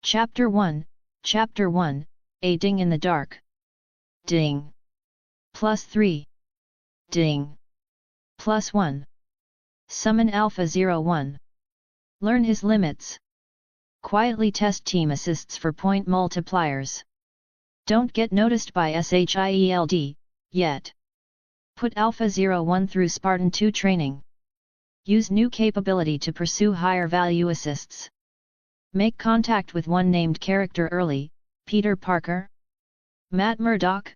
Chapter 1, Chapter 1, A Ding in the Dark. Ding. +3. Ding. +1. Summon Alpha 01. Learn his limits. Quietly test team assists for point multipliers. Don't get noticed by SHIELD, yet. Put Alpha 01 through Spartan 2 training. Use new capability to pursue higher value assists. Make contact with one named character early, Peter Parker, Matt Murdock,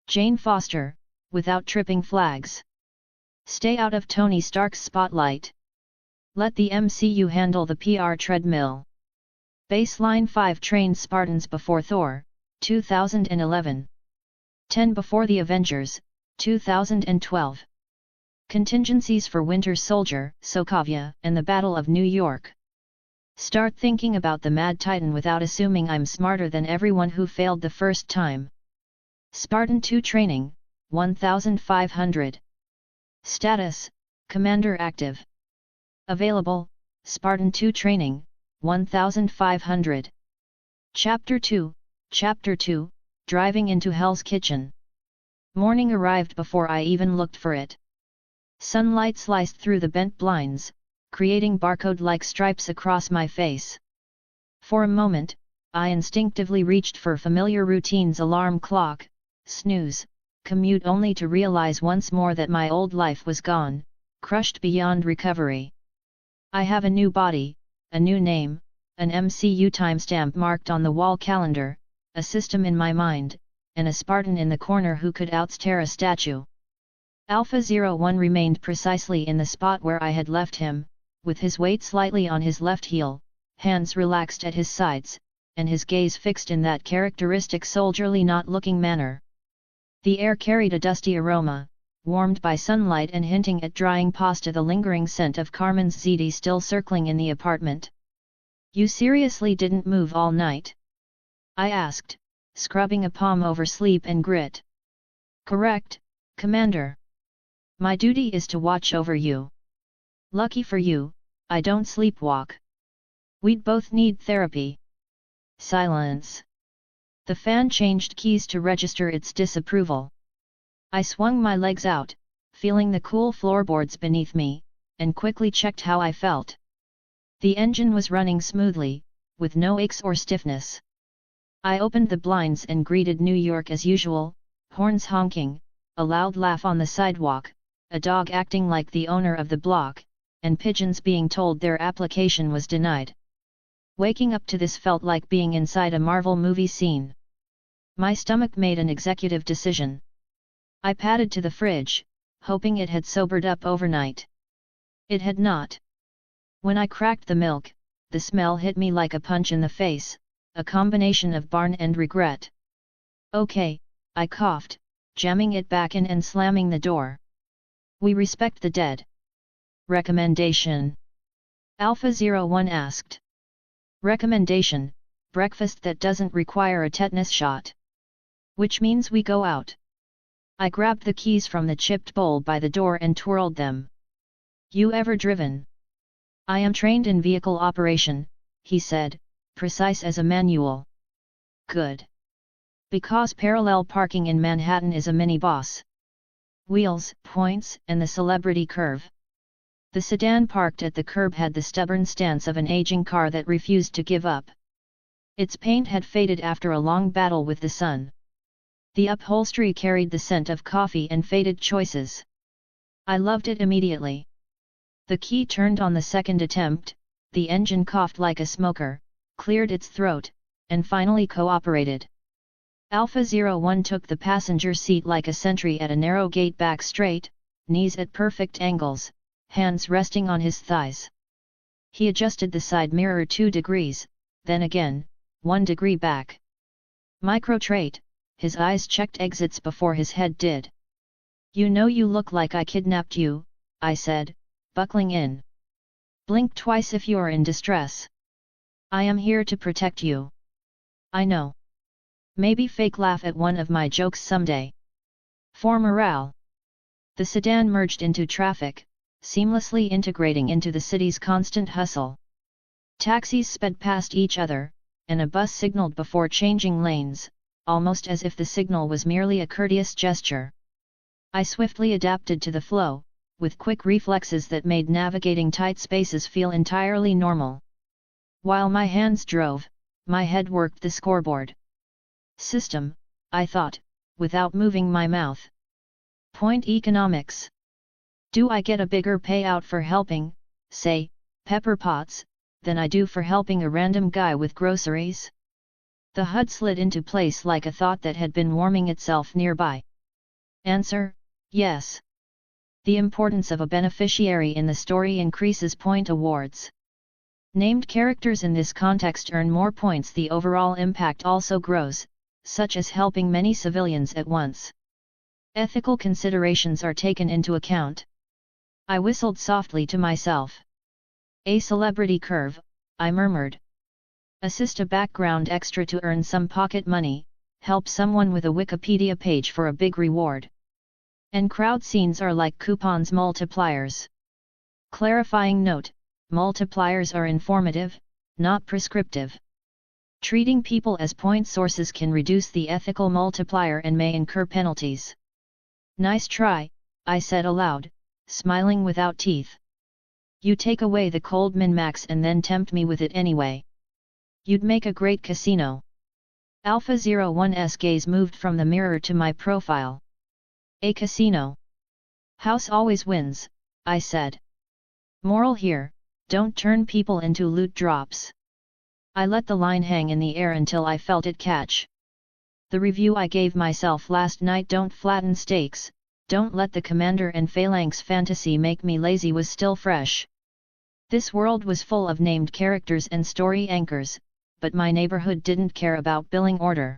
Jane Foster, without tripping flags. Stay out of Tony Stark's spotlight. Let the MCU handle the PR treadmill. Baseline 5 trained Spartans before Thor, 2011. 10 before the Avengers, 2012. Contingencies for Winter Soldier, Sokovia, and the Battle of New York. Start thinking about the Mad Titan without assuming I'm smarter than everyone who failed the first time. Spartan 2 training, 1500. Status, Commander active. Available, Spartan 2 training, 1500. Chapter 2, Chapter 2, Driving into Hell's Kitchen. Morning arrived before I even looked for it. Sunlight sliced through the bent blinds, creating barcode-like stripes across my face. For a moment, I instinctively reached for familiar routine's alarm clock, snooze, commute, only to realize once more that my old life was gone, crushed beyond recovery. I have a new body, a new name, an MCU timestamp marked on the wall calendar, a system in my mind, and a Spartan in the corner who could outstare a statue. Alpha 01 remained precisely in the spot where I had left him, with his weight slightly on his left heel, hands relaxed at his sides, and his gaze fixed in that characteristic soldierly not-looking manner. The air carried a dusty aroma, warmed by sunlight and hinting at drying pasta, the lingering scent of Carmen's ziti still circling in the apartment. "You seriously didn't move all night?" I asked, scrubbing a palm over sleep and grit. "Correct, Commander. My duty is to watch over you. Lucky for you, I don't sleepwalk. We'd both need therapy." Silence. The fan changed keys to register its disapproval. I swung my legs out, feeling the cool floorboards beneath me, and quickly checked how I felt. The engine was running smoothly, with no aches or stiffness. I opened the blinds and greeted New York as usual, horns honking, a loud laugh on the sidewalk, a dog acting like the owner of the block, and pigeons being told their application was denied. Waking up to this felt like being inside a Marvel movie scene. My stomach made an executive decision. I padded to the fridge, hoping it had sobered up overnight. It had not. When I cracked the milk, the smell hit me like a punch in the face, a combination of barn and regret. "Okay," I coughed, jamming it back in and slamming the door. "We respect the dead." "Recommendation?" Alpha 01 asked. "Recommendation, breakfast that doesn't require a tetanus shot. Which means we go out." I grabbed the keys from the chipped bowl by the door and twirled them. "You ever driven?" "I am trained in vehicle operation," he said, precise as a manual. "Good. Because parallel parking in Manhattan is a mini-boss. Wheels, points, and the celebrity curve." The sedan parked at the curb had the stubborn stance of an aging car that refused to give up. Its paint had faded after a long battle with the sun. The upholstery carried the scent of coffee and faded choices. I loved it immediately. The key turned on the second attempt, the engine coughed like a smoker, cleared its throat, and finally cooperated. Alpha 01 took the passenger seat like a sentry at a narrow gate, back straight, knees at perfect angles, hands resting on his thighs. He adjusted the side mirror 2 degrees, then again, 1 degree back. Micro trait, his eyes checked exits before his head did. "You know you look like I kidnapped you," I said, buckling in. "Blink twice if you're in distress. I am here to protect you." "I know. Maybe fake laugh at one of my jokes someday. For morale." The sedan merged into traffic, seamlessly integrating into the city's constant hustle. Taxis sped past each other, and a bus signaled before changing lanes, almost as if the signal was merely a courteous gesture. I swiftly adapted to the flow, with quick reflexes that made navigating tight spaces feel entirely normal. While my hands drove, my head worked the scoreboard. System, I thought, without moving my mouth. Point economics. Do I get a bigger payout for helping, say, pepper pots, than I do for helping a random guy with groceries? The HUD slid into place like a thought that had been warming itself nearby. Answer, yes. The importance of a beneficiary in the story increases point awards. Named characters in this context earn more points. The overall impact also grows, such as helping many civilians at once. Ethical considerations are taken into account. I whistled softly to myself. A celebrity curve, I murmured. Assist a background extra to earn some pocket money, help someone with a Wikipedia page for a big reward. And crowd scenes are like coupons multipliers. Clarifying note, multipliers are informative, not prescriptive. Treating people as point sources can reduce the ethical multiplier and may incur penalties. Nice try, I said aloud, smiling without teeth. You take away the cold min-max and then tempt me with it anyway. You'd make a great casino. Alpha 01's gaze moved from the mirror to my profile. A casino. House always wins, I said. Moral here, don't turn people into loot drops. I let the line hang in the air until I felt it catch. The review I gave myself last night, don't flatten stakes, don't let the commander and phalanx fantasy make me lazy, was still fresh. This world was full of named characters and story anchors, but my neighborhood didn't care about billing order.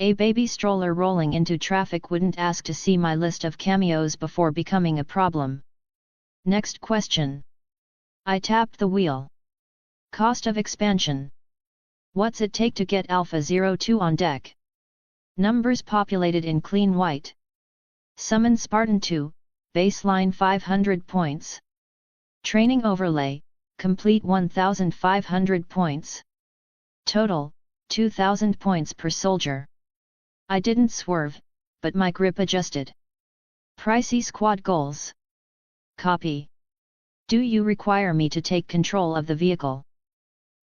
A baby stroller rolling into traffic wouldn't ask to see my list of cameos before becoming a problem. Next question. I tapped the wheel. Cost of expansion. What's it take to get Alpha 02 on deck? Numbers populated in clean white. Summon Spartan 2, baseline 500 points. Training overlay, complete 1500 points. Total, 2000 points per soldier. I didn't swerve, but my grip adjusted. Pricey squad goals. Copy. Do you require me to take control of the vehicle?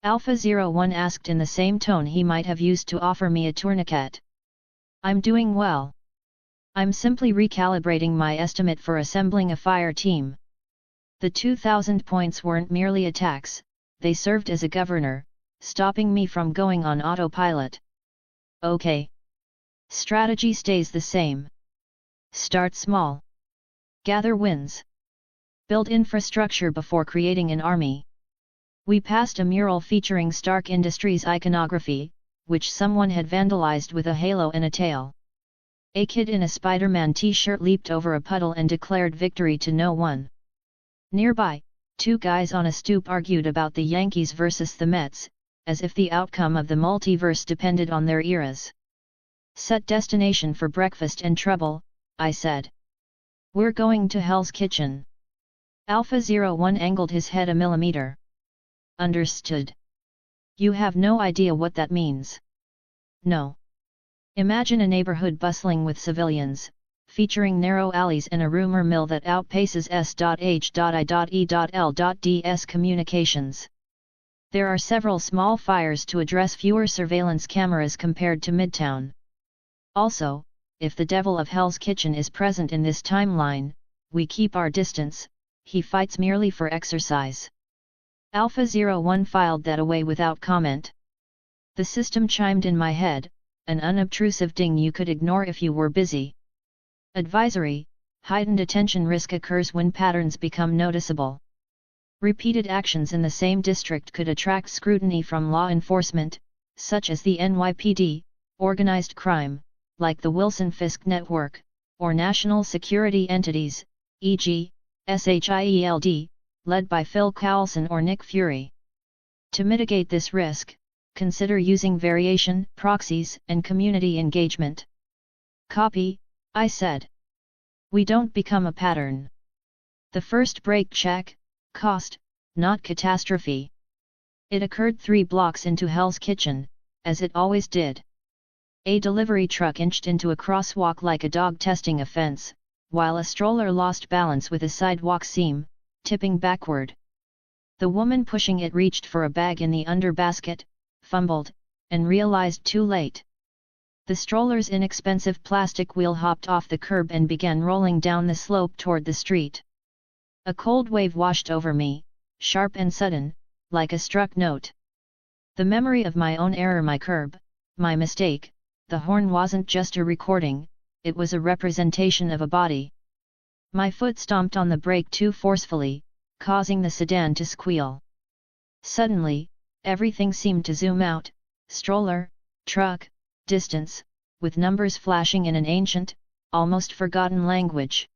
Alpha 01 asked in the same tone he might have used to offer me a tourniquet. I'm doing well. I'm simply recalibrating my estimate for assembling a fire team. The 2000 points weren't merely a tax, they served as a governor, stopping me from going on autopilot. Okay. Strategy stays the same. Start small. Gather wins. Build infrastructure before creating an army. We passed a mural featuring Stark Industries iconography, which someone had vandalized with a halo and a tail. A kid in a Spider-Man t-shirt leaped over a puddle and declared victory to no one. Nearby, two guys on a stoop argued about the Yankees versus the Mets, as if the outcome of the multiverse depended on their eras. Set destination for breakfast and trouble, I said. We're going to Hell's Kitchen. Alpha 01 angled his head a millimeter. Understood. You have no idea what that means. No. Imagine a neighborhood bustling with civilians, featuring narrow alleys and a rumor mill that outpaces S.H.I.E.L.D.S communications. There are several small fires to address, fewer surveillance cameras compared to Midtown. Also, if the devil of Hell's Kitchen is present in this timeline, we keep our distance, he fights merely for exercise. Alpha 01 filed that away without comment. The system chimed in my head, an unobtrusive ding you could ignore if you were busy. Advisory: heightened attention risk occurs when patterns become noticeable. Repeated actions in the same district could attract scrutiny from law enforcement, such as the NYPD, organized crime, like the Wilson Fisk Network, or national security entities, e.g., SHIELD, led by Phil Coulson or Nick Fury. To mitigate this risk, consider using variation, proxies, and community engagement. Copy, I said. We don't become a pattern. The first break check, cost, not catastrophe. It occurred 3 blocks into Hell's Kitchen, as it always did. A delivery truck inched into a crosswalk like a dog testing a fence, while a stroller lost balance with a sidewalk seam, tipping backward. The woman pushing it reached for a bag in the underbasket, fumbled, and realized too late. The stroller's inexpensive plastic wheel hopped off the curb and began rolling down the slope toward the street. A cold wave washed over me, sharp and sudden, like a struck note. The memory of my own error, my curb, my mistake. The horn wasn't just a recording, it was a representation of a body. My foot stomped on the brake too forcefully, causing the sedan to squeal. Suddenly, everything seemed to zoom out, stroller, truck, distance, with numbers flashing in an ancient, almost forgotten language.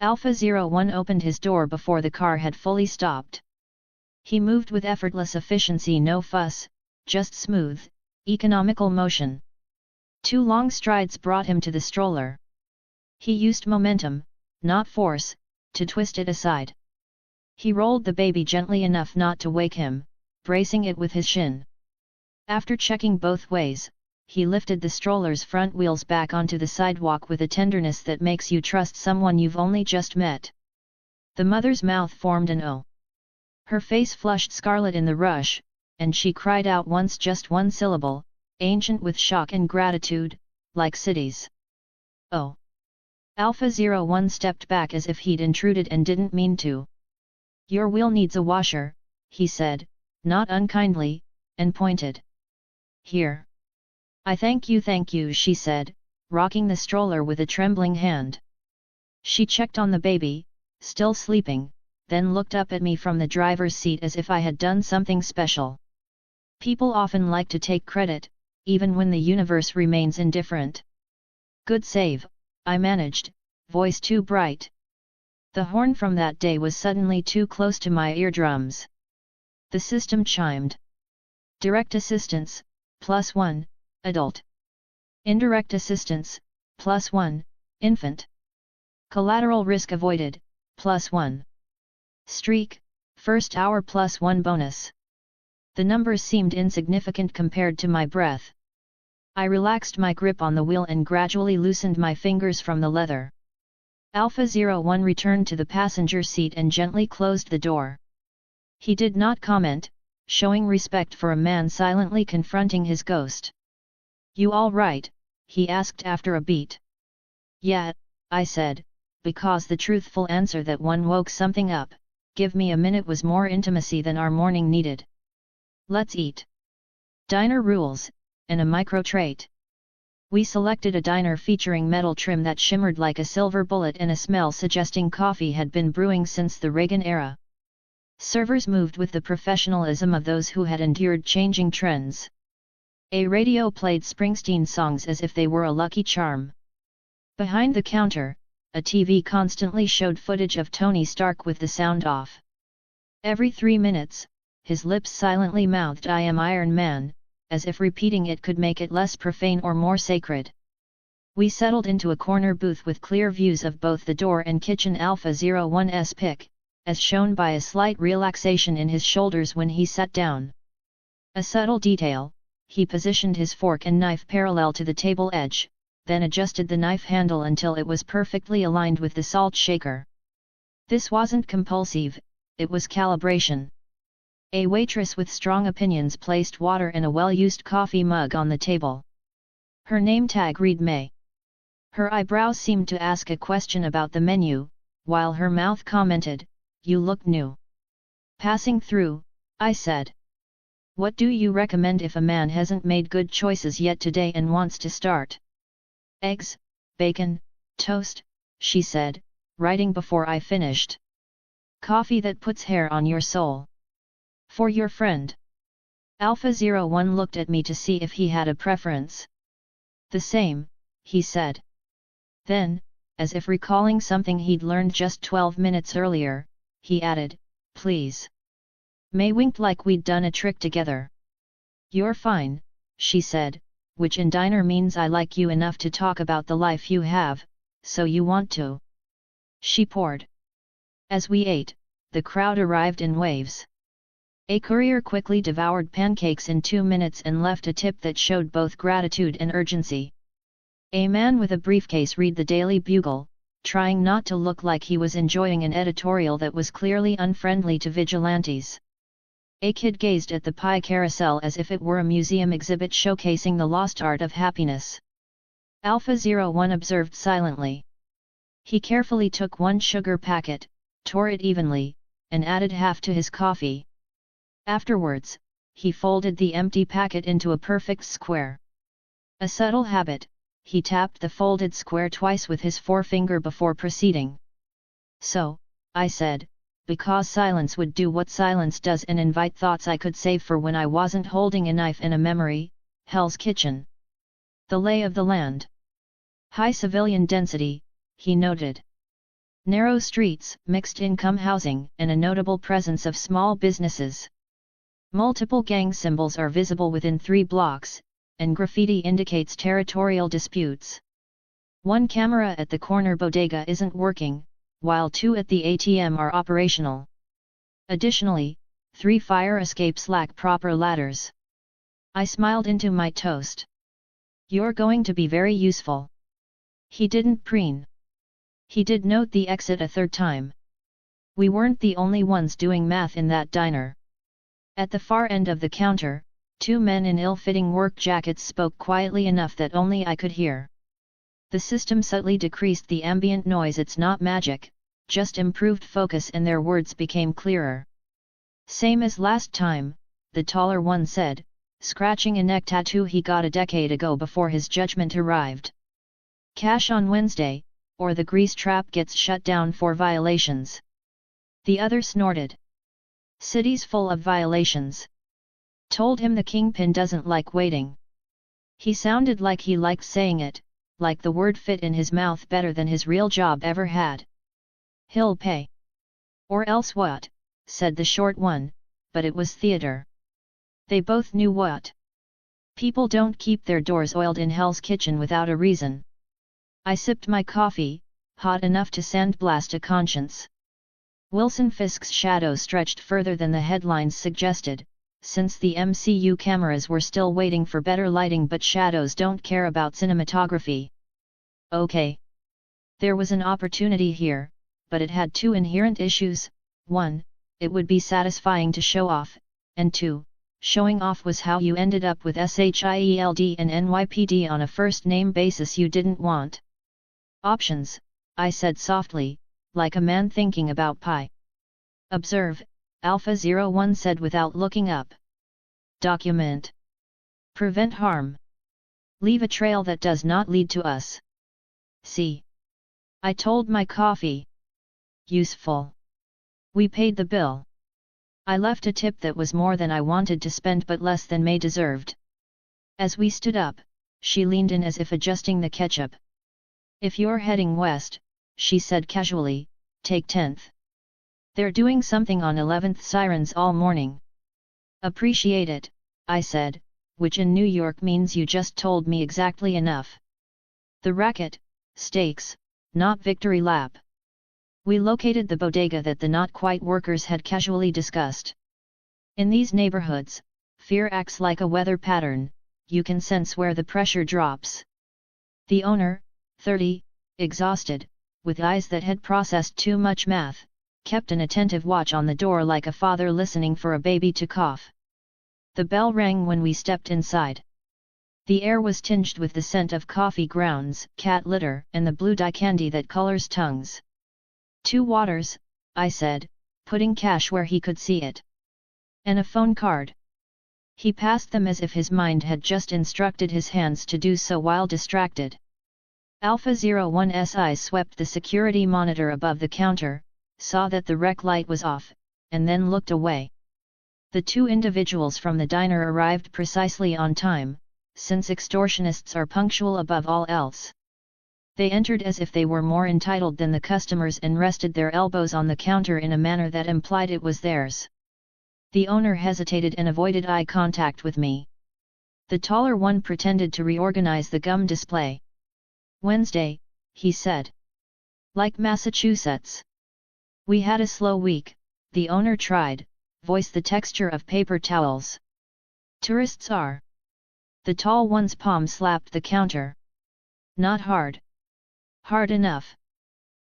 Alpha 01 opened his door before the car had fully stopped. He moved with effortless efficiency, no fuss, just smooth, economical motion. 2 long strides brought him to the stroller. He used momentum, not force, to twist it aside. He rolled the baby gently enough not to wake him, bracing it with his shin. After checking both ways, he lifted the stroller's front wheels back onto the sidewalk with a tenderness that makes you trust someone you've only just met. The mother's mouth formed an O. Her face flushed scarlet in the rush, and she cried out once, just one syllable, ancient with shock and gratitude, like cities. Oh! Alpha 01 stepped back as if he'd intruded and didn't mean to. Your wheel needs a washer, he said, not unkindly, and pointed. Here. I thank you, she said, rocking the stroller with a trembling hand. She checked on the baby, still sleeping, then looked up at me from the driver's seat as if I had done something special. People often like to take credit, even when the universe remains indifferent. Good save, I managed, voice too bright. The horn from that day was suddenly too close to my eardrums. The system chimed. Direct assistance, +1, adult. Indirect assistance, +1, infant. Collateral risk avoided, +1. Streak, first hour +1 bonus. The numbers seemed insignificant compared to my breath. I relaxed my grip on the wheel and gradually loosened my fingers from the leather. Alpha 01 returned to the passenger seat and gently closed the door. He did not comment, showing respect for a man silently confronting his ghost. You all right? He asked after a beat. Yeah, I said, because the truthful answer that one woke something up, give me a minute was more intimacy than our morning needed. Let's eat. Diner rules, and a micro trait. We selected a diner featuring metal trim that shimmered like a silver bullet and a smell suggesting coffee had been brewing since the Reagan era. Servers moved with the professionalism of those who had endured changing trends. A radio played Springsteen songs as if they were a lucky charm. Behind the counter, a TV constantly showed footage of Tony Stark with the sound off. Every 3 minutes, his lips silently mouthed "I am Iron Man," as if repeating it could make it less profane or more sacred. We settled into a corner booth with clear views of both the door and kitchen. Alpha 01's pick, as shown by a slight relaxation in his shoulders when he sat down. A subtle detail, he positioned his fork and knife parallel to the table edge, then adjusted the knife handle until it was perfectly aligned with the salt shaker. This wasn't compulsive, it was calibration. A waitress with strong opinions placed water and a well-used coffee mug on the table. Her name tag read May. Her eyebrows seemed to ask a question about the menu, while her mouth commented, "You look new." Passing through, I said. What do you recommend if a man hasn't made good choices yet today and wants to start? Eggs, bacon, toast, she said, writing before I finished. Coffee that puts hair on your soul. For your friend. Alpha 01 looked at me to see if he had a preference. The same, he said. Then, as if recalling something he'd learned just 12 minutes earlier, he added, please. May winked like we'd done a trick together. You're fine, she said, which in diner means I like you enough to talk about the life you have, so you want to. She poured. As we ate, the crowd arrived in waves. A courier quickly devoured pancakes in 2 minutes and left a tip that showed both gratitude and urgency. A man with a briefcase read the Daily Bugle, trying not to look like he was enjoying an editorial that was clearly unfriendly to vigilantes. A kid gazed at the pie carousel as if it were a museum exhibit showcasing the lost art of happiness. Alpha 01 observed silently. He carefully took one sugar packet, tore it evenly, and added half to his coffee. Afterwards, he folded the empty packet into a perfect square. A subtle habit, he tapped the folded square twice with his forefinger before proceeding. So, I said, because silence would do what silence does and invite thoughts I could save for when I wasn't holding a knife in a memory, Hell's Kitchen. The lay of the land. High civilian density, he noted. Narrow streets, mixed income housing, and a notable presence of small businesses. Multiple gang symbols are visible within 3 blocks, and graffiti indicates territorial disputes. One camera at the corner bodega isn't working, while 2 at the ATM are operational. Additionally, 3 fire escapes lack proper ladders. I smiled into my toast. You're going to be very useful. He didn't preen. He did note the exit a 3rd time. We weren't the only ones doing math in that diner. At the far end of the counter, 2 men in ill-fitting work jackets spoke quietly enough that only I could hear. The system subtly decreased the ambient noise. It's not magic, just improved focus, and their words became clearer. Same as last time, the taller one said, scratching a neck tattoo he got a decade ago before his judgment arrived. Cash on Wednesday, or the grease trap gets shut down for violations. The other snorted. City's full of violations. Told him the kingpin doesn't like waiting. He sounded like he liked saying it, like the word fit in his mouth better than his real job ever had. He'll pay. Or else what, said the short one, but it was theater. They both knew what. People don't keep their doors oiled in Hell's Kitchen without a reason. I sipped my coffee, hot enough to sandblast a conscience. Wilson Fisk's shadow stretched further than the headlines suggested, since the MCU cameras were still waiting for better lighting, but shadows don't care about cinematography. Okay. There was an opportunity here, but it had 2 inherent issues. 1, it would be satisfying to show off, and 2, showing off was how you ended up with SHIELD and NYPD on a first-name basis you didn't want. Options, I said softly, like a man thinking about pie. Observe, Alpha 01 said without looking up. Document. Prevent harm. Leave a trail that does not lead to us. See. I told my coffee. Useful. We paid the bill. I left a tip that was more than I wanted to spend but less than May deserved. As we stood up, she leaned in as if adjusting the ketchup. If you're heading west, she said casually, take 10th. They're doing something on 11th sirens all morning. Appreciate it, I said, which in New York means you just told me exactly enough. The racket, stakes, not victory lap. We located the bodega that the not-quite workers had casually discussed. In these neighborhoods, fear acts like a weather pattern, you can sense where the pressure drops. The owner, 30, exhausted, with eyes that had processed too much math, kept an attentive watch on the door like a father listening for a baby to cough. The bell rang when we stepped inside. The air was tinged with the scent of coffee grounds, cat litter, and the blue dye candy that colors tongues. 2 waters, I said, putting cash where he could see it. And a phone card. He passed them as if his mind had just instructed his hands to do so while distracted. Alpha 01's eyes swept the security monitor above the counter, saw that the rec light was off, and then looked away. The 2 individuals from the diner arrived precisely on time, since extortionists are punctual above all else. They entered as if they were more entitled than the customers and rested their elbows on the counter in a manner that implied it was theirs. The owner hesitated and avoided eye contact with me. The taller one pretended to reorganize the gum display. Wednesday, he said. Like Massachusetts. We had a slow week, the owner tried, voice the texture of paper towels. Tourists are. The tall one's palm slapped the counter. Not hard. Hard enough.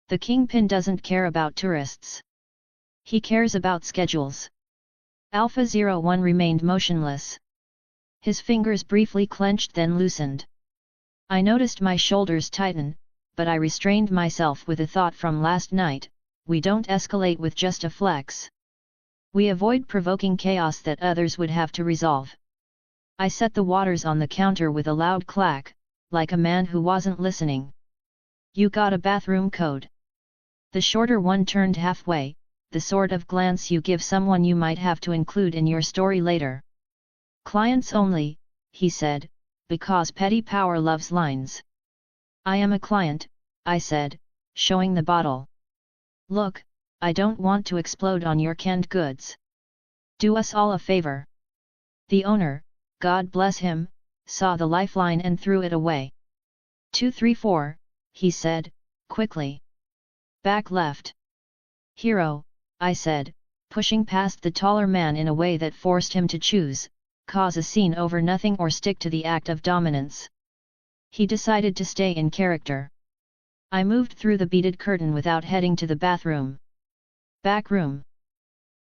The kingpin doesn't care about tourists. He cares about schedules. Alpha 01 remained motionless. His fingers briefly clenched then loosened. I noticed my shoulders tighten, but I restrained myself with a thought from last night: we don't escalate with just a flex. We avoid provoking chaos that others would have to resolve. I set the waters on the counter with a loud clack, like a man who wasn't listening. You got a bathroom code? The shorter one turned halfway, the sort of glance you give someone you might have to include in your story later. Clients only, he said, because petty power loves lines. I am a client, I said, showing the bottle. Look, I don't want to explode on your canned goods. Do us all a favor. The owner, God bless him, saw the lifeline and threw it away. 234, he said, quickly. Back left. Hero, I said, pushing past the taller man in a way that forced him to choose, cause a scene over nothing or stick to the act of dominance. He decided to stay in character. I moved through the beaded curtain without heading to the bathroom. Back room.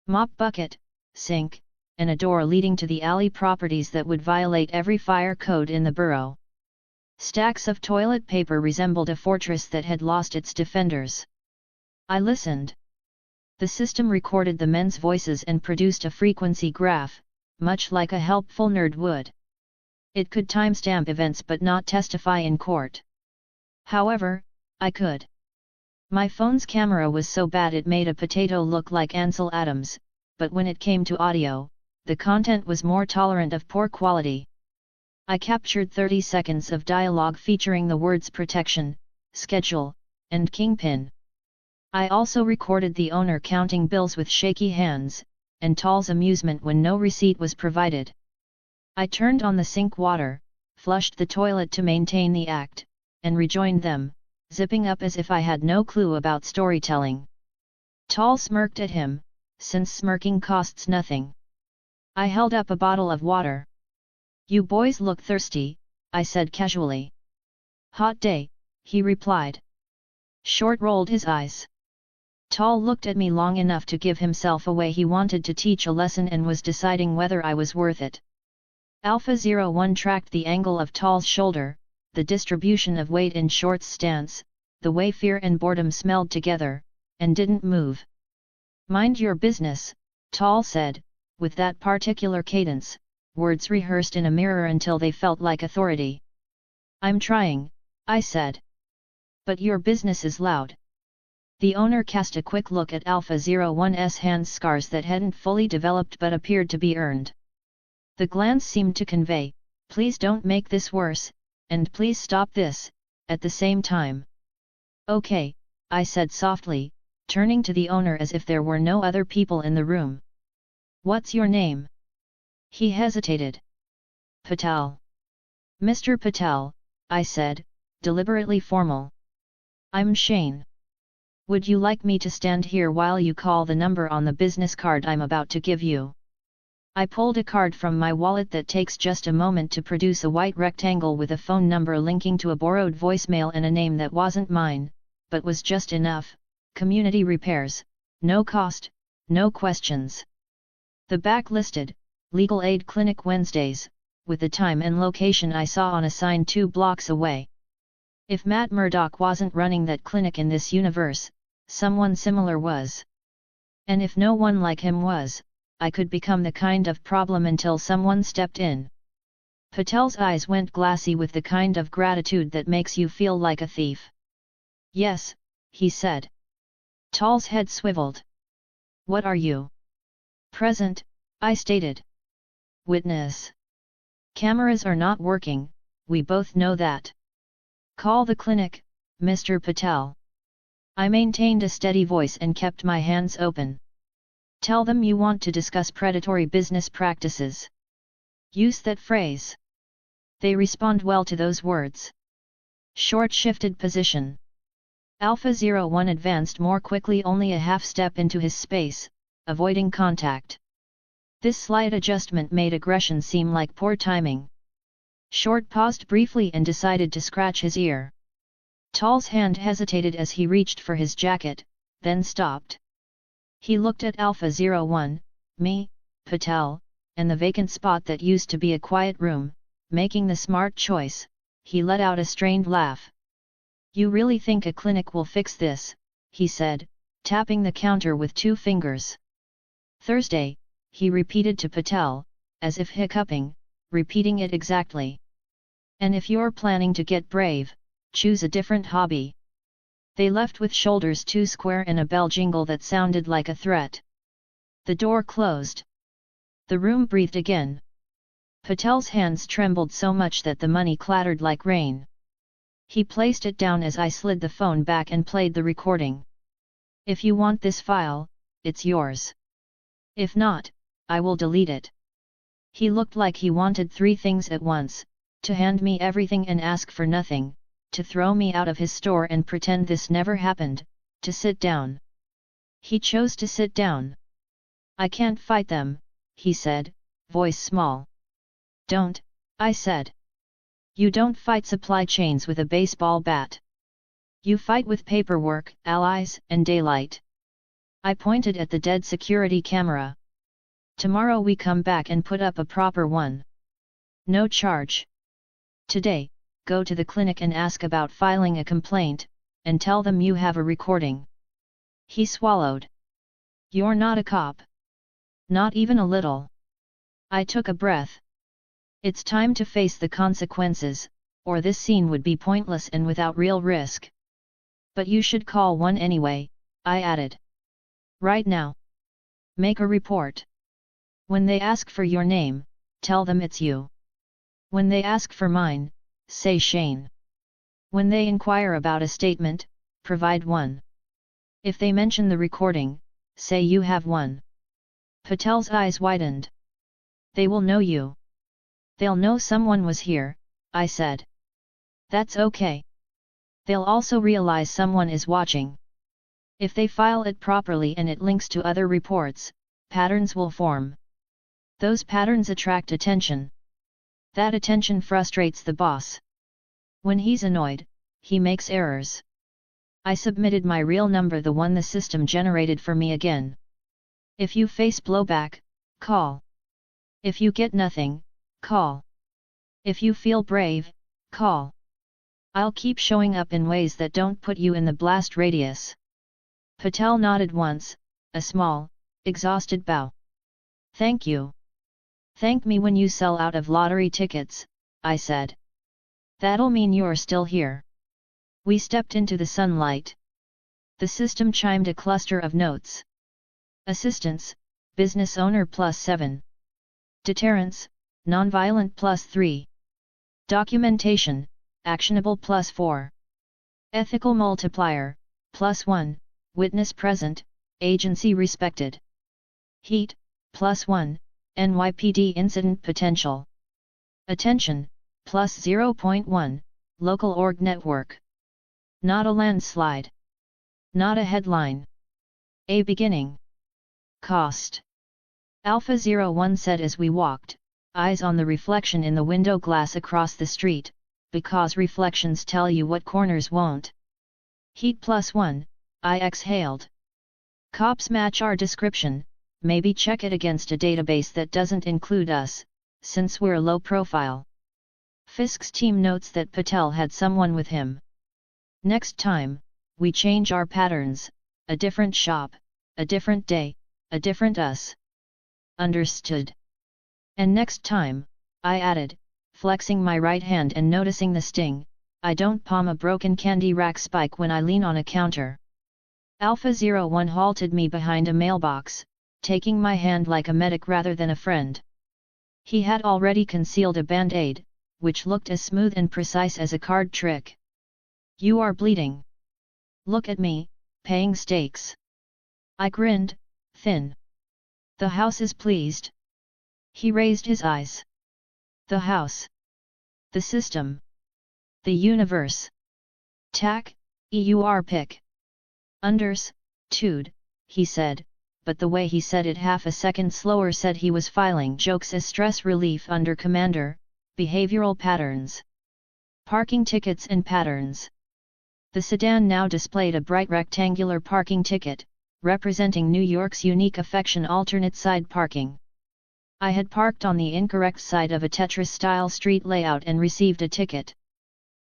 Mop bucket, sink, and a door leading to the alley properties that would violate every fire code in the borough. Stacks of toilet paper resembled a fortress that had lost its defenders. I listened. The system recorded the men's voices and produced a frequency graph, much like a helpful nerd would. It could timestamp events but not testify in court. However, I could. My phone's camera was so bad it made a potato look like Ansel Adams, but when it came to audio, the content was more tolerant of poor quality. I captured 30 seconds of dialogue featuring the words protection, schedule, and kingpin. I also recorded the owner counting bills with shaky hands, and Tall's amusement when no receipt was provided. I turned on the sink water, flushed the toilet to maintain the act, and rejoined them, zipping up as if I had no clue about storytelling. Tall smirked at him, since smirking costs nothing. I held up a bottle of water. You boys look thirsty, I said casually. Hot day, he replied. Short rolled his eyes. Tall looked at me long enough to give himself away. He wanted to teach a lesson and was deciding whether I was worth it. Alpha 01 tracked the angle of Tall's shoulder, the distribution of weight in Short's stance, the way fear and boredom smelled together, and didn't move. Mind your business, Tall said, with that particular cadence, words rehearsed in a mirror until they felt like authority. I'm trying, I said. But your business is loud. The owner cast a quick look at Alpha 01's hand scars that hadn't fully developed but appeared to be earned. The glance seemed to convey, please don't make this worse, and please stop this, at the same time. Okay, I said softly, turning to the owner as if there were no other people in the room. What's your name? He hesitated. Patel. Mr. Patel, I said, deliberately formal. I'm Shane. Would you like me to stand here while you call the number on the business card I'm about to give you? I pulled a card from my wallet that takes just a moment to produce a white rectangle with a phone number linking to a borrowed voicemail and a name that wasn't mine, but was just enough. Community repairs, no cost, no questions. The back listed, Legal Aid Clinic Wednesdays, with the time and location I saw on a sign 2 blocks away. If Matt Murdock wasn't running that clinic in this universe, someone similar was. And if no one like him was, I could become the kind of problem until someone stepped in. Patel's eyes went glassy with the kind of gratitude that makes you feel like a thief. Yes, he said. Tall's head swiveled. What are you? Present, I stated. Witness. Cameras are not working, we both know that. Call the clinic, Mr. Patel. I maintained a steady voice and kept my hands open. Tell them you want to discuss predatory business practices. Use that phrase. They respond well to those words. Short shifted position. Alpha 01 advanced more quickly, only a half step into his space, avoiding contact. This slight adjustment made aggression seem like poor timing. Short paused briefly and decided to scratch his ear. Tall's hand hesitated as he reached for his jacket, then stopped. He looked at Alpha 01, me, Patel, and the vacant spot that used to be a quiet room. Making the smart choice, he let out a strained laugh. You really think a clinic will fix this? He said, tapping the counter with 2 fingers. Thursday, he repeated to Patel, as if hiccuping, repeating it exactly. And if you're planning to get brave, choose a different hobby. They left with shoulders too square and a bell jingle that sounded like a threat. The door closed. The room breathed again. Patel's hands trembled so much that the money clattered like rain. He placed it down as I slid the phone back and played the recording. If you want this file, it's yours. If not, I will delete it. He looked like he wanted 3 things at once: to hand me everything and ask for nothing, to throw me out of his store and pretend this never happened, to sit down. He chose to sit down. I can't fight them, he said, voice small. Don't, I said. You don't fight supply chains with a baseball bat. You fight with paperwork, allies, and daylight. I pointed at the dead security camera. Tomorrow we come back and put up a proper one. No charge. Today, go to the clinic and ask about filing a complaint, and tell them you have a recording. He swallowed. You're not a cop. Not even a little. I took a breath. It's time to face the consequences, or this scene would be pointless and without real risk. But you should call one anyway, I added. Right now. Make a report. When they ask for your name, tell them it's you. When they ask for mine, say Shane. When they inquire about a statement, provide one. If they mention the recording, say you have one. Patel's eyes widened. They will know you. They'll know someone was here, I said. That's okay. They'll also realize someone is watching. If they file it properly and it links to other reports, patterns will form. Those patterns attract attention. That attention frustrates the boss. When he's annoyed, he makes errors. I submitted my real number, the one the system generated for me again. If you face blowback, call. If you get nothing, call. If you feel brave, call. I'll keep showing up in ways that don't put you in the blast radius. Patel nodded once, a small, exhausted bow. Thank you. Thank me when you sell out of lottery tickets, I said. That'll mean you're still here. We stepped into the sunlight. The system chimed a cluster of notes. Assistance, business owner +7. Deterrence, nonviolent +3. Documentation, actionable +4. Ethical multiplier, +1, witness present, agency respected. Heat, +1, NYPD incident potential. Attention, +0.1, local org network. Not a landslide. Not a headline. A beginning. Cost. Alpha 01 said as we walked, eyes on the reflection in the window glass across the street, because reflections tell you what corners won't. Heat +1, I exhaled. Cops match our description, maybe check it against a database that doesn't include us, since we're low profile. Fisk's team notes that Patel had someone with him. Next time, we change our patterns, a different shop, a different day, a different us. Understood. And next time, I added, flexing my right hand and noticing the sting, I don't palm a broken candy rack spike when I lean on a counter. Alpha 01 halted me behind a mailbox, taking my hand like a medic rather than a friend. He had already concealed a band-aid, which looked as smooth and precise as a card trick. You are bleeding. Look at me, paying stakes. I grinned, thin. The house is pleased. He raised his eyes. The house. The system. The universe. TAC, EUR pick. Unders, tude, he said, but the way he said it half a second slower said he was filing jokes as stress relief under Commander, Behavioral Patterns. Parking Tickets and Patterns. The sedan now displayed a bright rectangular parking ticket, representing New York's unique affection alternate side parking. I had parked on the incorrect side of a Tetris-style street layout and received a ticket.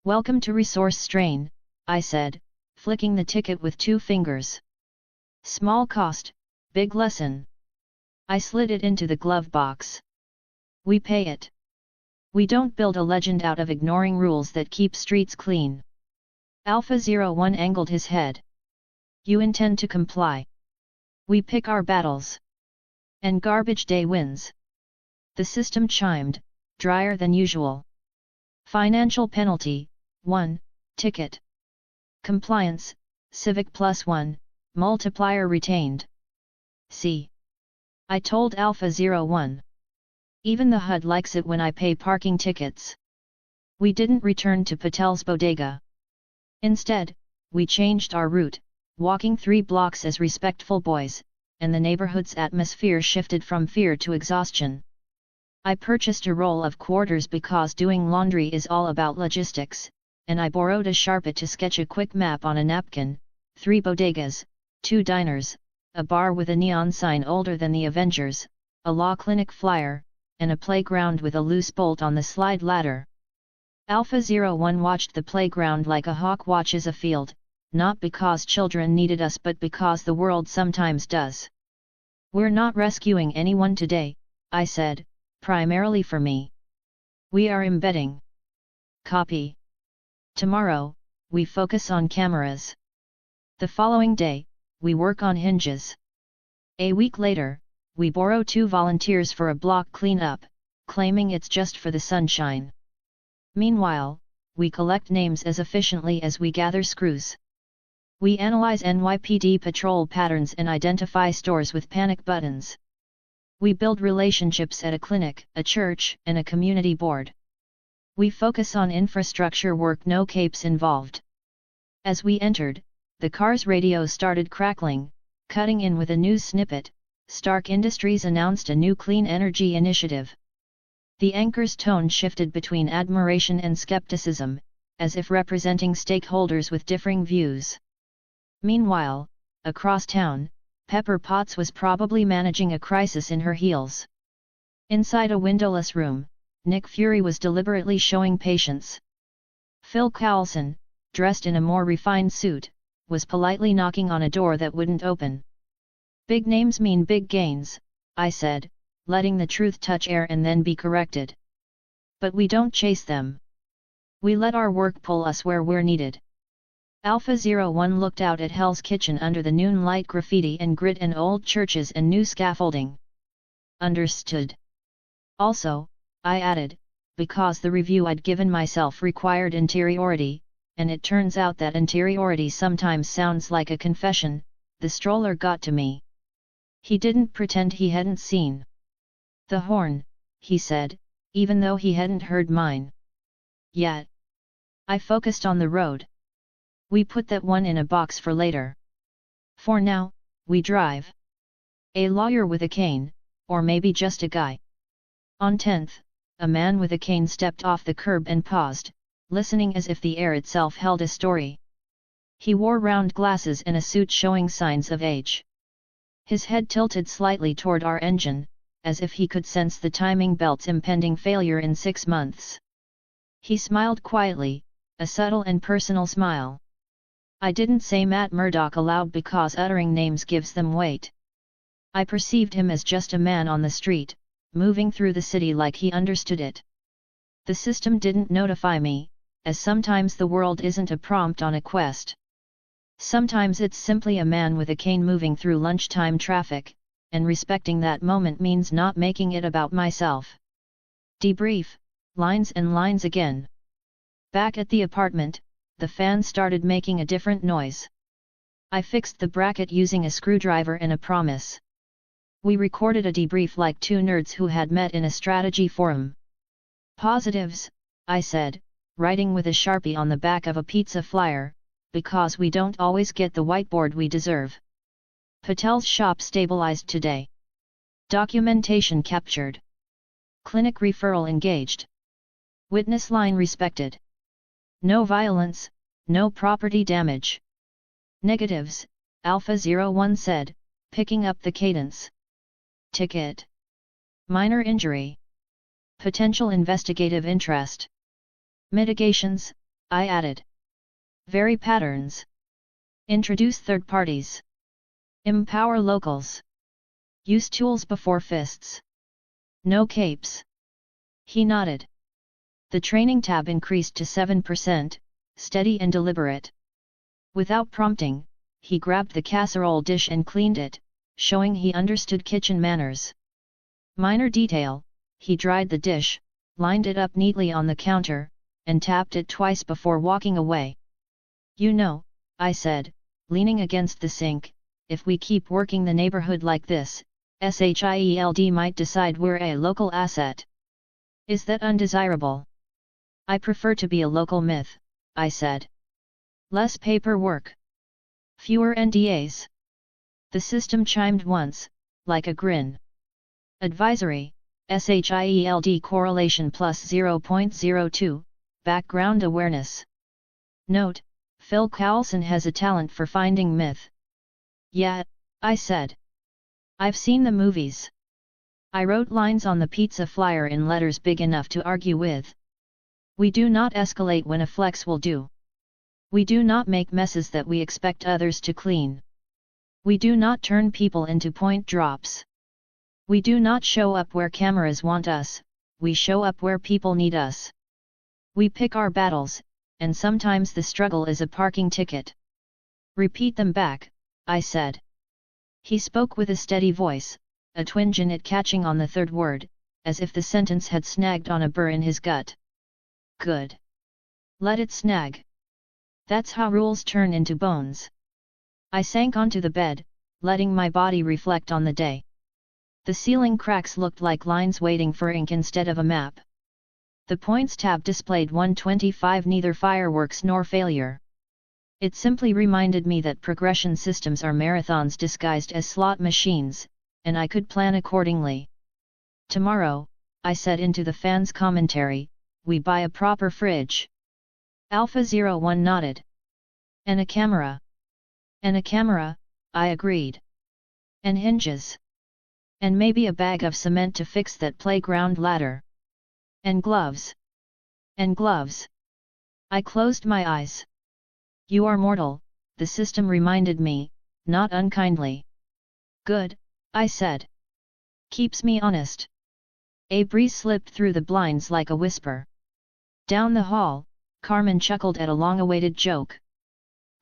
"Welcome to Resource Strain," I said, flicking the ticket with 2 fingers. "Small cost, big lesson." I slid it into the glove box. "We pay it. We don't build a legend out of ignoring rules that keep streets clean." Alpha 01 angled his head. "You intend to comply. We pick our battles. And garbage day wins." The system chimed, drier than usual. "Financial penalty, 1, ticket. Compliance, civic +1, multiplier retained." "See?" I told Alpha 01. "Even the HUD likes it when I pay parking tickets." We didn't return to Patel's bodega. Instead, we changed our route, walking 3 blocks as respectful boys, and the neighborhood's atmosphere shifted from fear to exhaustion. I purchased a roll of quarters because doing laundry is all about logistics, and I borrowed a Sharpie to sketch a quick map on a napkin: 3 bodegas, 2 diners, a bar with a neon sign older than the Avengers, a law clinic flyer, and a playground with a loose bolt on the slide ladder. Alpha 01 watched the playground like a hawk watches a field, not because children needed us but because the world sometimes does. "We're not rescuing anyone today," I said, "primarily for me. We are embedding." "Copy." "Tomorrow, we focus on cameras. The following day, we work on hinges. A week later, we borrow 2 volunteers for a block cleanup, claiming it's just for the sunshine. Meanwhile, we collect names as efficiently as we gather screws. We analyze NYPD patrol patterns and identify stores with panic buttons. We build relationships at a clinic, a church, and a community board. We focus on infrastructure work, no capes involved." As we entered, the car's radio started crackling, cutting in with a news snippet. Stark Industries announced a new clean energy initiative. The anchor's tone shifted between admiration and skepticism, as if representing stakeholders with differing views. Meanwhile, across town, Pepper Potts was probably managing a crisis in her heels. Inside a windowless room, Nick Fury was deliberately showing patience. Phil Coulson, dressed in a more refined suit, was politely knocking on a door that wouldn't open. "Big names mean big gains," I said, letting the truth touch air and then be corrected. "But we don't chase them. We let our work pull us where we're needed." Alpha 01 looked out at Hell's Kitchen under the noon light, graffiti and grit and old churches and new scaffolding. "Understood." "Also," I added, because the review I'd given myself required interiority, and it turns out that interiority sometimes sounds like a confession, the stroller got to me. He didn't pretend he hadn't seen the horn, he said, even though he hadn't heard mine yet. I focused on the road. "We put that one in a box for later. For now, we drive." A lawyer with a cane, or maybe just a guy. On 10th, a man with a cane stepped off the curb and paused, listening as if the air itself held a story. He wore round glasses and a suit showing signs of age. His head tilted slightly toward our engine, as if he could sense the timing belt's impending failure in 6 months. He smiled quietly, a subtle and personal smile. I didn't say Matt Murdock aloud because uttering names gives them weight. I perceived him as just a man on the street, moving through the city like he understood it. The system didn't notify me, as sometimes the world isn't a prompt on a quest. Sometimes it's simply a man with a cane moving through lunchtime traffic, and respecting that moment means not making it about myself. Debrief, lines and lines again. Back at the apartment, the fan started making a different noise. I fixed the bracket using a screwdriver and a promise. We recorded a debrief like 2 nerds who had met in a strategy forum. "Positives," I said, writing with a Sharpie on the back of a pizza flyer, because we don't always get the whiteboard we deserve. Patel's shop stabilized today. Documentation captured. Clinic referral engaged. Witness line respected. No violence, no property damage. Negatives, Alpha 01 said, picking up the cadence. Ticket. Minor injury. Potential investigative interest. Mitigations, I added. Vary patterns. Introduce third parties. Empower locals. Use tools before fists. No capes. He nodded. The training tab increased to 7%, steady and deliberate. Without prompting, he grabbed the casserole dish and cleaned it, showing he understood kitchen manners. Minor detail, he dried the dish, lined it up neatly on the counter, and tapped it twice before walking away. You know, I said, leaning against the sink, if we keep working the neighborhood like this, SHIELD might decide we're a local asset. Is that undesirable? I prefer to be a local myth, I said. Less paperwork. Fewer NDAs. The system chimed once, like a grin. Advisory, SHIELD correlation plus 0.02, background awareness. Note, Phil Coulson has a talent for finding myth. Yeah, I said. I've seen the movies. I wrote lines on the pizza flyer in letters big enough to argue with. We do not escalate when a flex will do. We do not make messes that we expect others to clean. We do not turn people into point drops. We do not show up where cameras want us, we show up where people need us. We pick our battles, and sometimes the struggle is a parking ticket. Repeat them back, I said. He spoke with a steady voice, a twinge in it catching on the third word, as if the sentence had snagged on a burr in his gut. Good. Let it snag. That's how rules turn into bones. I sank onto the bed, letting my body reflect on the day. The ceiling cracks looked like lines waiting for ink instead of a map. The points tab displayed 125, neither fireworks nor failure. It simply reminded me that progression systems are marathons disguised as slot machines, and I could plan accordingly. Tomorrow, I said into the fan's commentary, we buy a proper fridge. Alpha 01 nodded. And a camera. And a camera, I agreed. And hinges. And maybe a bag of cement to fix that playground ladder. And gloves. And gloves. I closed my eyes. You are mortal, the system reminded me, not unkindly. Good, I said. Keeps me honest. A breeze slipped through the blinds like a whisper. Down the hall, Carmen chuckled at a long-awaited joke.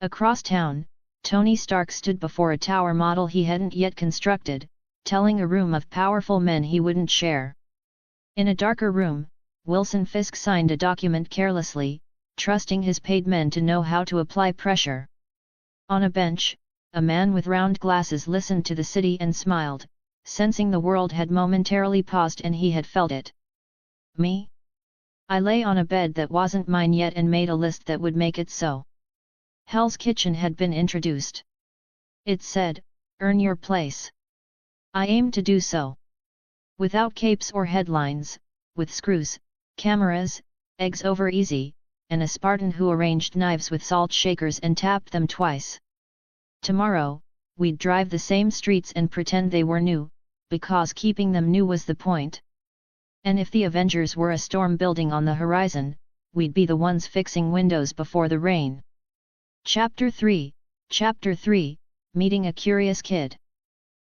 Across town, Tony Stark stood before a tower model he hadn't yet constructed, telling a room of powerful men he wouldn't share. In a darker room, Wilson Fisk signed a document carelessly, trusting his paid men to know how to apply pressure. On a bench, a man with round glasses listened to the city and smiled, sensing the world had momentarily paused and he had felt it. Me? I lay on a bed that wasn't mine yet and made a list that would make it so. Hell's Kitchen had been introduced. It said, earn your place. I aimed to do so. Without capes or headlines, with screws, cameras, eggs over easy, and a Spartan who arranged knives with salt shakers and tapped them twice. Tomorrow, we'd drive the same streets and pretend they were new, because keeping them new was the point. And if the Avengers were a storm building on the horizon, we'd be the ones fixing windows before the rain. Chapter 3, Meeting a Curious Kid.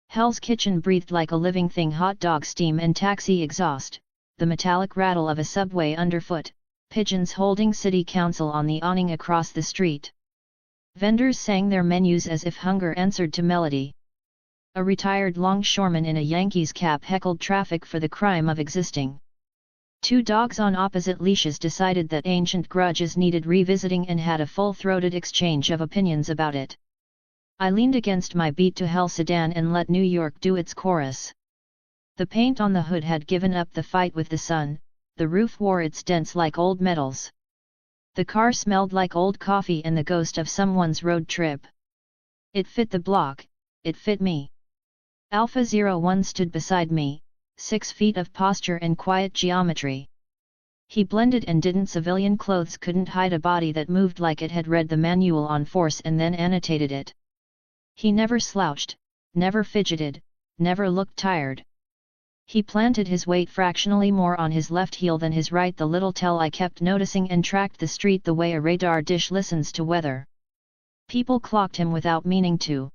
Hell's Kitchen breathed like a living thing, hot dog steam and taxi exhaust, the metallic rattle of a subway underfoot, pigeons holding city council on the awning across the street. Vendors sang their menus as if hunger answered to melody. A retired longshoreman in a Yankees cap heckled traffic for the crime of existing. Two dogs on opposite leashes decided that ancient grudges needed revisiting and had a full-throated exchange of opinions about it. I leaned against my beat to hell sedan and let New York do its chorus. The paint on the hood had given up the fight with the sun, the roof wore its dents like old metals. The car smelled like old coffee and the ghost of someone's road trip. It fit the block, it fit me. Alpha 01 stood beside me, 6 feet of posture and quiet geometry. He blended and didn't. Civilian clothes couldn't hide a body that moved like it had read the manual on force and then annotated it. He never slouched, never fidgeted, never looked tired. He planted his weight fractionally more on his left heel than his right. The little tell I kept noticing, and tracked the street the way a radar dish listens to weather. People clocked him without meaning to.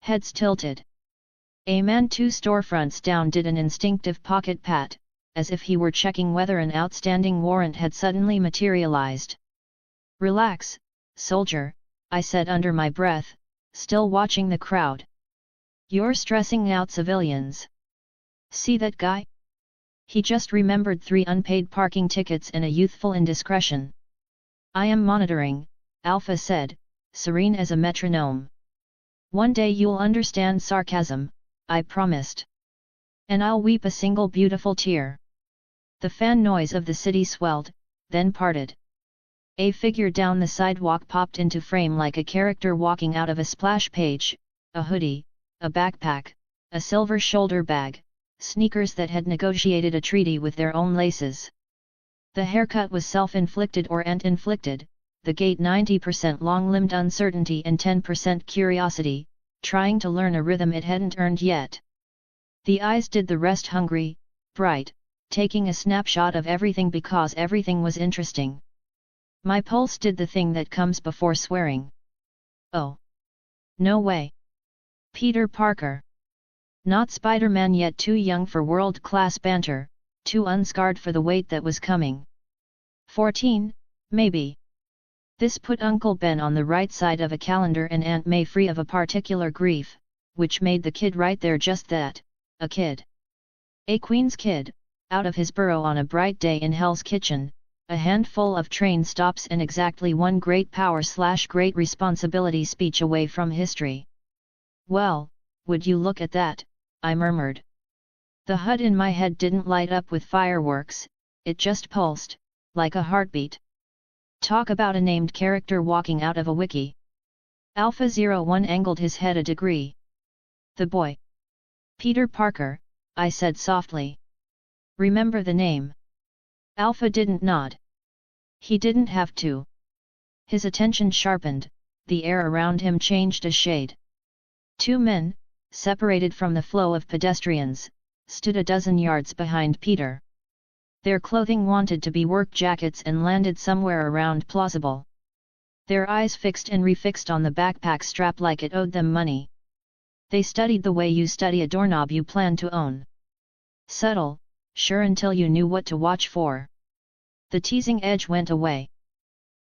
Heads tilted. A man 2 storefronts down did an instinctive pocket pat, as if he were checking whether an outstanding warrant had suddenly materialized. "Relax, soldier," I said under my breath, still watching the crowd. "You're stressing out civilians. See that guy? He just remembered 3 unpaid parking tickets and a youthful indiscretion." "I am monitoring," Alpha said, serene as a metronome. "One day you'll understand sarcasm, I promised. And I'll weep a single beautiful tear." The fan noise of the city swelled, then parted. A figure down the sidewalk popped into frame like a character walking out of a splash page, a hoodie, a backpack, a silver shoulder bag, sneakers that had negotiated a treaty with their own laces. The haircut was self-inflicted or ant-inflicted, the gait 90% long-limbed uncertainty and 10% curiosity, trying to learn a rhythm it hadn't earned yet. The eyes did the rest, hungry, bright, taking a snapshot of everything because everything was interesting. My pulse did the thing that comes before swearing. "Oh! No way! Peter Parker! Not Spider-Man yet, too young for world-class banter, too unscarred for the weight that was coming. 14, maybe." This put Uncle Ben on the right side of a calendar and Aunt May free of a particular grief, which made the kid right there just that, a kid. A Queen's kid, out of his burrow on a bright day in Hell's Kitchen, a handful of train stops and exactly one great power/great responsibility speech away from history. "Well, would you look at that," I murmured. The HUD in my head didn't light up with fireworks, it just pulsed, like a heartbeat. Talk about a named character walking out of a wiki. Alpha 01 angled his head a degree. "The boy. Peter Parker," I said softly. "Remember the name?" Alpha didn't nod. He didn't have to. His attention sharpened, the air around him changed a shade. 2 men, separated from the flow of pedestrians, stood a dozen yards behind Peter. Their clothing wanted to be work jackets and landed somewhere around plausible. Their eyes fixed and refixed on the backpack strap like it owed them money. They studied the way you study a doorknob you plan to own. Subtle, sure, until you knew what to watch for. The teasing edge went away.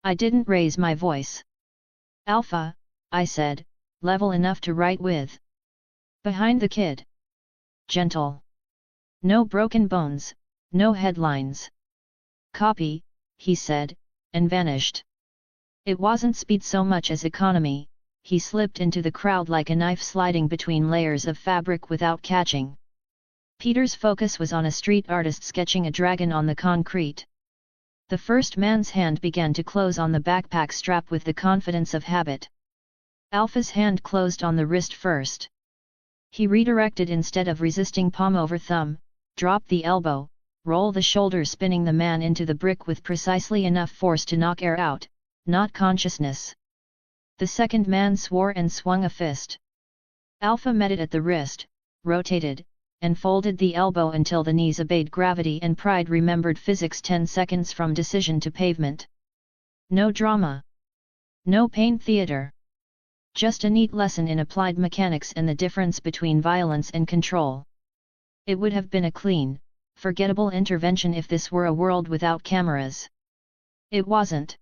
I didn't raise my voice. "Alpha," I said, level enough to write with. "Behind the kid. Gentle. No broken bones, no headlines." "Copy," he said, and vanished. It wasn't speed so much as economy, he slipped into the crowd like a knife sliding between layers of fabric without catching. Peter's focus was on a street artist sketching a dragon on the concrete. The first man's hand began to close on the backpack strap with the confidence of habit. Alpha's hand closed on the wrist first. He redirected instead of resisting, palm over thumb, dropped the elbow, roll the shoulder, spinning the man into the brick with precisely enough force to knock air out, not consciousness. The second man swore and swung a fist. Alpha met it at the wrist, rotated, and folded the elbow until the knees obeyed gravity and pride remembered physics. 10 seconds from decision to pavement. No drama. No pain theater. Just a neat lesson in applied mechanics and the difference between violence and control. It would have been a clean, forgettable intervention if this were a world without cameras. It wasn't.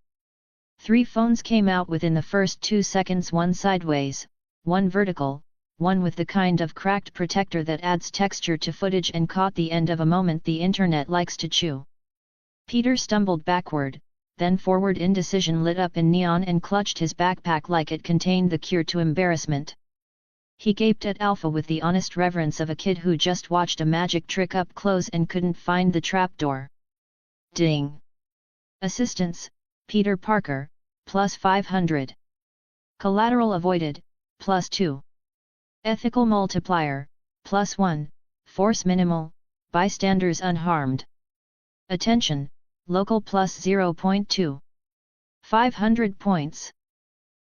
3 phones came out within the first 2 seconds, one sideways, one vertical, one with the kind of cracked protector that adds texture to footage and caught the end of a moment the internet likes to chew. Peter stumbled backward, then forward. Indecision lit up in neon and clutched his backpack like it contained the cure to embarrassment. He gaped at Alpha with the honest reverence of a kid who just watched a magic trick up close and couldn't find the trapdoor. Ding! Assistance, Peter Parker, plus 500. Collateral avoided, plus 2. Ethical multiplier, +1, force minimal, bystanders unharmed. Attention, local +0.2. 500 points.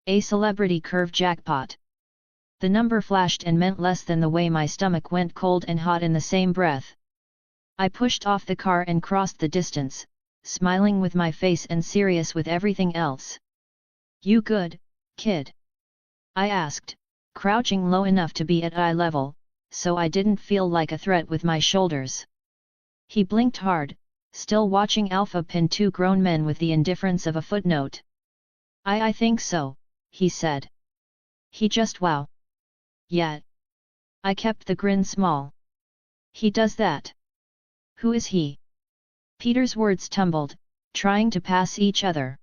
A celebrity curve jackpot. The number flashed and meant less than the way my stomach went cold and hot in the same breath. I pushed off the car and crossed the distance, smiling with my face and serious with everything else. You good, kid? I asked, crouching low enough to be at eye level, so I didn't feel like a threat with my shoulders. He blinked hard, still watching Alpha pin two grown men with the indifference of a footnote. I think so, he said. He just wow. Yeah. I kept the grin small. He does that. Who is he? Peter's words tumbled, trying to pass each other.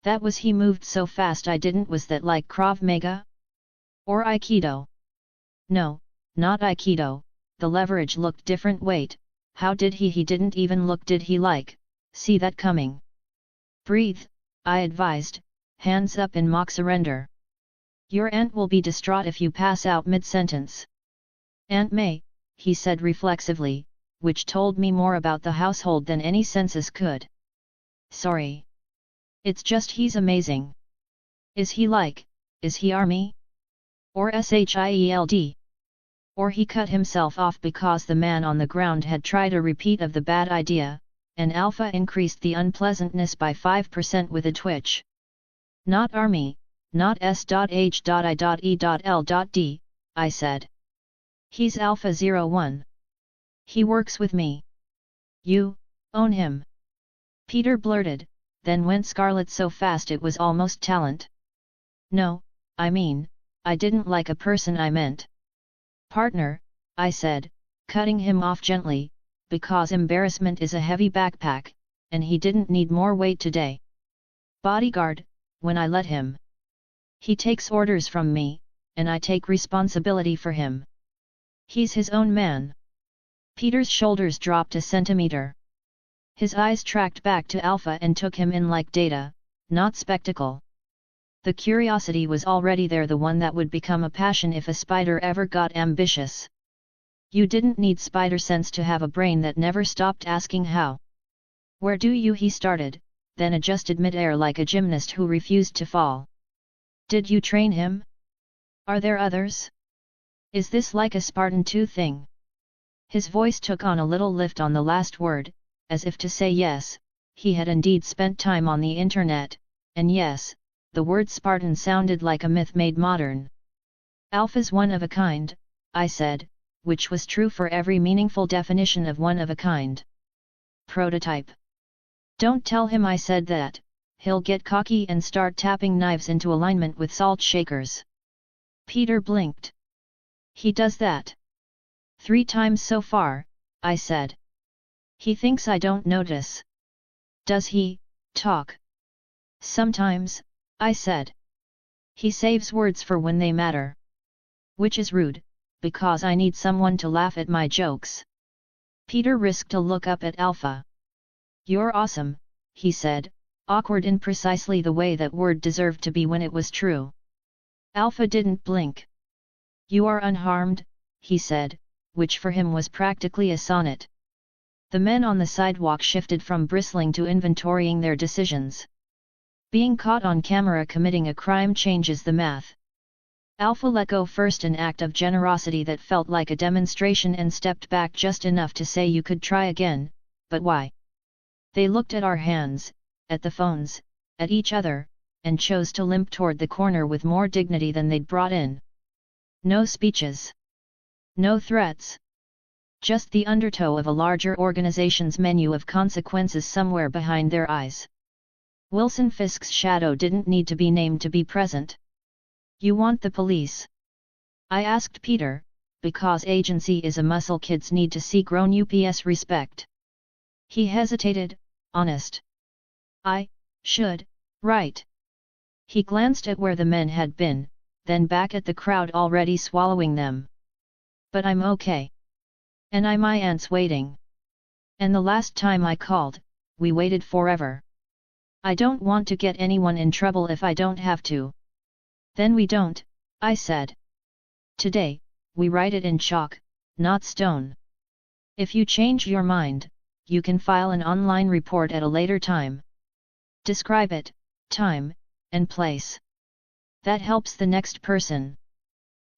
That was he moved so fast I didn't was that like Krav Maga? Or Aikido? No, not Aikido, the leverage looked different wait, how did he didn't even look did he like, see that coming? Breathe, I advised, hands up in mock surrender. Your aunt will be distraught if you pass out mid-sentence. Aunt May, he said reflexively, which told me more about the household than any census could. Sorry. It's just he's amazing. Is he army? Or SHIELD? Or he cut himself off because the man on the ground had tried a repeat of the bad idea, and Alpha increased the unpleasantness by 5% with a twitch. Not army, not S.H.I.E.L.D, I said. He's Alpha 01. He works with me. You own him. Peter blurted, then went scarlet so fast it was almost talent. No, I mean, I didn't like a person I meant. Partner, I said, cutting him off gently, because embarrassment is a heavy backpack, and he didn't need more weight today. Bodyguard, when I let him. He takes orders from me, and I take responsibility for him. He's his own man. Peter's shoulders dropped a centimeter. His eyes tracked back to Alpha and took him in like data, not spectacle. The curiosity was already there, the one that would become a passion if a spider ever got ambitious. You didn't need spider sense to have a brain that never stopped asking how. Where do you? He started, then adjusted mid-air like a gymnast who refused to fall. Did you train him? Are there others? Is this like a Spartan 2 thing? His voice took on a little lift on the last word, as if to say yes, he had indeed spent time on the internet, and yes, the word Spartan sounded like a myth made modern. Alpha's one of a kind, I said, which was true for every meaningful definition of one of a kind. Prototype. Don't tell him I said that, he'll get cocky and start tapping knives into alignment with salt shakers. Peter blinked. He does that. 3 times so far, I said. He thinks I don't notice. Does he talk? Sometimes, I said. He saves words for when they matter. Which is rude, because I need someone to laugh at my jokes. Peter risked a look up at Alpha. You're awesome, he said, awkward in precisely the way that word deserved to be when it was true. Alpha didn't blink. You are unharmed, he said, which for him was practically a sonnet. The men on the sidewalk shifted from bristling to inventorying their decisions. Being caught on camera committing a crime changes the math. Alpha let go first, an act of generosity that felt like a demonstration, and stepped back just enough to say you could try again, but why? They looked at our hands, at the phones, at each other, and chose to limp toward the corner with more dignity than they'd brought in. No speeches. No threats. Just the undertow of a larger organization's menu of consequences somewhere behind their eyes. Wilson Fisk's shadow didn't need to be named to be present. You want the police? I asked Peter, because agency is a muscle kids need to see grown ups respect. He hesitated, honest. I should, right. He glanced at where the men had been, then back at the crowd already swallowing them. But I'm okay. And my aunt's waiting. And the last time I called, we waited forever. I don't want to get anyone in trouble if I don't have to. Then we don't, I said. Today, we write it in chalk, not stone. If you change your mind, you can file an online report at a later time. Describe it, time, and place. That helps the next person.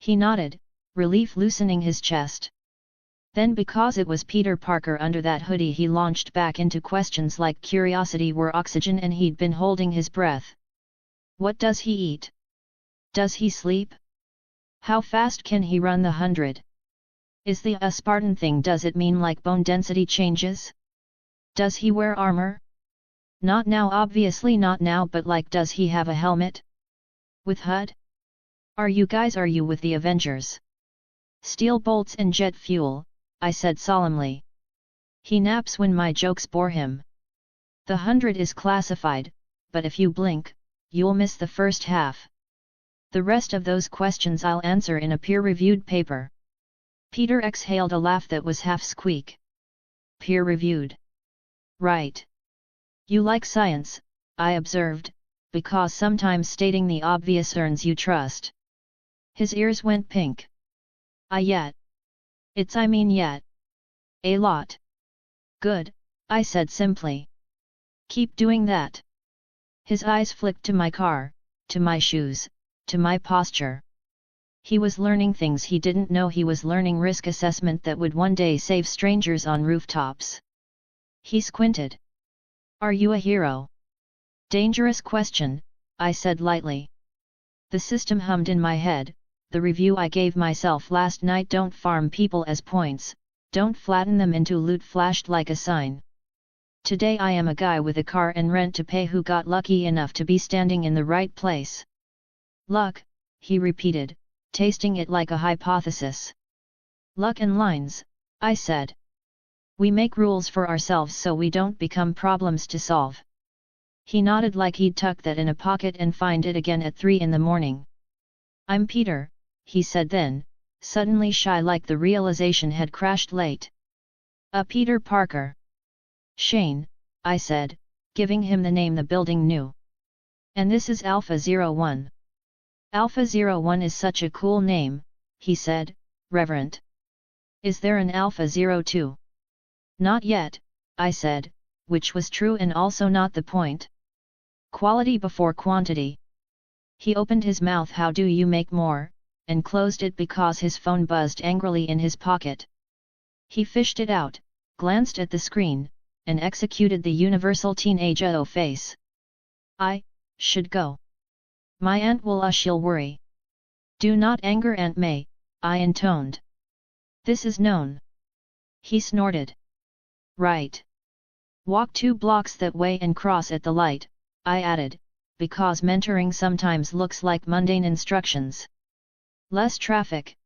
He nodded, relief loosening his chest. Then because it was Peter Parker under that hoodie, he launched back into questions like curiosity were oxygen and he'd been holding his breath. What does he eat? Does he sleep? How fast can he run the 100? Is the a Spartan thing, does it mean like bone density changes? Does he wear armor? Not now, obviously not now, but like does he have a helmet? With HUD? Are you with the Avengers? Steel bolts and jet fuel, I said solemnly. He naps when my jokes bore him. The 100 is classified, but if you blink, you'll miss the first half. The rest of those questions I'll answer in a peer-reviewed paper. Peter exhaled a laugh that was half squeak. Peer-reviewed. Right. You like science, I observed, because sometimes stating the obvious earns you trust. His ears went pink. Yet. Yet. A lot. Good, I said simply. Keep doing that. His eyes flicked to my car, to my shoes, to my posture. He was learning things he didn't know he was learning, risk assessment that would one day save strangers on rooftops. He squinted. Are you a hero? Dangerous question, I said lightly. The system hummed in my head, the review I gave myself last night. Don't farm people as points, don't flatten them into loot, flashed like a sign. Today I am a guy with a car and rent to pay who got lucky enough to be standing in the right place. Luck, he repeated, tasting it like a hypothesis. Luck and lines, I said. We make rules for ourselves so we don't become problems to solve. He nodded like he'd tuck that in a pocket and find it again at 3 in the morning. I'm Peter, he said then, suddenly shy like the realization had crashed late. Peter Parker. Shane, I said, giving him the name the building knew. And this is Alpha 01. Alpha 01 is such a cool name, he said, reverent. Is there an Alpha 02? Not yet, I said, which was true and also not the point. Quality before quantity. He opened his mouth, how do you make more, and closed it because his phone buzzed angrily in his pocket. He fished it out, glanced at the screen, and executed the universal teenage face. I should go. My aunt will she'll worry. Do not anger Aunt May, I intoned. This is known. He snorted. Right. Walk 2 blocks that way and cross at the light, I added, because mentoring sometimes looks like mundane instructions. Less traffic.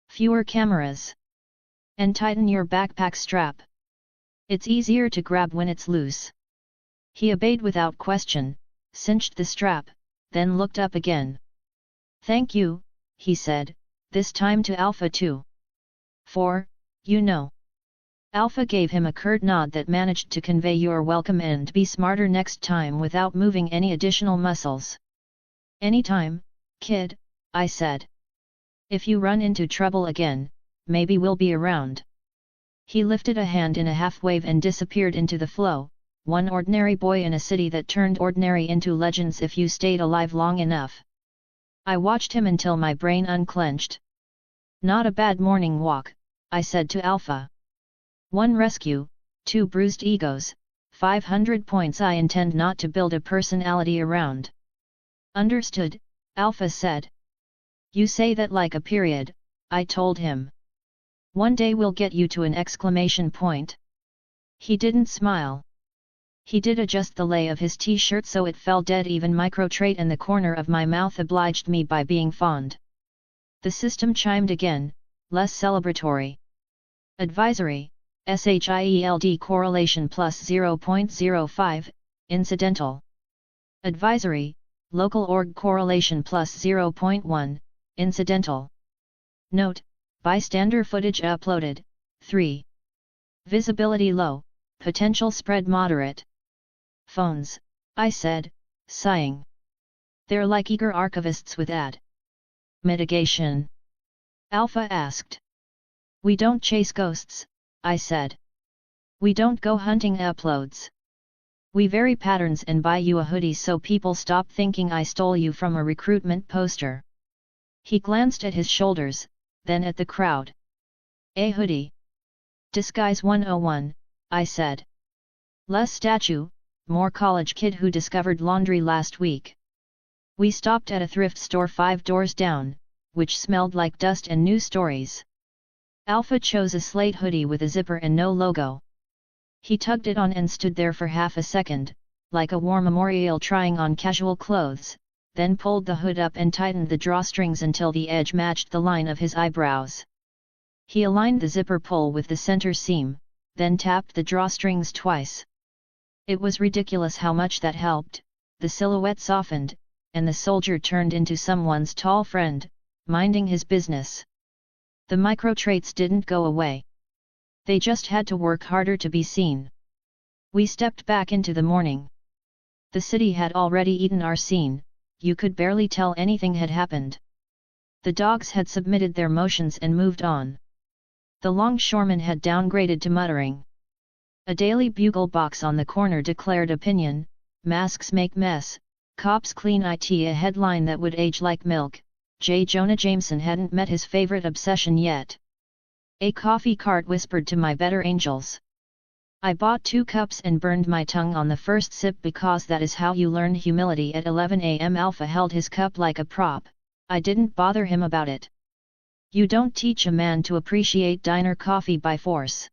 Fewer cameras. And tighten your backpack strap. It's easier to grab when it's loose. He obeyed without question, cinched the strap, then looked up again. Thank you, he said, this time to Alpha 2. For, you know. Alpha gave him a curt nod that managed to convey you're welcome and be smarter next time without moving any additional muscles. Anytime, kid, I said. If you run into trouble again, maybe we'll be around. He lifted a hand in a half-wave and disappeared into the flow, one ordinary boy in a city that turned ordinary into legends if you stayed alive long enough. I watched him until my brain unclenched. Not a bad morning walk, I said to Alpha. 1 rescue, 2 bruised egos, 500 points I intend not to build a personality around. Understood, Alpha said. You say that like a period, I told him. One day we'll get you to an exclamation point. He didn't smile. He did adjust the lay of his t-shirt so it fell dead even. Microtrait and the corner of my mouth obliged me by being fond. The system chimed again, less celebratory. Advisory, SHIELD correlation plus 0.05, incidental. Advisory, local org correlation plus 0.1, incidental. Note, bystander footage uploaded, 3. Visibility low, potential spread moderate. Phones, I said, sighing. They're like eager archivists with ad mitigation. Alpha asked. We don't chase ghosts, I said. We don't go hunting uploads. We vary patterns and buy you a hoodie so people stop thinking I stole you from a recruitment poster. He glanced at his shoulders, then at the crowd. A hoodie. Disguise 101, I said. Less statue, more college kid who discovered laundry last week. We stopped at a thrift store 5 doors down, which smelled like dust and news stories. Alpha chose a slate hoodie with a zipper and no logo. He tugged it on and stood there for half a second, like a war memorial trying on casual clothes, then pulled the hood up and tightened the drawstrings until the edge matched the line of his eyebrows. He aligned the zipper pull with the center seam, then tapped the drawstrings twice. It was ridiculous how much that helped. The silhouette softened, and the soldier turned into someone's tall friend, minding his business. The micro traits didn't go away. They just had to work harder to be seen. We stepped back into the morning. The city had already eaten our scene, you could barely tell anything had happened. The dogs had submitted their motions and moved on. The longshoreman had downgraded to muttering. A Daily Bugle box on the corner declared opinion, masks make mess, cops clean it, a headline that would age like milk. J. Jonah Jameson hadn't met his favorite obsession yet. A coffee cart whispered to my better angels. I bought 2 cups and burned my tongue on the first sip because that is how you learn humility. At 11 a.m. Alpha held his cup like a prop. I didn't bother him about it. You don't teach a man to appreciate diner coffee by force.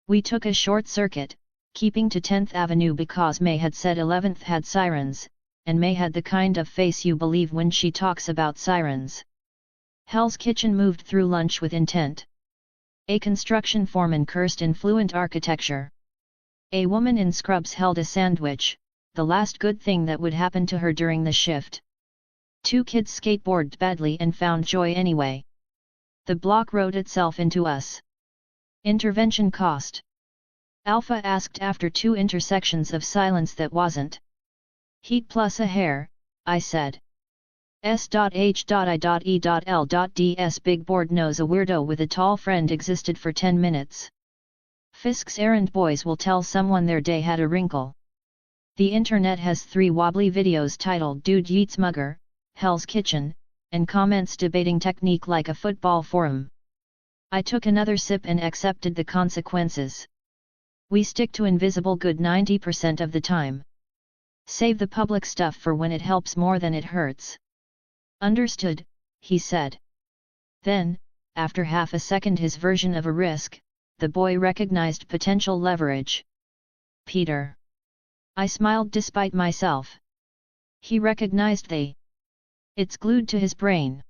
We took a short circuit, keeping to 10th Avenue because May had said 11th had sirens, and May had the kind of face you believe when she talks about sirens. Hell's Kitchen moved through lunch with intent. A construction foreman cursed in fluent architecture. A woman in scrubs held a sandwich, the last good thing that would happen to her during the shift. 2 kids skateboarded badly and found joy anyway. The block wrote itself into us. Intervention cost. Alpha asked after 2 intersections of silence that wasn't. Heat plus a hair, I said. S.H.I.E.L.Ds big board knows a weirdo with a tall friend existed for 10 minutes. Fisk's errand boys will tell someone their day had a wrinkle. The internet has 3 wobbly videos titled Dude Yeats Mugger, Hell's Kitchen, and comments debating technique like a football forum. I took another sip and accepted the consequences. We stick to invisible good 90% of the time. Save the public stuff for when it helps more than it hurts. Understood, he said. Then, after half a second his version of a risk, the boy recognized potential leverage. Peter. I smiled despite myself. He recognized it's glued to his brain.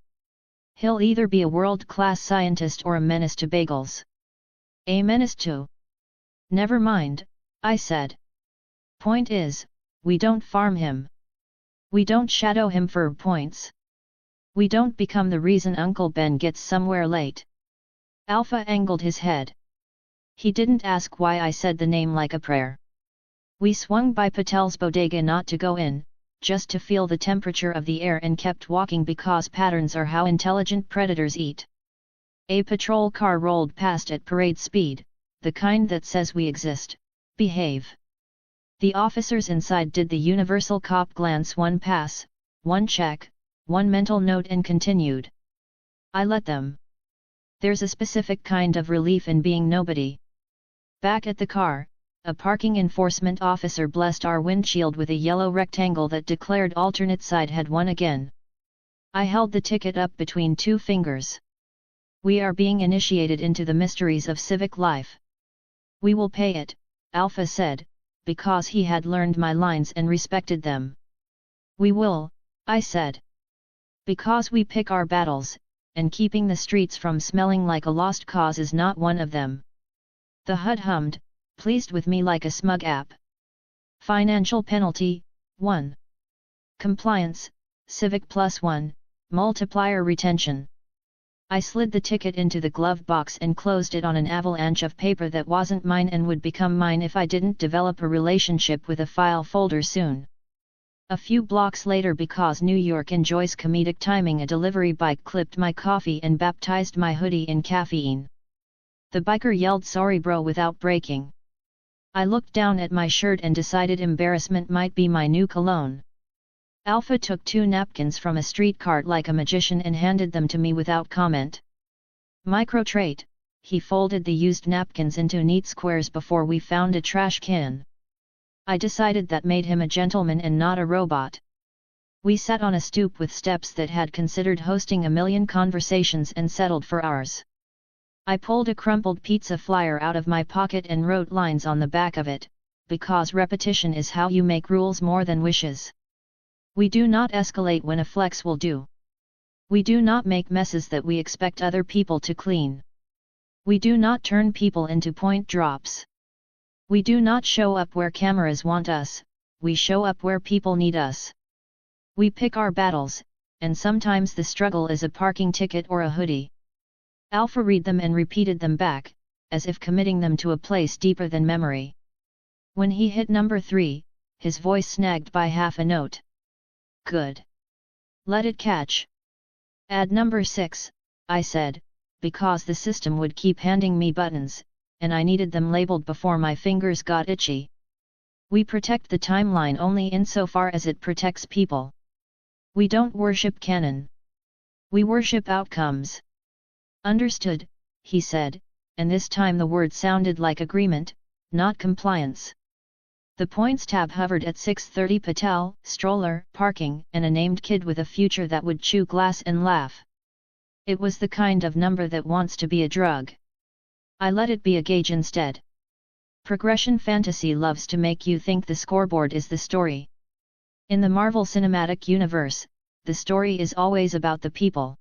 He'll either be a world-class scientist or a menace to bagels. A menace to? Never mind, I said. Point is, we don't farm him. We don't shadow him for points. We don't become the reason Uncle Ben gets somewhere late. Alpha angled his head. He didn't ask why I said the name like a prayer. We swung by Patel's bodega not to go in, just to feel the temperature of the air, and kept walking because patterns are how intelligent predators eat. A patrol car rolled past at parade speed, the kind that says we exist, behave. The officers inside did the universal cop glance, 1 pass, 1 check, 1 mental note, and continued. I let them. There's a specific kind of relief in being nobody. Back at the car, a parking enforcement officer blessed our windshield with a yellow rectangle that declared alternate side had won again. I held the ticket up between 2 fingers. We are being initiated into the mysteries of civic life. We will pay it, Alpha said, because he had learned my lines and respected them. We will, I said. Because we pick our battles, and keeping the streets from smelling like a lost cause is not one of them. The HUD hummed, pleased with me like a smug app. Financial penalty, 1. Compliance, civic +1, multiplier retention. I slid the ticket into the glove box and closed it on an avalanche of paper that wasn't mine and would become mine if I didn't develop a relationship with a file folder soon. A few blocks later, because New York enjoys comedic timing, a delivery bike clipped my coffee and baptized my hoodie in caffeine. The biker yelled "Sorry bro" without braking. I looked down at my shirt and decided embarrassment might be my new cologne. Alpha took 2 napkins from a street cart like a magician and handed them to me without comment. Micro trait, he folded the used napkins into neat squares before we found a trash can. I decided that made him a gentleman and not a robot. We sat on a stoop with steps that had considered hosting a million conversations and settled for ours. I pulled a crumpled pizza flyer out of my pocket and wrote lines on the back of it, because repetition is how you make rules more than wishes. We do not escalate when a flex will do. We do not make messes that we expect other people to clean. We do not turn people into point drops. We do not show up where cameras want us, we show up where people need us. We pick our battles, and sometimes the struggle is a parking ticket or a hoodie. Alpha read them and repeated them back, as if committing them to a place deeper than memory. When he hit number 3, his voice snagged by half a note. Good. Let it catch. Add number 6, I said, because the system would keep handing me buttons, and I needed them labeled before my fingers got itchy. We protect the timeline only insofar as it protects people. We don't worship canon. We worship outcomes. Understood, he said, and this time the word sounded like agreement, not compliance. The points tab hovered at 6:30 Patel, stroller, parking, and a named kid with a future that would chew glass and laugh. It was the kind of number that wants to be a drug. I let it be a gauge instead. Progression fantasy loves to make you think the scoreboard is the story. In the Marvel Cinematic Universe, the story is always about the people.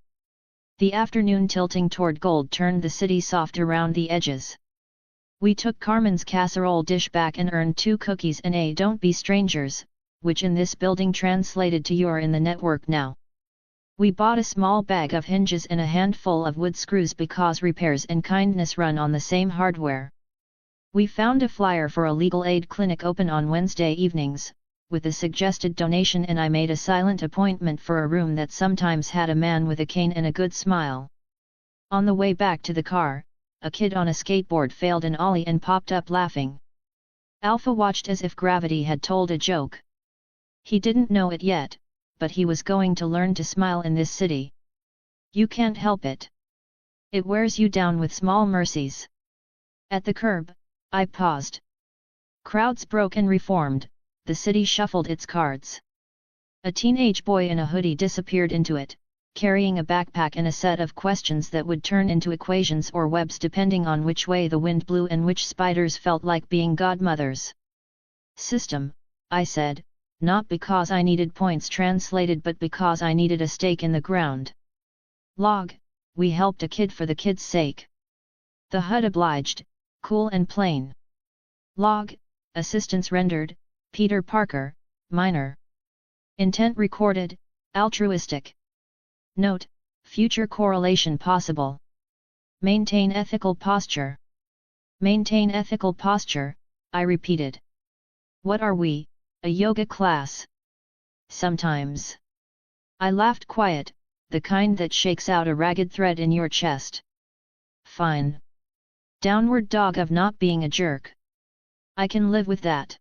The afternoon tilting toward gold turned the city soft around the edges. We took Carmen's casserole dish back and earned 2 cookies and a "Don't be strangers," which in this building translated to "You're in the network now." We bought a small bag of hinges and a handful of wood screws because repairs and kindness run on the same hardware. We found a flyer for a legal aid clinic open on Wednesday evenings, with a suggested donation, and I made a silent appointment for a room that sometimes had a man with a cane and a good smile. On the way back to the car, a kid on a skateboard failed an ollie and popped up laughing. Alpha watched as if gravity had told a joke. He didn't know it yet, but he was going to learn to smile in this city. You can't help it. It wears you down with small mercies. At the curb, I paused. Crowds broke and reformed, the city shuffled its cards. A teenage boy in a hoodie disappeared into it, carrying a backpack and a set of questions that would turn into equations or webs depending on which way the wind blew and which spiders felt like being godmothers. System, I said, not because I needed points translated but because I needed a stake in the ground. Log, we helped a kid for the kid's sake. The HUD obliged, cool and plain. Log, assistance rendered, Peter Parker, minor. Intent recorded, altruistic. Note, future correlation possible. Maintain ethical posture. Maintain ethical posture, I repeated. What are we, a yoga class? Sometimes. I laughed quiet, the kind that shakes out a ragged thread in your chest. Fine. Downward dog of not being a jerk. I can live with that.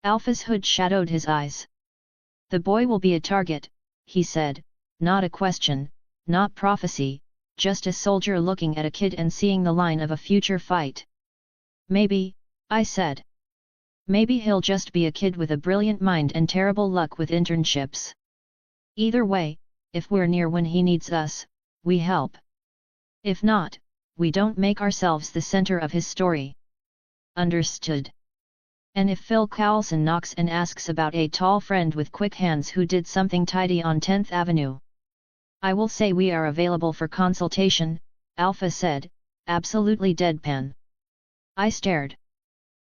Alpha's hood shadowed his eyes. The boy will be a target, he said. Not a question, not prophecy, just a soldier looking at a kid and seeing the line of a future fight. Maybe, I said. Maybe he'll just be a kid with a brilliant mind and terrible luck with internships. Either way, if we're near when he needs us, we help. If not, we don't make ourselves the center of his story. Understood. And if Phil Coulson knocks and asks about a tall friend with quick hands who did something tidy on 10th Avenue, I will say we are available for consultation, Alpha said, absolutely deadpan. I stared.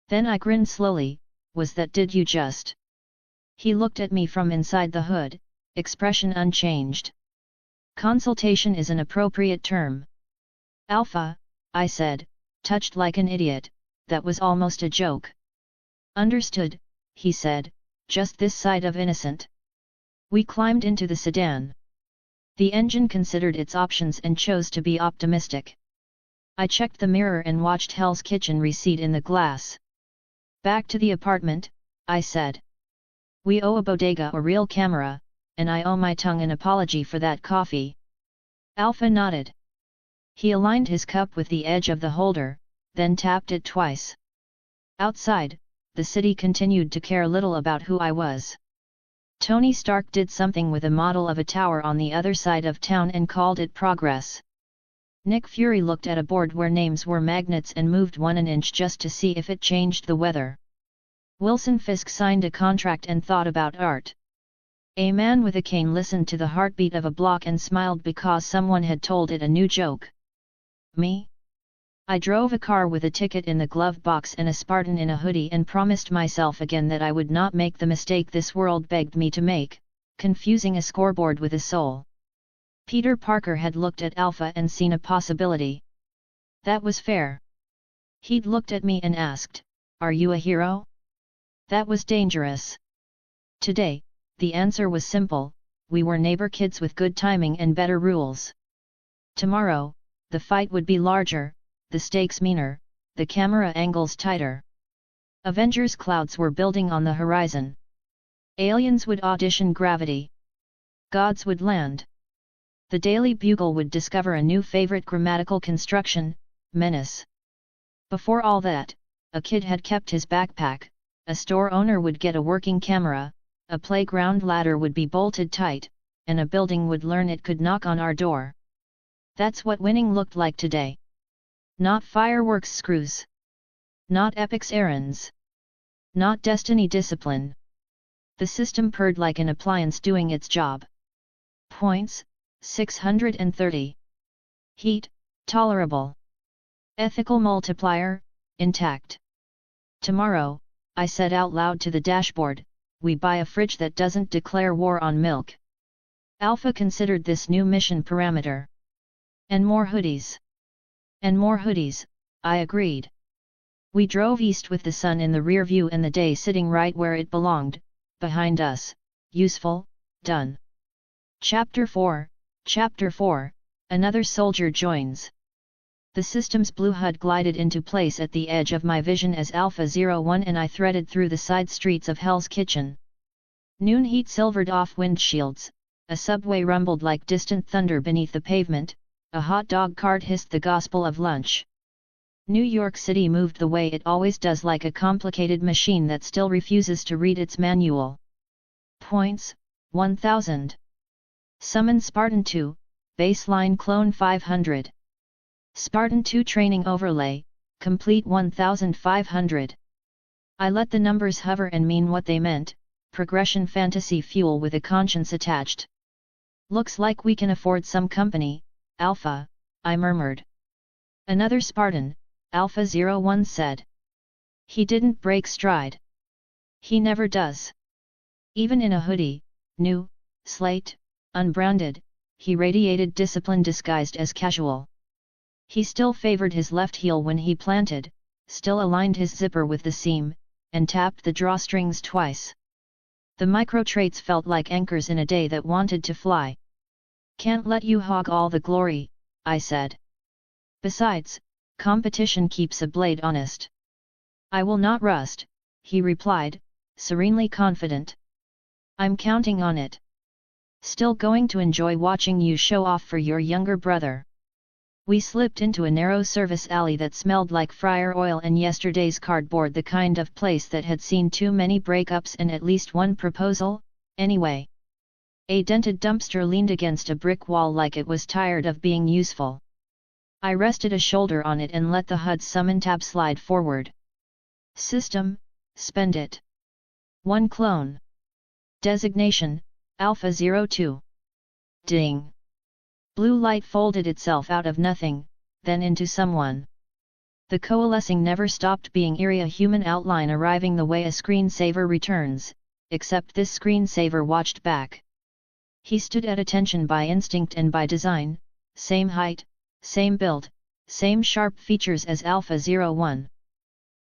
Then I grinned slowly, was that did you just? He looked at me from inside the hood, expression unchanged. Consultation is an appropriate term. Alpha, I said, touched like an idiot, that was almost a joke. Understood, he said, just this side of innocent. We climbed into the sedan. The engine considered its options and chose to be optimistic. I checked the mirror and watched Hell's Kitchen recede in the glass. Back to the apartment, I said. We owe a bodega a real camera, and I owe my tongue an apology for that coffee. Alpha nodded. He aligned his cup with the edge of the holder, then tapped it twice. Outside, the city continued to care little about who I was. Tony Stark did something with a model of a tower on the other side of town and called it progress. Nick Fury looked at a board where names were magnets and moved one an inch just to see if it changed the weather. Wilson Fisk signed a contract and thought about art. A man with a cane listened to the heartbeat of a block and smiled because someone had told it a new joke. Me? I drove a car with a ticket in the glove box and a Spartan in a hoodie and promised myself again that I would not make the mistake this world begged me to make, confusing a scoreboard with a soul. Peter Parker had looked at Alpha and seen a possibility. That was fair. He'd looked at me and asked, "Are you a hero?" That was dangerous. Today, the answer was simple: we were neighbor kids with good timing and better rules. Tomorrow, the fight would be larger, the stakes meaner, the camera angles tighter. Avengers clouds were building on the horizon. Aliens would audition gravity. Gods would land. The Daily Bugle would discover a new favorite grammatical construction, menace. Before all that, a kid had kept his backpack, a store owner would get a working camera, a playground ladder would be bolted tight, and a building would learn it could knock on our door. That's what winning looked like today. Not fireworks screws. Not epics errands. Not destiny discipline. The system purred like an appliance doing its job. Points, 630. Heat, tolerable. Ethical multiplier, intact. Tomorrow, I said out loud to the dashboard, we buy a fridge that doesn't declare war on milk. Alpha considered this new mission parameter. And more hoodies. And more hoodies, I agreed. We drove east with the sun in the rear view and the day sitting right where it belonged, behind us. Useful, done. Chapter 4, Another soldier joins. The system's blue HUD glided into place at the edge of my vision as Alpha 01 and I threaded through the side streets of Hell's Kitchen. Noon heat silvered off windshields, a subway rumbled like distant thunder beneath the pavement, a hot dog cart hissed the gospel of lunch. New York City moved the way it always does, like a complicated machine that still refuses to read its manual. Points, 1000. Summon Spartan 2, baseline clone 500. Spartan 2 training overlay, complete 1500. I let the numbers hover and mean what they meant, progression fantasy fuel with a conscience attached. Looks like we can afford some company, Alpha, I murmured. Another Spartan, Alpha 01 said. He didn't break stride. He never does. Even in a hoodie, new, slate, unbranded, he radiated discipline disguised as casual. He still favored his left heel when he planted, still aligned his zipper with the seam, and tapped the drawstrings twice. The micro traits felt like anchors in a day that wanted to fly. Can't let you hog all the glory, I said. Besides, competition keeps a blade honest. I will not rust, he replied, serenely confident. I'm counting on it. Still going to enjoy watching you show off for your younger brother. We slipped into a narrow service alley that smelled like fryer oil and yesterday's cardboard, the kind of place that had seen too many breakups and at least one proposal, anyway. A dented dumpster leaned against a brick wall like it was tired of being useful. I rested a shoulder on it and let the HUD summon tab slide forward. System, spend it. 1 clone. Designation, Alpha 02. Ding. Blue light folded itself out of nothing, then into someone. The coalescing never stopped being eerie, a human outline arriving the way a screensaver returns, except this screensaver watched back. He stood at attention by instinct and by design, same height, same build, same sharp features as Alpha 01.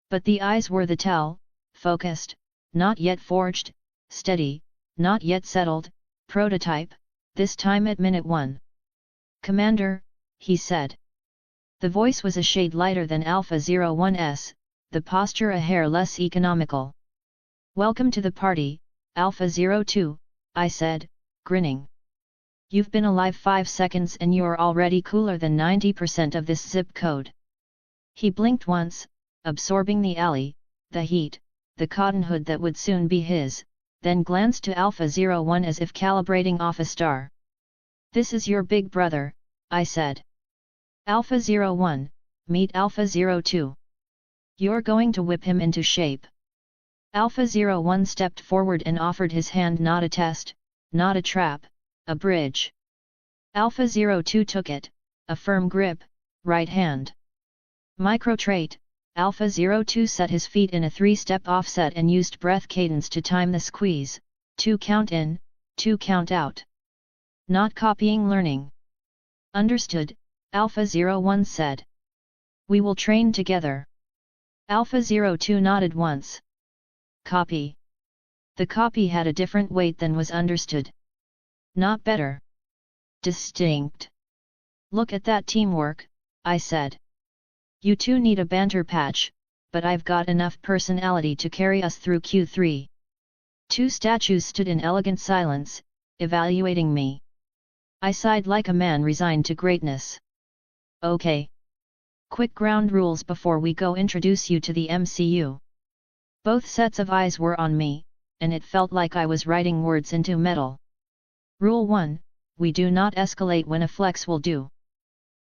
But the eyes were the tell, focused, not yet forged, steady, not yet settled, prototype, this time at minute 1. Commander, he said. The voice was a shade lighter than Alpha 01's, the posture a hair less economical. Welcome to the party, Alpha 02, I said, grinning. You've been alive 5 seconds and you're already cooler than 90% of this zip code. He blinked once, absorbing the alley, the heat, the cotton hood that would soon be his, then glanced to Alpha 01 as if calibrating off a star. This is your big brother, I said. Alpha 01, meet Alpha 02. You're going to whip him into shape. Alpha 01 stepped forward and offered his hand, not a test, not a trap, a bridge. Alpha 02 took it, a firm grip, right hand. Micro-trait, Alpha 02 set his feet in a 3-step offset and used breath cadence to time the squeeze, 2 count in, 2 count out. Not copying learning. Understood, Alpha 01 said. We will train together. Alpha 02 nodded once. Copy. The copy had a different weight than was understood. Not better. Distinct. Look at that teamwork, I said. You two need a banter patch, but I've got enough personality to carry us through Q3. 2 statues stood in elegant silence, evaluating me. I sighed like a man resigned to greatness. Okay. Quick ground rules before we go introduce you to the MCU. Both sets of eyes were on me, and it felt like I was writing words into metal. Rule 1, we do not escalate when a flex will do.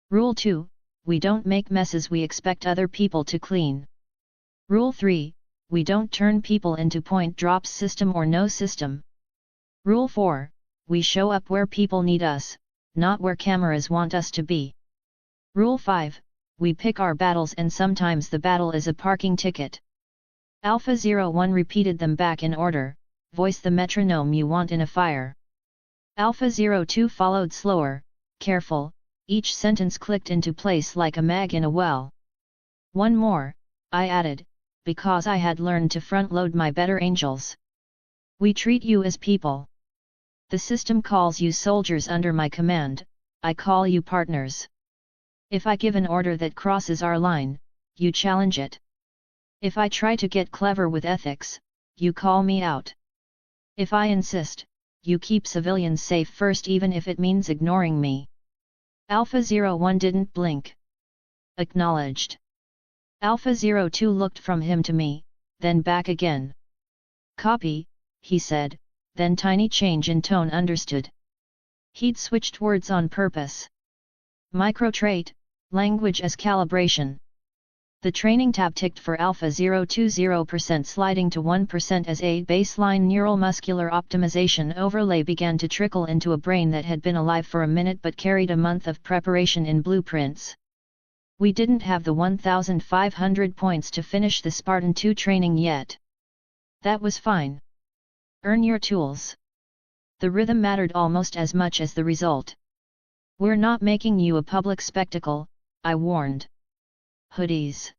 Rule 2, we don't make messes we expect other people to clean. Rule 3, we don't turn people into point drops, system or no system. Rule 4, we show up where people need us, not where cameras want us to be. Rule 5, we pick our battles and sometimes the battle is a parking ticket. Alpha 01 repeated them back in order, voice the metronome you want in a fire. Alpha 02 followed slower, careful, each sentence clicked into place like a mag in a well. One more, I added, because I had learned to front-load my better angels. We treat you as people. The system calls you soldiers under my command, I call you partners. If I give an order that crosses our line, you challenge it. If I try to get clever with ethics, you call me out. If I insist, you keep civilians safe first even if it means ignoring me. Alpha 01 didn't blink. Acknowledged. Alpha 02 looked from him to me, then back again. Copy, he said, then tiny change in tone understood. He'd switched words on purpose. Micro-trait, language as calibration. The training tab ticked for Alpha 020% sliding to 1% as a baseline neural muscular optimization overlay began to trickle into a brain that had been alive for a minute but carried a month of preparation in blueprints. We didn't have the 1,500 points to finish the Spartan 2 training yet. That was fine. Earn your tools. The rhythm mattered almost as much as the result. We're not making you a public spectacle, I warned. Hoodies.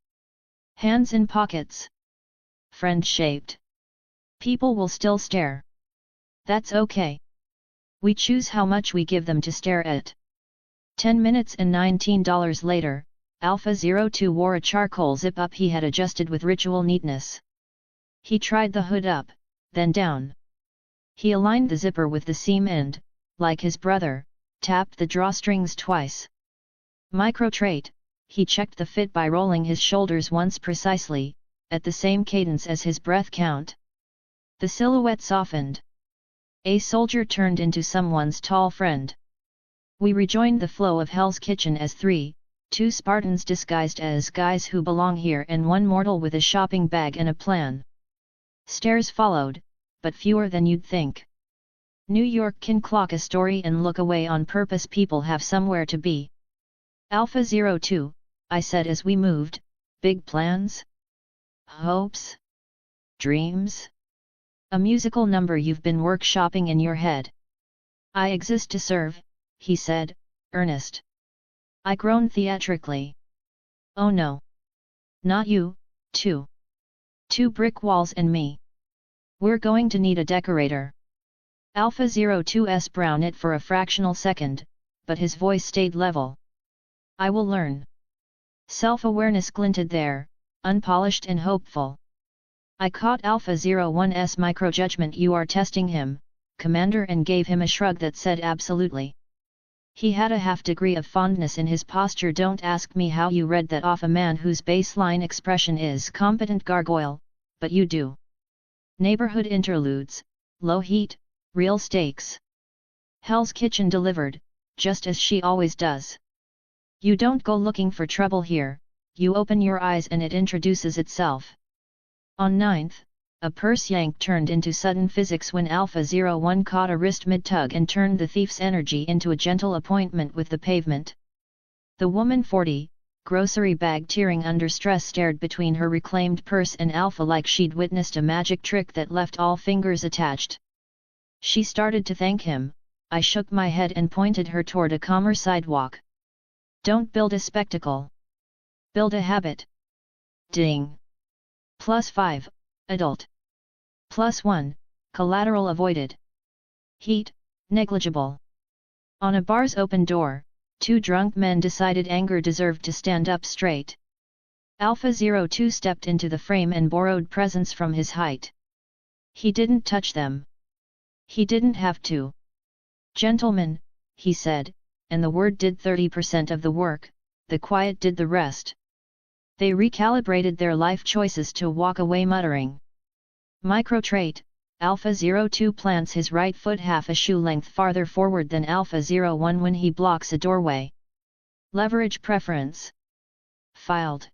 Hands in pockets. Friend-shaped. People will still stare. That's okay. We choose how much we give them to stare at. 10 minutes and $19 later, Alpha 02 wore a charcoal zip-up he had adjusted with ritual neatness. He tried the hood up, then down. He aligned the zipper with the seam end, like his brother, tapped the drawstrings twice. Micro-trait, he checked the fit by rolling his shoulders once precisely, at the same cadence as his breath count. The silhouette softened. A soldier turned into someone's tall friend. We rejoined the flow of Hell's Kitchen as 2 Spartans disguised as guys who belong here and one mortal with a shopping bag and a plan. Stares followed, but fewer than you'd think. New York can clock a story and look away on purpose. People have somewhere to be. Alpha 02, I said as we moved, big plans? Hopes? Dreams? A musical number you've been workshopping in your head. I exist to serve, he said, earnest. I groaned theatrically. Oh no. Not you, too. 2 brick walls and me. We're going to need a decorator. Alpha 02's brown it for a fractional second, but his voice stayed level. I will learn. Self-awareness glinted there, unpolished and hopeful. I caught Alpha 01's micro-judgment. You are testing him, Commander, and gave him a shrug that said absolutely. He had a half-degree of fondness in his posture. Don't ask me how you read that off a man whose baseline expression is competent gargoyle, but you do. Neighborhood interludes, low heat, real stakes. Hell's Kitchen delivered, just as she always does. You don't go looking for trouble here, you open your eyes and it introduces itself. On 9th, a purse yank turned into sudden physics when Alpha 01 caught a wrist mid-tug and turned the thief's energy into a gentle appointment with the pavement. The woman 40, grocery bag tearing under stress, stared between her reclaimed purse and Alpha like she'd witnessed a magic trick that left all fingers attached. She started to thank him. I shook my head and pointed her toward a calmer sidewalk. Don't build a spectacle. Build a habit. Ding. +5, adult. +1, collateral avoided. Heat, negligible. On a bar's open door, two drunk men decided anger deserved to stand up straight. Alpha 02 stepped into the frame and borrowed presence from his height. He didn't touch them. He didn't have to. Gentlemen, he said, and the word did 30% of the work, the quiet did the rest. They recalibrated their life choices to walk away muttering. Micro-trait, Alpha 02 plants his right foot half a shoe length farther forward than Alpha 01 when he blocks a doorway. Leverage preference. Filed.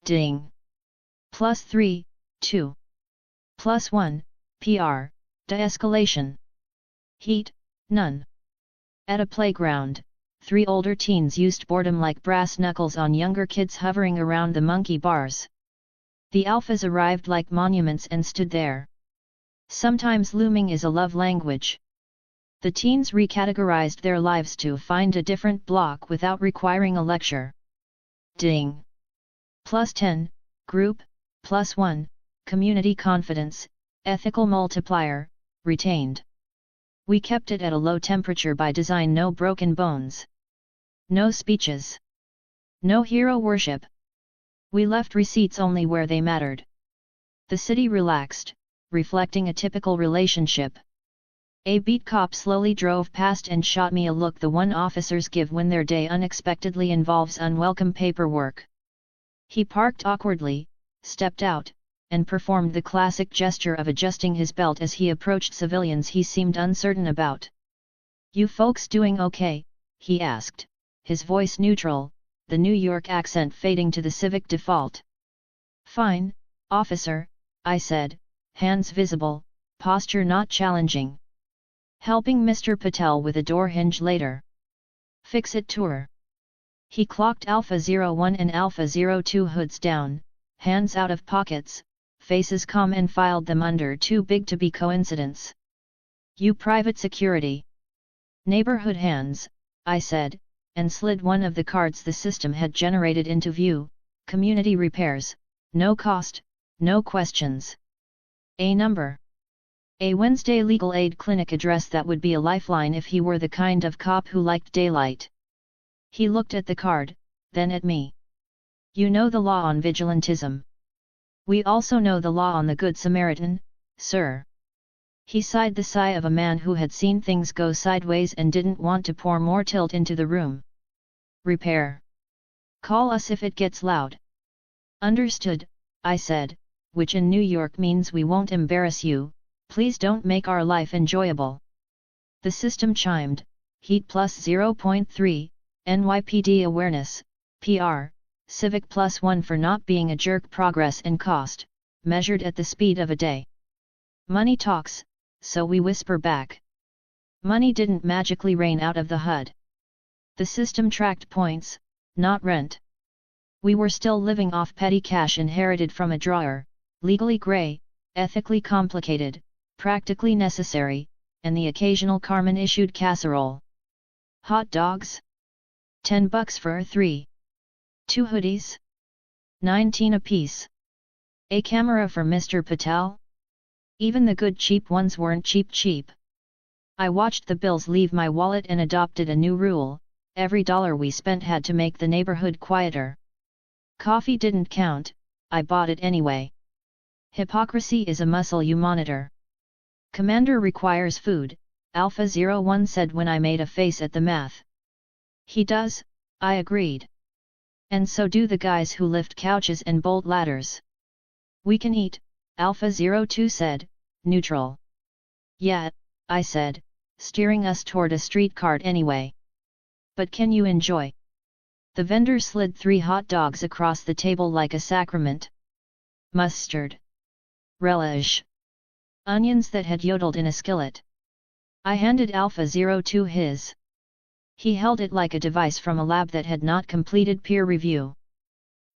Ding. +3, 2. +1, PR, de-escalation. Heat, none. At a playground, 3 older teens used boredom like brass knuckles on younger kids hovering around the monkey bars. The alphas arrived like monuments and stood there. Sometimes looming is a love language. The teens recategorized their lives to find a different block without requiring a lecture. Ding. +10, group, +1, community confidence, ethical multiplier, retained. We kept it at a low temperature by design. No broken bones. No speeches. No hero worship. We left receipts only where they mattered. The city relaxed, reflecting a typical relationship. A beat cop slowly drove past and shot me a look the one officers give when their day unexpectedly involves unwelcome paperwork. He parked awkwardly, stepped out, and performed the classic gesture of adjusting his belt as he approached civilians he seemed uncertain about. "You folks doing okay?" he asked, his voice neutral, the New York accent fading to the civic default. "Fine, officer," I said, hands visible, posture not challenging. "Helping Mr. Patel with a door hinge later. Fix-it tour." He clocked Alpha 01 and Alpha 02 hoods down, hands out of pockets, faces calm, and filed them under too big to be coincidence. "You private security." "Neighborhood hands," I said, and slid one of the cards the system had generated into view. "Community repairs, no cost, no questions. A number. A Wednesday legal aid clinic address that would be a lifeline if he were the kind of cop who liked daylight." He looked at the card, then at me. "You know the law on vigilantism. We also know the law on the Good Samaritan, sir." He sighed the sigh of a man who had seen things go sideways and didn't want to pour more tilt into the room. "Repair. Call us if it gets loud." "Understood," I said, which in New York means we won't embarrass you, please don't make our life enjoyable. The system chimed, heat +0.3, NYPD awareness, PR, civic +1 for not being a jerk, progress and cost, measured at the speed of a day. Money talks, so we whisper back. Money didn't magically rain out of the HUD. The system tracked points, not rent. We were still living off petty cash inherited from a drawer, legally grey, ethically complicated, practically necessary, and the occasional Carmen-issued casserole. Hot dogs? $10 for 3. 2 hoodies? 19 apiece. A camera for Mr. Patel? Even the good cheap ones weren't cheap. I watched the bills leave my wallet and adopted a new rule: every dollar we spent had to make the neighborhood quieter. Coffee didn't count, I bought it anyway. Hypocrisy is a muscle you monitor. Commander requires food, Alpha 01 said when I made a face at the math. He does, I agreed. And so do the guys who lift couches and bolt ladders. We can eat, Alpha 02 said, neutral. Yeah, I said, steering us toward a street cart anyway. But can you enjoy? The vendor slid 3 hot dogs across the table like a sacrament. Mustard. Relish. Onions that had yodeled in a skillet. I handed Alpha 02 his. He held it like a device from a lab that had not completed peer review.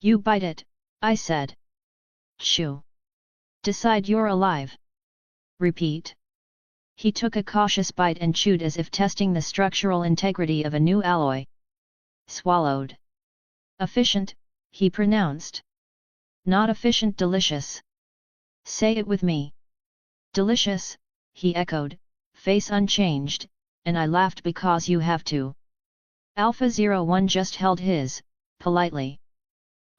You bite it, I said. Chew. Decide you're alive. Repeat. He took a cautious bite and chewed as if testing the structural integrity of a new alloy. Swallowed. Efficient, he pronounced. Not efficient, delicious. Say it with me. Delicious, he echoed, face unchanged, and I laughed because you have to. Alpha 01 just held his, politely.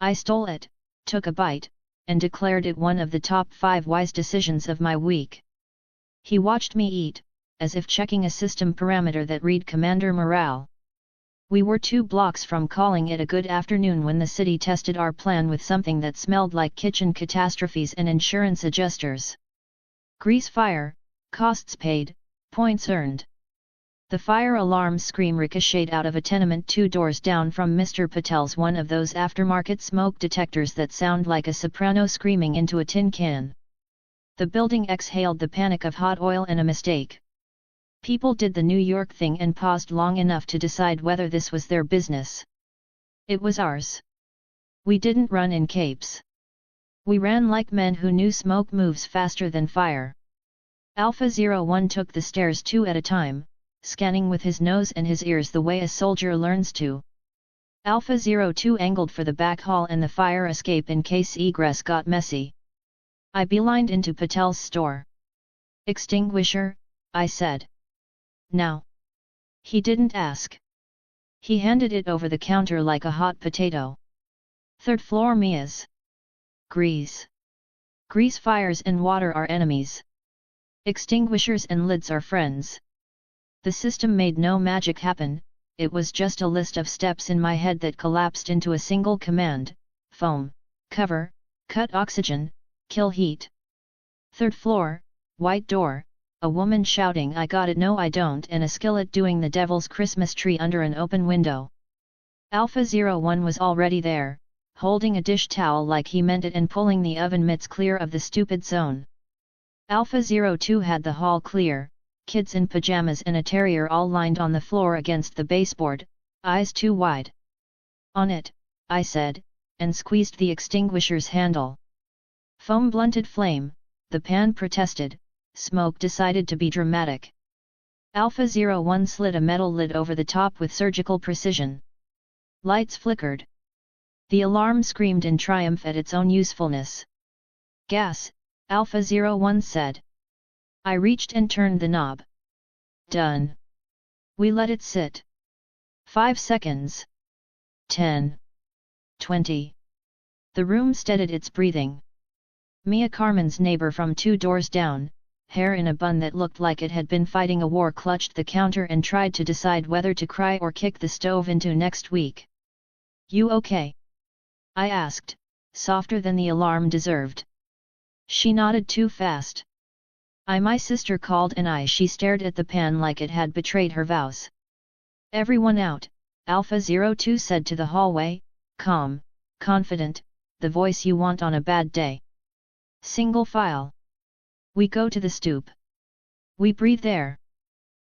I stole it, took a bite, and declared it one of the top 5 wise decisions of my week. He watched me eat, as if checking a system parameter that read Commander morale. We were 2 blocks from calling it a good afternoon when the city tested our plan with something that smelled like kitchen catastrophes and insurance adjusters. Grease fire, costs paid, points earned. The fire alarm scream ricocheted out of a tenement 2 doors down from Mr. Patel's, one of those aftermarket smoke detectors that sound like a soprano screaming into a tin can. The building exhaled the panic of hot oil and a mistake. People did the New York thing and paused long enough to decide whether this was their business. It was ours. We didn't run in capes. We ran like men who knew smoke moves faster than fire. Alpha 01 took the stairs 2 at a time, scanning with his nose and his ears the way a soldier learns to. Alpha 02 angled for the back hall and the fire escape in case egress got messy. I beelined into Patel's store. Extinguisher, I said. Now. He didn't ask. He handed it over the counter like a hot potato. 3rd floor, Mia's. Grease. Grease fires and water are enemies. Extinguishers and lids are friends. The system made no magic happen, it was just a list of steps in my head that collapsed into a single command: foam, cover, cut oxygen, kill heat. 3rd floor, white door, a woman shouting "I got it, no I don't," and a skillet doing the devil's Christmas tree under an open window. Alpha 01 was already there, holding a dish towel like he meant it and pulling the oven mitts clear of the stupid zone. Alpha 02 had the hall clear, kids in pajamas and a terrier all lined on the floor against the baseboard, eyes too wide. On it, I said, and squeezed the extinguisher's handle. Foam blunted flame, the pan protested, smoke decided to be dramatic. Alpha 01 slid a metal lid over the top with surgical precision. Lights flickered. The alarm screamed in triumph at its own usefulness. Gas, Alpha 01 said. I reached and turned the knob. Done. We let it sit. 5 seconds. 10. 20. The room steadied its breathing. Mia Carmen's neighbor from 2 doors down, hair in a bun that looked like it had been fighting a war, clutched the counter and tried to decide whether to cry or kick the stove into next week. You okay? I asked, softer than the alarm deserved. She nodded too fast. My sister called and she stared at the pan like it had betrayed her vows. Everyone out, Alpha 02 said to the hallway, calm, confident, the voice you want on a bad day. Single file. We go to the stoop. We breathe there.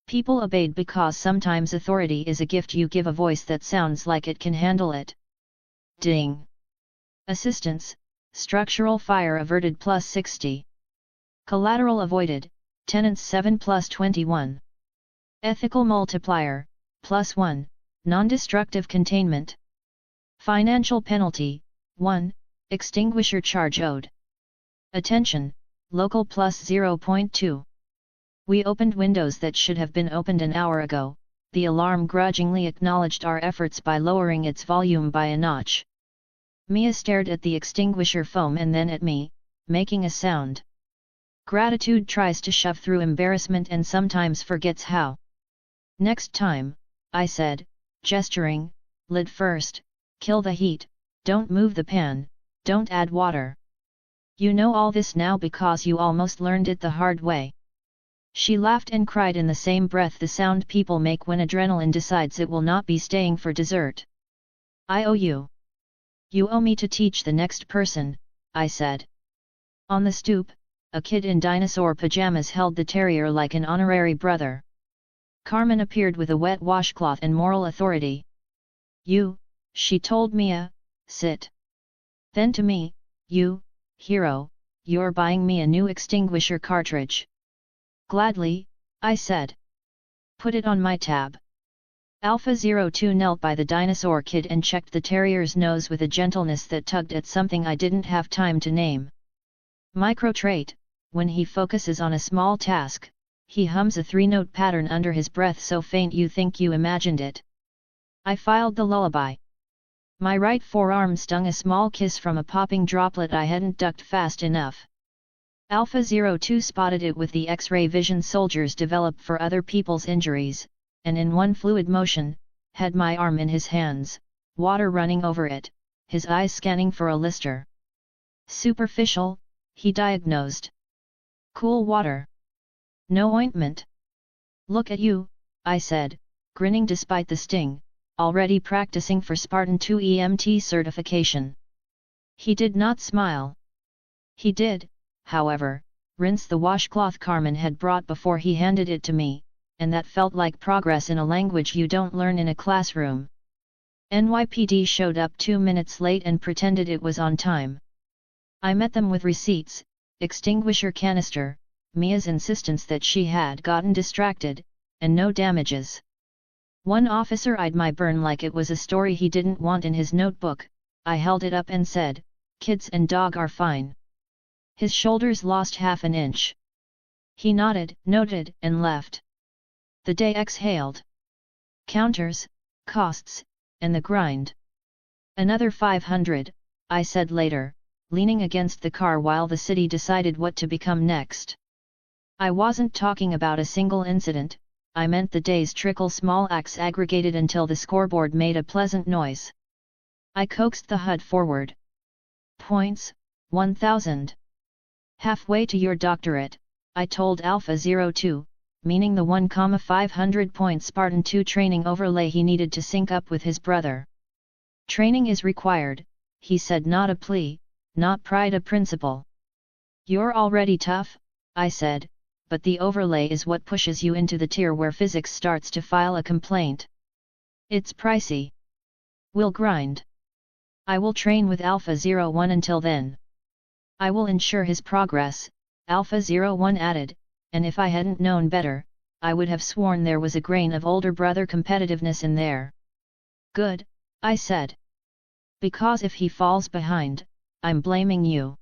People obeyed because sometimes authority is a gift you give a voice that sounds like it can handle it. Ding. Assistance, structural fire averted plus 60. Collateral avoided, tenants 7 plus 21. Ethical multiplier, plus 1, non-destructive containment. Financial penalty, 1, extinguisher charge owed. Attention, local plus 0.2. We opened windows that should have been opened an hour ago. The alarm grudgingly acknowledged our efforts by lowering its volume by a notch. Mia stared at the extinguisher foam and then at me, making a sound. Gratitude tries to shove through embarrassment and sometimes forgets how. Next time, I said, gesturing, lid first, kill the heat, don't move the pan, don't add water. You know all this now because you almost learned it the hard way. She laughed and cried in the same breath, the sound people make when adrenaline decides it will not be staying for dessert. I owe you. You owe me to teach the next person, I said. On the stoop, a kid in dinosaur pajamas held the terrier like an honorary brother. Carmen appeared with a wet washcloth and moral authority. You, she told Mia, sit. Then to me, you, hero, you're buying me a new extinguisher cartridge. Gladly, I said. Put it on my tab. Alpha 02 knelt by the dinosaur kid and checked the terrier's nose with a gentleness that tugged at something I didn't have time to name. Microtrait, when he focuses on a small task, he hums a 3-note pattern under his breath so faint you think you imagined it. I filed the lullaby. My right forearm stung a small kiss from a popping droplet I hadn't ducked fast enough. Alpha 02 spotted it with the X-ray vision soldiers develop for other people's injuries, and in one fluid motion, had my arm in his hands, water running over it, his eyes scanning for a blister. Superficial, he diagnosed. Cool water. No ointment. Look at you, I said, grinning despite the sting, already practicing for Spartan 2 EMT certification. He did not smile. He did, however, rinse the washcloth Carmen had brought before he handed it to me, and that felt like progress in a language you don't learn in a classroom. NYPD showed up 2 minutes late and pretended it was on time. I met them with receipts, extinguisher canister, Mia's insistence that she had gotten distracted, and no damages. One officer eyed my burn like it was a story he didn't want in his notebook. I held it up and said, "Kids and dog are fine." His shoulders lost half an inch. He nodded, and left. The day exhaled. Counters, costs, and the grind. Another 500, I said later, leaning against the car while the city decided what to become next. I wasn't talking about a single incident, I meant the day's trickle small acts aggregated until the scoreboard made a pleasant noise. I coaxed the HUD forward. Points, 1000. Halfway to your doctorate, I told Alpha 02, meaning the 1,500 point Spartan 2 training overlay he needed to sync up with his brother. Training is required, he said, not a plea, not pride, a principle. You're already tough, I said, but the overlay is what pushes you into the tier where physics starts to file a complaint. It's pricey. We'll grind. I will train with Alpha 01 until then. I will ensure his progress, Alpha 01 added, and if I hadn't known better, I would have sworn there was a grain of older brother competitiveness in there. Good, I said. Because if he falls behind, I'm blaming you.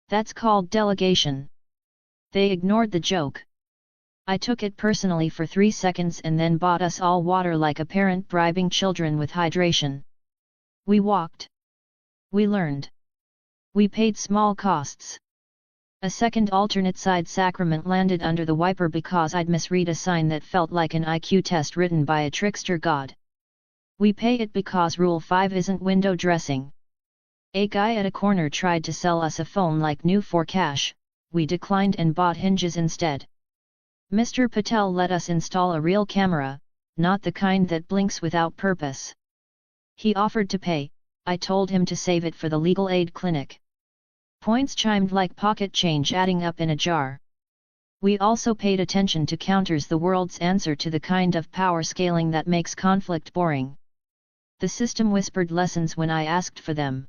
That's called delegation. They ignored the joke. I took it personally for 3 seconds and then bought us all water like a parent bribing children with hydration. We walked. We learned. We paid small costs. A second alternate side sacrament landed under the wiper because I'd misread a sign that felt like an IQ test written by a trickster god. We pay it because Rule 5 isn't window dressing. A guy at a corner tried to sell us a phone like new for cash, we declined and bought hinges instead. Mr. Patel let us install a real camera, not the kind that blinks without purpose. He offered to pay, I told him to save it for the legal aid clinic. Points chimed like pocket change adding up in a jar. We also paid attention to counters, the world's answer to the kind of power scaling that makes conflict boring. The system whispered lessons when I asked for them.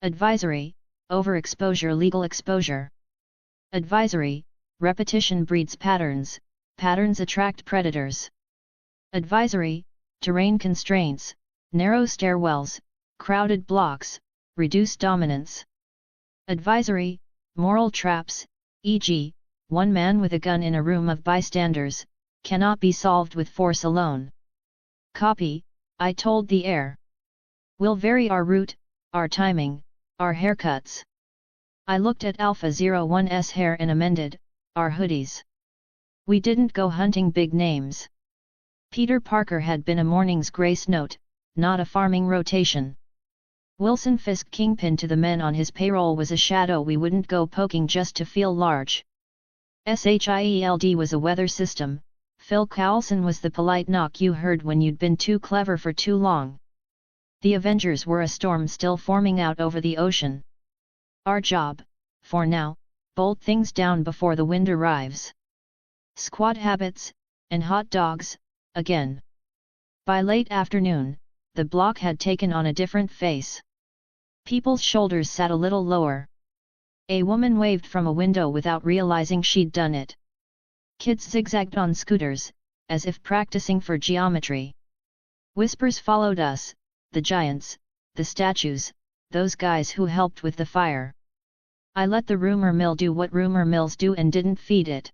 Advisory, overexposure, legal exposure. Advisory, repetition breeds patterns, patterns attract predators. Advisory, terrain constraints, narrow stairwells, crowded blocks, reduce dominance. Advisory, moral traps, e.g., one man with a gun in a room of bystanders, cannot be solved with force alone. Copy, I told the air. We'll vary our route, our timing, our haircuts. I looked at Alpha 01's hair and amended, our hoodies. We didn't go hunting big names. Peter Parker had been a morning's grace note, not a farming rotation. Wilson Fisk, kingpin to the men on his payroll, was a shadow we wouldn't go poking just to feel large. SHIELD was a weather system. Phil Coulson was the polite knock you heard when you'd been too clever for too long. The Avengers were a storm still forming out over the ocean. Our job, for now, bolt things down before the wind arrives. Squad habits, and hot dogs, again. By late afternoon, the block had taken on a different face. People's shoulders sat a little lower. A woman waved from a window without realizing she'd done it. Kids zigzagged on scooters, as if practicing for geometry. Whispers followed us, the giants, the statues, those guys who helped with the fire. I let the rumor mill do what rumor mills do and didn't feed it.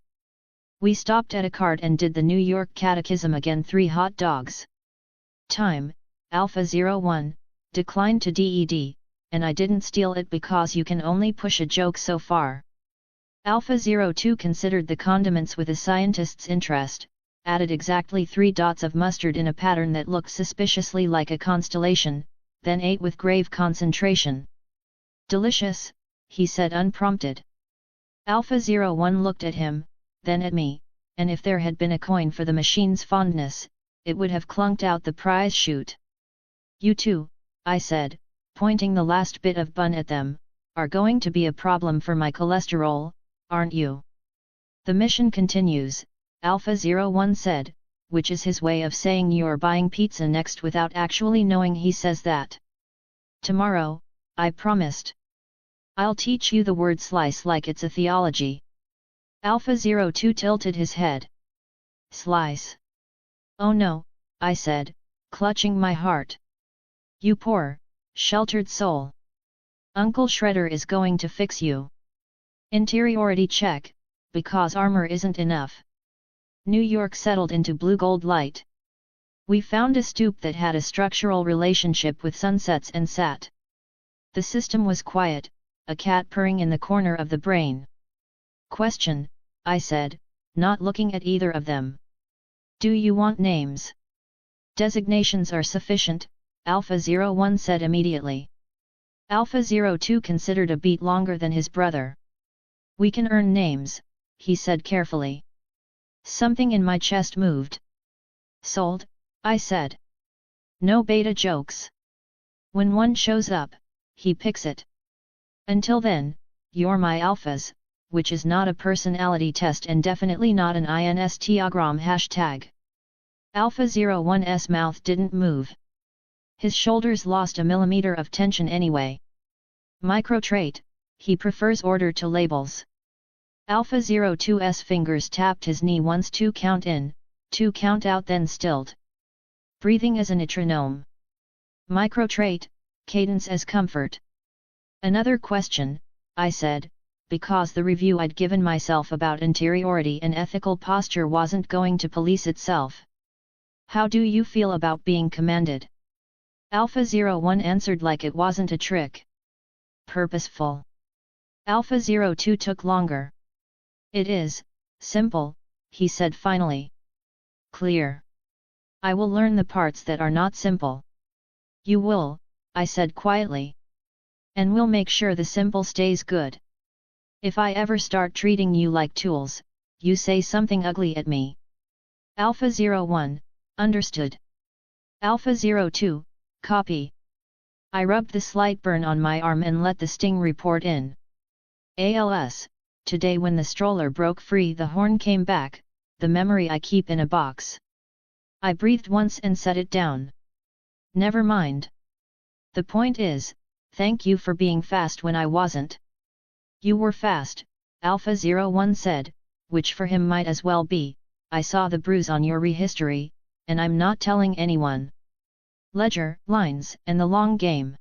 We stopped at a cart and did the New York Catechism again. 3 hot dogs. Time, Alpha 01, declined to DED, and I didn't steal it because you can only push a joke so far. Alpha 02 considered the condiments with a scientist's interest, added exactly 3 dots of mustard in a pattern that looked suspiciously like a constellation, then ate with grave concentration. Delicious, he said unprompted. Alpha 01 looked at him, then at me, and if there had been a coin for the machine's fondness, it would have clunked out the prize chute. You too, I said, pointing the last bit of bun at them, are going to be a problem for my cholesterol, aren't you? The mission continues, Alpha 01 said, which is his way of saying you're buying pizza next without actually knowing he says that. Tomorrow, I promised. I'll teach you the word slice like it's a theology. Alpha 02 tilted his head. Slice. Oh no, I said, clutching my heart. You poor, sheltered soul. Uncle Shredder is going to fix you. Interiority check, because armor isn't enough. New York settled into blue-gold light. We found a stoop that had a structural relationship with sunsets and sat. The system was quiet, a cat purring in the corner of the brain. Question, I said, not looking at either of them. Do you want names? Designations are sufficient, Alpha 01 said immediately. Alpha 02 considered a beat longer than his brother. We can earn names, he said carefully. Something in my chest moved. Sold, I said. No beta jokes. When one shows up, he picks it. Until then, you're my alphas, which is not a personality test and definitely not an Instagram hashtag. Alpha 01's mouth didn't move. His shoulders lost a millimeter of tension anyway. Microtrait, he prefers order to labels. Alpha 02's fingers tapped his knee once, 2 count in, 2 count out, then stilled. Breathing as a metronome. Microtrait, cadence as comfort. Another question, I said, because the review I'd given myself about interiority and ethical posture wasn't going to police itself. How do you feel about being commanded? Alpha 01 answered like it wasn't a trick. Purposeful. Alpha 02 took longer. It is, simple, he said finally. Clear. I will learn the parts that are not simple. You will, I said quietly. And we'll make sure the simple stays good. If I ever start treating you like tools, you say something ugly at me. Alpha 01, understood. Alpha 02, copy. I rubbed the slight burn on my arm and let the sting report in. ALS, today when the stroller broke free the horn came back, the memory I keep in a box. I breathed once and set it down. Never mind. The point is, thank you for being fast when I wasn't. You were fast, Alpha 01 said, which for him might as well be, I saw the bruise on your rehistory, and I'm not telling anyone. Ledger, lines, and the long game.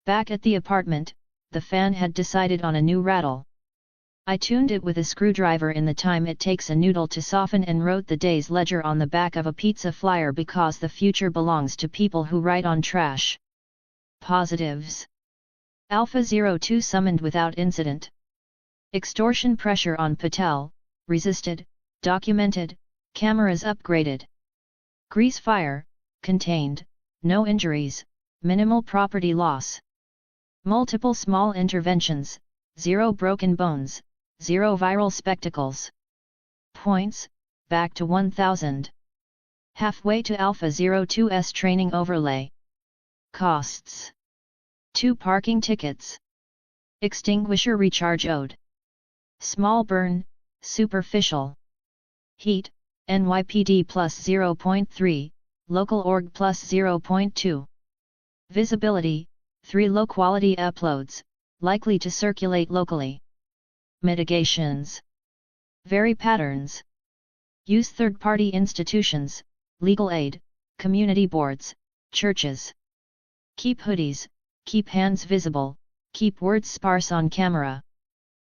Back at the apartment, the fan had decided on a new rattle. I tuned it with a screwdriver in the time it takes a noodle to soften and wrote the day's ledger on the back of a pizza flyer because the future belongs to people who write on trash. Positives. Alpha 02 summoned without incident. Extortion pressure on Patel, resisted, documented, cameras upgraded. Grease fire, contained, no injuries, minimal property loss. Multiple small interventions, 0 broken bones, 0 viral spectacles. Points, back to 1000. Halfway to Alpha 02's training overlay. Costs. 2 parking tickets. Extinguisher recharge owed. Small burn, superficial. Heat, NYPD plus 0.3, local org plus 0.2. Visibility, 3 low-quality uploads, likely to circulate locally. Mitigations. Vary patterns. Use third-party institutions, legal aid, community boards, churches. Keep hoodies, keep hands visible, keep words sparse on camera.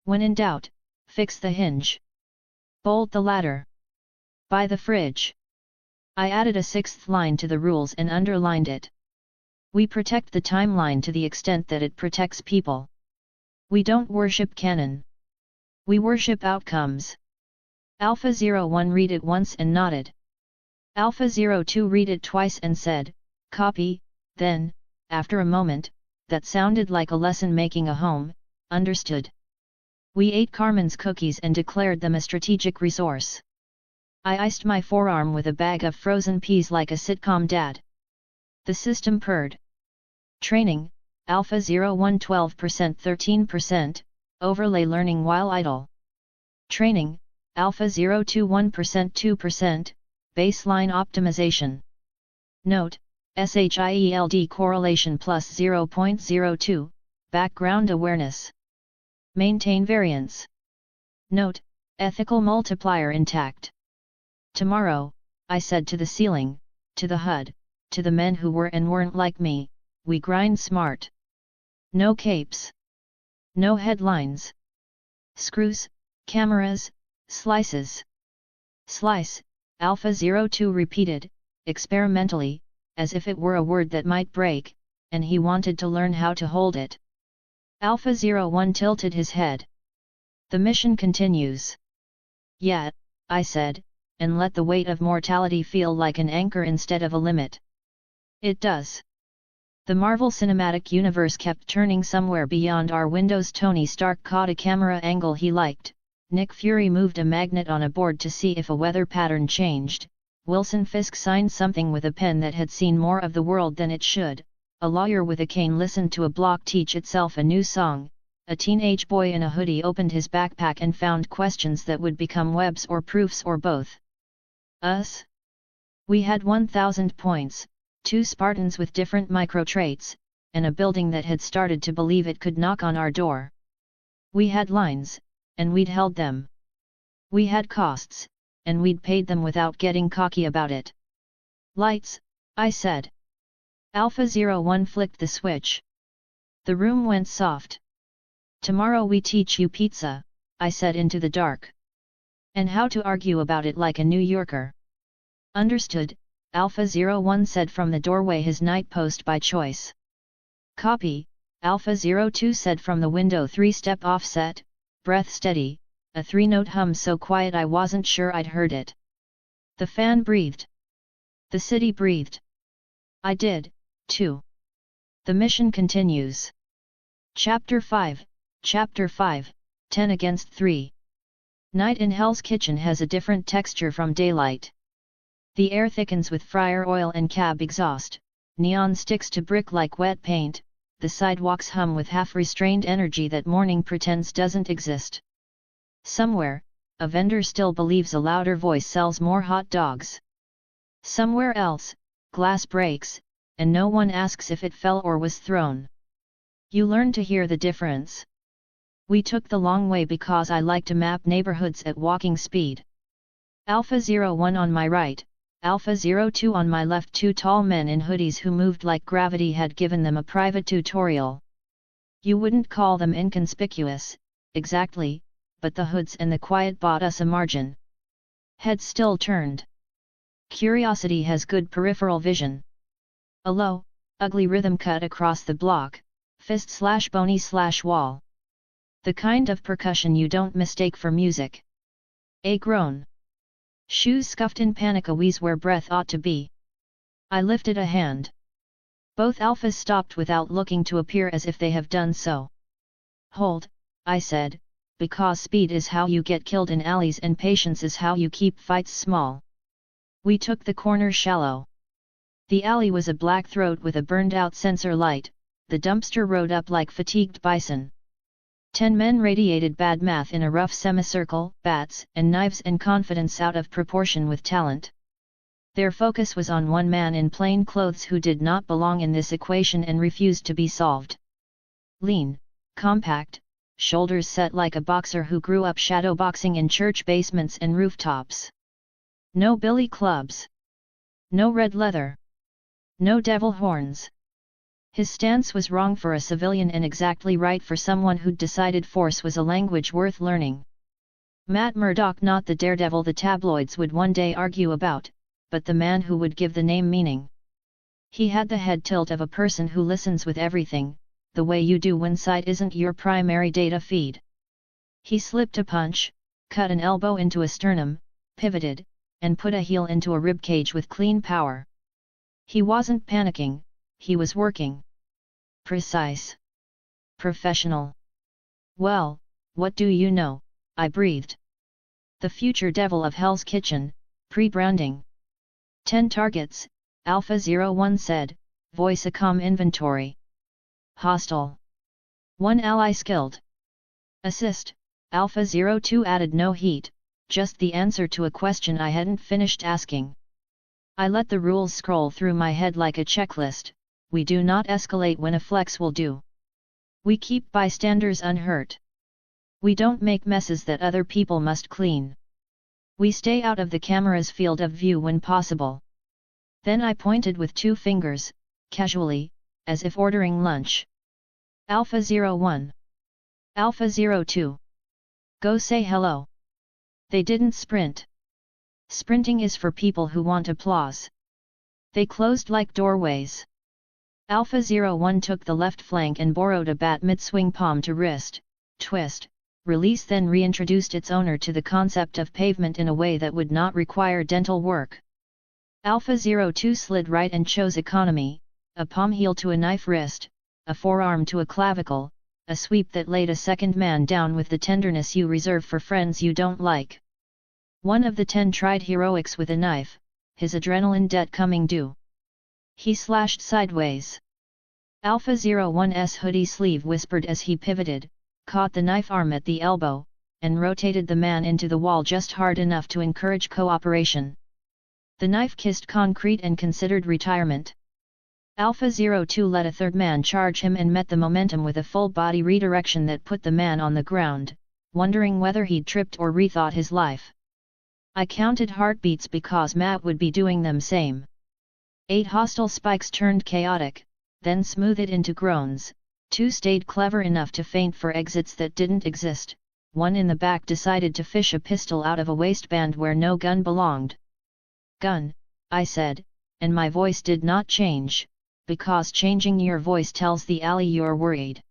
When in doubt, fix the hinge. Bolt the ladder. Buy the fridge. I added a 6th line to the rules and underlined it. We protect the timeline to the extent that it protects people. We don't worship canon. We worship outcomes. Alpha 01 read it once and nodded. Alpha 02 read it twice and said, copy, then, after a moment, that sounded like a lesson making a home, understood. We ate Carmen's cookies and declared them a strategic resource. I iced my forearm with a bag of frozen peas like a sitcom dad. The system purred. Training, Alpha 01 12% 13%, overlay learning while idle. Training, Alpha 02 1% 2%, baseline optimization. Note, SHIELD correlation plus 0.02, background awareness. Maintain variance. Note, ethical multiplier intact. Tomorrow, I said to the ceiling, to the HUD, to the men who were and weren't like me, we grind smart. No capes. No headlines. Screws, cameras, slices. Slice, Alpha 02 repeated, experimentally, as if it were a word that might break, and he wanted to learn how to hold it. Alpha 01 tilted his head. The mission continues. Yeah, I said, and let the weight of mortality feel like an anchor instead of a limit. It does. The Marvel Cinematic Universe kept turning somewhere beyond our windows. Tony Stark caught a camera angle he liked, Nick Fury moved a magnet on a board to see if a weather pattern changed, Wilson Fisk signed something with a pen that had seen more of the world than it should, a lawyer with a cane listened to a block teach itself a new song, a teenage boy in a hoodie opened his backpack and found questions that would become webs or proofs or both. Us? We had 1,000 points, 2 Spartans with different micro-traits, and a building that had started to believe it could knock on our door. We had lines, and we'd held them. We had costs, and we'd paid them without getting cocky about it. Lights, I said. Alpha 01 flicked the switch. The room went soft. Tomorrow we teach you pizza, I said into the dark. And how to argue about it like a New Yorker. Understood, Alpha 01 said from the doorway, his night post by choice. Copy, Alpha 02 said from the window, 3-step offset, breath steady, a 3-note hum so quiet I wasn't sure I'd heard it. The fan breathed. The city breathed. I did, too. The mission continues. Chapter 5, 10 against 3. Night in Hell's Kitchen has a different texture from daylight. The air thickens with fryer oil and cab exhaust, neon sticks to brick like wet paint, the sidewalks hum with half-restrained energy that morning pretends doesn't exist. Somewhere, a vendor still believes a louder voice sells more hot dogs. Somewhere else, glass breaks, and no one asks if it fell or was thrown. You learn to hear the difference. We took the long way because I like to map neighborhoods at walking speed. Alpha 01 on my right, Alpha 02 on my left. 2 tall men in hoodies who moved like gravity had given them a private tutorial. You wouldn't call them inconspicuous, exactly, but the hoods and the quiet bought us a margin. Heads still turned. Curiosity has good peripheral vision. A low, ugly rhythm cut across the block, fist/bony/wall. The kind of percussion you don't mistake for music. A groan. Shoes scuffed in panic, a wheeze where breath ought to be. I lifted a hand. Both alphas stopped without looking to appear as if they have done so. Hold, I said, because speed is how you get killed in alleys and patience is how you keep fights small. We took the corner shallow. The alley was a black throat with a burned-out sensor light, the dumpster rode up like fatigued bison. 10 men radiated bad math in a rough semicircle, bats and knives and confidence out of proportion with talent. Their focus was on one man in plain clothes who did not belong in this equation and refused to be solved. Lean, compact, shoulders set like a boxer who grew up shadowboxing in church basements and rooftops. No billy clubs. No red leather. No devil horns. His stance was wrong for a civilian and exactly right for someone who'd decided force was a language worth learning. Matt Murdock, not the daredevil the tabloids would one day argue about, but the man who would give the name meaning. He had the head tilt of a person who listens with everything, the way you do when sight isn't your primary data feed. He slipped a punch, cut an elbow into a sternum, pivoted, and put a heel into a ribcage with clean power. He wasn't panicking, he was working. Precise. Professional. Well, what do you know, I breathed. The future devil of Hell's Kitchen, pre-branding. 10 targets, Alpha 01 said, voice a comm inventory. Hostile. 1 ally skilled. Assist, Alpha 02 added no heat, just the answer to a question I hadn't finished asking. I let the rules scroll through my head like a checklist. We do not escalate when a flex will do. We keep bystanders unhurt. We don't make messes that other people must clean. We stay out of the camera's field of view when possible. Then I pointed with 2 fingers, casually, as if ordering lunch. Alpha 01. Alpha 02. Go say hello. They didn't sprint. Sprinting is for people who want applause. They closed like doorways. Alpha 01 took the left flank and borrowed a bat mid-swing, palm to wrist, twist, release, then reintroduced its owner to the concept of pavement in a way that would not require dental work. Alpha 02 slid right and chose economy, a palm heel to a knife wrist, a forearm to a clavicle, a sweep that laid a second man down with the tenderness you reserve for friends you don't like. One of the 10 tried heroics with a knife, his adrenaline debt coming due. He slashed sideways. Alpha 01's hoodie sleeve whispered as he pivoted, caught the knife arm at the elbow, and rotated the man into the wall just hard enough to encourage cooperation. The knife kissed concrete and considered retirement. Alpha 02 let a third man charge him and met the momentum with a full body redirection that put the man on the ground, wondering whether he'd tripped or rethought his life. I counted heartbeats because Matt would be doing them same. 8 hostile spikes turned chaotic, then smoothed into groans. 2 stayed clever enough to feint for exits that didn't exist. 1 in the back decided to fish a pistol out of a waistband where no gun belonged. Gun, I said, and my voice did not change, because changing your voice tells the alley you're worried.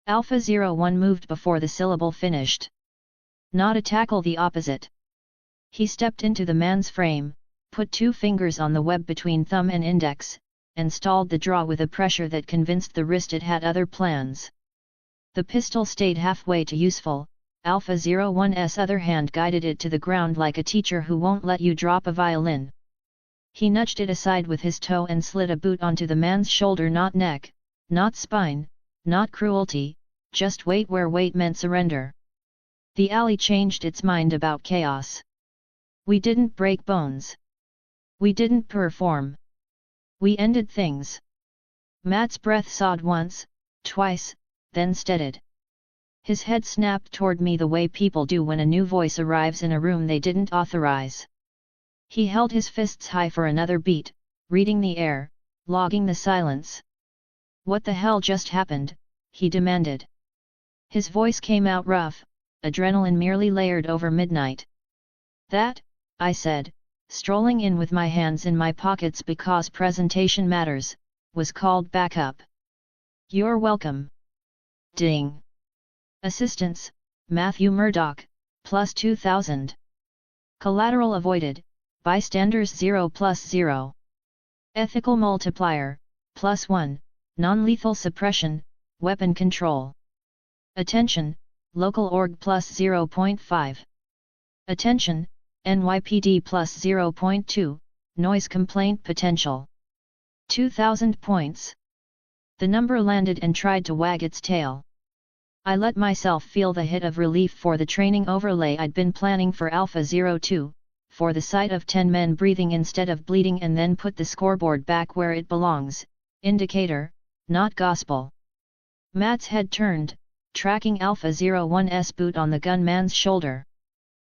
Alpha 01 moved before the syllable finished. Not a tackle, the opposite. He stepped into the man's frame, put 2 fingers on the web between thumb and index, and stalled the draw with a pressure that convinced the wrist it had other plans. The pistol stayed halfway to useful. Alpha 01's other hand guided it to the ground like a teacher who won't let you drop a violin. He nudged it aside with his toe and slid a boot onto the man's shoulder, not neck, not spine, not cruelty, just weight where weight meant surrender. The alley changed its mind about chaos. We didn't break bones. We didn't perform. We ended things. Matt's breath sawed once, twice, then steadied. His head snapped toward me the way people do when a new voice arrives in a room they didn't authorize. He held his fists high for another beat, reading the air, logging the silence. What the hell just happened? He demanded. His voice came out rough, adrenaline merely layered over midnight. That, I said, strolling in with my hands in my pockets because presentation matters, was called back up. You're welcome. Ding. Assistance, Matthew Murdoch, plus 2000. Collateral avoided, bystanders 0+0. Ethical multiplier, +1, non-lethal suppression, weapon control. Attention, local org plus 0.5. Attention, NYPD plus 0.2, noise complaint potential. 2000 points. The number landed and tried to wag its tail. I let myself feel the hit of relief for the training overlay I'd been planning for Alpha 02, for the sight of 10 men breathing instead of bleeding, and then put the scoreboard back where it belongs, indicator, not gospel. Matt's head turned, tracking Alpha 01's boot on the gunman's shoulder.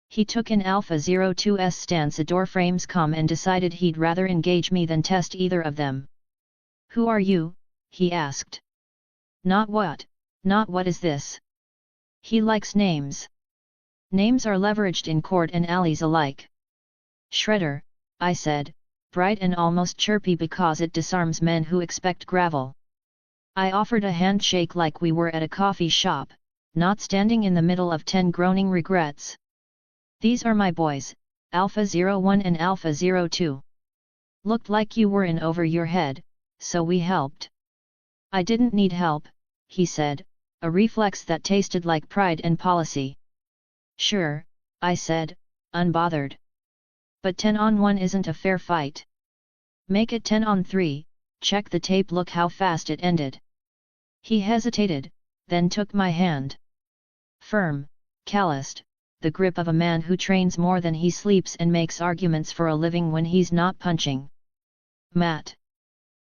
He took in Alpha 02's stance, a doorframe's comm, and decided he'd rather engage me than test either of them. Who are you? He asked. Not what is this? He likes names. Names are leveraged in court and alleys alike. Shredder, I said, bright and almost chirpy because it disarms men who expect gravel. I offered a handshake like we were at a coffee shop, not standing in the middle of 10 groaning regrets. These are my boys, Alpha 01 and Alpha 02. Looked like you were in over your head, so we helped. I didn't need help, he said, a reflex that tasted like pride and policy. Sure, I said, unbothered. But 10-on-1 isn't a fair fight. Make it 10-on-3, check the tape, look how fast it ended. He hesitated, then took my hand. Firm, calloused, the grip of a man who trains more than he sleeps and makes arguments for a living when he's not punching. Matt.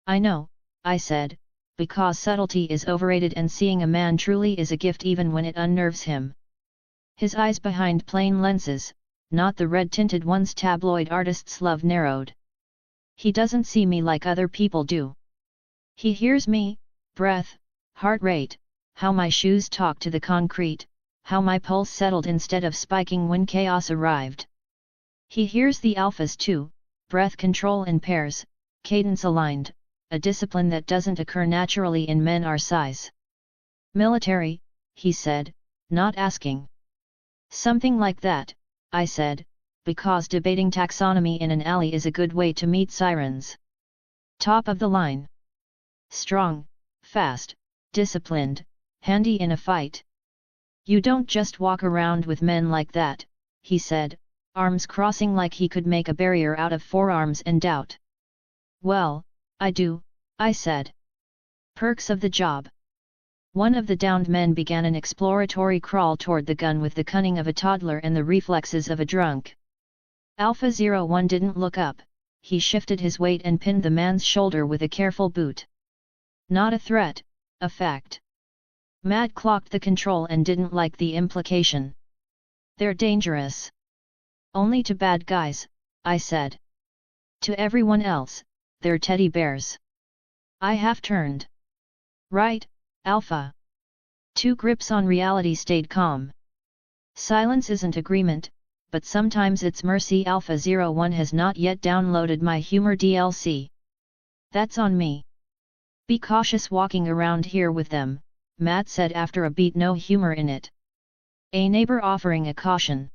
I know, I said, because subtlety is overrated and seeing a man truly is a gift even when it unnerves him. His eyes behind plain lenses, not the red-tinted ones tabloid artists love, narrowed. He doesn't see me like other people do. He hears me, breath, heart rate, how my shoes talk to the concrete, how my pulse settled instead of spiking when chaos arrived. He hears the alphas too, breath control in pairs, cadence aligned, a discipline that doesn't occur naturally in men our size. Military, he said, not asking. Something like that, I said, because debating taxonomy in an alley is a good way to meet sirens. Top of the line. Strong, fast, disciplined, handy in a fight. You don't just walk around with men like that, he said, arms crossing like he could make a barrier out of forearms and doubt. Well, I do, I said. Perks of the job. One of the downed men began an exploratory crawl toward the gun with the cunning of a toddler and the reflexes of a drunk. Alpha 01 didn't look up, he shifted his weight and pinned the man's shoulder with a careful boot. Not a threat, a fact. Matt clocked the control and didn't like the implication. They're dangerous. Only to bad guys, I said. To everyone else, they're teddy bears. I half-turned. Right, Alpha. 2 grips on reality stayed calm. Silence isn't agreement, but sometimes it's mercy. Alpha 01 has not yet downloaded my humor DLC. That's on me. Be cautious walking around here with them, Matt said after a beat. No humor in it. A neighbor offering a caution.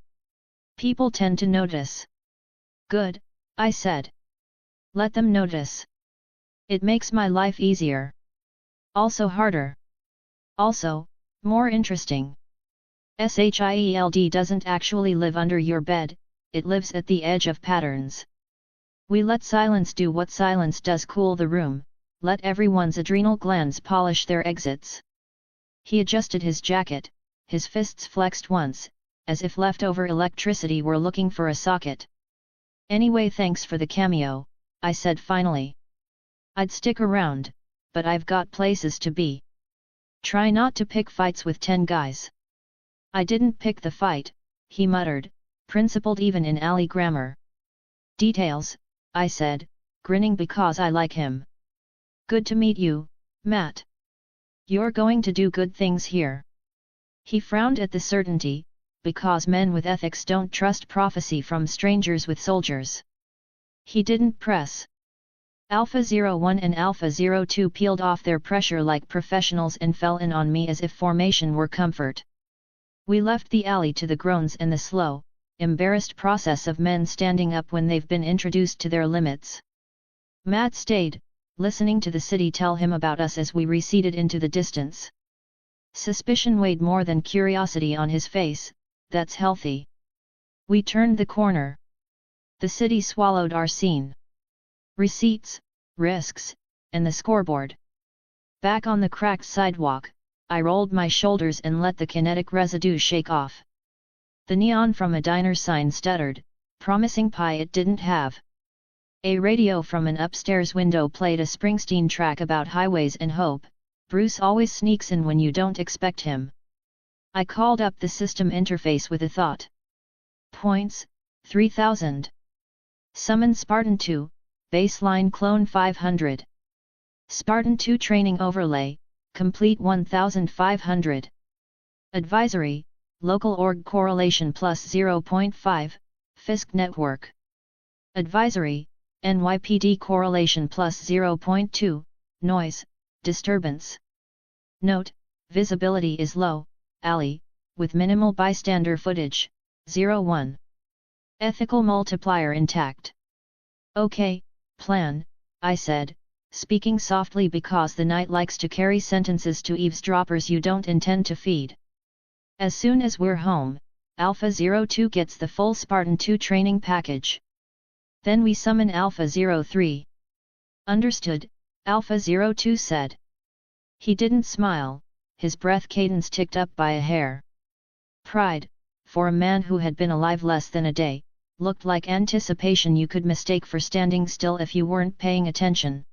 People tend to notice. Good, I said. Let them notice. It makes my life easier. Also harder. Also, more interesting. SHIELD doesn't actually live under your bed, it lives at the edge of patterns. We let silence do what silence does, cool the room, let everyone's adrenal glands polish their exits. He adjusted his jacket, his fists flexed once, as if leftover electricity were looking for a socket. Anyway, thanks for the cameo, I said finally. I'd stick around, but I've got places to be. Try not to pick fights with 10 guys. I didn't pick the fight, he muttered, principled even in alley grammar. Details, I said, grinning because I like him. Good to meet you, Matt. You're going to do good things here. He frowned at the certainty, because men with ethics don't trust prophecy from strangers with soldiers. He didn't press. Alpha 01 and Alpha 02 peeled off their pressure like professionals and fell in on me as if formation were comfort. We left the alley to the groans and the slow, embarrassed process of men standing up when they've been introduced to their limits. Matt stayed, listening to the city tell him about us as we receded into the distance. Suspicion weighed more than curiosity on his face. That's healthy. We turned the corner. The city swallowed our scene. Receipts, risks, and the scoreboard. Back on the cracked sidewalk, I rolled my shoulders and let the kinetic residue shake off. The neon from a diner sign stuttered, promising pie it didn't have. A radio from an upstairs window played a Springsteen track about highways and hope. Bruce always sneaks in when you don't expect him. I called up the system interface with a thought. Points, 3000. Summon Spartan 2, baseline clone 500. Spartan 2 training overlay, complete 1500. Advisory, local org correlation plus 0.5, Fisk network. Advisory, NYPD correlation plus 0.2, noise, disturbance. Note, visibility is low, alley, with minimal bystander footage, 01. Ethical multiplier intact. Okay, plan, I said, speaking softly because the night likes to carry sentences to eavesdroppers you don't intend to feed. As soon as we're home, Alpha 02 gets the full Spartan 2 training package. Then we summon Alpha 03. Understood, Alpha 02 said. He didn't smile, his breath cadence ticked up by a hair. Pride, for a man who had been alive less than a day, looked like anticipation you could mistake for standing still if you weren't paying attention.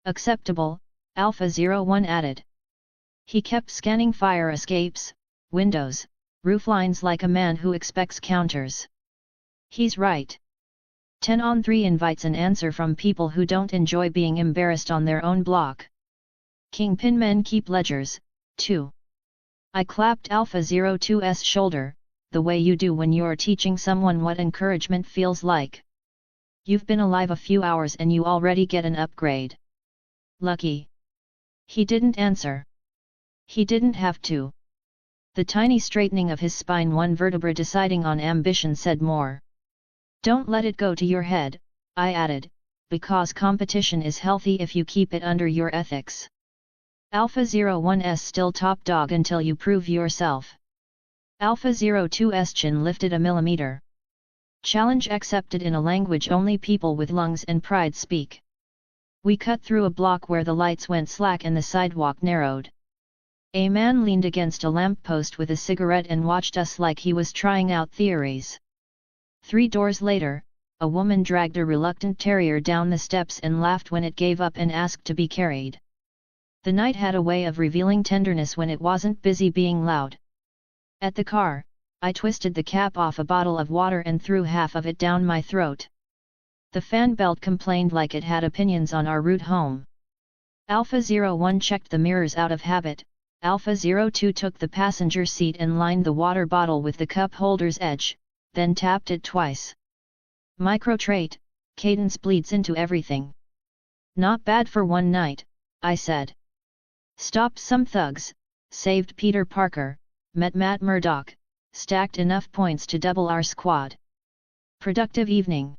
Acceptable, Alpha 01 added. He kept scanning fire escapes, windows, rooflines like a man who expects counters. He's right. 10 on 3 invites an answer from people who don't enjoy being embarrassed on their own block. Kingpin men keep ledgers, too. I clapped Alpha 02's shoulder, the way you do when you're teaching someone what encouragement feels like. You've been alive a few hours and you already get an upgrade. Lucky. He didn't answer. He didn't have to. The tiny straightening of his spine, one vertebra deciding on ambition, said more. Don't let it go to your head, I added, because competition is healthy if you keep it under your ethics. Alpha 01's still top dog until you prove yourself. Alpha 02's chin lifted a millimeter. Challenge accepted in a language only people with lungs and pride speak. We cut through a block where the lights went slack and the sidewalk narrowed. A man leaned against a lamppost with a cigarette and watched us like he was trying out theories. 3 doors later, a woman dragged a reluctant terrier down the steps and laughed when it gave up and asked to be carried. The night had a way of revealing tenderness when it wasn't busy being loud. At the car, I twisted the cap off a bottle of water and threw half of it down my throat. The fan belt complained like it had opinions on our route home. Alpha 01 checked the mirrors out of habit. Alpha 02 took the passenger seat and lined the water bottle with the cup holder's edge, then tapped it twice. Micro-trait, cadence bleeds into everything. Not bad for one night, I said. Stopped some thugs, saved Peter Parker, met Matt Murdock, stacked enough points to double our squad. Productive evening.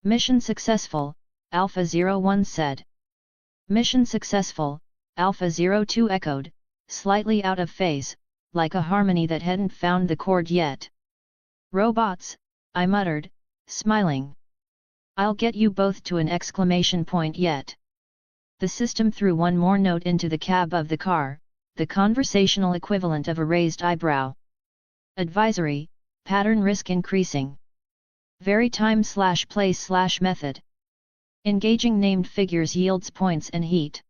Mission successful, Alpha 01 said. Mission successful, Alpha 02 echoed, slightly out of phase, like a harmony that hadn't found the chord yet. Robots, I muttered, smiling. I'll get you both to an exclamation point yet. The system threw one more note into the cab of the car, the conversational equivalent of a raised eyebrow. Advisory, pattern risk increasing. Vary time/place/method. Engaging named figures yields points and heat.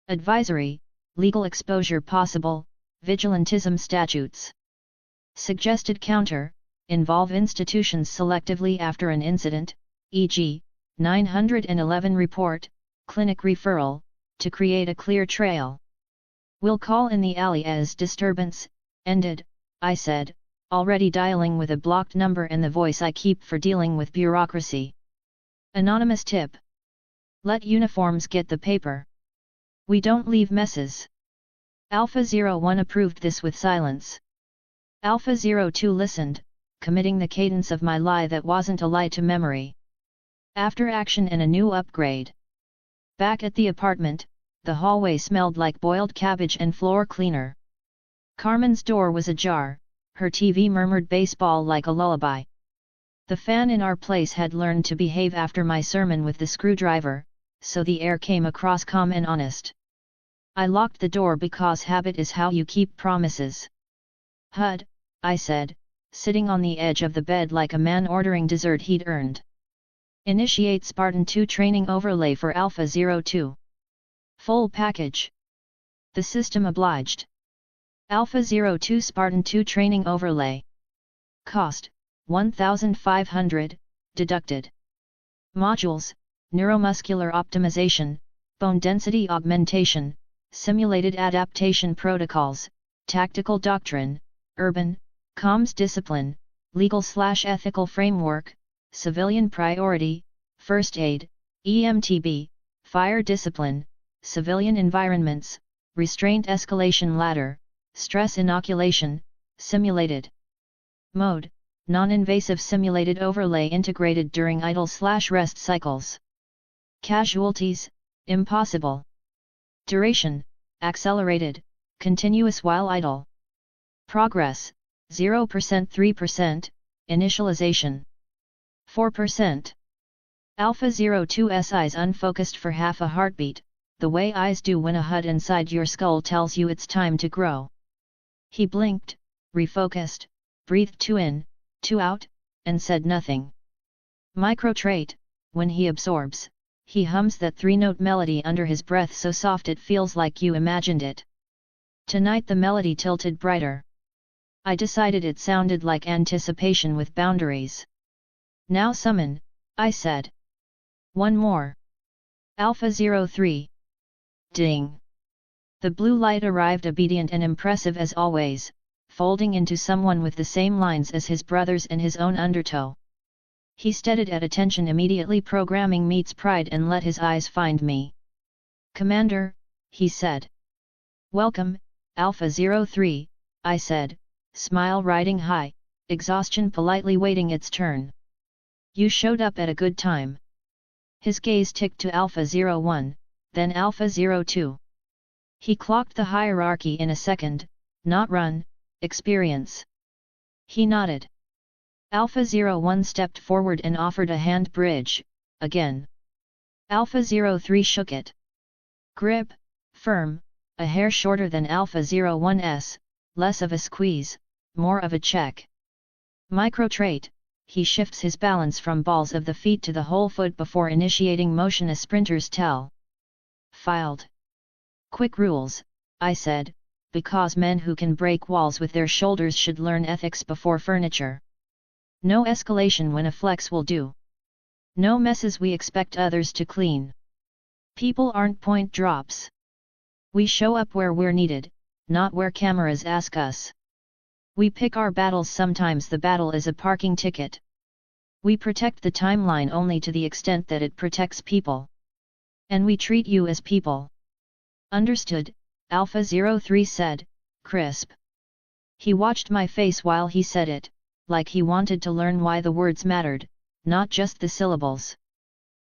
Advisory, legal exposure possible, vigilantism statutes. Suggested counter, involve institutions selectively after an incident, e.g., 911 report, clinic referral, to create a clear trail. We'll call in the alley as disturbance, ended, I said, Already dialing with a blocked number and the voice I keep for dealing with bureaucracy. Anonymous tip. Let uniforms get the paper. We don't leave messes. Alpha 01 approved this with silence. Alpha 02 listened, committing the cadence of my lie that wasn't a lie to memory. After action and a new upgrade. Back at the apartment, the hallway smelled like boiled cabbage and floor cleaner. Carmen's door was ajar, her TV murmured baseball like a lullaby. The fan in our place had learned to behave after my sermon with the screwdriver, so the air came across calm and honest. I locked the door because habit is how you keep promises. "Hud," I said, sitting on the edge of the bed like a man ordering dessert he'd earned. "Initiate Spartan 2 training overlay for Alpha 02. Full package." The system obliged. Alpha 02 Spartan 2 training overlay. Cost, 1,500, deducted. Modules, neuromuscular optimization, bone density augmentation, simulated adaptation protocols, tactical doctrine, urban, comms discipline, legal/ethical framework, civilian priority, first aid, EMTB, fire discipline, civilian environments, restraint escalation ladder, stress inoculation, simulated mode, non-invasive simulated overlay integrated during idle/rest cycles. Casualties, impossible. Duration, accelerated, continuous while idle. Progress, 0% 3%, initialization 4%. Alpha 02's eyes unfocused for half a heartbeat, the way eyes do when a HUD inside your skull tells you it's time to grow. He blinked, refocused, breathed 2 in, 2 out, and said nothing. Microtrait, when he absorbs, he hums that 3-note melody under his breath so soft it feels like you imagined it. Tonight the melody tilted brighter. I decided it sounded like anticipation with boundaries. "Now summon," I said. "One more. Alpha 03. Ding. The blue light arrived obedient and impressive as always, folding into someone with the same lines as his brothers and his own undertow. He steadied at attention immediately, programming meets pride, and let his eyes find me. "Commander," he said. "Welcome, Alpha 03, I said, smile riding high, exhaustion politely waiting its turn. "You showed up at a good time." His gaze ticked to Alpha 01, then Alpha 02. He clocked the hierarchy in a second, not run, experience. He nodded. Alpha 01 stepped forward and offered a hand bridge, again. Alpha 03 shook it. Grip, firm, a hair shorter than Alpha 01's, less of a squeeze, more of a check. Microtrait, he shifts his balance from balls of the feet to the whole foot before initiating motion, a sprinter's tell. Filed. Quick rules, I said, because men who can break walls with their shoulders should learn ethics before furniture. No escalation when a flex will do. No messes we expect others to clean. People aren't point drops. We show up where we're needed, not where cameras ask us. We pick our battles. Sometimes the battle is a parking ticket. We protect the timeline only to the extent that it protects people. And we treat you as people. Understood, Alpha 03 said, crisp. He watched my face while he said it, like he wanted to learn why the words mattered, not just the syllables.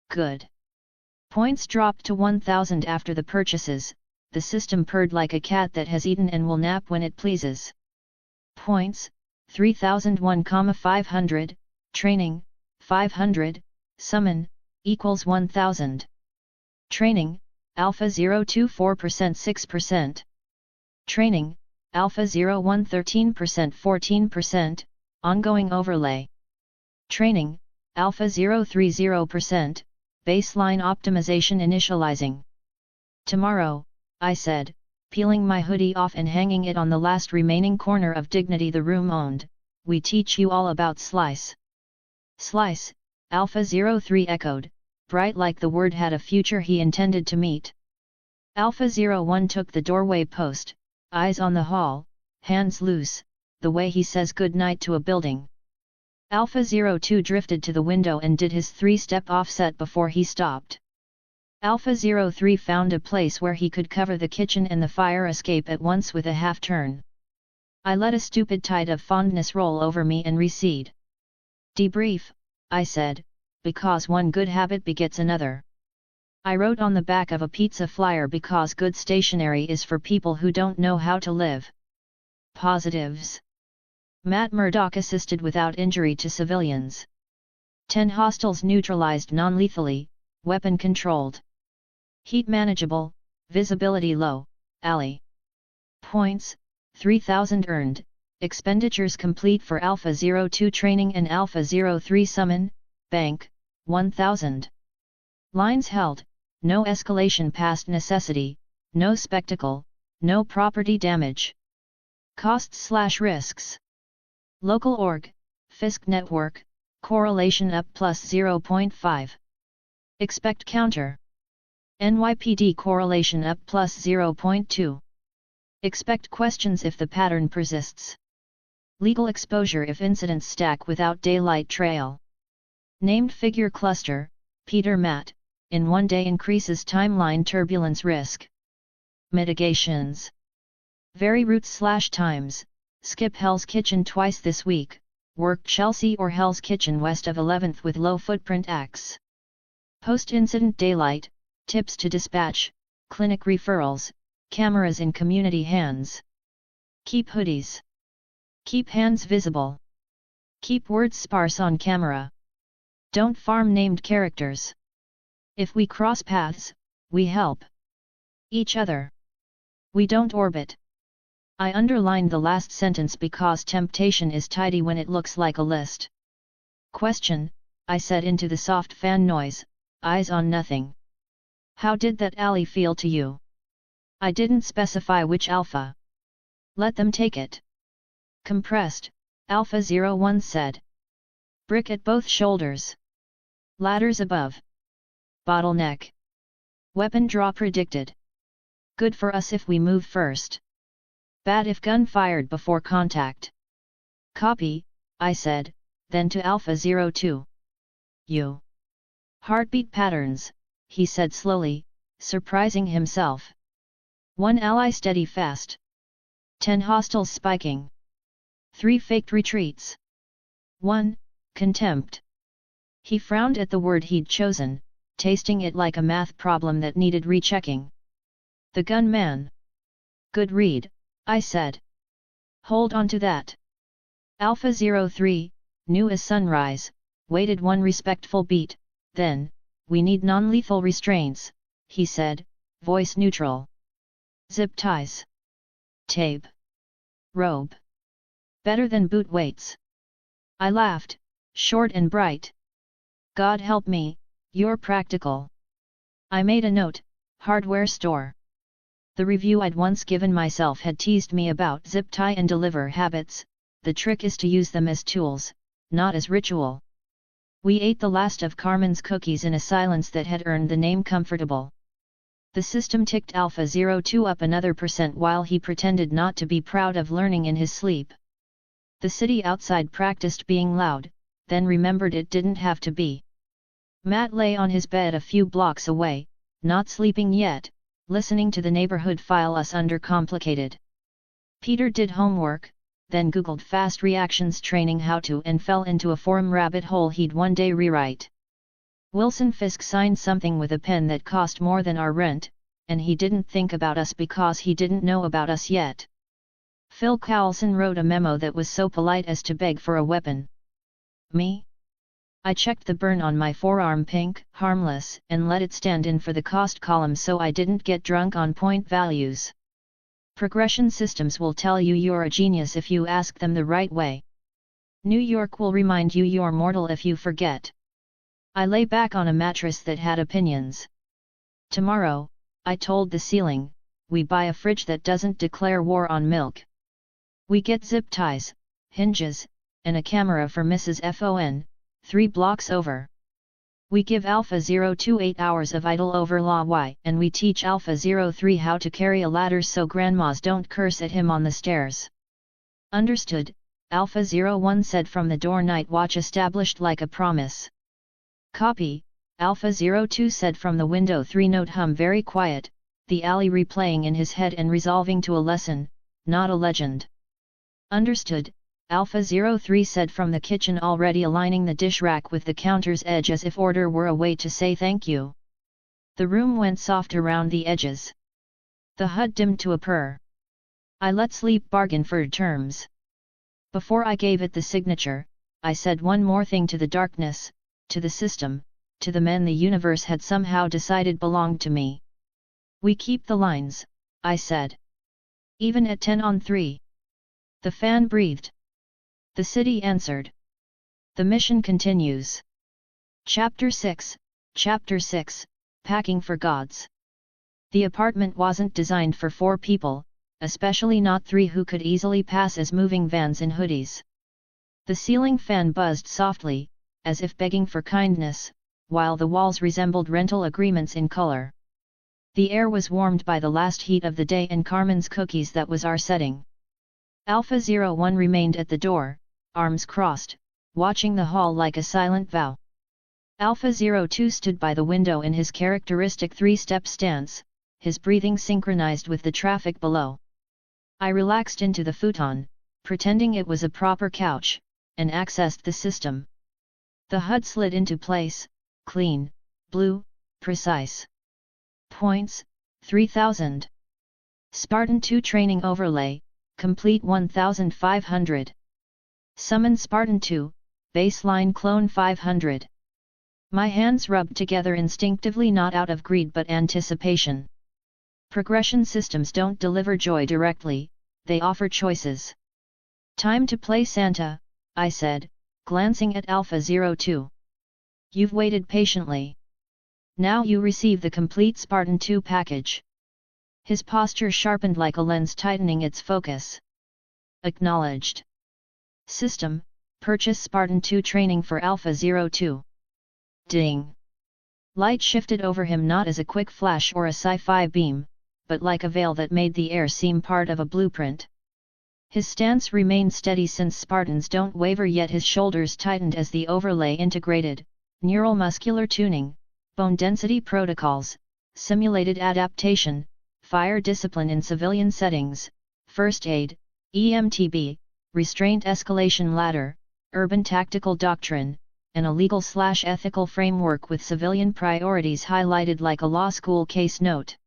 Good. Points dropped to 1,000 after the purchases, the system purred like a cat that has eaten and will nap when it pleases. Points, 3001,500, training, 500, summon, equals 1,000. Training, Alpha 02 4% 6%. Training, Alpha 01 13% 14%, ongoing overlay. Training, Alpha 030%, baseline optimization initializing. Tomorrow, I said, peeling my hoodie off and hanging it on the last remaining corner of dignity the room owned, we teach you all about slice. Slice, Alpha 03 echoed, bright like the word had a future he intended to meet. Alpha 01 took the doorway post, eyes on the hall, hands loose, the way he says good night to a building. Alpha 02 drifted to the window and did his 3-step offset before he stopped. Alpha 03 found a place where he could cover the kitchen and the fire escape at once with a half-turn. I let a stupid tide of fondness roll over me and recede. Debrief, I said, because one good habit begets another. I wrote on the back of a pizza flyer because good stationery is for people who don't know how to live. Positives. Matt Murdock assisted without injury to civilians. 10 hostiles neutralized non-lethally, weapon controlled. Heat manageable, visibility low, alley. Points, 3000 earned, expenditures complete for Alpha 02 training and Alpha 03 summon, bank, 1000. Lines held, no escalation past necessity, no spectacle, no property damage. Costs/risks. Local org, Fisk network, correlation up plus 0.5. Expect counter. NYPD correlation up plus 0.2. Expect questions if the pattern persists. Legal exposure if incidents stack without daylight trail. Named figure cluster, Peter Matt, in one day increases timeline turbulence risk. Mitigations. Vary routes/times, skip Hell's Kitchen twice this week, work Chelsea or Hell's Kitchen west of 11th with low footprint acts. Post-incident daylight, tips to dispatch, clinic referrals, cameras in community hands. Keep hoodies. Keep hands visible. Keep words sparse on camera. Don't farm named characters. If we cross paths, we help each other. We don't orbit. I underlined the last sentence because temptation is tidy when it looks like a list. Question, I said into the soft fan noise, eyes on nothing. How did that alley feel to you? I didn't specify which alpha. Let them take it. Compressed, Alpha 01 said. Brick at both shoulders. Ladders above. Bottleneck. Weapon draw predicted. Good for us if we move first. Bad if gun fired before contact. Copy, I said, then to Alpha 02. You. Heartbeat patterns, he said slowly, surprising himself. 1 ally steady fast. 10 hostiles spiking. 3 faked retreats. 1, contempt. He frowned at the word he'd chosen, tasting it like a math problem that needed rechecking. The gunman. Good read, I said. Hold on to that. Alpha 03, new as sunrise, waited 1 respectful beat, then, we need non-lethal restraints, he said, voice neutral. Zip ties. Tape. Robe. Better than boot weights. I laughed, short and bright. God help me, you're practical. I made a note, hardware store. The review I'd once given myself had teased me about zip tie and deliver habits, the trick is to use them as tools, not as ritual. We ate the last of Carmen's cookies in a silence that had earned the name comfortable. The system ticked Alpha 02 up another % while he pretended not to be proud of learning in his sleep. The city outside practiced being loud, then remembered it didn't have to be. Matt lay on his bed a few blocks away, not sleeping yet, listening to the neighborhood file us under complicated. Peter did homework, then googled fast reactions training how to and fell into a forum rabbit hole he'd one day rewrite. Wilson Fisk signed something with a pen that cost more than our rent, and he didn't think about us because he didn't know about us yet. Phil Cowlson wrote a memo that was so polite as to beg for a weapon. Me? I checked the burn on my forearm, pink, harmless, and let it stand in for the cost column so I didn't get drunk on point values. Progression systems will tell you you're a genius if you ask them the right way. New York will remind you you're mortal if you forget. I lay back on a mattress that had opinions. Tomorrow, I told the ceiling, we buy a fridge that doesn't declare war on milk. We get zip ties, hinges, and a camera for Mrs. FON, 3 blocks over. We give Alpha 02 8 hours of idle over Law Y, and we teach Alpha 03 how to carry a ladder so grandmas don't curse at him on the stairs. Understood, Alpha 01 said from the door. Night watch established like a promise. Copy, Alpha 02 said from the window. 3-note hum very quiet, the alley replaying in his head and resolving to a lesson, not a legend. Understood, Alpha 03 said from the kitchen, already aligning the dish rack with the counter's edge as if order were a way to say thank you. The room went soft around the edges. The HUD dimmed to a purr. I let sleep bargain for terms. Before I gave it the signature, I said one more thing to the darkness, to the system, to the men the universe had somehow decided belonged to me. We keep the lines, I said. Even at 10 on 3. The fan breathed. The city answered. The mission continues. Chapter 6, Packing for Gods. The apartment wasn't designed for 4 people, especially not 3 who could easily pass as moving vans in hoodies. The ceiling fan buzzed softly, as if begging for kindness, while the walls resembled rental agreements in color. The air was warmed by the last heat of the day and Carmen's cookies. That was our setting. Alpha 01 remained at the door, arms crossed, watching the hall like a silent vow. Alpha 02 stood by the window in his characteristic 3-step stance, his breathing synchronized with the traffic below. I relaxed into the futon, pretending it was a proper couch, and accessed the system. The HUD slid into place, clean, blue, precise. Points, 3000. Spartan 2 training overlay, complete 1500. Summon Spartan 2, baseline clone 500. My hands rubbed together instinctively, not out of greed but anticipation. Progression systems don't deliver joy directly, they offer choices. Time to play Santa, I said, glancing at Alpha 02. You've waited patiently. Now you receive the complete Spartan 2 package. His posture sharpened like a lens, tightening its focus. Acknowledged. System, purchase Spartan 2 training for Alpha 02. Ding. Light shifted over him, not as a quick flash or a sci-fi beam, but like a veil that made the air seem part of a blueprint. His stance remained steady since Spartans don't waver, yet his shoulders tightened as the overlay integrated neural muscular tuning, bone density protocols, simulated adaptation, fire discipline in civilian settings, first aid, EMTB, restraint escalation ladder, urban tactical doctrine, and a legal/ethical framework with civilian priorities highlighted like a law school case note.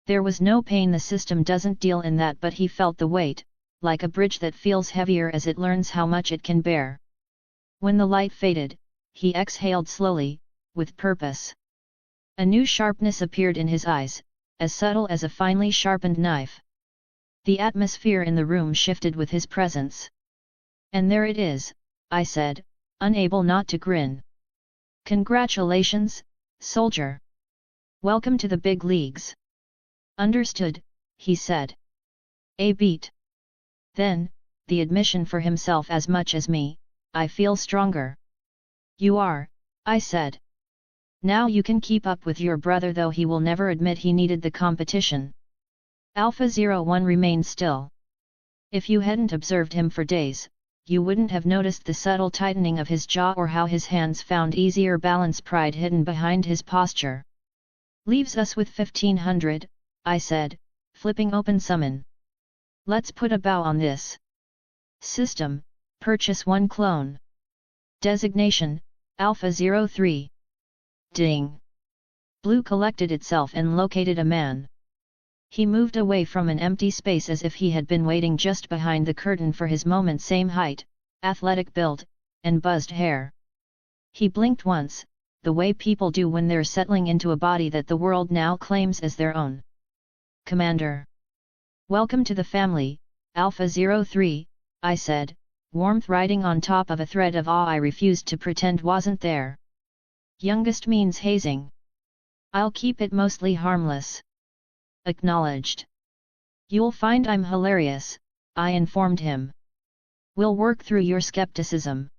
There was no pain, the system doesn't deal in that, but he felt the weight, like a bridge that feels heavier as it learns how much it can bear. When the light faded, he exhaled slowly, with purpose. A new sharpness appeared in his eyes, as subtle as a finely sharpened knife. The atmosphere in the room shifted with his presence. And there it is, I said, unable not to grin. Congratulations, soldier. Welcome to the big leagues. Understood, he said. A beat. Then, the admission for himself as much as me, I feel stronger. You are, I said. Now you can keep up with your brother, though he will never admit he needed the competition. Alpha 01 remained still. If you hadn't observed him for days, you wouldn't have noticed the subtle tightening of his jaw or how his hands found easier balance, pride hidden behind his posture. Leaves us with 1500, I said, flipping open summon. Let's put a bow on this. System, purchase 1 clone. Designation, Alpha 03. Ding. Blue collected itself and located a man. He moved away from an empty space as if he had been waiting just behind the curtain for his moment. Same height, athletic build, and buzzed hair. He blinked once, the way people do when they're settling into a body that the world now claims as their own. Commander. Welcome to the family, Alpha 03, I said, warmth riding on top of a thread of awe I refused to pretend wasn't there. Youngest means hazing. I'll keep it mostly harmless. Acknowledged. You'll find I'm hilarious, I informed him. We'll work through your skepticism.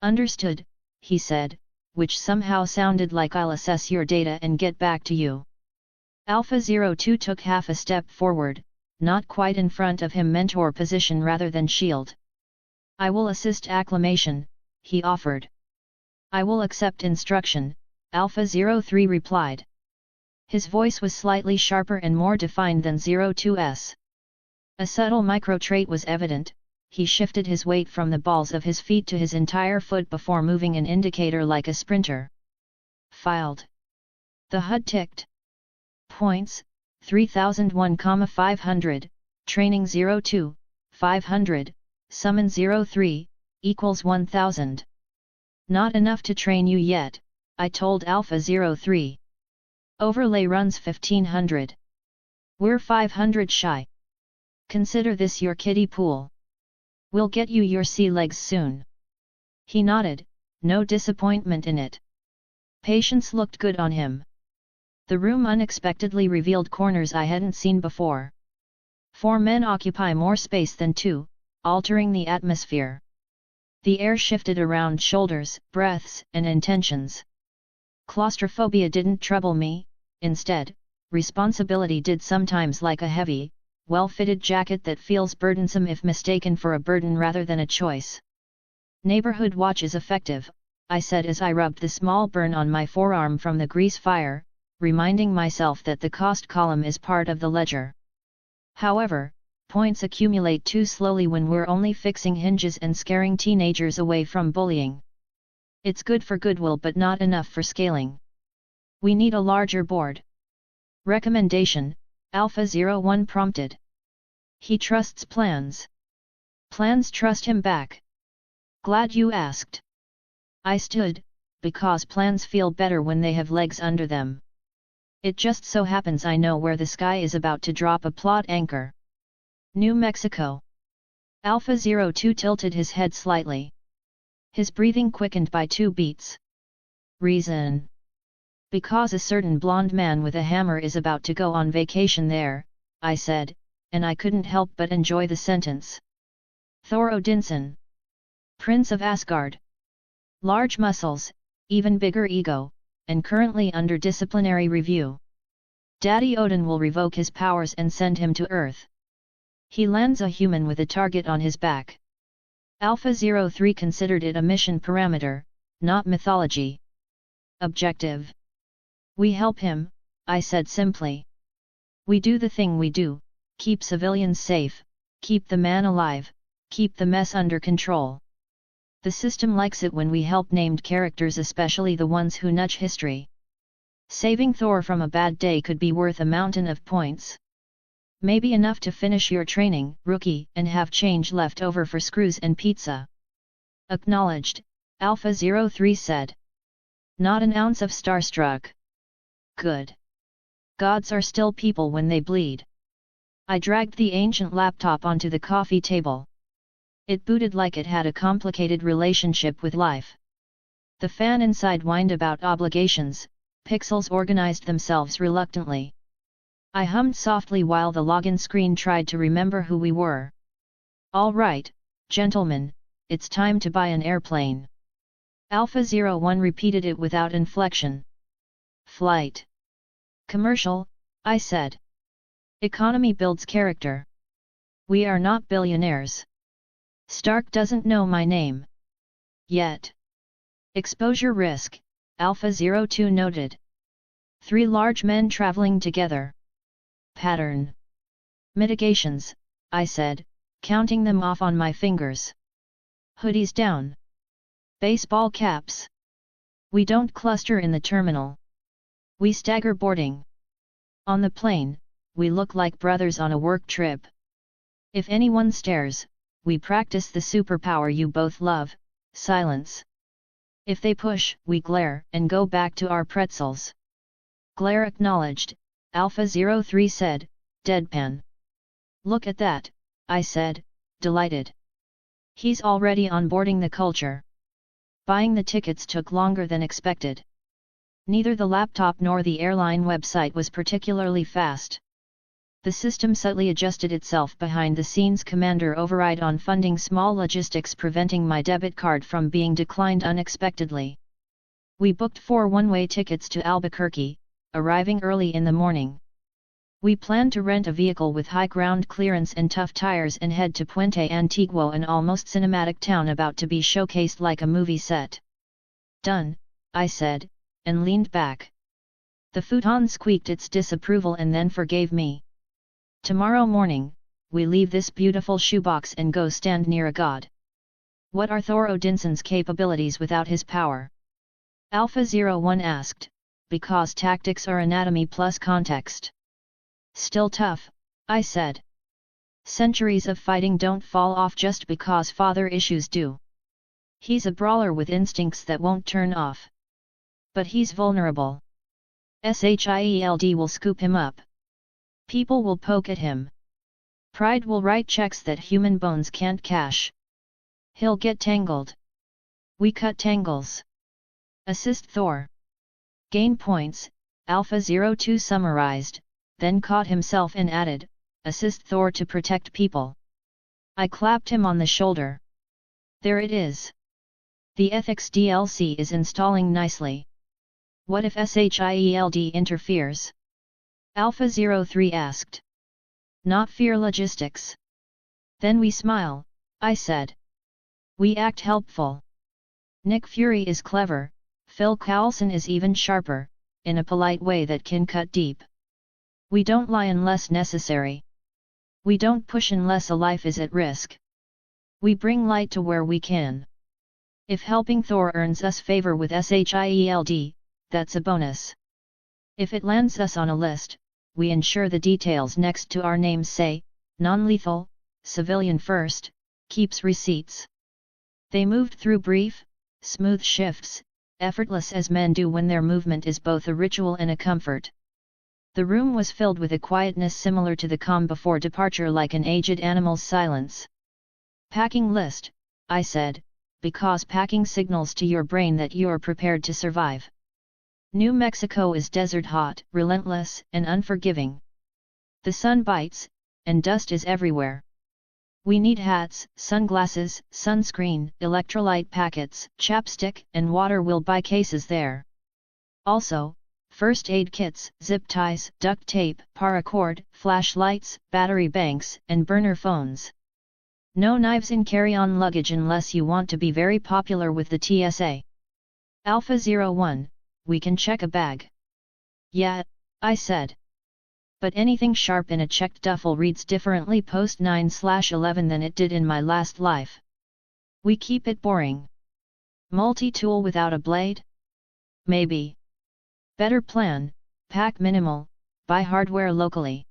Understood, he said, which somehow sounded like I'll assess your data and get back to you. Alpha 02 took half a step forward, not quite in front of him, mentor position rather than shield. I will assist acclimation, he offered. I will accept instruction, Alpha 03 replied. His voice was slightly sharper and more defined than 02's. A subtle micro-trait was evident. He shifted his weight from the balls of his feet to his entire foot before moving an indicator like a sprinter. Filed. The HUD ticked. Points, 3001,500, Training 02, 500, Summon 03, equals 1000. Not enough to train you yet, I told Alpha 03. Overlay runs 1500. We're 500 shy. Consider this your kiddie pool. We'll get you your sea legs soon. He nodded, no disappointment in it. Patience looked good on him. The room unexpectedly revealed corners I hadn't seen before. 4 men occupy more space than 2, altering the atmosphere. The air shifted around shoulders, breaths, and intentions. Claustrophobia didn't trouble me, instead, responsibility did, sometimes like a heavy, well-fitted jacket that feels burdensome if mistaken for a burden rather than a choice. Neighborhood watch is effective, I said as I rubbed the small burn on my forearm from the grease fire, reminding myself that the cost column is part of the ledger. However, points accumulate too slowly when we're only fixing hinges and scaring teenagers away from bullying. It's good for goodwill but not enough for scaling. We need a larger board. Recommendation, Alpha 01 prompted. He trusts plans. Plans trust him back. Glad you asked. I stood, because plans feel better when they have legs under them. It just so happens I know where the sky is about to drop a plot anchor. New Mexico. Alpha 02 tilted his head slightly. His breathing quickened by 2 beats. Reason. Because a certain blonde man with a hammer is about to go on vacation there, I said, and I couldn't help but enjoy the sentence. Thor Odinson. Prince of Asgard. Large muscles, even bigger ego, and currently under disciplinary review. Daddy Odin will revoke his powers and send him to Earth. He lands a human with a target on his back. Alpha 03 considered it a mission parameter, not mythology. Objective. We help him, I said simply. We do the thing we do, keep civilians safe, keep the man alive, keep the mess under control. The system likes it when we help named characters, especially the ones who nudge history. Saving Thor from a bad day could be worth a mountain of points. Maybe enough to finish your training, rookie, and have change left over for screws and pizza. Acknowledged, Alpha 03 said. Not an ounce of starstruck. Good. Gods are still people when they bleed. I dragged the ancient laptop onto the coffee table. It booted like it had a complicated relationship with life. The fan inside whined about obligations, pixels organized themselves reluctantly. I hummed softly while the login screen tried to remember who we were. All right, gentlemen, it's time to buy an airplane. Alpha 01 repeated it without inflection. Flight. Commercial, I said. Economy builds character. We are not billionaires. Stark doesn't know my name. Yet. Exposure risk, Alpha 02 noted. 3 large men traveling together. Pattern. Mitigations, I said, counting them off on my fingers. Hoodies down. Baseball caps. We don't cluster in the terminal. We stagger boarding. On the plane, we look like brothers on a work trip. If anyone stares, we practice the superpower you both love, silence. If they push, we glare and go back to our pretzels. Glare acknowledged, Alpha 03 said, deadpan. Look at that, I said, delighted. He's already onboarding the culture. Buying the tickets took longer than expected. Neither the laptop nor the airline website was particularly fast. The system subtly adjusted itself behind the scenes. Commander override on funding small logistics, preventing my debit card from being declined unexpectedly. We booked 4 one-way tickets to Albuquerque, arriving early in the morning. We plan to rent a vehicle with high ground clearance and tough tires and head to Puente Antiguo, an almost cinematic town about to be showcased like a movie set. Done, I said, and leaned back. The futon squeaked its disapproval and then forgave me. Tomorrow morning, we leave this beautiful shoebox and go stand near a god. What are Thor Odinson's capabilities without his power? Alpha 01 asked, because tactics are anatomy plus context. Still tough, I said. Centuries of fighting don't fall off just because father issues do. He's a brawler with instincts that won't turn off. But he's vulnerable. Shield will scoop him up. People will poke at him. Pride will write checks that human bones can't cash. He'll get tangled. We cut tangles. Assist Thor. Gain points, Alpha 02 summarized, then caught himself and added, assist Thor to protect people. I clapped him on the shoulder. There it is. The ethics DLC is installing nicely. What if SHIELD interferes? Alpha 03 asked. Not fear logistics. Then we smile, I said. We act helpful. Nick Fury is clever, Phil Coulson is even sharper, in a polite way that can cut deep. We don't lie unless necessary. We don't push unless a life is at risk. We bring light to where we can. If helping Thor earns us favor with SHIELD, that's a bonus. If it lands us on a list, we ensure the details next to our names say, non-lethal, civilian first, keeps receipts. They moved through brief, smooth shifts, effortless as men do when their movement is both a ritual and a comfort. The room was filled with a quietness similar to the calm before departure, like an aged animal's silence. Packing list, I said, because packing signals to your brain that you're prepared to survive. New Mexico is desert hot, relentless, and unforgiving. The sun bites, and dust is everywhere. We need hats, sunglasses, sunscreen, electrolyte packets, chapstick, and water. We'll buy cases there. Also, first aid kits, zip ties, duct tape, paracord, flashlights, battery banks, and burner phones. No knives in carry-on luggage unless you want to be very popular with the TSA. Alpha 01, we can check a bag. Yeah, I said. But anything sharp in a checked duffel reads differently post 9/11 than it did in my last life. We keep it boring. Multi-tool without a blade? Maybe. Better plan, pack minimal, buy hardware locally.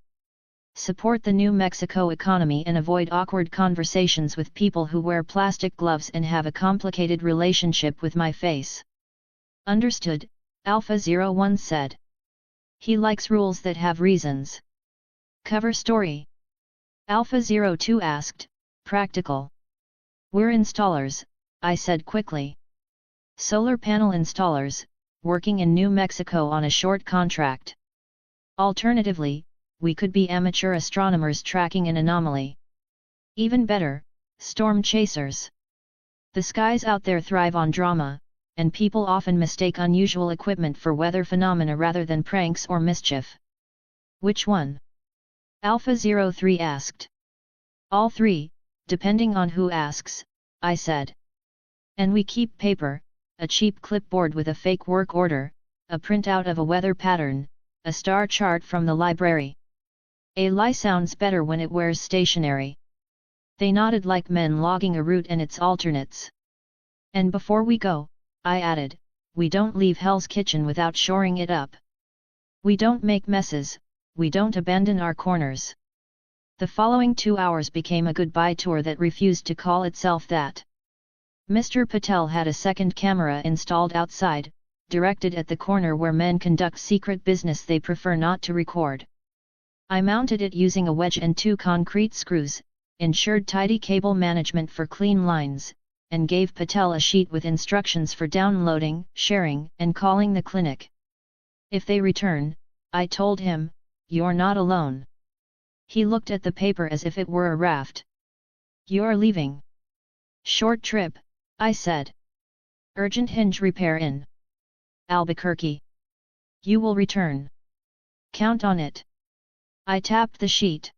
Support the New Mexico economy and avoid awkward conversations with people who wear plastic gloves and have a complicated relationship with my face. Understood, Alpha 01 said. He likes rules that have reasons. Cover story. Alpha 02 asked, practical. We're installers, I said quickly. Solar panel installers, working in New Mexico on a short contract. Alternatively, we could be amateur astronomers tracking an anomaly. Even better, storm chasers. The skies out there thrive on drama, and people often mistake unusual equipment for weather phenomena rather than pranks or mischief. Which one? Alpha 03 asked. All three, depending on who asks, I said. And we keep paper, a cheap clipboard with a fake work order, a printout of a weather pattern, a star chart from the library. A lie sounds better when it wears stationery. They nodded like men logging a route and its alternates. And before we go, I added, we don't leave Hell's Kitchen without shoring it up. We don't make messes, we don't abandon our corners. The following 2 hours became a goodbye tour that refused to call itself that. Mr. Patel had a second camera installed outside, directed at the corner where men conduct secret business they prefer not to record. I mounted it using a wedge and 2 concrete screws, ensured tidy cable management for clean lines, and gave Patel a sheet with instructions for downloading, sharing, and calling the clinic. If they return, I told him, you're not alone. He looked at the paper as if it were a raft. You're leaving. Short trip, I said. Urgent hinge repair in Albuquerque. You will return. Count on it. I tapped the sheet.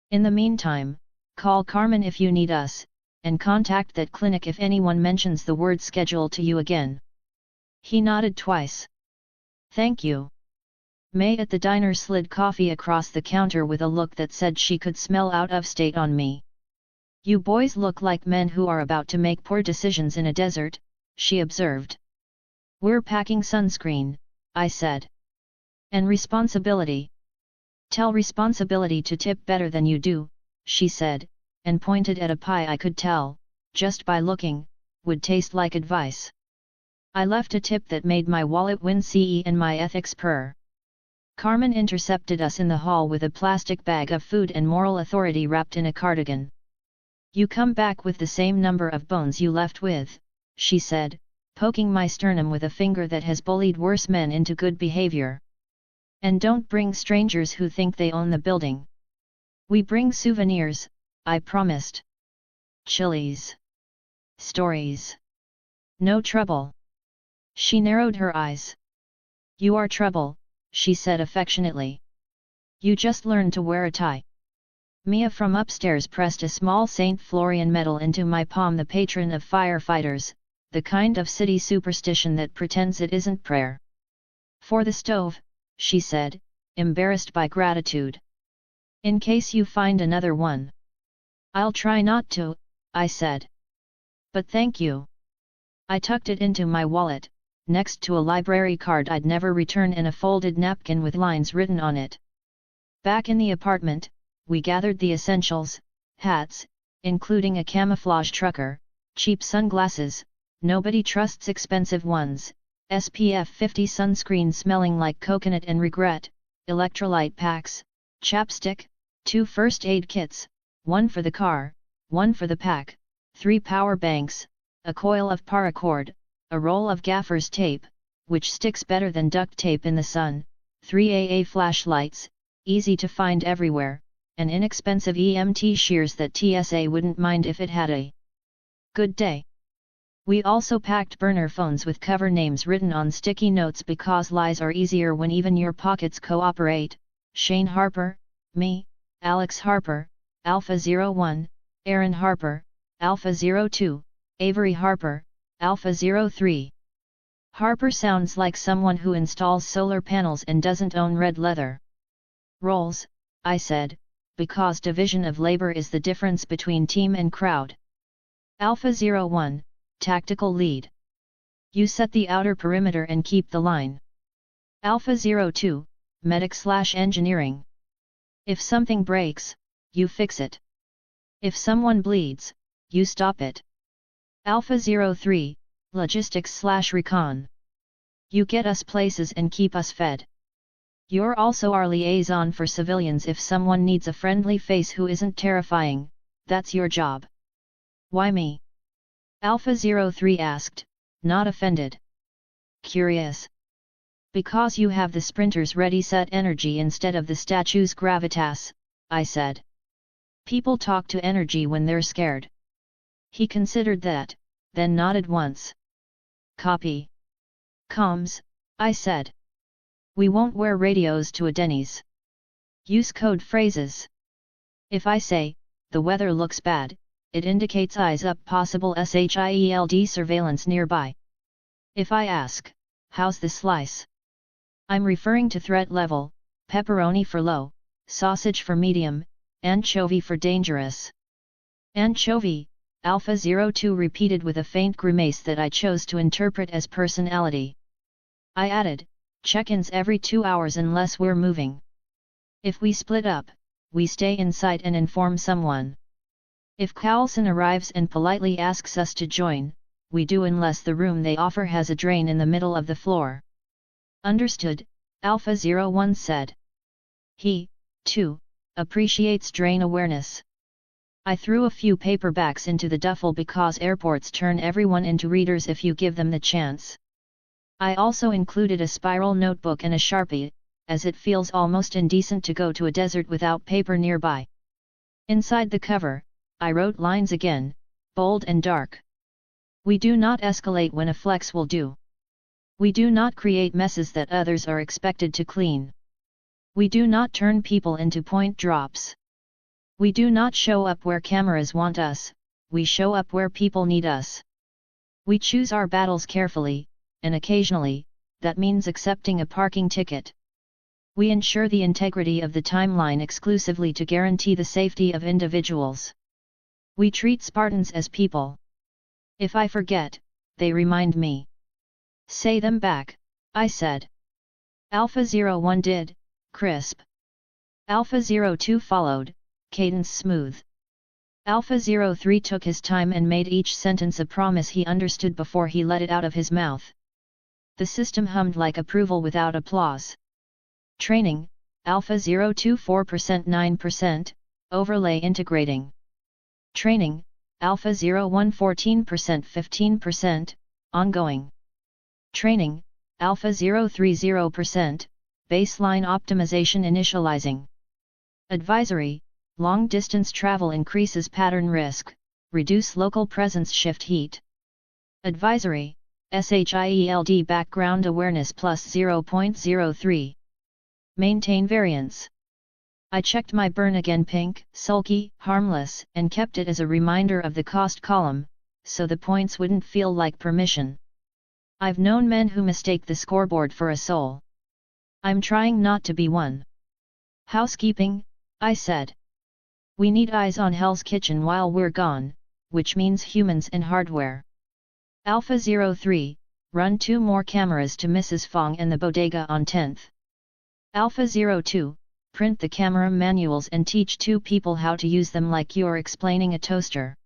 In the meantime, call Carmen if you need us, and contact that clinic if anyone mentions the word schedule to you again. He nodded twice. Thank you. May at the diner slid coffee across the counter with a look that said she could smell out of state on me. You boys look like men who are about to make poor decisions in a desert, she observed. We're packing sunscreen, I said. And responsibility. Tell responsibility to tip better than you do, she said, and pointed at a pie I could tell, just by looking, would taste like advice. I left a tip that made my wallet wince and my ethics purr. Carmen intercepted us in the hall with a plastic bag of food and moral authority wrapped in a cardigan. You come back with the same number of bones you left with, she said, poking my sternum with a finger that has bullied worse men into good behavior. And don't bring strangers who think they own the building. We bring souvenirs, I promised. Chilies. Stories. No trouble. She narrowed her eyes. You are trouble, she said affectionately. You just learned to wear a tie. Mia from upstairs pressed a small St. Florian medal into my palm, the patron of firefighters, the kind of city superstition that pretends it isn't prayer. For the stove, she said, embarrassed by gratitude. In case you find another one. I'll try not to, I said. But thank you. I tucked it into my wallet, next to a library card I'd never return and a folded napkin with lines written on it. Back in the apartment, we gathered the essentials, hats, including a camouflage trucker, cheap sunglasses, nobody trusts expensive ones, SPF 50 sunscreen smelling like coconut and regret, electrolyte packs, chapstick, 2 first aid kits, 1 for the car, 1 for the pack, 3 power banks, a coil of paracord, a roll of gaffer's tape, which sticks better than duct tape in the sun, 3 AA flashlights, easy to find everywhere, and inexpensive EMT shears that TSA wouldn't mind if it had a good day. We also packed burner phones with cover names written on sticky notes because lies are easier when even your pockets cooperate. Shane Harper, me, Alex Harper, Alpha 01, Aaron Harper, Alpha 02, Avery Harper, Alpha 03. Harper sounds like someone who installs solar panels and doesn't own red leather. Roles, I said, because division of labor is the difference between team and crowd. Alpha 01, Tactical Lead. You set the outer perimeter and keep the line. Alpha 02, Medic/Engineering. If something breaks, you fix it. If someone bleeds, you stop it. Alpha 03, Logistics/Recon. You get us places and keep us fed. You're also our liaison for civilians. If someone needs a friendly face who isn't terrifying, that's your job. Why me? Alpha 03 asked, not offended. Curious. Because you have the sprinter's ready-set energy instead of the statue's gravitas, I said. People talk to energy when they're scared. He considered that, then nodded once. Copy. Comms, I said. We won't wear radios to a Denny's. Use code phrases. If I say, the weather looks bad, it indicates eyes up, possible SHIELD surveillance nearby. If I ask, how's the slice? I'm referring to threat level, pepperoni for low, sausage for medium, anchovy for dangerous. Anchovy, Alpha 02 repeated with a faint grimace that I chose to interpret as personality. I added, check-ins every 2 hours unless we're moving. If we split up, we stay in sight and inform someone. If Carlson arrives and politely asks us to join, we do unless the room they offer has a drain in the middle of the floor. Understood, Alpha 01 said. He, too, appreciates drain awareness. I threw a few paperbacks into the duffel because airports turn everyone into readers if you give them the chance. I also included a spiral notebook and a Sharpie, as it feels almost indecent to go to a desert without paper nearby. Inside the cover, I wrote lines again, bold and dark. We do not escalate when a flex will do. We do not create messes that others are expected to clean. We do not turn people into point drops. We do not show up where cameras want us, we show up where people need us. We choose our battles carefully, and occasionally, that means accepting a parking ticket. We ensure the integrity of the timeline exclusively to guarantee the safety of individuals. We treat Spartans as people. If I forget, they remind me. Say them back, I said. Alpha 01 did, crisp. Alpha 02 followed, cadence smooth. Alpha 03 took his time and made each sentence a promise he understood before he let it out of his mouth. The system hummed like approval without applause. Training, Alpha 02 4% 9%, overlay integrating. Training, Alpha 01 14% 15%, ongoing. Training, Alpha 03 0%, baseline optimization initializing. Advisory, long distance travel increases pattern risk, reduce local presence shift heat. Advisory, SHIELD background awareness plus 0.03. Maintain variance. I checked my burn again pink, sulky, harmless, and kept it as a reminder of the cost column, so the points wouldn't feel like permission. I've known men who mistake the scoreboard for a soul. I'm trying not to be one. Housekeeping, I said. We need eyes on Hell's Kitchen while we're gone, which means humans and hardware. Alpha 03, run 2 more cameras to Mrs. Fong and the bodega on 10th. Alpha 02, print the camera manuals and teach 2 people how to use them like you're explaining a toaster.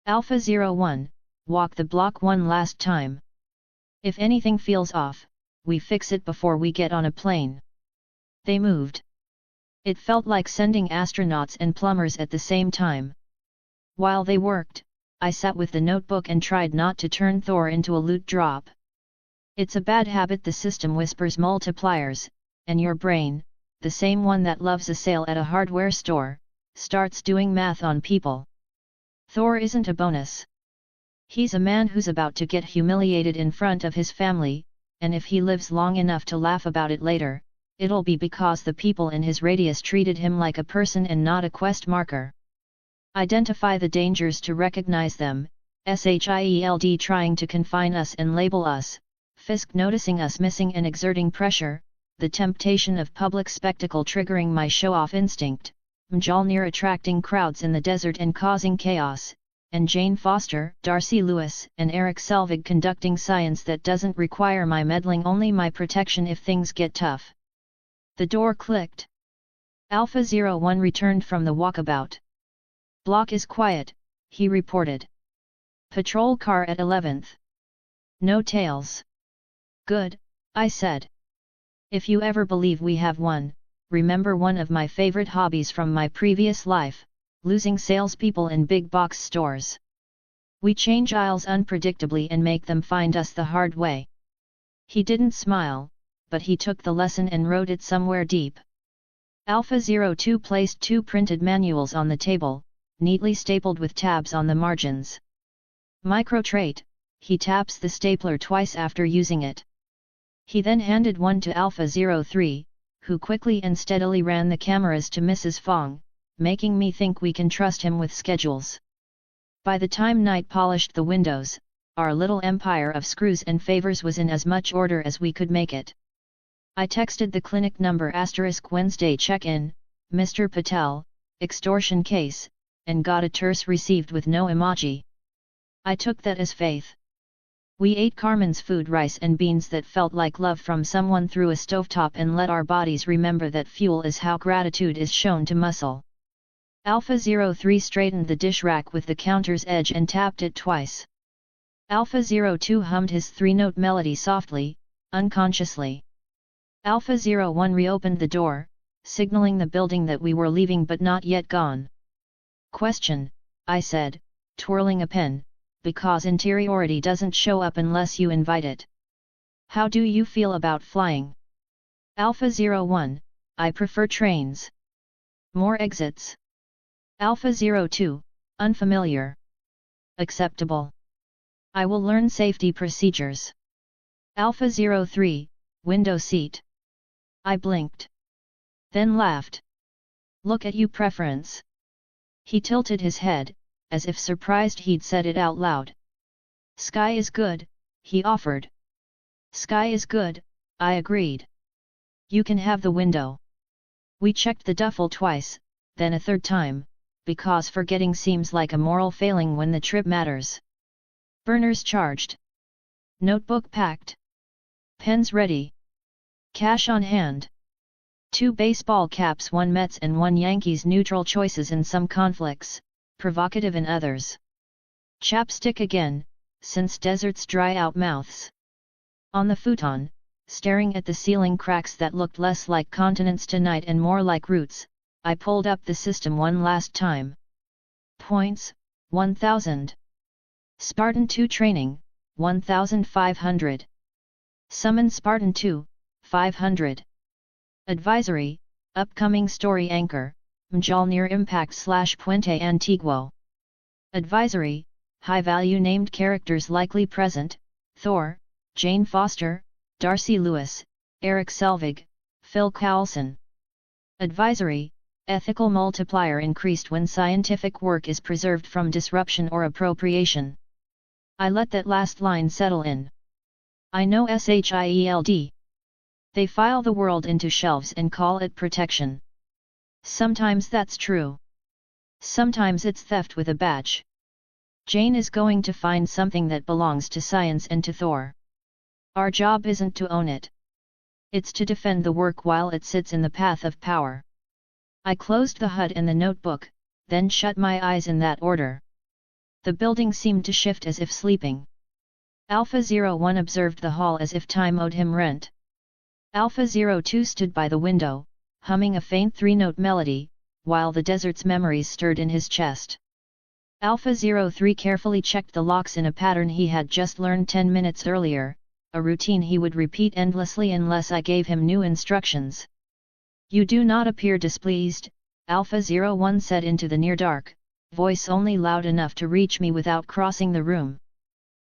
Alpha 01, walk the block one last time. If anything feels off, we fix it before we get on a plane. They moved. It felt like sending astronauts and plumbers at the same time. While they worked, I sat with the notebook and tried not to turn Thor into a loot drop. It's a bad habit, the system whispers multipliers, and your brain, the same one that loves a sale at a hardware store, starts doing math on people. Thor isn't a bonus. He's a man who's about to get humiliated in front of his family, and if he lives long enough to laugh about it later, it'll be because the people in his radius treated him like a person and not a quest marker. Identify the dangers to recognize them, SHIELD trying to confine us and label us, Fisk noticing us missing and exerting pressure, the temptation of public spectacle triggering my show-off instinct, Mjolnir attracting crowds in the desert and causing chaos, and Jane Foster, Darcy Lewis, and Eric Selvig conducting science that doesn't require my meddling, only my protection if things get tough. The door clicked. Alpha 01 returned from the walkabout. Block is quiet, he reported. Patrol car at 11th. No tails. Good, I said. If you ever believe we have one, remember one of my favorite hobbies from my previous life, losing salespeople in big box stores. We change aisles unpredictably and make them find us the hard way. He didn't smile, but he took the lesson and wrote it somewhere deep. Alpha 02 placed 2 printed manuals on the table, neatly stapled with tabs on the margins. Microtrait, he taps the stapler twice after using it. He then handed one to Alpha 03, who quickly and steadily ran the cameras to Mrs. Fong, making me think we can trust him with schedules. By the time night polished the windows, our little empire of screws and favors was in as much order as we could make it. I texted the clinic number * Wednesday check-in, Mr. Patel, extortion case, and got a terse received with no emoji. I took that as faith. We ate Carmen's food, rice and beans that felt like love from someone through a stovetop, and let our bodies remember that fuel is how gratitude is shown to muscle. Alpha 03 straightened the dish rack with the counter's edge and tapped it twice. Alpha 02 hummed his 3-note melody softly, unconsciously. Alpha 01 reopened the door, signaling the building that we were leaving but not yet gone. Question, I said, twirling a pen, because interiority doesn't show up unless you invite it. How do you feel about flying? Alpha 01, I prefer trains. More exits. Alpha 02, unfamiliar. Acceptable. I will learn safety procedures. Alpha 03, window seat. I blinked. Then laughed. Look at you preference. He tilted his head, as if surprised he'd said it out loud. Sky is good, he offered. Sky is good, I agreed. You can have the window. We checked the duffel twice, then a third time, because forgetting seems like a moral failing when the trip matters. Burners charged. Notebook packed. Pens ready. Cash on hand. 2 baseball caps, 1 Mets and 1 Yankees, neutral choices in some conflicts, provocative in others. Chapstick again, since deserts dry out mouths. On the futon, staring at the ceiling cracks that looked less like continents tonight and more like roots, I pulled up the system one last time. Points, 1000. Spartan 2 training, 1500. Summon Spartan 2, 500. Advisory, upcoming story anchor, Mjolnir Impact / Puente Antiguo. Advisory, high-value named characters likely present, Thor, Jane Foster, Darcy Lewis, Eric Selvig, Phil Coulson. Advisory, ethical multiplier increased when scientific work is preserved from disruption or appropriation. I let that last line settle in. I know SHIELD. They file the world into shelves and call it protection. Sometimes that's true. Sometimes it's theft with a badge. Jane is going to find something that belongs to science and to Thor. Our job isn't to own it. It's to defend the work while it sits in the path of power. I closed the HUD and the notebook, then shut my eyes in that order. The building seemed to shift as if sleeping. Alpha 01 observed the hall as if time owed him rent. Alpha 02 stood by the window, humming a faint 3-note melody, while the desert's memories stirred in his chest. Alpha 03 carefully checked the locks in a pattern he had just learned 10 minutes earlier, a routine he would repeat endlessly unless I gave him new instructions. You do not appear displeased, Alpha 01 said into the near dark, voice only loud enough to reach me without crossing the room.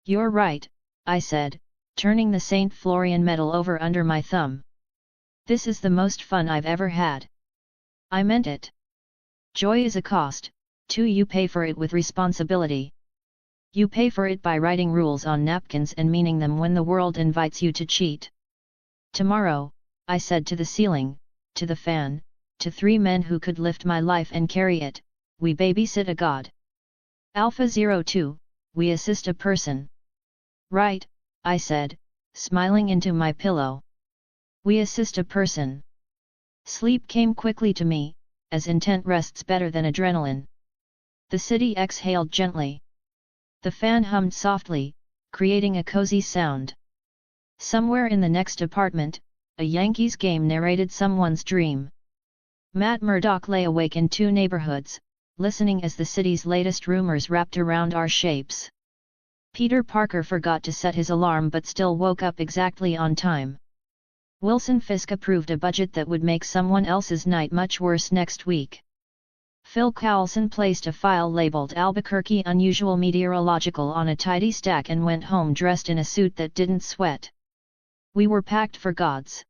You're right, I said, turning the St. Florian medal over under my thumb. This is the most fun I've ever had. I meant it. Joy is a cost, too. You pay for it with responsibility. You pay for it by writing rules on napkins and meaning them when the world invites you to cheat. Tomorrow, I said to the ceiling, to the fan, to 3 men who could lift my life and carry it, we babysit a god. Alpha 02, we assist a person. Right, I said, smiling into my pillow. We assist a person. Sleep came quickly to me, as intent rests better than adrenaline. The city exhaled gently. The fan hummed softly, creating a cozy sound. Somewhere in the next apartment, a Yankees game narrated someone's dream. Matt Murdock lay awake in 2 neighborhoods, listening as the city's latest rumors wrapped around our shapes. Peter Parker forgot to set his alarm but still woke up exactly on time. Wilson Fisk approved a budget that would make someone else's night much worse next week. Phil Coulson placed a file labeled Albuquerque Unusual Meteorological on a tidy stack and went home dressed in a suit that didn't sweat. We were packed for gods.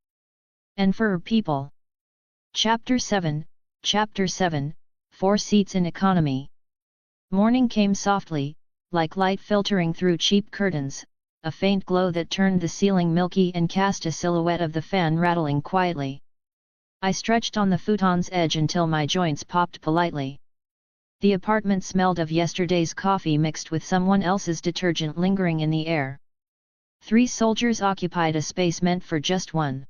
And for people. Chapter 7, 4 Seats in Economy. Morning came softly, like light filtering through cheap curtains, a faint glow that turned the ceiling milky and cast a silhouette of the fan rattling quietly. I stretched on the futon's edge until my joints popped politely. The apartment smelled of yesterday's coffee mixed with someone else's detergent lingering in the air. 3 soldiers occupied a space meant for just one.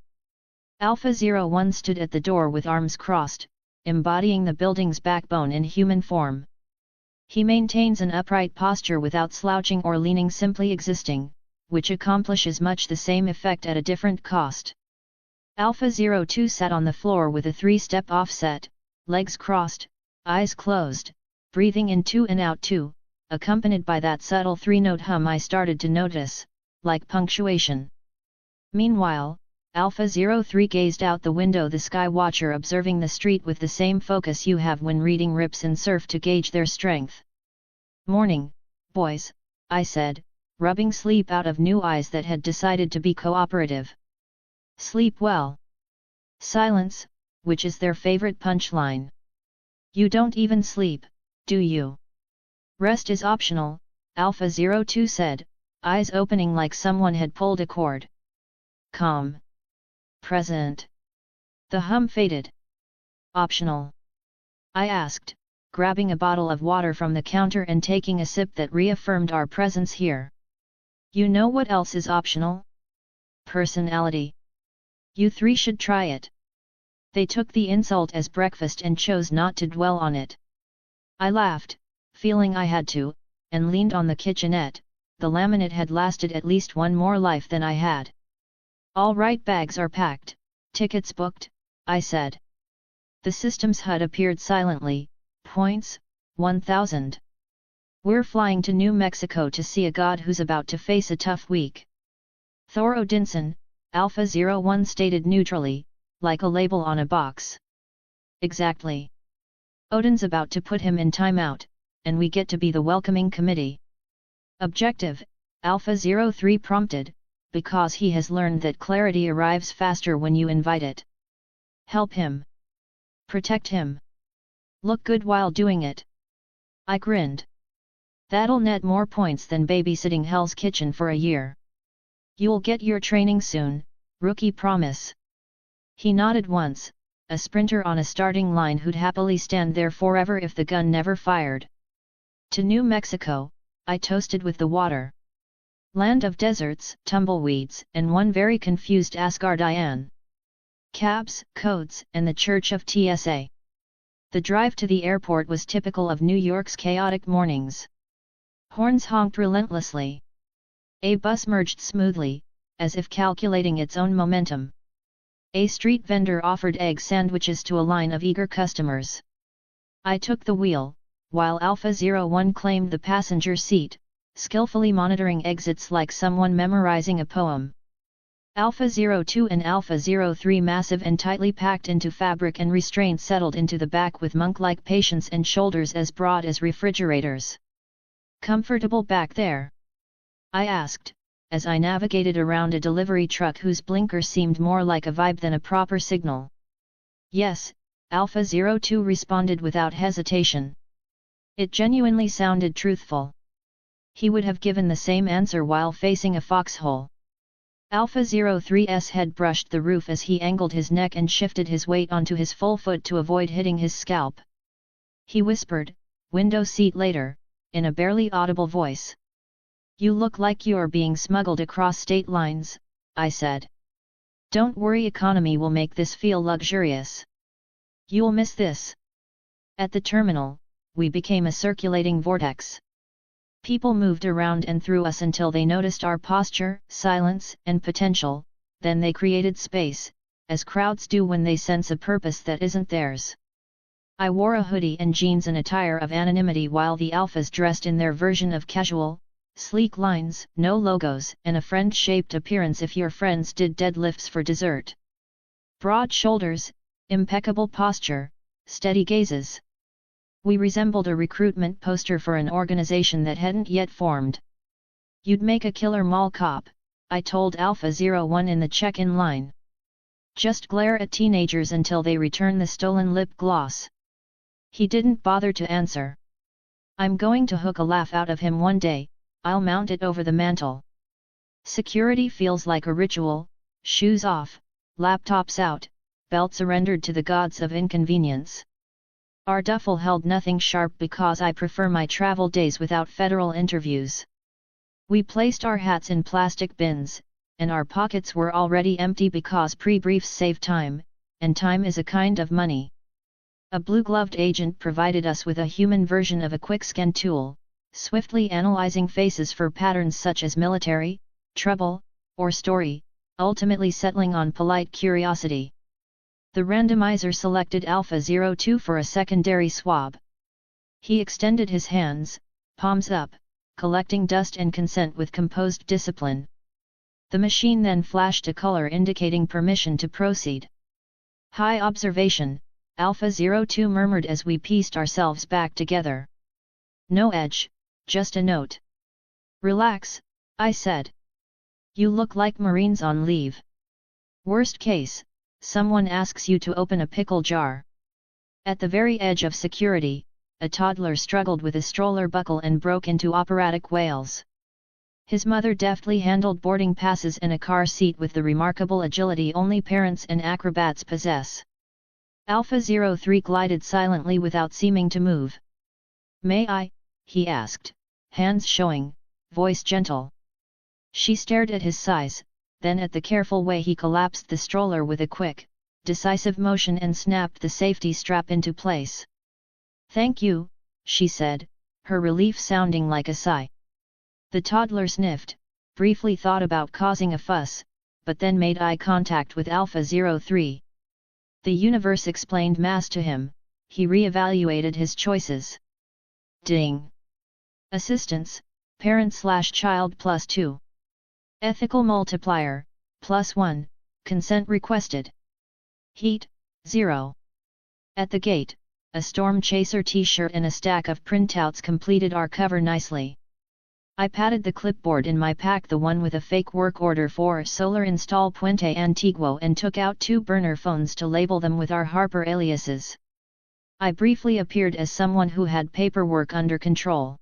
Alpha 01 stood at the door with arms crossed, embodying the building's backbone in human form. He maintains an upright posture without slouching or leaning, simply existing, which accomplishes much the same effect at a different cost. Alpha 02 sat on the floor with a 3-step offset, legs crossed, eyes closed, breathing in 2 and out 2, accompanied by that subtle 3-note hum I started to notice, like punctuation. Meanwhile, Alpha 03 gazed out the window, the sky watcher observing the street with the same focus you have when reading rips in surf to gauge their strength. Morning, boys, I said, rubbing sleep out of new eyes that had decided to be cooperative. Sleep well. Silence, which is their favorite punchline. You don't even sleep, do you? Rest is optional, Alpha 02 said, eyes opening like someone had pulled a cord. Calm. Present. The hum faded. Optional? I asked, grabbing a bottle of water from the counter and taking a sip that reaffirmed our presence here. You know what else is optional? Personality. You three should try it. They took the insult as breakfast and chose not to dwell on it. I laughed, feeling I had to, and leaned on the kitchenette. The laminate had lasted at least one more life than I had. All right, bags are packed, tickets booked, I said. The system's HUD appeared silently, points, 1000. We're flying to New Mexico to see a god who's about to face a tough week. Thor Odinson, Alpha 01 stated neutrally, like a label on a box. Exactly. Odin's about to put him in timeout, and we get to be the welcoming committee. Objective, Alpha 03 prompted, because he has learned that clarity arrives faster when you invite it. Help him. Protect him. Look good while doing it. I grinned. That'll net more points than babysitting Hell's Kitchen for a year. You'll get your training soon, rookie promise. He nodded once, a sprinter on a starting line who'd happily stand there forever if the gun never fired. To New Mexico, I toasted with the water. Land of deserts, tumbleweeds, and one very confused Asgardian. Cabs, codes, and the Church of TSA. The drive to the airport was typical of New York's chaotic mornings. Horns honked relentlessly. A bus merged smoothly, as if calculating its own momentum. A street vendor offered egg sandwiches to a line of eager customers. I took the wheel, while Alpha 01 claimed the passenger seat, skillfully monitoring exits like someone memorizing a poem. Alpha 02 and Alpha 03, massive and tightly packed into fabric and restraint, settled into the back with monk-like patience and shoulders as broad as refrigerators. Comfortable back there? I asked, as I navigated around a delivery truck whose blinker seemed more like a vibe than a proper signal. Yes, Alpha 02 responded without hesitation. It genuinely sounded truthful. He would have given the same answer while facing a foxhole. Alpha 03's head brushed the roof as he angled his neck and shifted his weight onto his full foot to avoid hitting his scalp. He whispered, "Window seat later," in a barely audible voice. "You look like you're being smuggled across state lines," I said. "Don't worry, economy will make this feel luxurious. You'll miss this." At the terminal, we became a circulating vortex. People moved around and through us until they noticed our posture, silence, and potential, then they created space, as crowds do when they sense a purpose that isn't theirs. I wore a hoodie and jeans, an attire of anonymity, while the alphas dressed in their version of casual, sleek lines, no logos, and a friend-shaped appearance if your friends did deadlifts for dessert. Broad shoulders, impeccable posture, steady gazes. We resembled a recruitment poster for an organization that hadn't yet formed. "You'd make a killer mall cop," I told Alpha 01 in the check-in line. "Just glare at teenagers until they return the stolen lip gloss." He didn't bother to answer. "I'm going to hook a laugh out of him one day, I'll mount it over the mantle." Security feels like a ritual: shoes off, laptops out, belt surrendered to the gods of inconvenience. Our duffel held nothing sharp because I prefer my travel days without federal interviews. We placed our hats in plastic bins, and our pockets were already empty because pre-briefs save time, and time is a kind of money. A blue-gloved agent provided us with a human version of a quick scan tool, swiftly analyzing faces for patterns such as military, trouble, or story, ultimately settling on polite curiosity. The randomizer selected Alpha 02 for a secondary swab. He extended his hands, palms up, collecting dust and consent with composed discipline. The machine then flashed a color indicating permission to proceed. "High observation," Alpha 02 murmured as we pieced ourselves back together. "No edge, just a note." "Relax," I said. "You look like Marines on leave. Worst case, someone asks you to open a pickle jar. At the very edge of security, a toddler struggled with a stroller buckle and broke into operatic wails. His mother deftly handled boarding passes and a car seat with the remarkable agility only parents and acrobats possess. Alpha 03 glided silently without seeming to move. "May I?" he asked, hands showing, voice gentle. She stared at his size, then at the careful way he collapsed the stroller with a quick, decisive motion and snapped the safety strap into place. "Thank you," she said, her relief sounding like a sigh. The toddler sniffed, briefly thought about causing a fuss, but then made eye contact with Alpha 03. The universe explained mass to him, he re-evaluated his choices. Ding! Assistance, parent/child +2. Ethical multiplier, +1, consent requested. Heat, 0. At the gate, a Storm Chaser t-shirt and a stack of printouts completed our cover nicely. I patted the clipboard in my pack, the one with a fake work order for Solar Install Puente Antiguo, and took out 2 burner phones to label them with our Harper aliases. I briefly appeared as someone who had paperwork under control.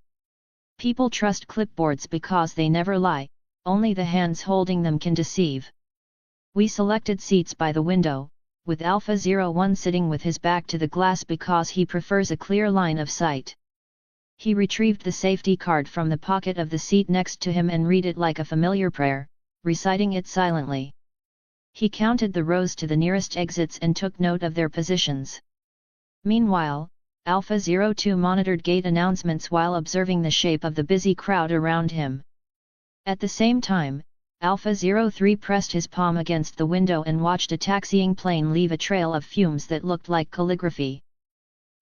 People trust clipboards because they never lie, only the hands holding them can deceive. We selected seats by the window, with Alpha 01 sitting with his back to the glass because he prefers a clear line of sight. He retrieved the safety card from the pocket of the seat next to him and read it like a familiar prayer, reciting it silently. He counted the rows to the nearest exits and took note of their positions. Meanwhile, Alpha 02 monitored gate announcements while observing the shape of the busy crowd around him. At the same time, Alpha 03 pressed his palm against the window and watched a taxiing plane leave a trail of fumes that looked like calligraphy.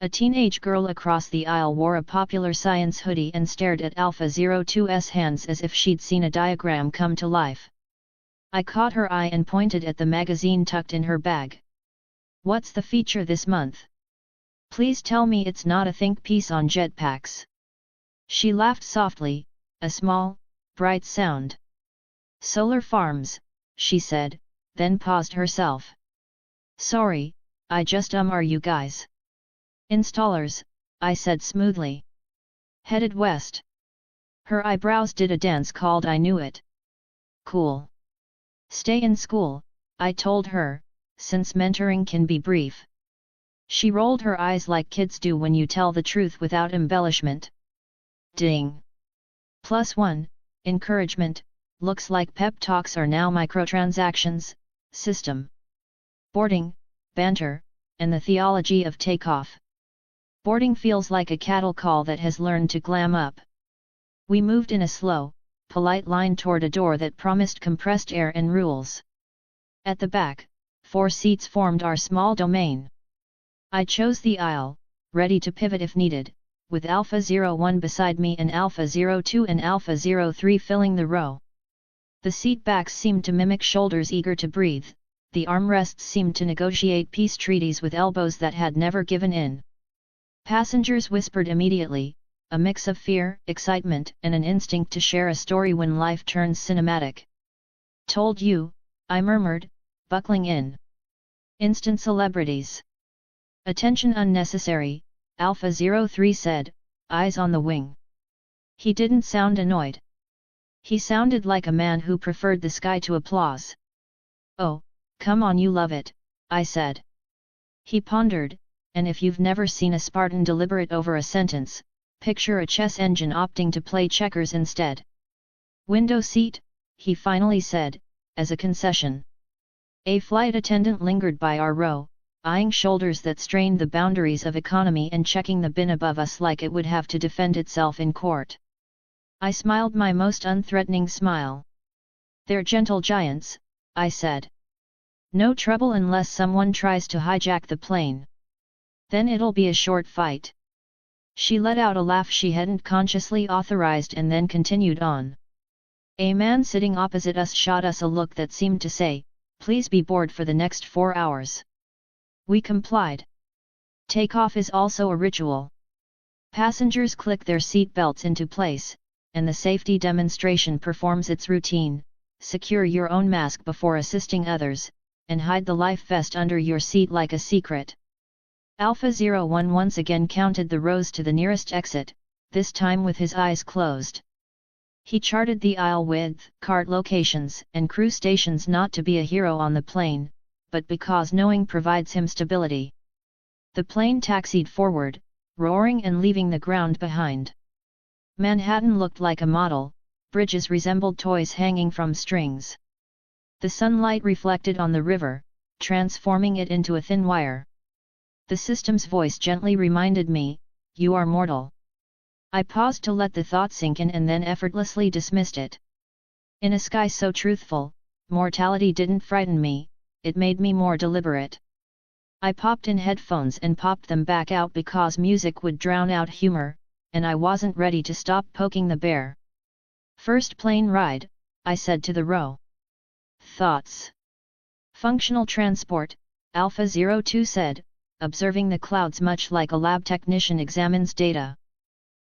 A teenage girl across the aisle wore a Popular Science hoodie and stared at Alpha 02's hands as if she'd seen a diagram come to life. I caught her eye and pointed at the magazine tucked in her bag. "What's the feature this month? Please tell me it's not a think piece on jetpacks." She laughed softly, a small, bright sound. "Solar farms," she said, then paused herself. "Sorry, I just are you guys?" "Installers," I said smoothly. "Headed west." Her eyebrows did a dance called I Knew It. "Cool. Stay in school," I told her, since mentoring can be brief. She rolled her eyes like kids do when you tell the truth without embellishment. Ding! +1, encouragement, looks like pep talks are now microtransactions, system. Boarding, banter, and the theology of takeoff. Boarding feels like a cattle call that has learned to glam up. We moved in a slow, polite line toward a door that promised compressed air and rules. At the back, 4 seats formed our small domain. I chose the aisle, ready to pivot if needed, with Alpha 01 beside me and Alpha 02 and Alpha 03 filling the row. The seat backs seemed to mimic shoulders eager to breathe, the armrests seemed to negotiate peace treaties with elbows that had never given in. Passengers whispered immediately, a mix of fear, excitement, and an instinct to share a story when life turns cinematic. "Told you," I murmured, buckling in. "Instant celebrities." "Attention unnecessary," Alpha 03 said, eyes on the wing. He didn't sound annoyed. He sounded like a man who preferred the sky to applause. "Oh, come on, you love it," I said. He pondered, and if you've never seen a Spartan deliberate over a sentence, picture a chess engine opting to play checkers instead. "Window seat," he finally said, as a concession. A flight attendant lingered by our row, eyeing shoulders that strained the boundaries of economy and checking the bin above us like it would have to defend itself in court. I smiled my most unthreatening smile. "They're gentle giants," I said. "No trouble unless someone tries to hijack the plane. Then it'll be a short fight." She let out a laugh she hadn't consciously authorized and then continued on. A man sitting opposite us shot us a look that seemed to say, "Please be bored for the next 4 hours." We complied. Takeoff is also a ritual. Passengers click their seat belts into place, and the safety demonstration performs its routine: secure your own mask before assisting others, and hide the life vest under your seat like a secret. Alpha 01 once again counted the rows to the nearest exit, this time with his eyes closed. He charted the aisle width, cart locations, and crew stations not to be a hero on the plane, but because knowing provides him stability. The plane taxied forward, roaring and leaving the ground behind. Manhattan looked like a model, bridges resembled toys hanging from strings. The sunlight reflected on the river, transforming it into a thin wire. The system's voice gently reminded me, "You are mortal." I paused to let the thought sink in and then effortlessly dismissed it. In a sky so truthful, mortality didn't frighten me, it made me more deliberate. I popped in headphones and popped them back out because music would drown out humor, and I wasn't ready to stop poking the bear. "First plane ride," I said to the row. "Thoughts?" "Functional transport," Alpha 02 said, observing the clouds much like a lab technician examines data.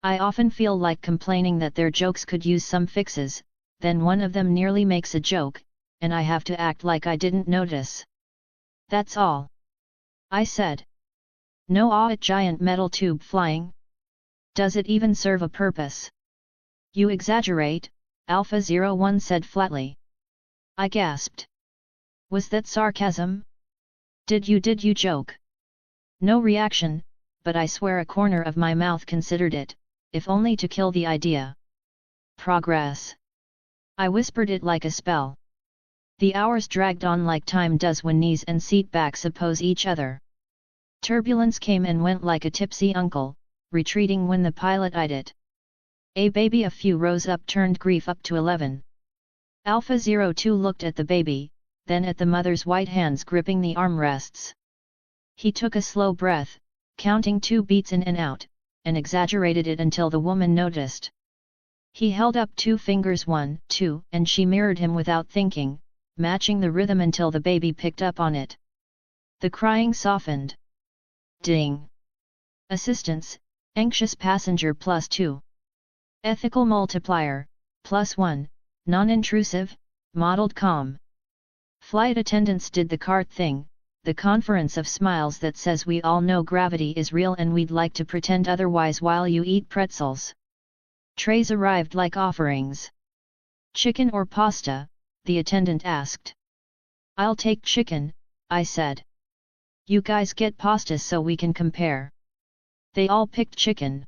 I often feel like complaining that their jokes could use some fixes, then one of them nearly makes a joke, and I have to act like I didn't notice. "That's all," I said. "No awe at giant metal tube flying? Does it even serve a purpose?" "You exaggerate," Alpha 01 said flatly. I gasped. Was that sarcasm? Did you joke?" No reaction, but I swear a corner of my mouth considered it, if only to kill the idea. "Progress." I whispered it like a spell. The hours dragged on like time does when knees and seat backs oppose each other. Turbulence came and went like a tipsy uncle, retreating when the pilot eyed it. A baby a few rows up turned grief up to 11. Alpha 02 looked at the baby, then at the mother's white hands gripping the armrests. He took a slow breath, counting 2 beats in and out, and exaggerated it until the woman noticed. He held up 2 fingers, 1, 2, and she mirrored him without thinking, matching the rhythm until the baby picked up on it. The crying softened. Ding! Assistance, anxious passenger +2. Ethical multiplier, +1, non-intrusive, modeled calm. Flight attendants did the cart thing, the conference of smiles that says we all know gravity is real and we'd like to pretend otherwise while you eat pretzels. Trays arrived like offerings. "Chicken or pasta?" the attendant asked. "I'll take chicken," I said. "You guys get pasta so we can compare." They all picked chicken.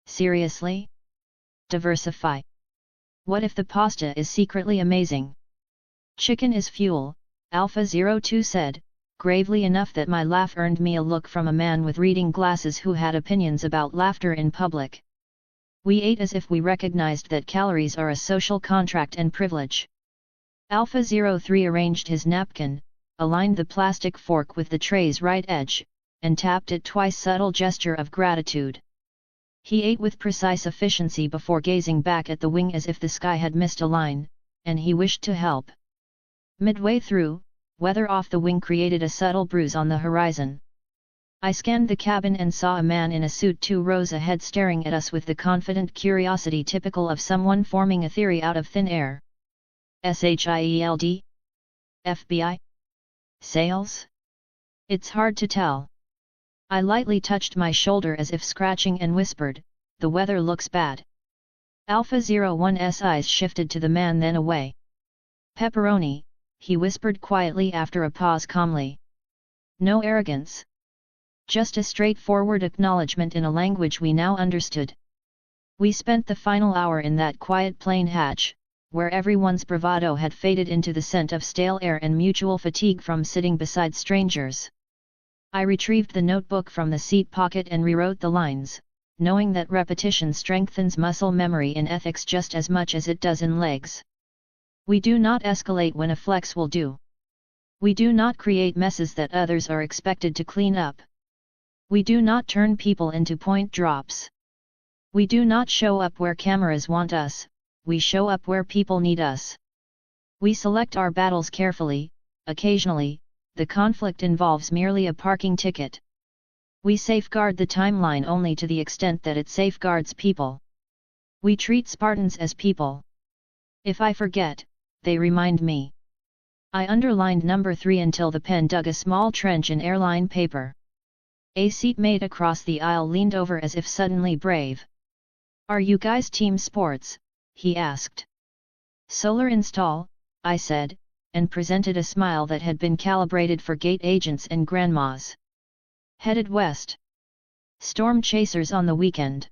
Seriously? Diversify. What if the pasta is secretly amazing? "Chicken is fuel," Alpha 02 said, gravely enough that my laugh earned me a look from a man with reading glasses who had opinions about laughter in public. We ate as if we recognized that calories are a social contract and privilege. Alpha 03 arranged his napkin, aligned the plastic fork with the tray's right edge, and tapped it twice, subtle gesture of gratitude. He ate with precise efficiency before gazing back at the wing as if the sky had missed a line, and he wished to help. Midway through, weather off the wing created a subtle bruise on the horizon. I scanned the cabin and saw a man in a suit 2 rows ahead staring at us with the confident curiosity typical of someone forming a theory out of thin air. SHIELD? FBI? Sales? It's hard to tell. I lightly touched my shoulder as if scratching and whispered, "The weather looks bad." Alpha 01's eyes shifted to the man then away. "Pepperoni," he whispered quietly after a pause calmly. No arrogance. Just a straightforward acknowledgement in a language we now understood. We spent the final hour in that quiet plane hatch, where everyone's bravado had faded into the scent of stale air and mutual fatigue from sitting beside strangers. I retrieved the notebook from the seat pocket and rewrote the lines, knowing that repetition strengthens muscle memory in ethics just as much as it does in legs. We do not escalate when a flex will do. We do not create messes that others are expected to clean up. We do not turn people into point drops. We do not show up where cameras want us, we show up where people need us. We select our battles carefully. Occasionally, the conflict involves merely a parking ticket. We safeguard the timeline only to the extent that it safeguards people. We treat Spartans as people. If I forget, they remind me. I underlined number 3 until the pen dug a small trench in airline paper. A seatmate across the aisle leaned over as if suddenly brave. "Are you guys team sports?" he asked. "Solar install," I said, and presented a smile that had been calibrated for gate agents and grandmas. "Headed west. Storm chasers on the weekend."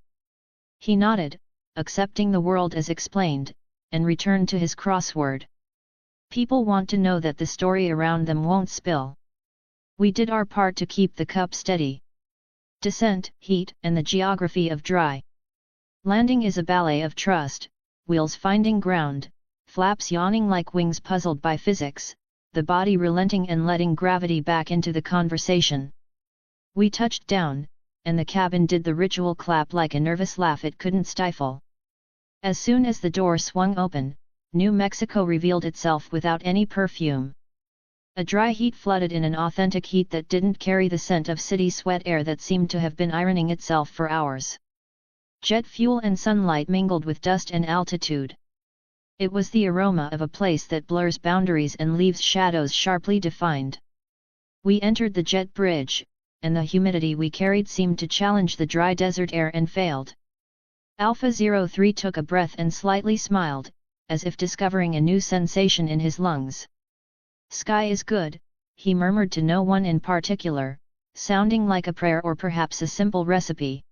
He nodded, accepting the world as explained, and returned to his crossword. "People want to know that the story around them won't spill. We did our part to keep the cup steady. Descent, heat, and the geography of dry landing is a ballet of trust, wheels finding ground, flaps yawning like wings puzzled by physics, the body relenting and letting gravity back into the conversation. We touched down, and the cabin did the ritual clap like a nervous laugh it couldn't stifle. As soon as the door swung open, New Mexico revealed itself without any perfume. A dry heat flooded in an authentic heat that didn't carry the scent of city sweat air that seemed to have been ironing itself for hours. Jet fuel and sunlight mingled with dust and altitude. It was the aroma of a place that blurs boundaries and leaves shadows sharply defined. We entered the jet bridge, and the humidity we carried seemed to challenge the dry desert air and failed. Alpha 03 took a breath and slightly smiled, as if discovering a new sensation in his lungs. "Sky is good," he murmured to no one in particular, sounding like a prayer or perhaps a simple recipe.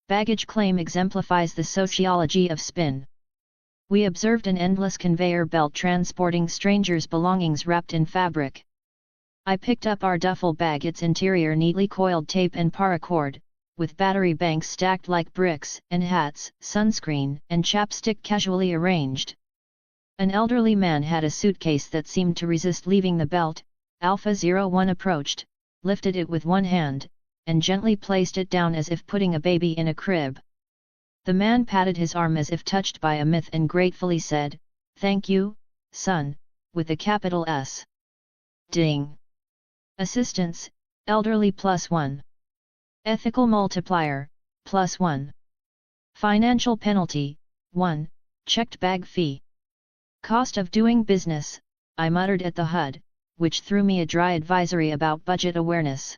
Baggage claim exemplifies the sociology of spin. We observed an endless conveyor belt transporting strangers' belongings wrapped in fabric. I picked up our duffel bag, its interior neatly coiled tape and paracord, with battery banks stacked like bricks, and hats, sunscreen, and chapstick casually arranged. An elderly man had a suitcase that seemed to resist leaving the belt. Alpha 01 approached, lifted it with one hand, and gently placed it down as if putting a baby in a crib. The man patted his arm as if touched by a myth and gratefully said, "Thank you, son," with a capital S. Ding. Assistance, elderly +1. Ethical multiplier, +1. Financial penalty, 1, checked bag fee. Cost of doing business, I muttered at the HUD, which threw me a dry advisory about budget awareness.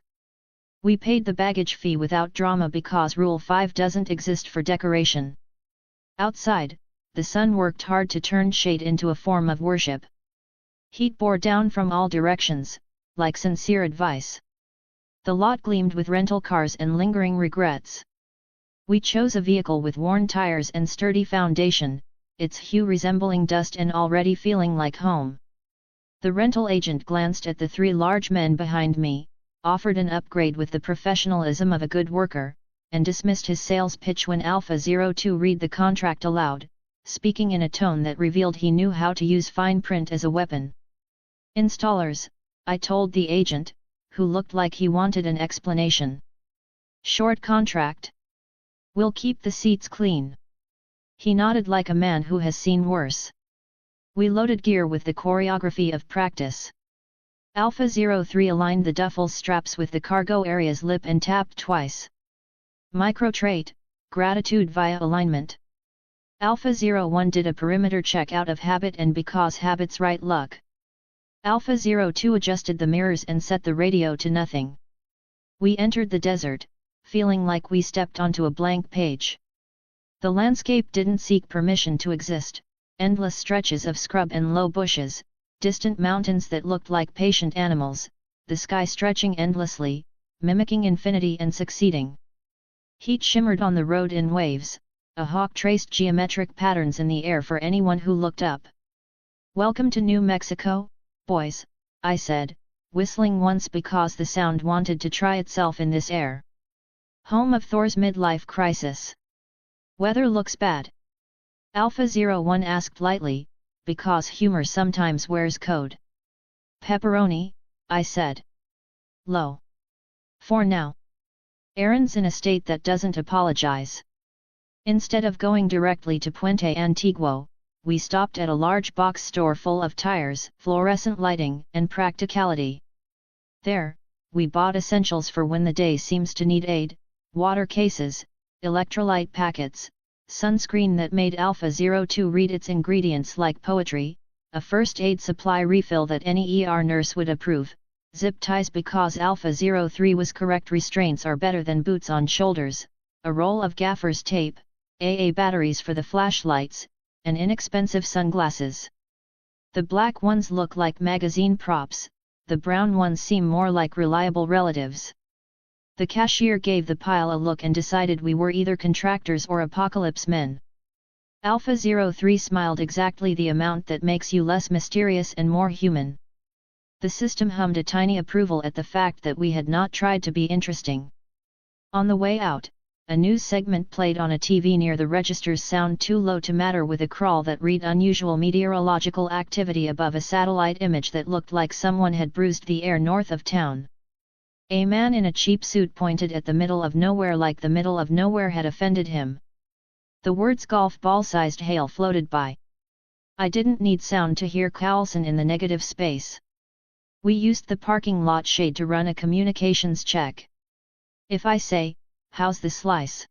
We paid the baggage fee without drama because Rule 5 doesn't exist for decoration. Outside, the sun worked hard to turn shade into a form of worship. Heat bore down from all directions, like sincere advice. The lot gleamed with rental cars and lingering regrets. We chose a vehicle with worn tires and sturdy foundation, its hue resembling dust and already feeling like home. The rental agent glanced at the 3 large men behind me, offered an upgrade with the professionalism of a good worker, and dismissed his sales pitch when Alpha 02 read the contract aloud, speaking in a tone that revealed he knew how to use fine print as a weapon. "Installers," I told the agent, who looked like he wanted an explanation. "Short contract. We'll keep the seats clean." He nodded like a man who has seen worse. We loaded gear with the choreography of practice. Alpha 03 aligned the duffel straps with the cargo area's lip and tapped twice. Micro trait, gratitude via alignment. Alpha 01 did a perimeter check out of habit and because habit's right luck. Alpha 02 adjusted the mirrors and set the radio to nothing. We entered the desert, feeling like we stepped onto a blank page. The landscape didn't seek permission to exist, endless stretches of scrub and low bushes, distant mountains that looked like patient animals, the sky stretching endlessly, mimicking infinity and succeeding. Heat shimmered on the road in waves, a hawk traced geometric patterns in the air for anyone who looked up. "Welcome to New Mexico, boys," I said, whistling once because the sound wanted to try itself in this air. "Home of Thor's midlife crisis. Weather looks bad?" Alpha 01 asked lightly, because humor sometimes wears code. "Pepperoni," I said. "Low. For now. Aaron's in a state that doesn't apologize." Instead of going directly to Puente Antiguo, we stopped at a large box store full of tires, fluorescent lighting, and practicality. There, we bought essentials for when the day seems to need aid: water cases, electrolyte packets, sunscreen that made Alpha 02 read its ingredients like poetry, a first aid supply refill that any ER nurse would approve, zip ties because Alpha 03 was correct, restraints are better than boots on shoulders, a roll of gaffer's tape, AA batteries for the flashlights, and inexpensive sunglasses. The black ones look like magazine props, the brown ones seem more like reliable relatives. The cashier gave the pile a look and decided we were either contractors or apocalypse men. Alpha 03 smiled, exactly the amount that makes you less mysterious and more human. The system hummed a tiny approval at the fact that we had not tried to be interesting. On the way out, a news segment played on a TV near the register's sound too low to matter, with a crawl that read unusual meteorological activity above a satellite image that looked like someone had bruised the air north of town. A man in a cheap suit pointed at the middle of nowhere like the middle of nowhere had offended him. The words golf ball-sized hail floated by. I didn't need sound to hear Carlson in the negative space. We used the parking lot shade to run a communications check. If I say, "How's the slice?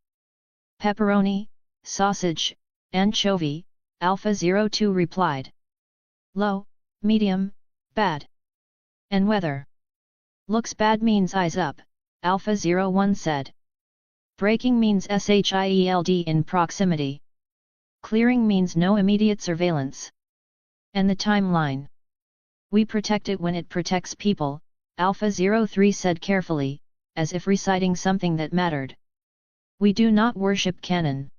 Pepperoni, sausage, anchovy," Alpha 02 replied. "Low, medium, bad." "And weather?" "Looks bad means eyes up," Alpha 01 said. "Braking means SHIELD in proximity. Clearing means no immediate surveillance." "And the timeline?" "We protect it when it protects people," Alpha 03 said carefully, as if reciting something that mattered. "We do not worship canon."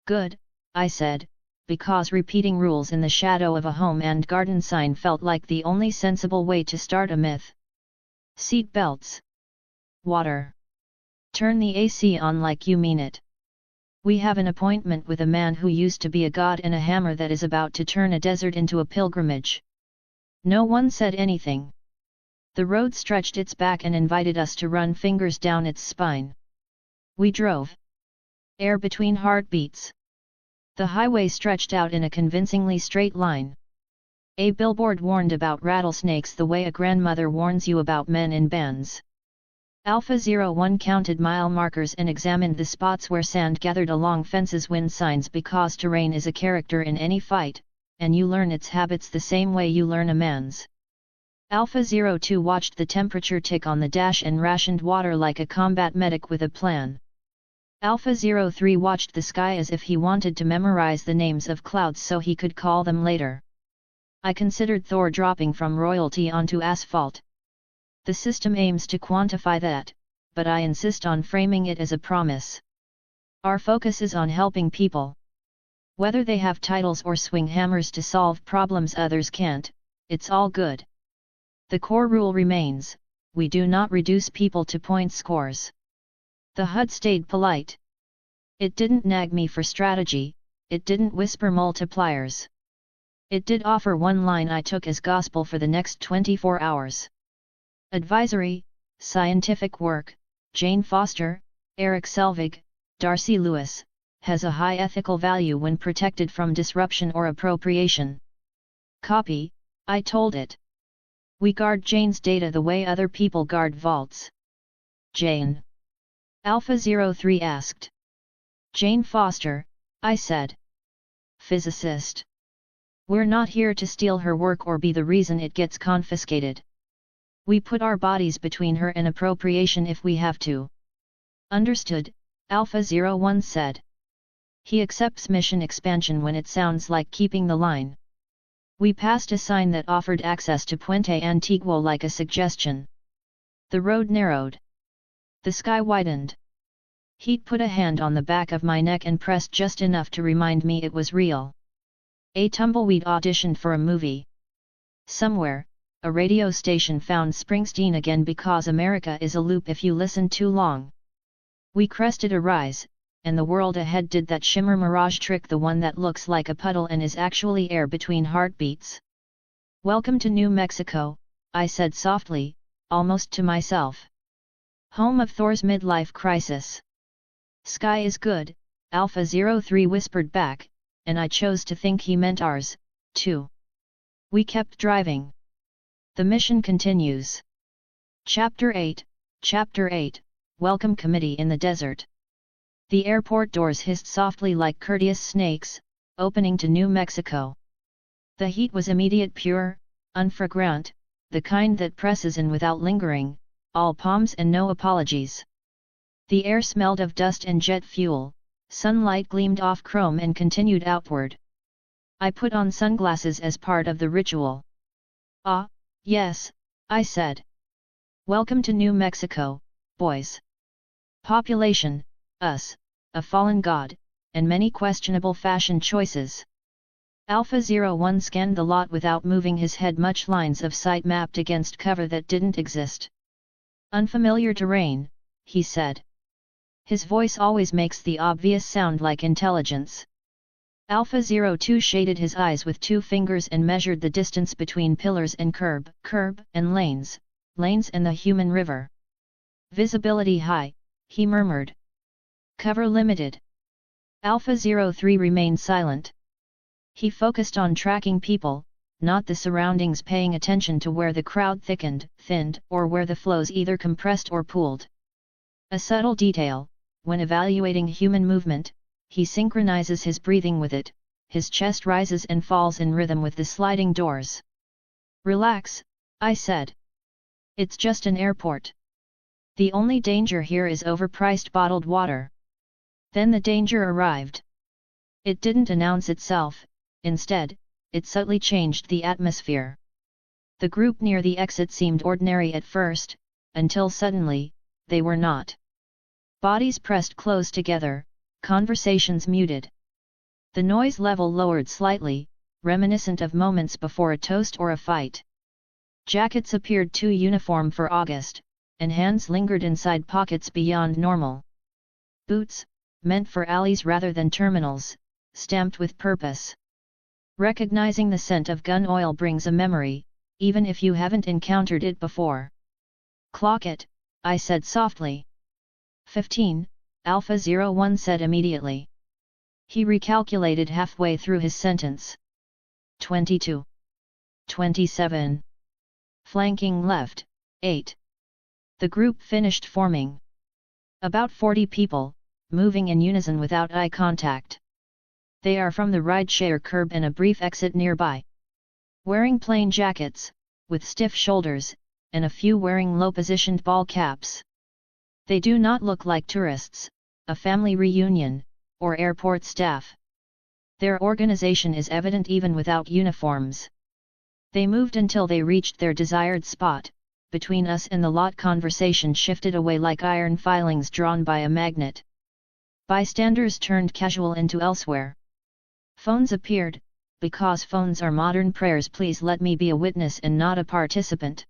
"Good," I said, because repeating rules in the shadow of a home and garden sign felt like the only sensible way to start a myth. "Seat belts. Water. Turn the AC on like you mean it. We have an appointment with a man who used to be a god and a hammer that is about to turn a desert into a pilgrimage." No one said anything. The road stretched its back and invited us to run fingers down its spine. We drove. Air between heartbeats. The highway stretched out in a convincingly straight line. A billboard warned about rattlesnakes the way a grandmother warns you about men in bands. Alpha 01 counted mile markers and examined the spots where sand gathered along fences, wind signs, because terrain is a character in any fight, and you learn its habits the same way you learn a man's. Alpha 02 watched the temperature tick on the dash and rationed water like a combat medic with a plan. Alpha 03 watched the sky as if he wanted to memorize the names of clouds so he could call them later. I considered Thor dropping from royalty onto asphalt. The system aims to quantify that, but I insist on framing it as a promise. Our focus is on helping people. Whether they have titles or swing hammers to solve problems others can't, it's all good. The core rule remains: we do not reduce people to point scores. The HUD stayed polite. It didn't nag me for strategy, it didn't whisper multipliers. It did offer one line I took as gospel for the next 24 hours. Advisory, scientific work, Jane Foster, Eric Selvig, Darcy Lewis, has a high ethical value when protected from disruption or appropriation. Copy, I told it. We guard Jane's data the way other people guard vaults. Jane? Alpha 03 asked. Jane Foster, I said. Physicist. We're not here to steal her work or be the reason it gets confiscated. We put our bodies between her and appropriation if we have to. Understood, Alpha 01 said. He accepts mission expansion when it sounds like keeping the line. We passed a sign that offered access to Puente Antiguo like a suggestion. The road narrowed. The sky widened. He'd put a hand on the back of my neck and pressed just enough to remind me it was real. A tumbleweed auditioned for a movie. Somewhere, a radio station found Springsteen again because America is a loop if you listen too long. We crested a rise, and the world ahead did that shimmer mirage trick, the one that looks like a puddle and is actually air between heartbeats. Welcome to New Mexico, I said softly, almost to myself. Home of Thor's midlife crisis. Sky is good, Alpha 03 whispered back, and I chose to think he meant ours, too. We kept driving. The mission continues. Chapter 8, Welcome Committee in the Desert. The airport doors hissed softly like courteous snakes, opening to New Mexico. The heat was immediate, pure, unfragrant, the kind that presses in without lingering, all palms and no apologies. The air smelled of dust and jet fuel, sunlight gleamed off chrome and continued outward. I put on sunglasses as part of the ritual. Ah, yes, I said. Welcome to New Mexico, boys. Population, us, a fallen god, and many questionable fashion choices. Alpha 01 scanned the lot without moving his head, much lines of sight mapped against cover that didn't exist. Unfamiliar terrain, he said. His voice always makes the obvious sound like intelligence. Alpha 02 shaded his eyes with 2 fingers and measured the distance between pillars and curb and lanes and the human river. Visibility high, he murmured. Cover limited. Alpha 03 remained silent. He focused on tracking people, not the surroundings, paying attention to where the crowd thickened, thinned, or where the flows either compressed or pooled. A subtle detail, when evaluating human movement, he synchronizes his breathing with it, his chest rises and falls in rhythm with the sliding doors. Relax, I said. It's just an airport. The only danger here is overpriced bottled water. Then the danger arrived. It didn't announce itself, instead, it subtly changed the atmosphere. The group near the exit seemed ordinary at first, until suddenly, they were not. Bodies pressed close together, conversations muted. The noise level lowered slightly, reminiscent of moments before a toast or a fight. Jackets appeared too uniform for August, and hands lingered inside pockets beyond normal. Boots, meant for alleys rather than terminals, stamped with purpose. Recognizing the scent of gun oil brings a memory, even if you haven't encountered it before. Clock it, I said softly. 15, Alpha 01 said immediately. He recalculated halfway through his sentence. 22. 27. Flanking left, 8. The group finished forming. About 40 people, moving in unison without eye contact. They are from the rideshare curb and a brief exit nearby. Wearing plain jackets, with stiff shoulders, and a few wearing low-positioned ball caps. They do not look like tourists, a family reunion, or airport staff. Their organization is evident even without uniforms. They moved until they reached their desired spot. Between us and the lot, conversation shifted away like iron filings drawn by a magnet. Bystanders turned casual into elsewhere. Phones appeared, because phones are modern prayers. Please let me be a witness and not a participant.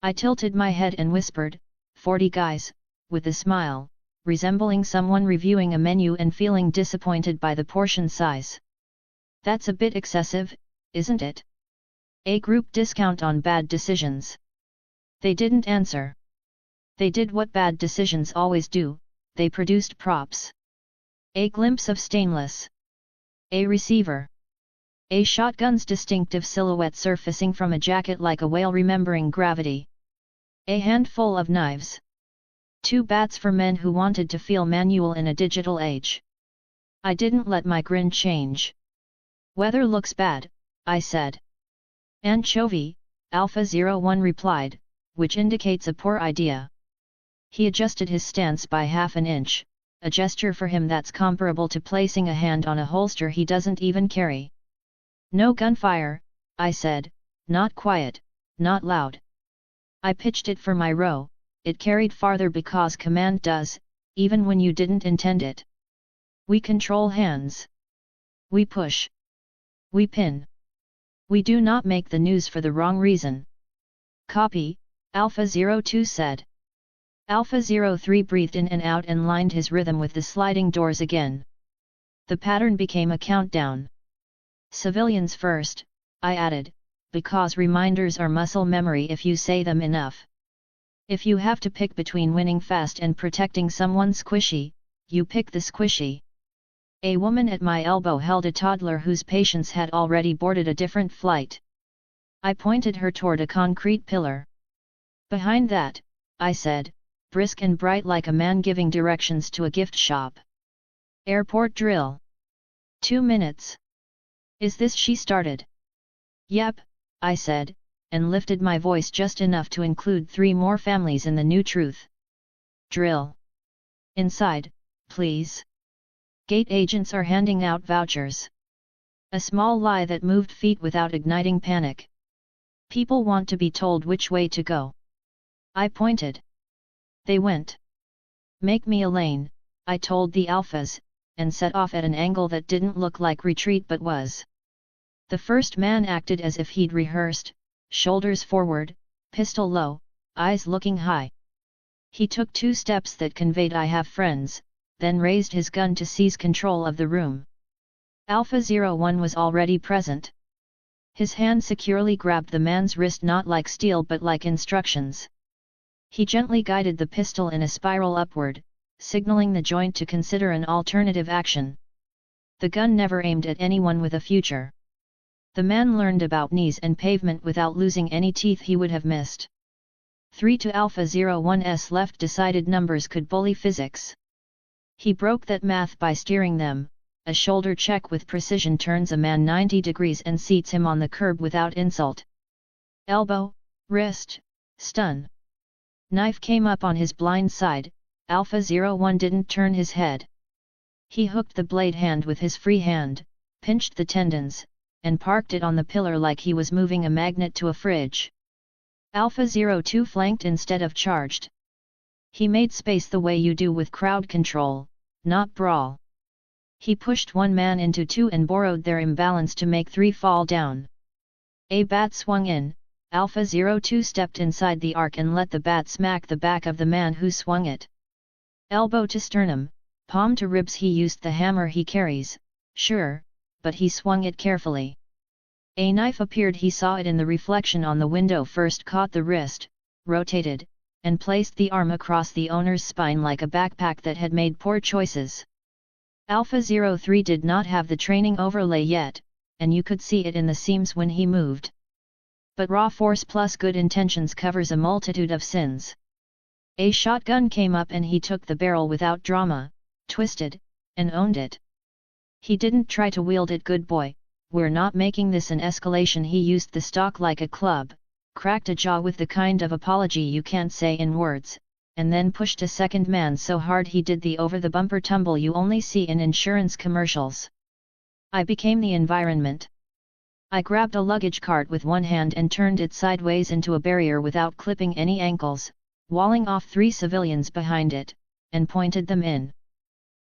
I tilted my head and whispered, 40 guys, with a smile, resembling someone reviewing a menu and feeling disappointed by the portion size. That's a bit excessive, isn't it? A group discount on bad decisions. They didn't answer. They did what bad decisions always do, they produced props. A glimpse of stainless. A receiver. A shotgun's distinctive silhouette surfacing from a jacket like a whale remembering gravity. A handful of knives. 2 bats for men who wanted to feel manual in a digital age. I didn't let my grin change. Weather looks bad, I said. Anchovy, Alpha 01 replied, which indicates a poor idea. He adjusted his stance by half an inch, a gesture for him that's comparable to placing a hand on a holster he doesn't even carry. No gunfire, I said, not quiet, not loud. I pitched it for my row, it carried farther because command does, even when you didn't intend it. We control hands. We push. We pin. We do not make the news for the wrong reason. Copy, Alpha 02 said. Alpha 03 breathed in and out and lined his rhythm with the sliding doors again. The pattern became a countdown. Civilians first, I added, because reminders are muscle memory if you say them enough. If you have to pick between winning fast and protecting someone squishy, you pick the squishy. A woman at my elbow held a toddler whose patients had already boarded a different flight. I pointed her toward a concrete pillar. Behind that, I said, brisk and bright like a man giving directions to a gift shop. Airport drill. 2 minutes. Is this? She started. Yep, I said, and lifted my voice just enough to include 3 more families in the new truth. Drill. Inside, please. Gate agents are handing out vouchers. A small lie that moved feet without igniting panic. People want to be told which way to go. I pointed. They went. Make me a lane, I told the alphas, and set off at an angle that didn't look like retreat but was. The first man acted as if he'd rehearsed, shoulders forward, pistol low, eyes looking high. He took 2 steps that conveyed I have friends, then raised his gun to seize control of the room. Alpha 01 was already present. His hand securely grabbed the man's wrist, not like steel but like instructions. He gently guided the pistol in a spiral upward, signaling the joint to consider an alternative action. The gun never aimed at anyone with a future. The man learned about knees and pavement without losing any teeth he would have missed. 3 to Alpha 01's left decided numbers could bully physics. He broke that math by steering them. A shoulder check with precision turns a man 90 degrees and seats him on the curb without insult. Elbow, wrist, stun. Knife came up on his blind side. Alpha 01 didn't turn his head. He hooked the blade hand with his free hand, pinched the tendons, and parked it on the pillar like he was moving a magnet to a fridge. Alpha 02 flanked instead of charged. He made space the way you do with crowd control, not brawl. He pushed 1 man into 2 and borrowed their imbalance to make 3 fall down. A bat swung in. Alpha 02 stepped inside the arc and let the bat smack the back of the man who swung it. Elbow to sternum, palm to ribs. He used the hammer he carries, sure, but he swung it carefully. A knife appeared. He saw it in the reflection on the window, first caught the wrist, rotated, and placed the arm across the owner's spine like a backpack that had made poor choices. Alpha 03 did not have the training overlay yet, and you could see it in the seams when he moved. But raw force plus good intentions covers a multitude of sins. A shotgun came up and he took the barrel without drama, twisted, and owned it. He didn't try to wield it. Good boy, we're not making this an escalation. He used the stock like a club, cracked a jaw with the kind of apology you can't say in words, and then pushed a second man so hard he did the over-the-bumper tumble you only see in insurance commercials. I became the environment. I grabbed a luggage cart with 1 hand and turned it sideways into a barrier without clipping any ankles, walling off 3 civilians behind it, and pointed them in.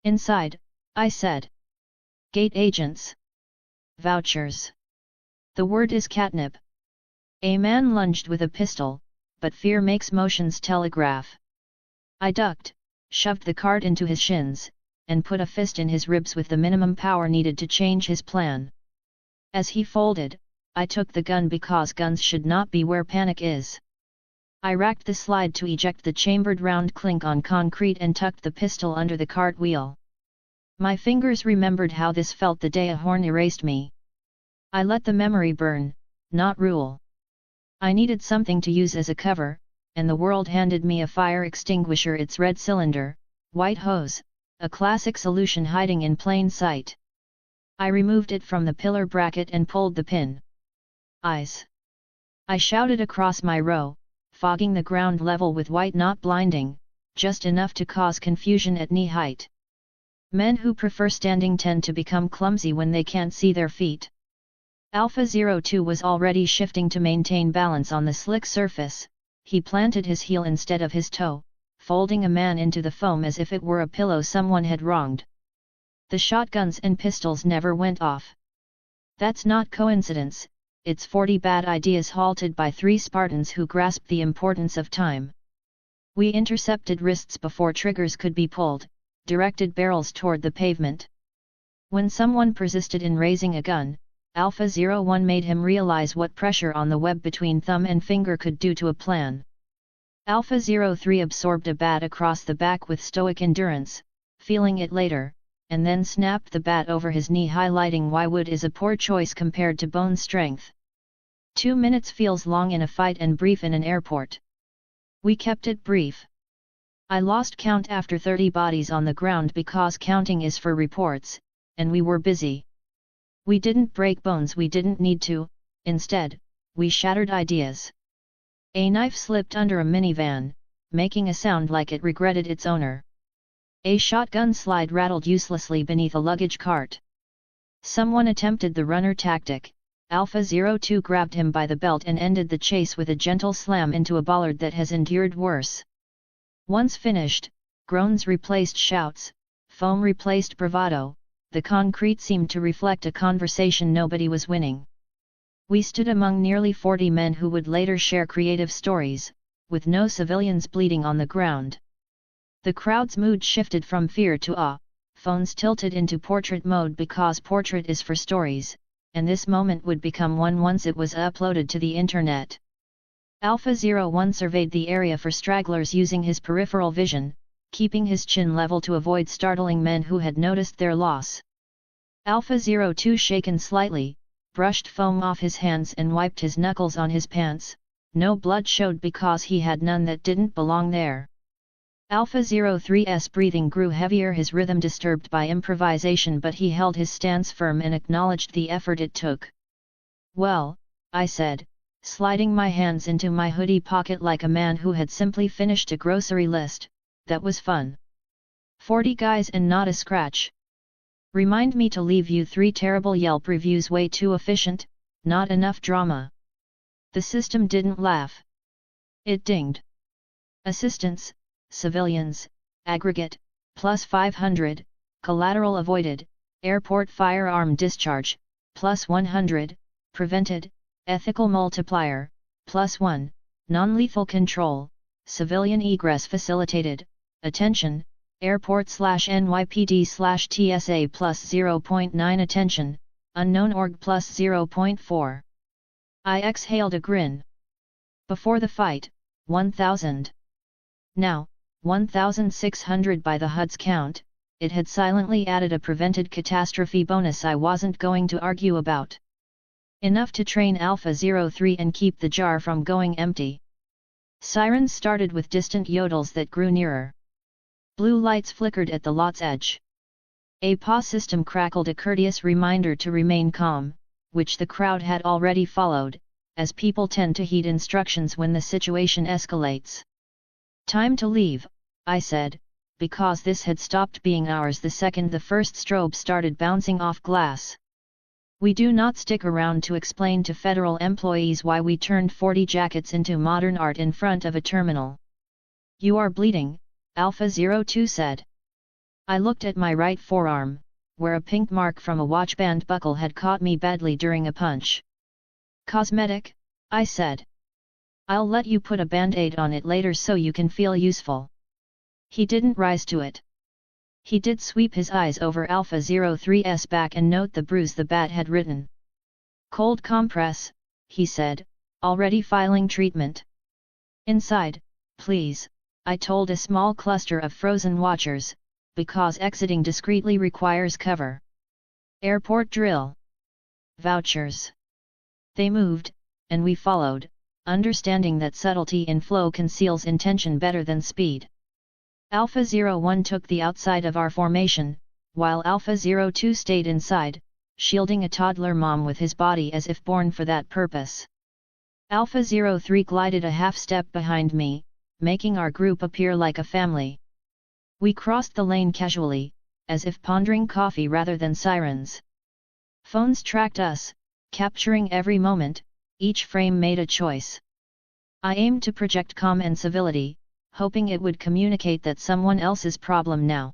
Inside, I said. Gate agents. Vouchers. The word is catnip. A man lunged with a pistol, but fear makes motions telegraph. I ducked, shoved the cart into his shins, and put a fist in his ribs with the minimum power needed to change his plan. As he folded, I took the gun because guns should not be where panic is. I racked the slide to eject the chambered round clink on concrete and tucked the pistol under the cart wheel. My fingers remembered how this felt the day a horn erased me. I let the memory burn, not rule. I needed something to use as a cover, and the world handed me a fire extinguisher, its red cylinder, white hose, a classic solution hiding in plain sight. I removed it from the pillar bracket and pulled the pin. Eyes! I shouted across my row, fogging the ground level with white, not blinding, just enough to cause confusion at knee height. Men who prefer standing tend to become clumsy when they can't see their feet. Alpha 02 was already shifting to maintain balance on the slick surface. He planted his heel instead of his toe, folding a man into the foam as if it were a pillow someone had wronged. The shotguns and pistols never went off. That's not coincidence, it's 40 bad ideas halted by 3 Spartans who grasped the importance of time. We intercepted wrists before triggers could be pulled, directed barrels toward the pavement. When someone persisted in raising a gun, Alpha 01 made him realize what pressure on the web between thumb and finger could do to a plan. Alpha 03 absorbed a bat across the back with stoic endurance, feeling it later, and then snapped the bat over his knee, highlighting why wood is a poor choice compared to bone strength. 2 minutes feels long in a fight and brief in an airport. We kept it brief. I lost count after 30 bodies on the ground because counting is for reports, and we were busy. We didn't break bones, we didn't need to, Instead, we shattered ideas. A knife slipped under a minivan, making a sound like it regretted its owner. A shotgun slide rattled uselessly beneath a luggage cart. Someone attempted the runner tactic. Alpha 02 grabbed him by the belt and ended the chase with a gentle slam into a bollard that has endured worse. Once finished, groans replaced shouts, foam replaced bravado, the concrete seemed to reflect a conversation nobody was winning. We stood among nearly 40 men who would later share creative stories, with no civilians bleeding on the ground. The crowd's mood shifted from fear to awe, phones tilted into portrait mode because portrait is for stories, and this moment would become one once it was uploaded to the internet. Alpha 01 surveyed the area for stragglers using his peripheral vision, keeping his chin level to avoid startling men who had noticed their loss. Alpha 02 shaken slightly, brushed foam off his hands and wiped his knuckles on his pants. No blood showed because he had none that didn't belong there. Alpha 03's breathing grew heavier, his rhythm disturbed by improvisation, but he held his stance firm and acknowledged the effort it took. "Well," I said, sliding my hands into my hoodie pocket like a man who had simply finished a grocery list, "that was fun. 40 guys and not a scratch. Remind me to leave you 3 terrible Yelp reviews. Way too efficient, not enough drama." The system didn't laugh. It dinged. Assistance, civilians, aggregate, plus 500, collateral avoided, airport firearm discharge, plus 100, prevented, ethical multiplier, plus 1, non-lethal control, civilian egress facilitated, attention, airport/NYPD/TSA plus 0.9 attention, unknown org plus 0.4. I exhaled a grin. Before the fight, 1,000. Now, 1,600 by the HUD's count. It had silently added a prevented catastrophe bonus I wasn't going to argue about. Enough to train Alpha 03 and keep the jar from going empty. Sirens started with distant yodels that grew nearer. Blue lights flickered at the lot's edge. A PA system crackled, a courteous reminder to remain calm, which the crowd had already followed, as people tend to heed instructions when the situation escalates. "Time to leave," I said, because this had stopped being ours the second the first strobe started bouncing off glass. "We do not stick around to explain to federal employees why we turned 40 jackets into modern art in front of a terminal." "You are bleeding," Alpha 02 said. I looked at my right forearm, where a pink mark from a watchband buckle had caught me badly during a punch. "Cosmetic," I said. "I'll let you put a band-aid on it later so you can feel useful." He didn't rise to it. He did sweep his eyes over Alpha 03's back and note the bruise the bat had written. "Cold compress," he said, "already filing treatment." "Inside, please," I told a small cluster of frozen watchers, because exiting discreetly requires cover. "Airport drill. Vouchers." They moved, and we followed, understanding that subtlety in flow conceals intention better than speed. Alpha 01 took the outside of our formation, while Alpha 02 stayed inside, shielding a toddler mom with his body as if born for that purpose. Alpha 03 glided a half step behind me, making our group appear like a family. We crossed the lane casually, as if pondering coffee rather than sirens. Phones tracked us, capturing every moment. Each frame made a choice. I aimed to project calm and civility, hoping it would communicate that someone else's problem now.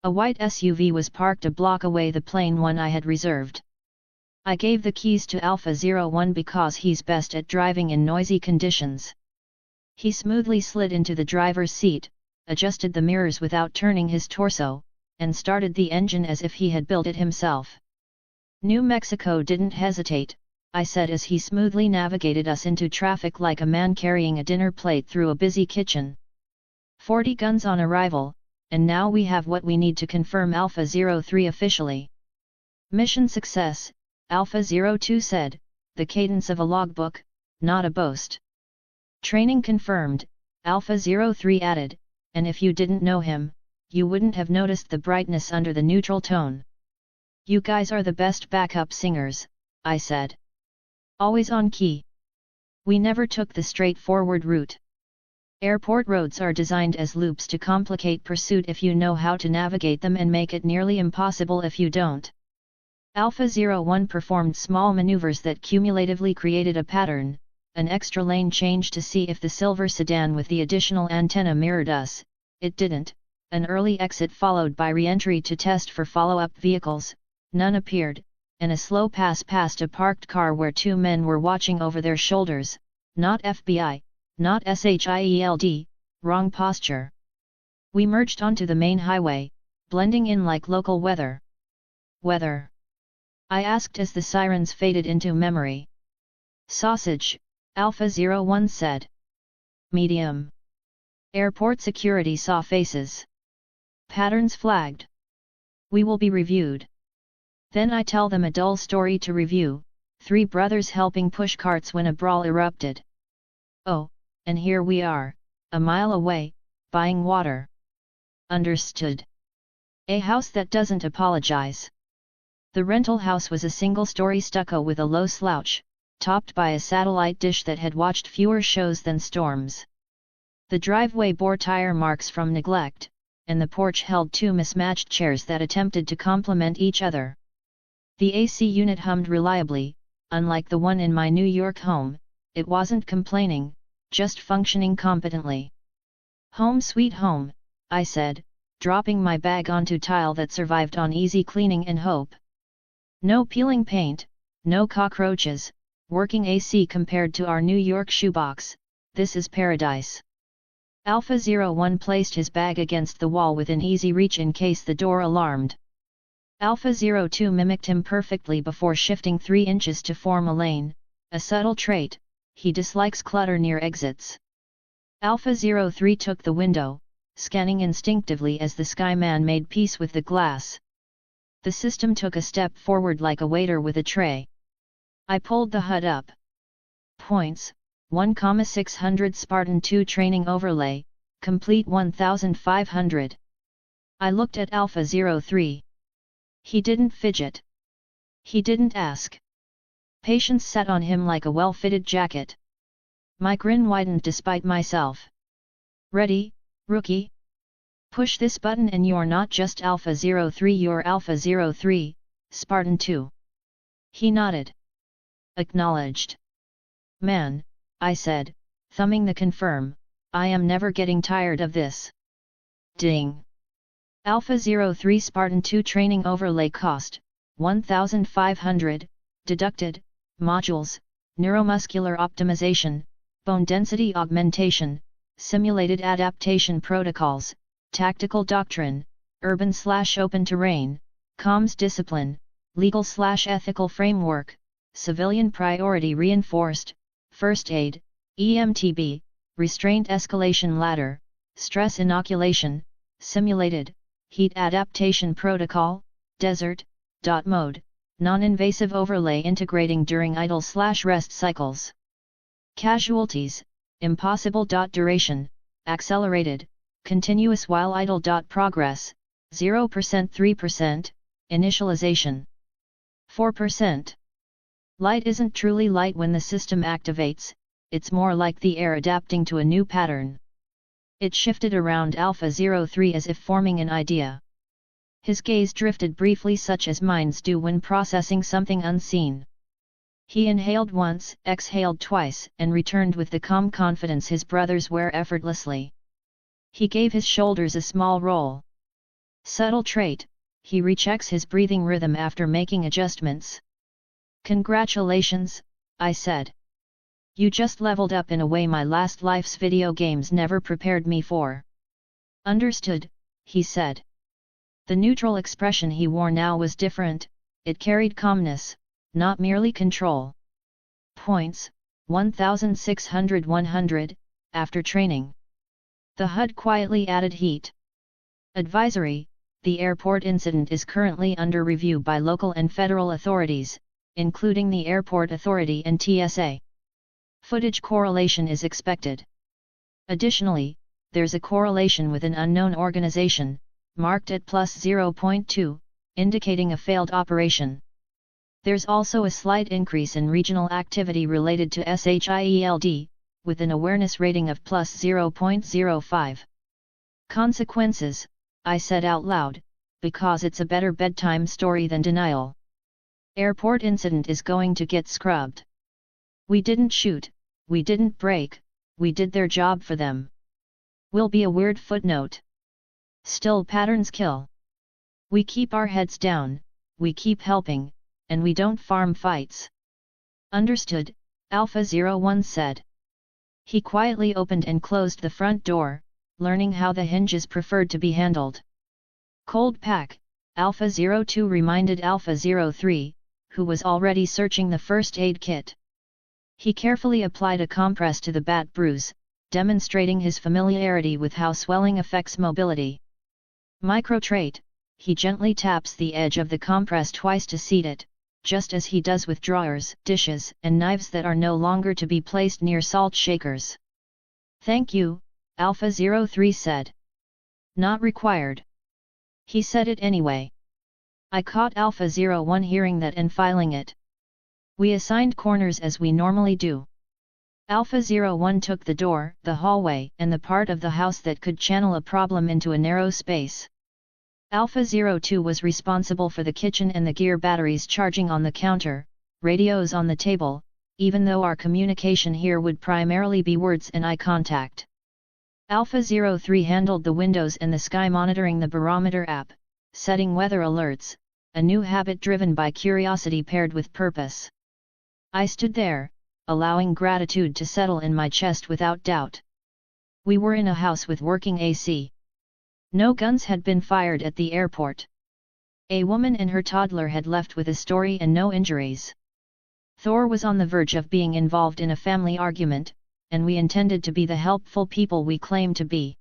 A white SUV was parked a block away, the plain one I had reserved. I gave the keys to Alpha 01 because he's best at driving in noisy conditions. He smoothly slid into the driver's seat, adjusted the mirrors without turning his torso, and started the engine as if he had built it himself. "New Mexico didn't hesitate," I said as he smoothly navigated us into traffic like a man carrying a dinner plate through a busy kitchen. 40 guns on arrival, and now we have what we need to confirm Alpha 03 officially. "Mission success," Alpha 02 said, the cadence of a logbook, not a boast. "Training confirmed," Alpha 03 added, "and if you didn't know him, you wouldn't have noticed the brightness under the neutral tone." "You guys are the best backup singers," I said. Always on key. We never took the straightforward route. Airport roads are designed as loops to complicate pursuit if you know how to navigate them and make it nearly impossible if you don't. Alpha 01 performed small maneuvers that cumulatively created a pattern, an extra lane change to see if the silver sedan with the additional antenna mirrored us. It didn't, an early exit followed by re-entry to test for follow-up vehicles, none appeared, and a slow pass past a parked car where two men were watching over their shoulders, not FBI, not SHIELD, wrong posture. We merged onto the main highway, blending in like local weather. Weather? I asked as the sirens faded into memory. Sausage, Alpha 01 said. Medium. Airport security saw faces. Patterns flagged. We will be reviewed. Then I tell them a dull story to review, 3 brothers helping push carts when a brawl erupted. Oh, and here we are, a mile away, buying water. Understood. A house that doesn't apologize. The rental house was a single-story stucco with a low slouch, topped by a satellite dish that had watched fewer shows than storms. The driveway bore tire marks from neglect, and the porch held 2 mismatched chairs that attempted to complement each other. The AC unit hummed reliably, unlike the one in my New York home, it wasn't complaining, just functioning competently. Home sweet home, I said, dropping my bag onto tile that survived on easy cleaning and hope. No peeling paint, no cockroaches, working AC compared to our New York shoebox, this is paradise. Alpha 01 placed his bag against the wall within easy reach in case the door alarmed. Alpha 02 mimicked him perfectly before shifting 3 inches to form a lane, a subtle trait, he dislikes clutter near exits. Alpha 03 took the window, scanning instinctively as the Skyman made peace with the glass. The system took a step forward like a waiter with a tray. I pulled the HUD up. Points, 1,600 Spartan 2 training overlay, complete 1,500. I looked at Alpha 03. He didn't fidget. He didn't ask. Patience sat on him like a well-fitted jacket. My grin widened despite myself. Ready, rookie? Push this button and you're not just Alpha 03, you're Alpha 03, Spartan 2. He nodded. Acknowledged. Man, I said, thumbing the confirm, I am never getting tired of this. Ding. Alpha 03 Spartan 2 training overlay cost, 1,500, deducted, modules, neuromuscular optimization, bone density augmentation, simulated adaptation protocols, tactical doctrine, urban/open terrain, comms discipline, legal/ethical framework, civilian priority reinforced, first aid, EMTB, restraint escalation ladder, stress inoculation, simulated, heat adaptation protocol, desert, dot mode, non-invasive overlay integrating during idle/rest cycles. Casualties, impossible. Duration, accelerated, continuous while idle. Progress, 0% 3%, initialization 4%. Light isn't truly light when the system activates, it's more like the air adapting to a new pattern. It shifted around Alpha 03 as if forming an idea. His gaze drifted briefly, such as minds do when processing something unseen. He inhaled once, exhaled twice, and returned with the calm confidence his brothers wear effortlessly. He gave his shoulders a small roll. Subtle trait, he rechecks his breathing rhythm after making adjustments. Congratulations, I said. You just leveled up in a way my last life's video games never prepared me for. Understood, he said. The neutral expression he wore now was different, it carried calmness, not merely control. Points, 1,600 100, after training. The HUD quietly added heat. Advisory, the airport incident is currently under review by local and federal authorities, including the Airport Authority and TSA. Footage correlation is expected. Additionally, there's a correlation with an unknown organization, marked at +0.2, indicating a failed operation. There's also a slight increase in regional activity related to SHIELD, with an awareness rating of plus 0.05. Consequences, I said out loud, because it's a better bedtime story than denial. Airport incident is going to get scrubbed. We didn't shoot, we didn't break, we did their job for them. Will be a weird footnote. Still patterns kill. We keep our heads down, we keep helping, and we don't farm fights. Understood, Alpha 01 said. He quietly opened and closed the front door, learning how the hinges preferred to be handled. Cold pack, Alpha 02 reminded Alpha 03, who was already searching the first aid kit. He carefully applied a compress to the bat bruise, demonstrating his familiarity with how swelling affects mobility. Microtrait, he gently taps the edge of the compress twice to seat it, just as he does with drawers, dishes, and knives that are no longer to be placed near salt shakers. Thank you, Alpha 03 said. Not required. He said it anyway. I caught Alpha 01 hearing that and filing it. We assigned corners as we normally do. Alpha 01 took the door, the hallway, and the part of the house that could channel a problem into a narrow space. Alpha 02 was responsible for the kitchen and the gear batteries charging on the counter, radios on the table, even though our communication here would primarily be words and eye contact. Alpha 03 handled the windows and the sky, monitoring the barometer app, setting weather alerts, a new habit driven by curiosity paired with purpose. I stood there, allowing gratitude to settle in my chest without doubt. We were in a house with working AC. No guns had been fired at the airport. A woman and her toddler had left with a story and no injuries. Thor was on the verge of being involved in a family argument, and we intended to be the helpful people we claim to be.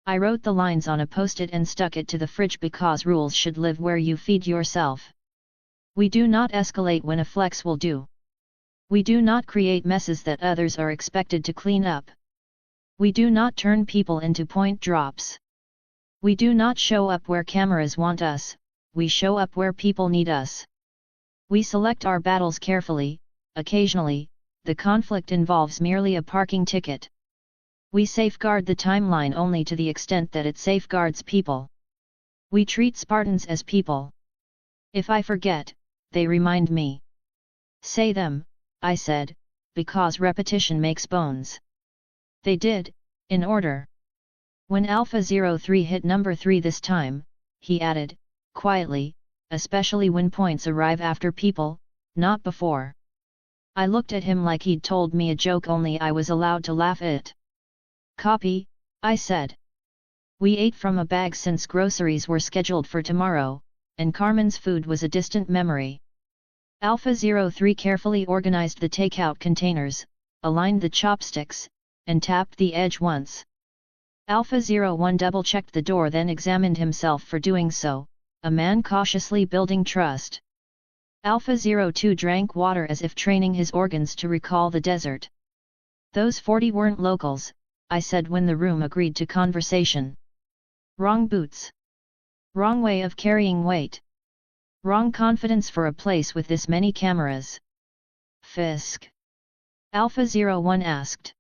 I wrote the lines on a post-it and stuck it to the fridge because rules should live where you feed yourself. We do not escalate when a flex will do. We do not create messes that others are expected to clean up. We do not turn people into point drops. We do not show up where cameras want us, we show up where people need us. We select our battles carefully. Occasionally, the conflict involves merely a parking ticket. We safeguard the timeline only to the extent that it safeguards people. We treat Spartans as people. If I forget, they remind me. Say them, I said, because repetition makes bones. They did, in order. When Alpha 03 hit number 3 this time, he added, quietly, especially when points arrive after people, not before. I looked at him like he'd told me a joke only I was allowed to laugh at it. Copy, I said. We ate from a bag since groceries were scheduled for tomorrow, and Carmen's food was a distant memory. Alpha 03 carefully organized the takeout containers, aligned the chopsticks, and tapped the edge once. Alpha 01 double-checked the door, then examined himself for doing so, a man cautiously building trust. Alpha 02 drank water as if training his organs to recall the desert. Those 40 weren't locals, I said when the room agreed to conversation. Wrong boots. Wrong way of carrying weight. Wrong confidence for a place with this many cameras. Fisk. Alpha 01 asked.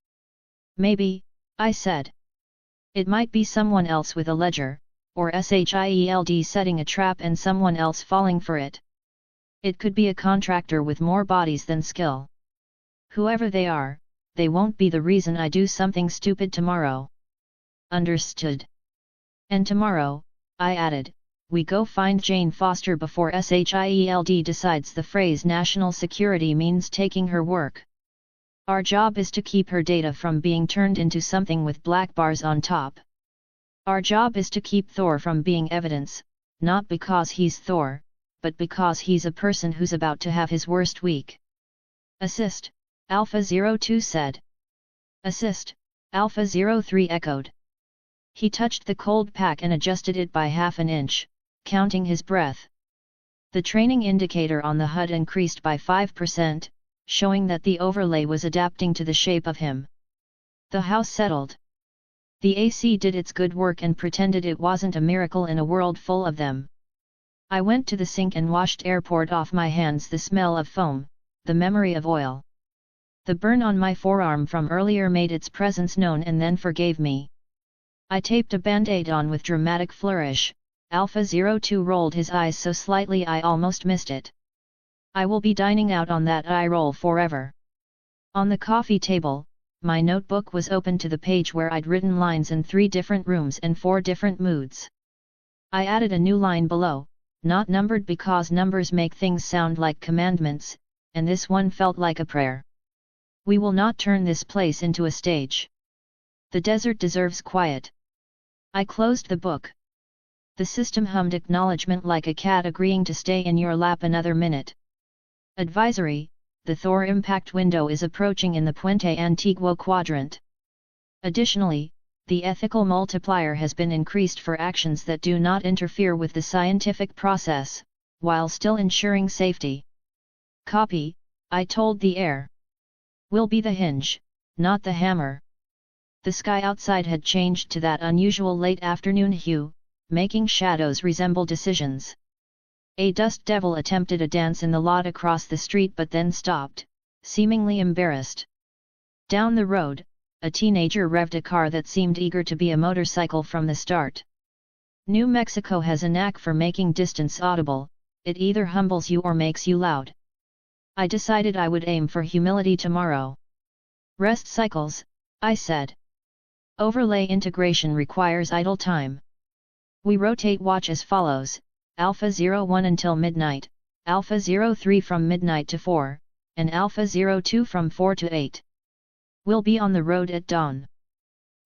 Maybe, I said. It might be someone else with a ledger, or SHIELD setting a trap and someone else falling for it. It could be a contractor with more bodies than skill. Whoever they are, they won't be the reason I do something stupid tomorrow. Understood. And tomorrow, I added, we go find Jane Foster before SHIELD decides the phrase national security means taking her work. Our job is to keep her data from being turned into something with black bars on top. Our job is to keep Thor from being evidence, not because he's Thor, but because he's a person who's about to have his worst week. Assist, Alpha 02 said. Assist, Alpha 03 echoed. He touched the cold pack and adjusted it by half an inch, counting his breath. The training indicator on the HUD increased by 5%, showing that the overlay was adapting to the shape of him. The house settled. The AC did its good work and pretended it wasn't a miracle in a world full of them. I went to the sink and washed airport off my hands, the smell of foam, the memory of oil. The burn on my forearm from earlier made its presence known and then forgave me. I taped a band-aid on with dramatic flourish. Alpha 02 rolled his eyes so slightly I almost missed it. I will be dining out on that eye roll forever. On the coffee table, my notebook was open to the page where I'd written lines in 3 different rooms and 4 different moods. I added a new line below, not numbered because numbers make things sound like commandments, and this one felt like a prayer. We will not turn this place into a stage. The desert deserves quiet. I closed the book. The system hummed acknowledgement like a cat agreeing to stay in your lap another minute. Advisory: the Thor impact window is approaching in the Puente Antiguo quadrant. Additionally, the ethical multiplier has been increased for actions that do not interfere with the scientific process, while still ensuring safety. Copy, I told the air. Will be the hinge, not the hammer. The sky outside had changed to that unusual late afternoon hue, making shadows resemble decisions. A dust devil attempted a dance in the lot across the street but then stopped, seemingly embarrassed. Down the road, a teenager revved a car that seemed eager to be a motorcycle from the start. New Mexico has a knack for making distance audible, it either humbles you or makes you loud. I decided I would aim for humility tomorrow. Rest cycles, I said. Overlay integration requires idle time. We rotate watch as follows: Alpha 01 until midnight, Alpha 03 from midnight to 4, and Alpha 02 from 4 to 8. We'll be on the road at dawn.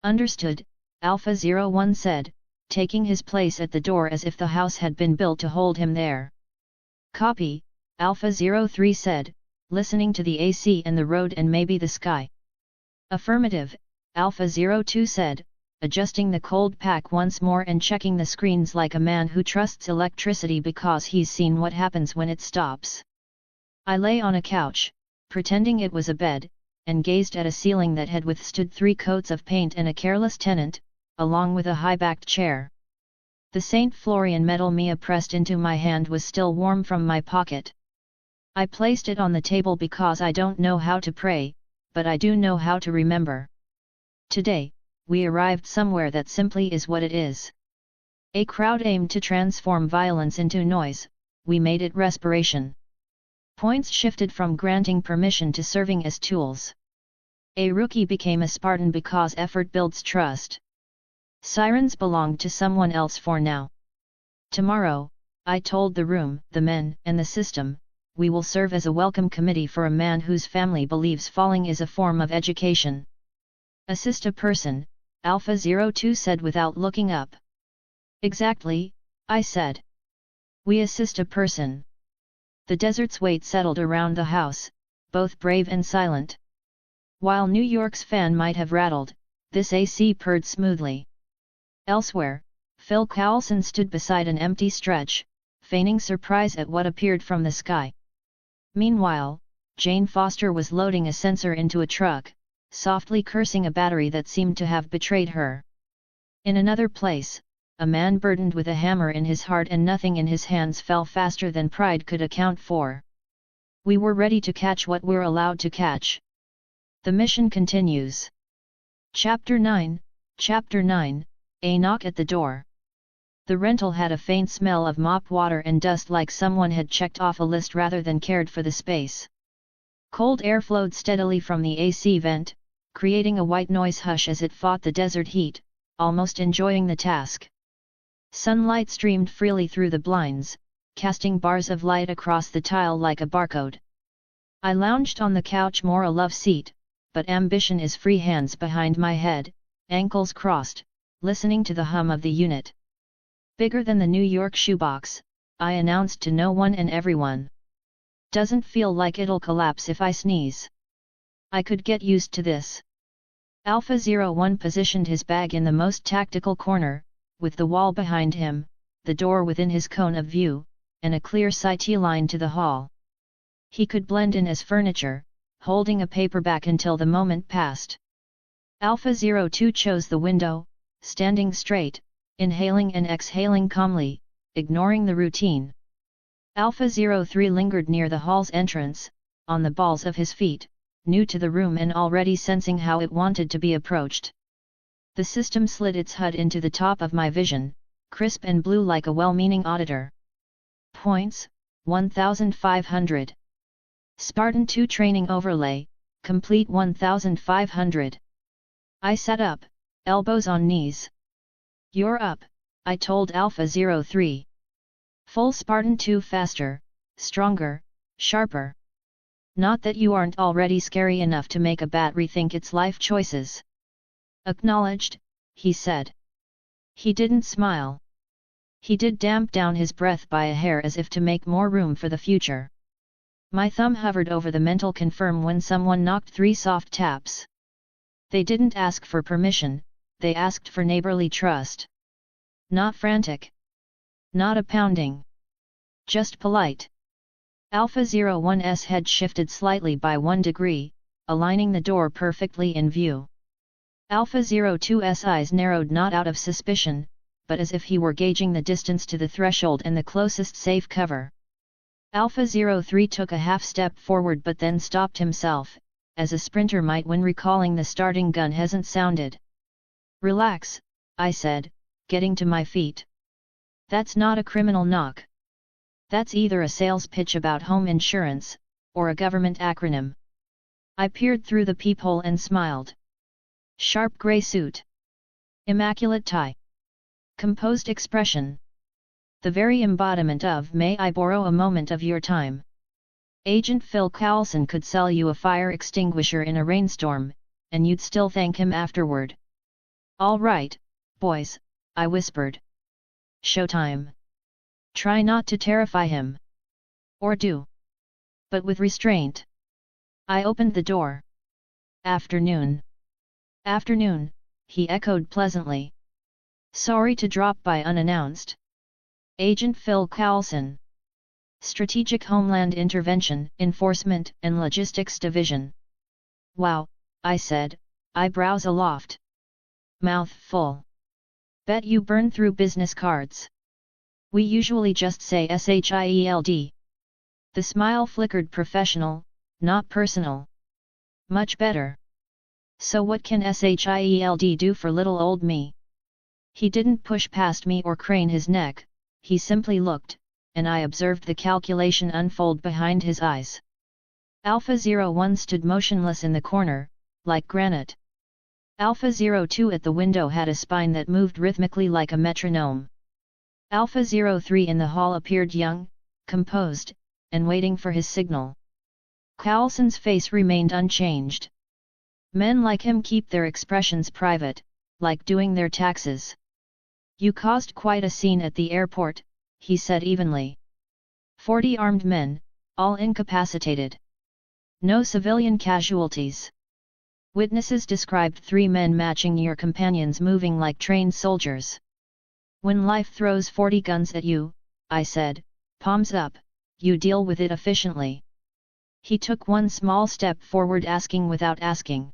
Understood, Alpha 01 said, taking his place at the door as if the house had been built to hold him there. Copy, Alpha 03 said, listening to the AC and the road and maybe the sky. Affirmative, Alpha 02 said, adjusting the cold pack once more and checking the screens like a man who trusts electricity because he's seen what happens when it stops. I lay on a couch, pretending it was a bed, and gazed at a ceiling that had withstood 3 coats of paint and a careless tenant, along with a high-backed chair. The St. Florian metal Mia pressed into my hand was still warm from my pocket. I placed it on the table because I don't know how to pray, but I do know how to remember. Today, we arrived somewhere that simply is what it is. A crowd aimed to transform violence into noise, we made it respiration. Points shifted from granting permission to serving as tools. A rookie became a Spartan because effort builds trust. Sirens belonged to someone else for now. Tomorrow, I told the room, the men, and the system, we will serve as a welcome committee for a man whose family believes falling is a form of education. Assist a person, Alpha 02 said without looking up. Exactly, I said. We assist a person. The desert's weight settled around the house, both brave and silent. While New York's fan might have rattled, this AC purred smoothly. Elsewhere, Phil Coulson stood beside an empty stretch, feigning surprise at what appeared from the sky. Meanwhile, Jane Foster was loading a sensor into a truck, softly cursing a battery that seemed to have betrayed her. In another place, a man burdened with a hammer in his heart and nothing in his hands fell faster than pride could account for. We were ready to catch what we're allowed to catch. The mission continues. Chapter 9, a knock at the door. The rental had a faint smell of mop water and dust, like someone had checked off a list rather than cared for the space. Cold air flowed steadily from the AC vent, creating a white noise hush as it fought the desert heat, almost enjoying the task. Sunlight streamed freely through the blinds, casting bars of light across the tile like a barcode. I lounged on the couch, more a love seat, but ambition is free, hands behind my head, ankles crossed, listening to the hum of the unit. Bigger than the New York shoebox, I announced to no one and everyone. Doesn't feel like it'll collapse if I sneeze. I could get used to this. Alpha 01 positioned his bag in the most tactical corner, with the wall behind him, the door within his cone of view, and a clear sight line to the hall. He could blend in as furniture, holding a paperback until the moment passed. Alpha 02 chose the window, standing straight, inhaling and exhaling calmly, ignoring the routine. Alpha 03 lingered near the hall's entrance, on the balls of his feet, new to the room and already sensing how it wanted to be approached. The system slid its HUD into the top of my vision, crisp and blue like a well-meaning auditor. Points, 1500. Spartan 2 training overlay, complete 1500. I sat up, elbows on knees. You're up, I told Alpha 03. Full Spartan 2 faster, stronger, sharper. Not that you aren't already scary enough to make a bat rethink its life choices. Acknowledged, he said. He didn't smile. He did damp down his breath by a hair as if to make more room for the future. My thumb hovered over the mental confirm when someone knocked 3 soft taps. They didn't ask for permission, they asked for neighborly trust. Not frantic. Not a pounding. Just polite. Alpha 01's head shifted slightly by 1 degree, aligning the door perfectly in view. Alpha 02's eyes narrowed not out of suspicion, but as if he were gauging the distance to the threshold and the closest safe cover. Alpha 03 took a half step forward but then stopped himself, as a sprinter might when recalling the starting gun hasn't sounded. Relax, I said, getting to my feet. That's not a criminal knock. That's either a sales pitch about home insurance, or a government acronym. I peered through the peephole and smiled. Sharp grey suit. Immaculate tie. Composed expression. The very embodiment of "may I borrow a moment of your time?" Agent Phil Coulson could sell you a fire extinguisher in a rainstorm, and you'd still thank him afterward. All right, boys, I whispered. Showtime. Try not to terrify him. Or do. But with restraint. I opened the door. Afternoon. Afternoon, he echoed pleasantly. Sorry to drop by unannounced. Agent Phil Coulson. Strategic Homeland Intervention, Enforcement and Logistics Division. Wow, I said, eyebrows aloft. Mouth full. Bet you burn through business cards. We usually just say SHIELD. The smile flickered professional, not personal. Much better. So what can SHIELD do for little old me? He didn't push past me or crane his neck, he simply looked, and I observed the calculation unfold behind his eyes. Alpha 01 stood motionless in the corner, like granite. Alpha 02 at the window had a spine that moved rhythmically like a metronome. Alpha 03 in the hall appeared young, composed, and waiting for his signal. Coulson's face remained unchanged. Men like him keep their expressions private, like doing their taxes. You caused quite a scene at the airport, he said evenly. 40 armed men, all incapacitated. No civilian casualties. Witnesses described 3 men matching your companions moving like trained soldiers. When life throws 40 guns at you, I said, palms up, you deal with it efficiently. He took 1 small step forward asking without asking.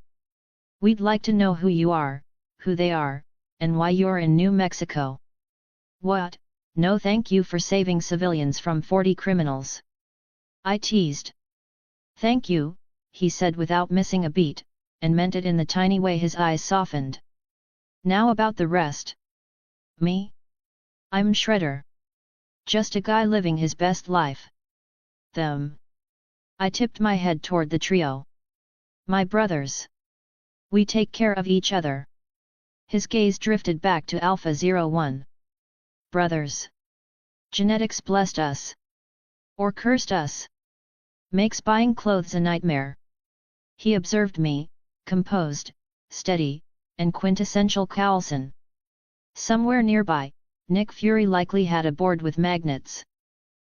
We'd like to know who you are, who they are, and why you're in New Mexico. What? No thank you for saving civilians from 40 criminals. I teased. Thank you, he said without missing a beat, and meant it in the tiny way his eyes softened. Now about the rest. Me? I'm Shredder. Just a guy living his best life. Them. I tipped my head toward the trio. My brothers. We take care of each other. His gaze drifted back to Alpha 01. Brothers. Genetics blessed us. Or cursed us. Makes buying clothes a nightmare. He observed me, composed, steady, and quintessential Coulson. Somewhere nearby, Nick Fury likely had a board with magnets.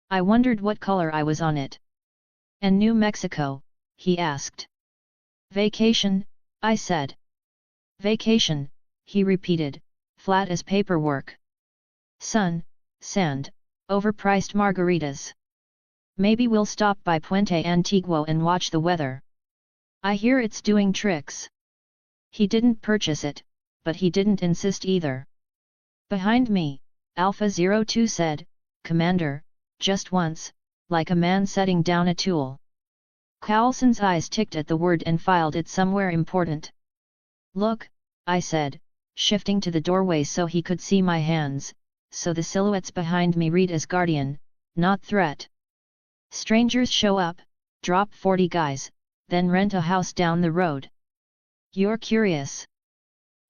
I wondered what color I was on it. And New Mexico, he asked. Vacation, I said. Vacation, he repeated, flat as paperwork. Sun, sand, overpriced margaritas. Maybe we'll stop by Puente Antiguo and watch the weather. I hear it's doing tricks. He didn't purchase it, but he didn't insist either. Behind me, Alpha 02 said, Commander, just once, like a man setting down a tool. Carlson's eyes ticked at the word and filed it somewhere important. Look, I said, shifting to the doorway so he could see my hands, so the silhouettes behind me read as guardian, not threat. Strangers show up, drop 40 guys, then rent a house down the road. You're curious.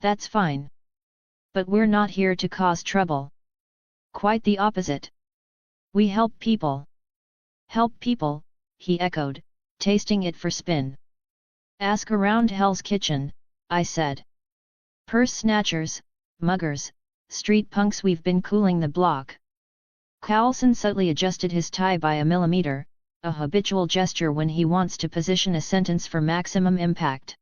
That's fine. But we're not here to cause trouble. Quite the opposite. We help people. Help people, he echoed, tasting it for spin. Ask around Hell's Kitchen, I said. Purse snatchers, muggers, street punks, we've been cooling the block. Carlson subtly adjusted his tie by a millimeter, a habitual gesture when he wants to position a sentence for maximum impact.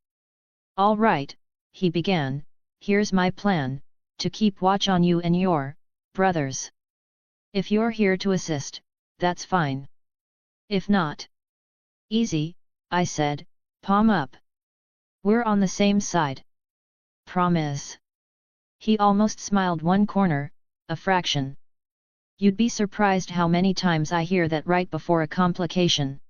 All right, he began, here's my plan, to keep watch on you and your brothers. If you're here to assist, that's fine. If not. Easy, I said, palm up. We're on the same side. Promise. He almost smiled one corner, a fraction. You'd be surprised how many times I hear that right before a complication.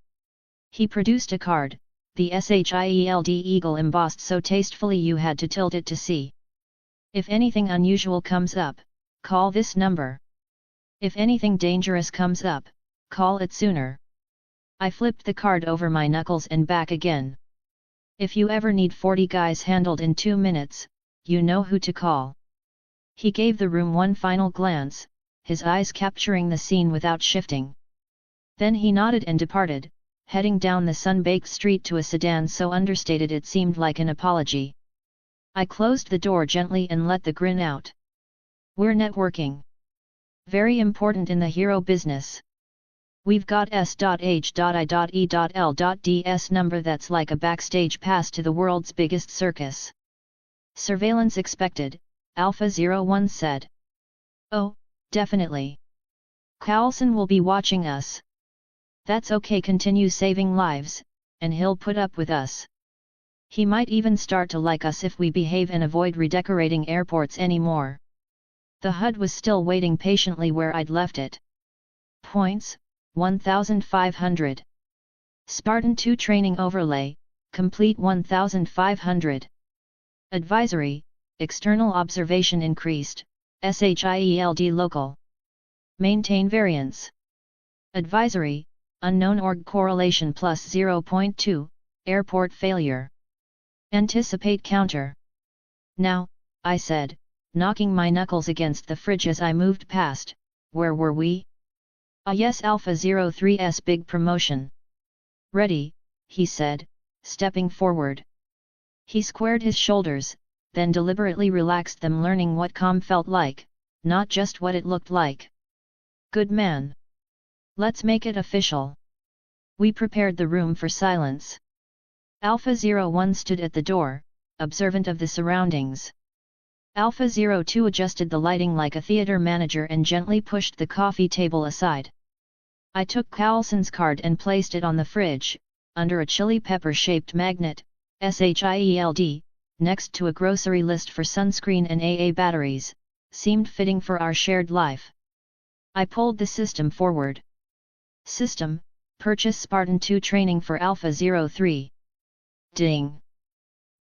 He produced a card, the SHIELD eagle embossed so tastefully you had to tilt it to see. If anything unusual comes up, call this number. If anything dangerous comes up, call it sooner. I flipped the card over my knuckles and back again. If you ever need 40 guys handled in 2 minutes, you know who to call. He gave the room one final glance, his eyes capturing the scene without shifting. Then he nodded and departed, heading down the sun-baked street to a sedan so understated it seemed like an apology. I closed the door gently and let the grin out. We're networking. Very important in the hero business. We've got S.H.I.E.L.D.S number that's like a backstage pass to the world's biggest circus. Surveillance expected, Alpha 01 said. Oh, definitely. Carlson will be watching us. That's okay, continue saving lives, and he'll put up with us. He might even start to like us if we behave and avoid redecorating airports anymore. The HUD was still waiting patiently where I'd left it. Points, 1,500. Spartan 2 training overlay, complete 1,500. Advisory, external observation increased, SHIELD local. Maintain variance. Advisory, unknown org correlation plus 0.2, airport failure. Anticipate counter. Now, I said, knocking my knuckles against the fridge as I moved past, where were we? Ah yes, Alpha 03's big promotion. Ready, he said, stepping forward. He squared his shoulders, then deliberately relaxed them, learning what calm felt like, not just what it looked like. Good man. Let's make it official. We prepared the room for silence. Alpha 01 stood at the door, observant of the surroundings. Alpha 02 adjusted the lighting like a theater manager and gently pushed the coffee table aside. I took Carlson's card and placed it on the fridge, under a chili pepper-shaped magnet, SHIELD, next to a grocery list for sunscreen and AA batteries, seemed fitting for our shared life. I pulled the system forward. System, purchase Spartan 2 training for Alpha 03. Ding.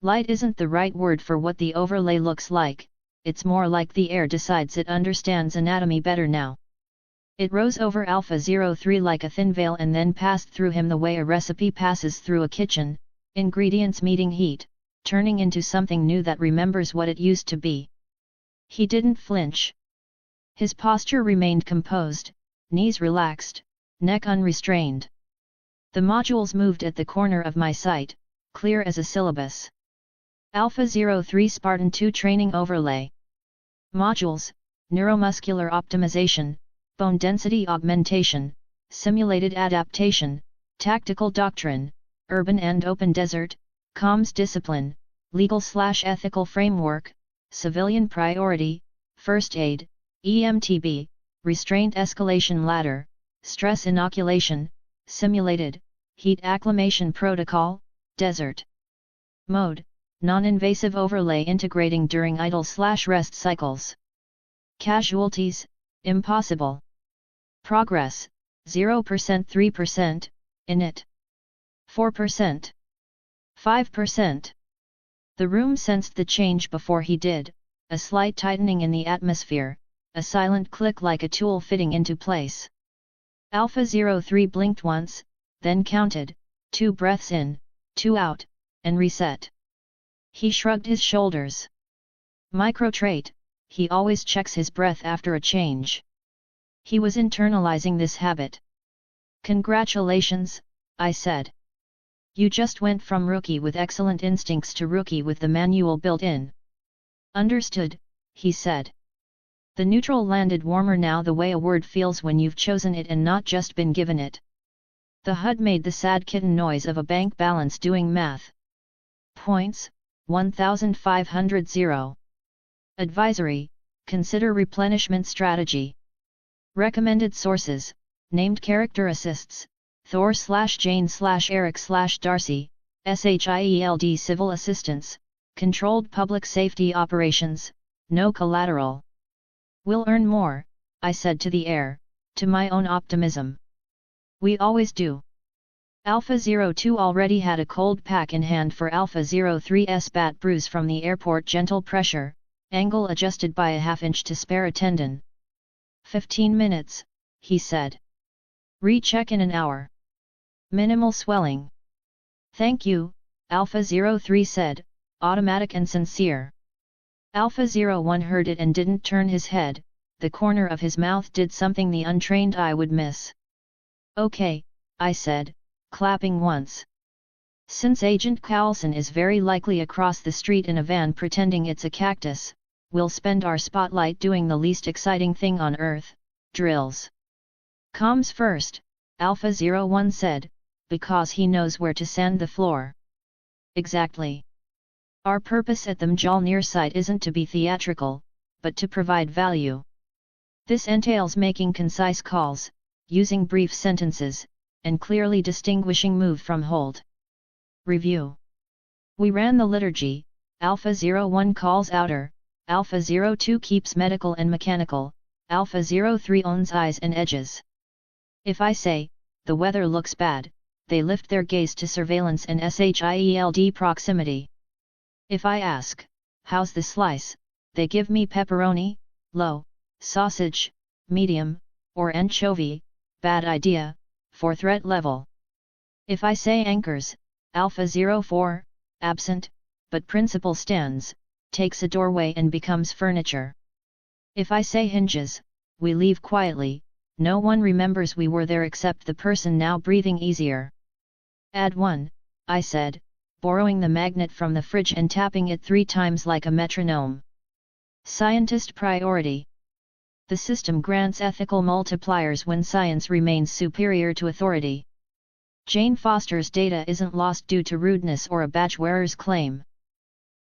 Light isn't the right word for what the overlay looks like, it's more like the air decides it understands anatomy better now. It rose over Alpha 03 like a thin veil and then passed through him the way a recipe passes through a kitchen, ingredients meeting heat, turning into something new that remembers what it used to be. He didn't flinch. His posture remained composed, knees relaxed, neck unrestrained. The modules moved at the corner of my sight, clear as a syllabus. Alpha 03 Spartan 2 Training Overlay. Modules, Neuromuscular Optimization, Bone Density Augmentation, Simulated Adaptation, Tactical Doctrine, Urban and Open Desert, Comms Discipline, Legal/Ethical Framework, Civilian Priority, First Aid, EMTB, Restraint Escalation Ladder, Stress Inoculation, Simulated, Heat Acclimation Protocol, Desert. Mode, Non-invasive overlay integrating during idle/rest cycles. Casualties, impossible. Progress, 0%, 3%, init. 4%. 5%. The room sensed the change before he did, a slight tightening in the atmosphere, a silent click like a tool fitting into place. Alpha 03 blinked once, then counted, 2 breaths in, 2 out, and reset. He shrugged his shoulders. Micro trait, he always checks his breath after a change. He was internalizing this habit. Congratulations, I said. You just went from rookie with excellent instincts to rookie with the manual built in. Understood, he said. The neutral landed warmer now the way a word feels when you've chosen it and not just been given it. The HUD made the sad kitten noise of a bank balance doing math. Points, 1,500. Advisory, consider replenishment strategy. Recommended sources, named character assists, Thor/Jane/Eric/Darcy, SHIELD civil assistance, controlled public safety operations, no collateral. We'll earn more, I said to the air, to my own optimism. We always do. Alpha 02 already had a cold pack in hand for Alpha 03's bat bruise from the airport gentle pressure, angle adjusted by a half-inch to spare a tendon. 15 minutes, he said. Recheck in an hour. Minimal swelling. Thank you, Alpha 03 said, automatic and sincere. Alpha 01 heard it and didn't turn his head, the corner of his mouth did something the untrained eye would miss. Okay, I said, clapping once. Since Agent Carlson is very likely across the street in a van pretending it's a cactus, we'll spend our spotlight doing the least exciting thing on Earth, drills. Comms first, Alpha 01 said, because he knows where to sand the floor. Exactly. Our purpose at the Mjolnir site isn't to be theatrical, but to provide value. This entails making concise calls, using brief sentences, and clearly distinguishing move from hold. Review. We ran the liturgy, Alpha 01 calls outer, Alpha 02 keeps medical and mechanical, Alpha 03 owns eyes and edges. If I say, the weather looks bad, they lift their gaze to surveillance and SHIELD proximity. If I ask, how's the slice, they give me pepperoni, low, sausage, medium, or anchovy, bad idea, for threat level. If I say anchors, Alpha 04, absent, but principal stands, takes a doorway and becomes furniture. If I say hinges, we leave quietly, no one remembers we were there except the person now breathing easier. Add 1, I said, borrowing the magnet from the fridge and tapping it 3 times like a metronome. Scientist priority. The system grants ethical multipliers when science remains superior to authority. Jane Foster's data isn't lost due to rudeness or a badge wearer's claim.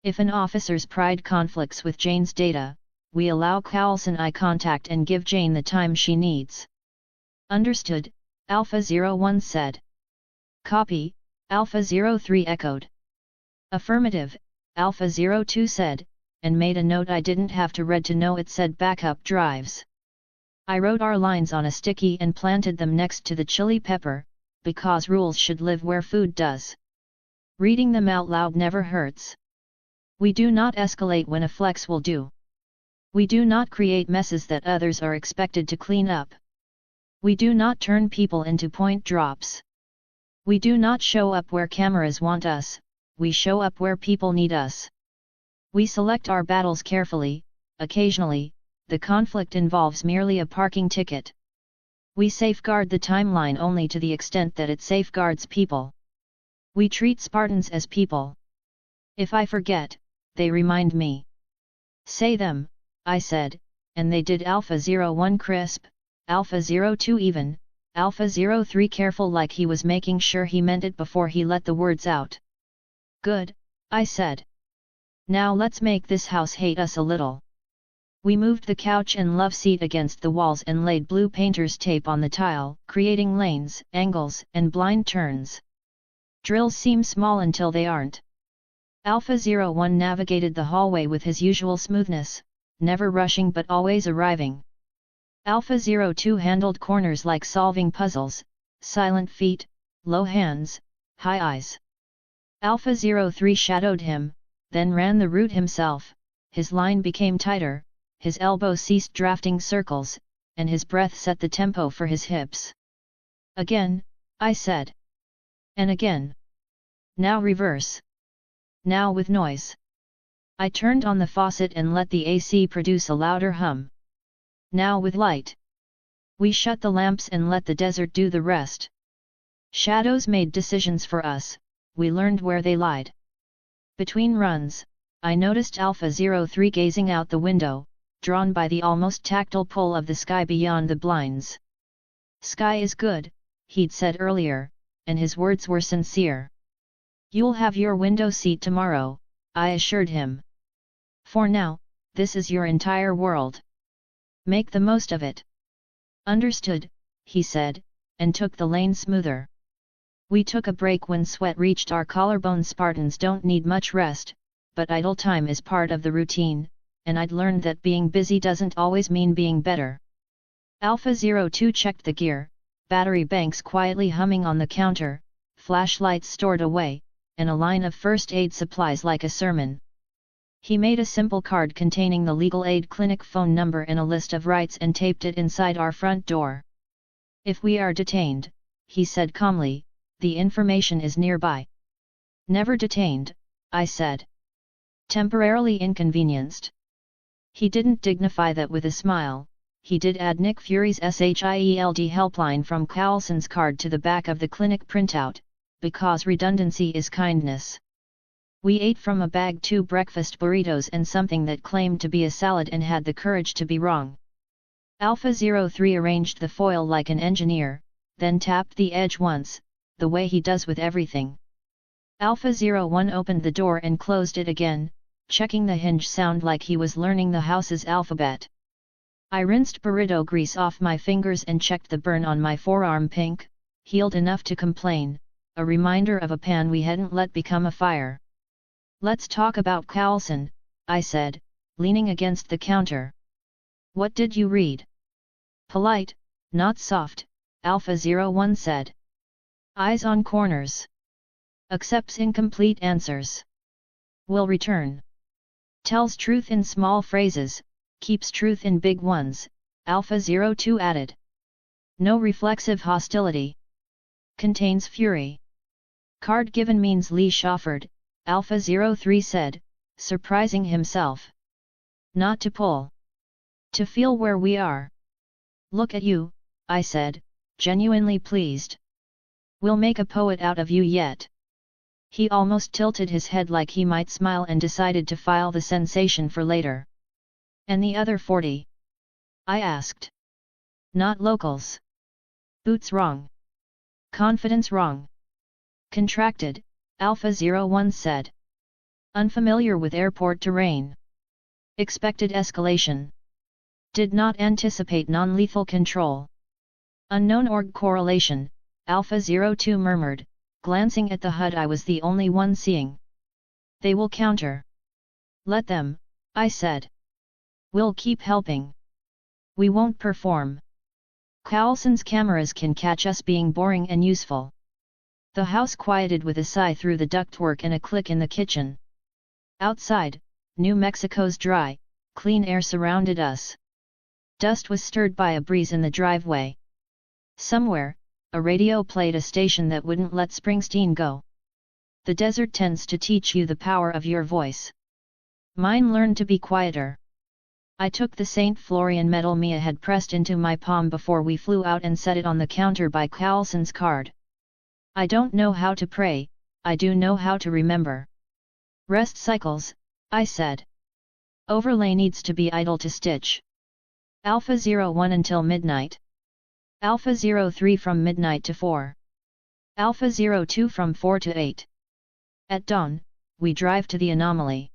If an officer's pride conflicts with Jane's data, we allow Carlson eye contact and give Jane the time she needs. Understood, Alpha 01 said. Copy, Alpha 03 echoed. Affirmative, Alpha 02 said, and made a note I didn't have to read to know it said backup drives. I wrote our lines on a sticky and planted them next to the chili pepper, because rules should live where food does. Reading them out loud never hurts. We do not escalate when a flex will do. We do not create messes that others are expected to clean up. We do not turn people into point drops. We do not show up where cameras want us, we show up where people need us. We select our battles carefully, occasionally, the conflict involves merely a parking ticket. We safeguard the timeline only to the extent that it safeguards people. We treat Spartans as people. If I forget, they remind me. Say them, I said, and they did. Alpha 01 crisp, Alpha 02 even, Alpha 03 careful like he was making sure he meant it before he let the words out. Good, I said. Now let's make this house hate us a little. We moved the couch and love seat against the walls and laid blue painter's tape on the tile, creating lanes, angles, and blind turns. Drills seem small until they aren't. Alpha 01 navigated the hallway with his usual smoothness, never rushing but always arriving. Alpha 02 handled corners like solving puzzles, silent feet, low hands, high eyes. Alpha 03 shadowed him, then ran the route himself. His line became tighter, his elbow ceased drafting circles, and his breath set the tempo for his hips. Again, I said. And again. Now reverse. Now with noise. I turned on the faucet and let the AC produce a louder hum. Now with light. We shut the lamps and let the desert do the rest. Shadows made decisions for us, we learned where they lied. Between runs, I noticed Alpha 03 gazing out the window, drawn by the almost tactile pull of the sky beyond the blinds. Sky is good, he'd said earlier, and his words were sincere. You'll have your window seat tomorrow, I assured him. For now, this is your entire world. Make the most of it. Understood, he said, and took the lane smoother. We took a break when sweat reached our collarbone. Spartans don't need much rest, but idle time is part of the routine, and I'd learned that being busy doesn't always mean being better. Alpha 02 checked the gear, battery banks quietly humming on the counter, flashlights stored away, and a line of first aid supplies like a sermon. He made a simple card containing the legal aid clinic phone number and a list of rights and taped it inside our front door. If we are detained, he said calmly, the information is nearby. Never detained, I said. Temporarily inconvenienced. He didn't dignify that with a smile, he did add Nick Fury's SHIELD helpline from Carlson's card to the back of the clinic printout, because redundancy is kindness. We ate from a bag 2 breakfast burritos and something that claimed to be a salad and had the courage to be wrong. Alpha 03 arranged the foil like an engineer, then tapped the edge once, the way he does with everything. Alpha 01 opened the door and closed it again, checking the hinge sound like he was learning the house's alphabet. I rinsed burrito grease off my fingers and checked the burn on my forearm. Pink, healed enough to complain, a reminder of a pan we hadn't let become a fire. Let's talk about Carlson, I said, leaning against the counter. What did you read? Polite, not soft, Alpha 01 said. Eyes on corners. Accepts incomplete answers. Will return. Tells truth in small phrases, keeps truth in big ones, Alpha 02 added. No reflexive hostility. Contains fury. Card given means leash offered, Alpha 03 said, surprising himself. Not to pull. To feel where we are. Look at you, I said, genuinely pleased. We'll make a poet out of you yet. He almost tilted his head like he might smile and decided to file the sensation for later. And the other 40? I asked. Not locals. Boots wrong. Confidence wrong. Contracted, Alpha 01 said. Unfamiliar with airport terrain. Expected escalation. Did not anticipate non-lethal control. Unknown org correlation, Alpha 02 murmured, glancing at the HUD I was the only one seeing. They will counter. Let them, I said. We'll keep helping. We won't perform. Carlson's cameras can catch us being boring and useful. The house quieted with a sigh through the ductwork and a click in the kitchen. Outside, New Mexico's dry, clean air surrounded us. Dust was stirred by a breeze in the driveway. Somewhere, a radio played a station that wouldn't let Springsteen go. The desert tends to teach you the power of your voice. Mine learned to be quieter. I took the St. Florian medal Mia had pressed into my palm before we flew out and set it on the counter by Carlson's card. I don't know how to pray, I do know how to remember. Rest cycles, I said. Overlay needs to be idle to stitch. Alpha 01 until midnight. Alpha 03 from midnight to 4. Alpha 02 from 4 to 8. At dawn, we drive to the anomaly.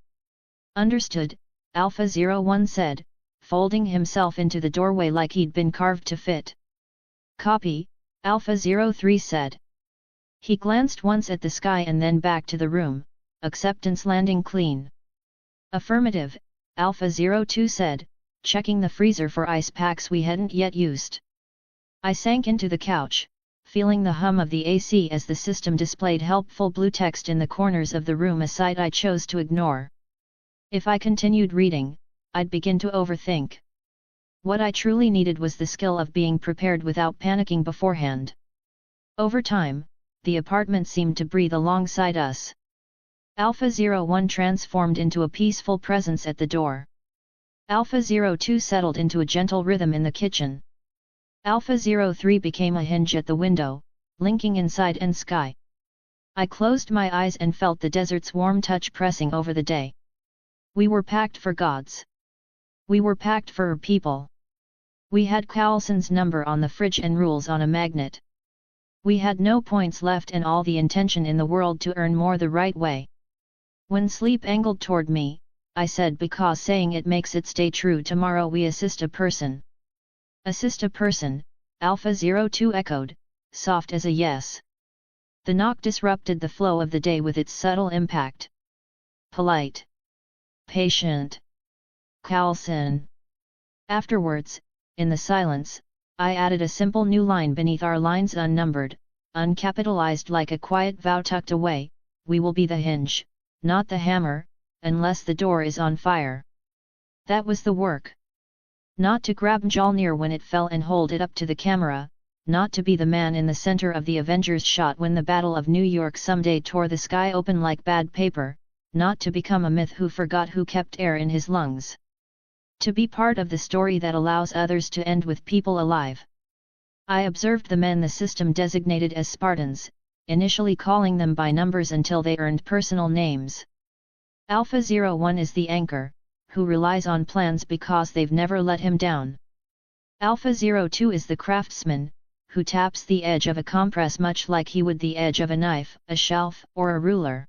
Understood, Alpha 01 said, folding himself into the doorway like he'd been carved to fit. Copy, Alpha 03 said. He glanced once at the sky and then back to the room, acceptance landing clean. Affirmative, Alpha 02 said, checking the freezer for ice packs we hadn't yet used. I sank into the couch, feeling the hum of the AC as the system displayed helpful blue text in the corners of the room, a sight I chose to ignore. If I continued reading, I'd begin to overthink. What I truly needed was the skill of being prepared without panicking beforehand. Over time, the apartment seemed to breathe alongside us. Alpha 01 transformed into a peaceful presence at the door. Alpha 02 settled into a gentle rhythm in the kitchen. Alpha 03 became a hinge at the window, linking inside and sky. I closed my eyes and felt the desert's warm touch pressing over the day. We were packed for gods. We were packed for our people. We had Carlson's number on the fridge and rules on a magnet. We had no points left and all the intention in the world to earn more the right way. When sleep angled toward me, I said, because saying it makes it stay true. Tomorrow we assist a person. Assist a person, Alpha 02 echoed, soft as a yes. The knock disrupted the flow of the day with its subtle impact. Polite. Patient. Carlson. Afterwards, in the silence, I added a simple new line beneath our lines, unnumbered, uncapitalized, like a quiet vow tucked away: we will be the hinge, not the hammer, unless the door is on fire. That was the work. Not to grab Mjolnir when it fell and hold it up to the camera, not to be the man in the center of the Avengers shot when the Battle of New York someday tore the sky open like bad paper, not to become a myth who forgot who kept air in his lungs. To be part of the story that allows others to end with people alive. I observed the men the system designated as Spartans, initially calling them by numbers until they earned personal names. Alpha 01 is the anchor, who relies on plans because they've never let him down. Alpha 02 is the craftsman, who taps the edge of a compress much like he would the edge of a knife, a shelf, or a ruler.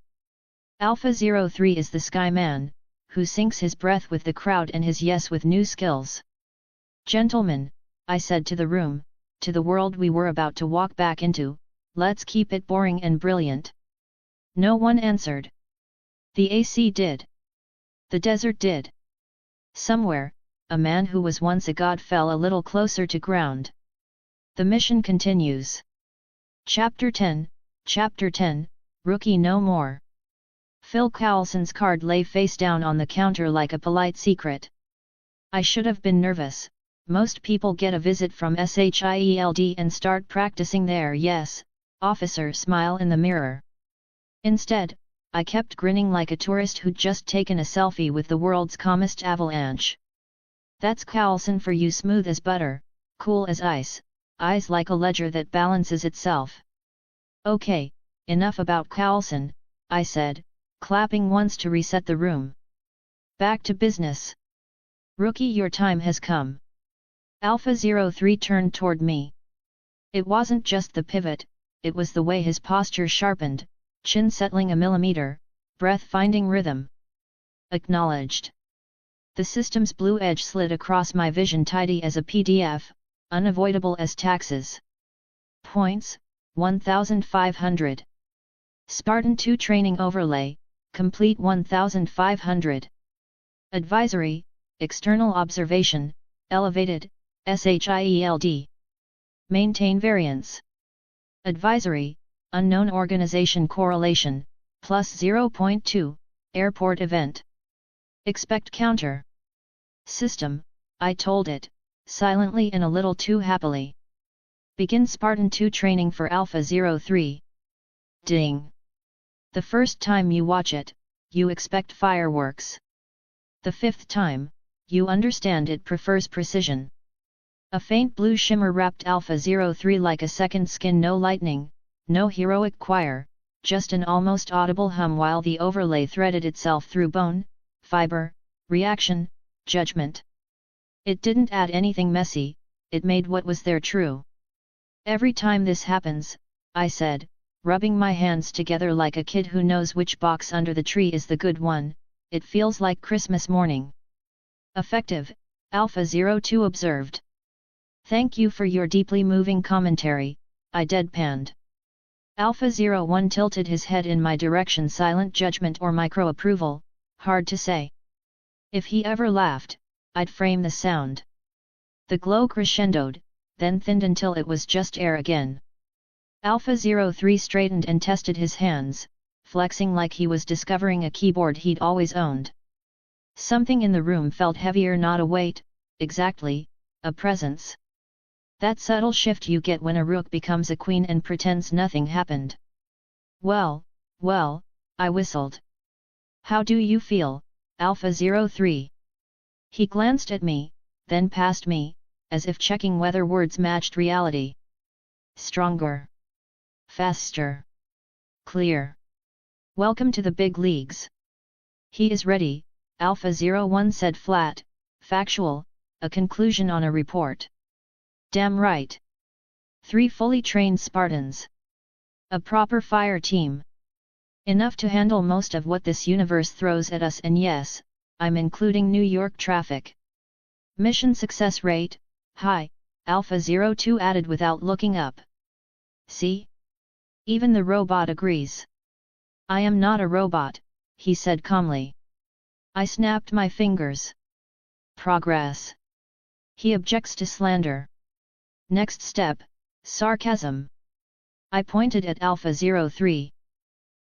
Alpha 03 is the skyman, who sinks his breath with the crowd and his yes with new skills. Gentlemen, I said to the room, to the world we were about to walk back into, let's keep it boring and brilliant. No one answered. The AC did. The desert did. Somewhere, a man who was once a god fell a little closer to ground. The mission continues. Chapter 10, Rookie No More. Phil Coulson's card lay face down on the counter like a polite secret. I should have been nervous. Most people get a visit from SHIELD and start practicing there. Yes, officer, smile in the mirror. Instead, I kept grinning like a tourist who'd just taken a selfie with the world's calmest avalanche. That's Coulson for you, smooth as butter, cool as ice, eyes like a ledger that balances itself. Okay, enough about Coulson, I said, clapping once to reset the room. Back to business. Rookie, your time has come. Alpha 03 turned toward me. It wasn't just the pivot, it was the way his posture sharpened, chin settling a millimeter, breath finding rhythm. Acknowledged. The system's blue edge slid across my vision, tidy as a PDF, unavoidable as taxes. Points, 1500. Spartan 2 training overlay, complete 1500. Advisory, external observation, elevated, SHIELD. Maintain variance. Advisory, unknown organization correlation, plus 0.2, airport event. Expect counter. System, I told it, silently and a little too happily. Begin Spartan 2 training for Alpha 03. Ding. The first time you watch it, you expect fireworks. The fifth time, you understand it prefers precision. A faint blue shimmer wrapped Alpha 03 like a second skin, no lightning, no heroic choir, just an almost audible hum while the overlay threaded itself through bone, fiber, reaction, judgment. It didn't add anything messy, it made what was there true. Every time this happens, I said, rubbing my hands together like a kid who knows which box under the tree is the good one, it feels like Christmas morning. Effective, Alpha 02 observed. Thank you for your deeply moving commentary, I deadpanned. Alpha 01 tilted his head in my direction, silent judgment or micro-approval, hard to say. If he ever laughed, I'd frame the sound. The glow crescendoed, then thinned until it was just air again. Alpha 03 straightened and tested his hands, flexing like he was discovering a keyboard he'd always owned. Something in the room felt heavier, not a weight, exactly, a presence. That subtle shift you get when a rook becomes a queen and pretends nothing happened. Well, I whistled. How do you feel, Alpha 03? He glanced at me, then past me, as if checking whether words matched reality. Stronger. Faster. Clear. Welcome to the big leagues. He is ready, Alpha 01 said flat, factual, a conclusion on a report. Damn right. 3 fully trained Spartans. A proper fire team. Enough to handle most of what this universe throws at us, and yes, I'm including New York traffic. Mission success rate, high, Alpha 02 added without looking up. See? Even the robot agrees. I am not a robot, he said calmly. I snapped my fingers. Progress. He objects to slander. Next step, sarcasm. I pointed at Alpha 03.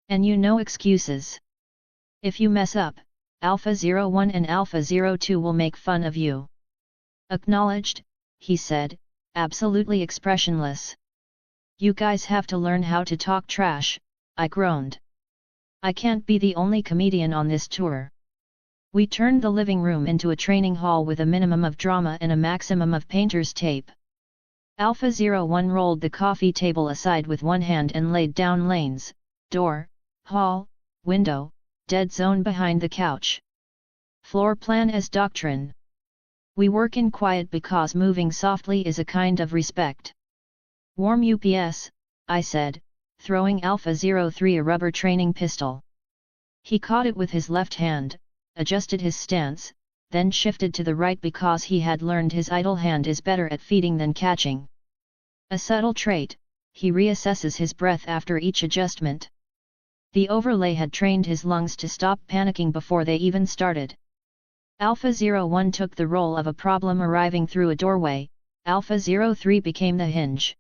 And you no excuses. If you mess up, Alpha 01 and Alpha 02 will make fun of you. Acknowledged, he said, absolutely expressionless. You guys have to learn how to talk trash, I groaned. I can't be the only comedian on this tour. We turned the living room into a training hall with a minimum of drama and a maximum of painter's tape. Alpha 01 rolled the coffee table aside with one hand and laid down lanes, door, hall, window, dead zone behind the couch. Floor plan as doctrine. We work in quiet because moving softly is a kind of respect. Warm UPS, I said, throwing Alpha 03 a rubber training pistol. He caught it with his left hand, adjusted his stance, then shifted to the right because he had learned his idle hand is better at feeding than catching. A subtle trait, he reassesses his breath after each adjustment. The overlay had trained his lungs to stop panicking before they even started. Alpha 01 took the role of a problem arriving through a doorway, Alpha 03 became the hinge.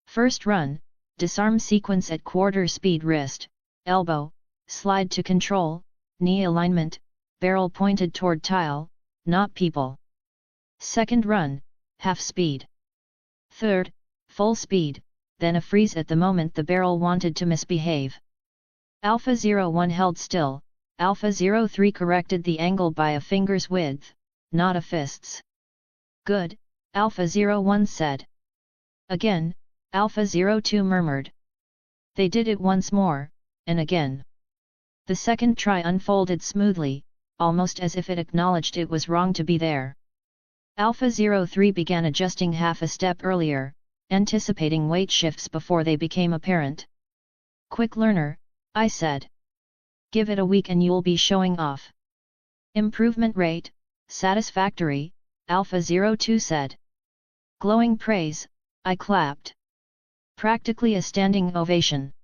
First run, disarm sequence at quarter speed, wrist, elbow, slide to control, knee alignment, barrel pointed toward tile, not people. Second run, half speed. Third, full speed, then a freeze at the moment the barrel wanted to misbehave. Alpha 01 held still, Alpha 03 corrected the angle by a finger's width, not a fist's. Good, Alpha 01 said. Again, Alpha 02 murmured. They did it once more, and again. The second try unfolded smoothly, almost as if it acknowledged it was wrong to be there. Alpha 03 began adjusting half a step earlier, anticipating weight shifts before they became apparent. Quick learner, I said. Give it a week and you'll be showing off. Improvement rate, satisfactory, Alpha 02 said. Glowing praise, I clapped. Practically a standing ovation.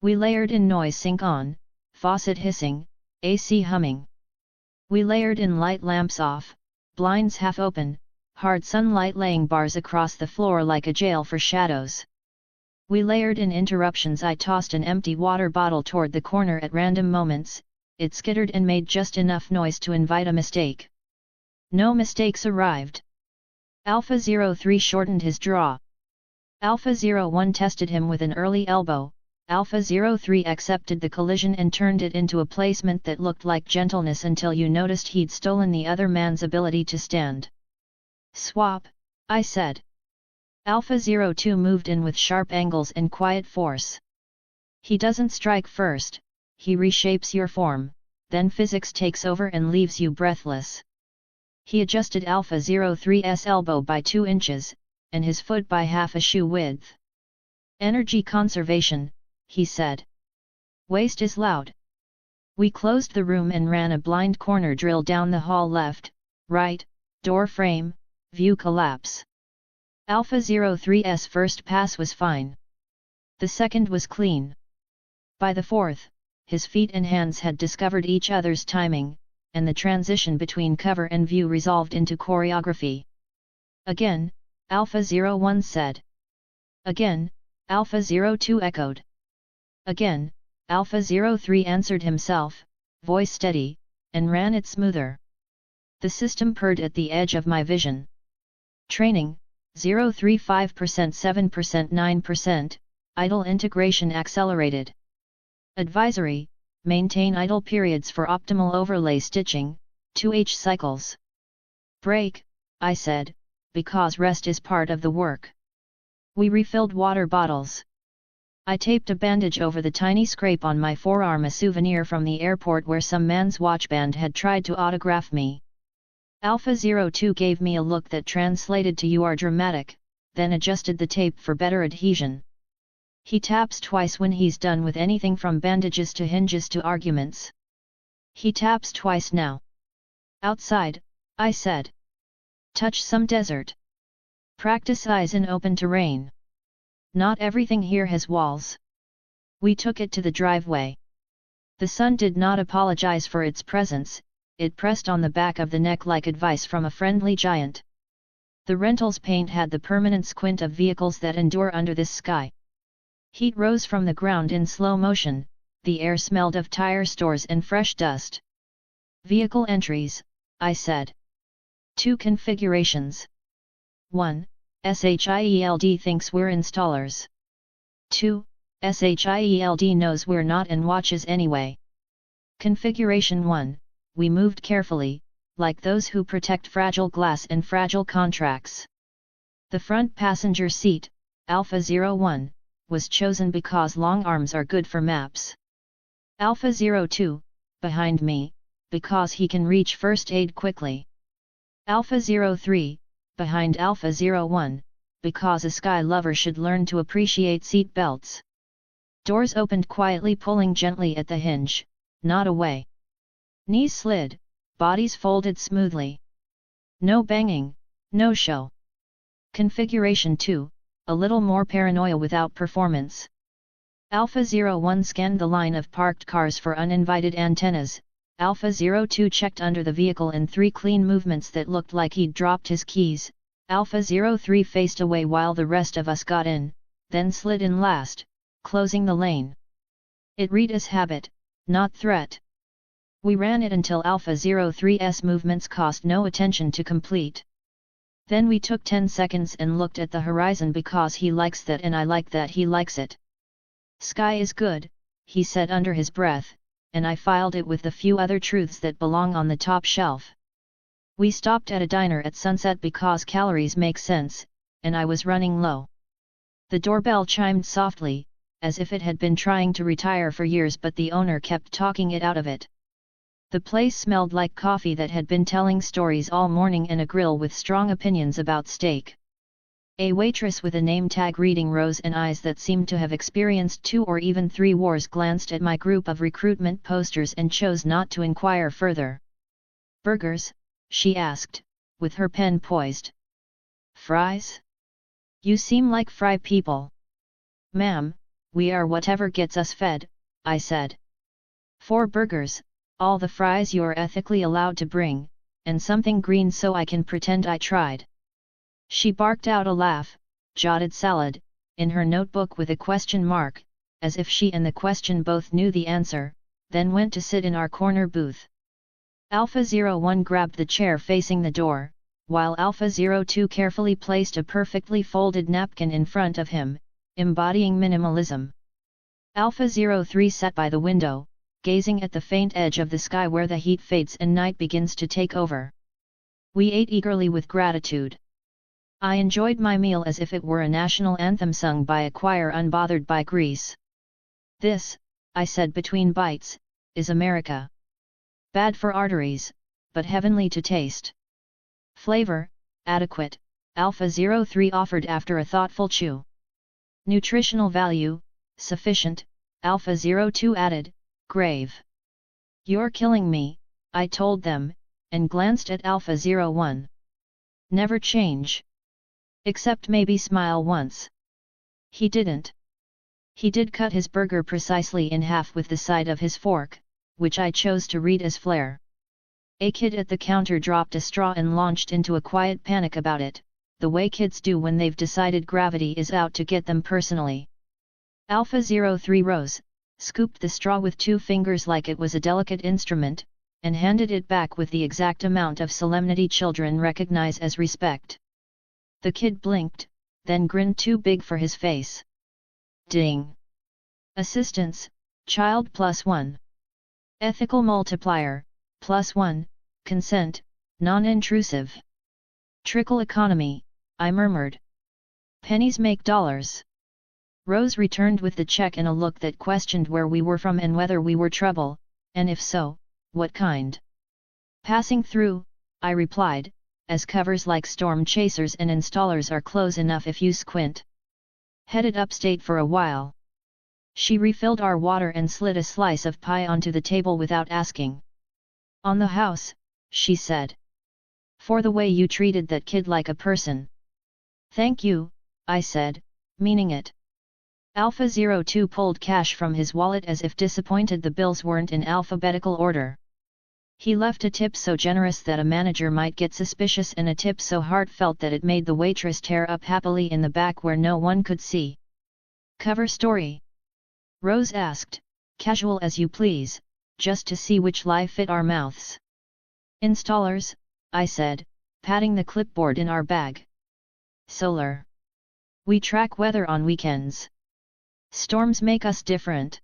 We layered in noise sync on, faucet hissing, AC humming. We layered in light lamps off, blinds half open, hard sunlight laying bars across the floor like a jail for shadows. We layered in interruptions. I tossed an empty water bottle toward the corner at random moments, it skittered and made just enough noise to invite a mistake. No mistakes arrived. Alpha 03 shortened his draw. Alpha 01 tested him with an early elbow, Alpha 03 accepted the collision and turned it into a placement that looked like gentleness until you noticed he'd stolen the other man's ability to stand. Swap, I said. Alpha 02 moved in with sharp angles and quiet force. He doesn't strike first, he reshapes your form, then physics takes over and leaves you breathless. He adjusted Alpha 03's elbow by 2 inches, and his foot by half a shoe width. Energy conservation, he said. Waste is loud. We closed the room and ran a blind corner drill down the hall left, right, door frame, view collapse. Alpha 03's first pass was fine. The second was clean. By the fourth, his feet and hands had discovered each other's timing, and the transition between cover and view resolved into choreography. Again, Alpha 01 said. Again, Alpha 02 echoed. Again, Alpha 03 answered himself, voice steady, and ran it smoother. The system purred at the edge of my vision. Training, 035%, 7%, 9%, idle integration accelerated. Advisory, maintain idle periods for optimal overlay stitching, 2H cycles. Break, I said, because rest is part of the work. We refilled water bottles. I taped a bandage over the tiny scrape on my forearm, a souvenir from the airport where some man's watchband had tried to autograph me. Alpha 02 gave me a look that translated to "You are dramatic," then adjusted the tape for better adhesion. He taps twice when he's done with anything from bandages to hinges to arguments. He taps twice now. Outside, I said. Touch some desert. Practice eyes in open terrain. Not everything here has walls. We took it to the driveway. The sun did not apologize for its presence, it pressed on the back of the neck like advice from a friendly giant. The rentals paint had the permanent squint of vehicles that endure under this sky. Heat rose from the ground in slow motion, the air smelled of tire stores and fresh dust. Vehicle entries, I said. 2 configurations. 1. SHIELD thinks we're installers. 2. SHIELD knows we're not and watches anyway. Configuration 1, we moved carefully, like those who protect fragile glass and fragile contracts. The front passenger seat, Alpha 01, was chosen because long arms are good for maps. Alpha 02, behind me, because he can reach first aid quickly. Alpha 03, behind Alpha 01, because a sky lover should learn to appreciate seat belts. Doors opened quietly, pulling gently at the hinge, not away. Knees slid, bodies folded smoothly. No banging, no show. Configuration 2, a little more paranoia without performance. Alpha 01 scanned the line of parked cars for uninvited antennas. Alpha 02 checked under the vehicle in 3 clean movements that looked like he'd dropped his keys. Alpha 03 faced away while the rest of us got in, then slid in last, closing the lane. It read as habit, not threat. We ran it until Alpha 03's movements cost no attention to complete. Then we took 10 seconds and looked at the horizon because he likes that and I like that he likes it. Sky is good, he said under his breath, and I filed it with the few other truths that belong on the top shelf. We stopped at a diner at sunset because calories make sense, and I was running low. The doorbell chimed softly, as if it had been trying to retire for years but the owner kept talking it out of it. The place smelled like coffee that had been telling stories all morning and a grill with strong opinions about steak. A waitress with a name tag reading rows and eyes that seemed to have experienced 2 or even 3 wars glanced at my group of recruitment posters and chose not to inquire further. Burgers? She asked, with her pen poised. Fries? You seem like fry people. Ma'am, we are whatever gets us fed, I said. 4 burgers, all the fries you're ethically allowed to bring, and something green so I can pretend I tried. She barked out a laugh, jotted salad, in her notebook with a question mark, as if she and the question both knew the answer, then went to sit in our corner booth. Alpha 01 grabbed the chair facing the door, while Alpha 02 carefully placed a perfectly folded napkin in front of him, embodying minimalism. Alpha 03 sat by the window, gazing at the faint edge of the sky where the heat fades and night begins to take over. We ate eagerly with gratitude. I enjoyed my meal as if it were a national anthem sung by a choir unbothered by Greece. This, I said between bites, is America. Bad for arteries, but heavenly to taste. Flavor, adequate, Alpha 03 offered after a thoughtful chew. Nutritional value, sufficient, Alpha 02 added, grave. You're killing me, I told them, and glanced at Alpha 01. Never change. Except maybe smile once. He didn't. He did cut his burger precisely in half with the side of his fork, which I chose to read as flair. A kid at the counter dropped a straw and launched into a quiet panic about it, the way kids do when they've decided gravity is out to get them personally. Alpha 03 rose, scooped the straw with 2 fingers like it was a delicate instrument, and handed it back with the exact amount of solemnity children recognize as respect. The kid blinked, then grinned too big for his face. Ding! Assistance, child +1. Ethical multiplier, +1, consent, non-intrusive. Trickle economy, I murmured. Pennies make dollars. Rose returned with the check and a look that questioned where we were from and whether we were trouble, and if so, what kind. Passing through, I replied, as covers like storm chasers and installers are close enough if you squint. Headed upstate for a while. She refilled our water and slid a slice of pie onto the table without asking. On the house, she said. For the way you treated that kid like a person. Thank you, I said, meaning it. Alpha 02 pulled cash from his wallet as if disappointed the bills weren't in alphabetical order. He left a tip so generous that a manager might get suspicious and a tip so heartfelt that it made the waitress tear up happily in the back where no one could see. Cover story? Rose asked, casual as you please, just to see which lie fit our mouths. Installers, I said, patting the clipboard in our bag. Solar. We track weather on weekends. Storms make us different.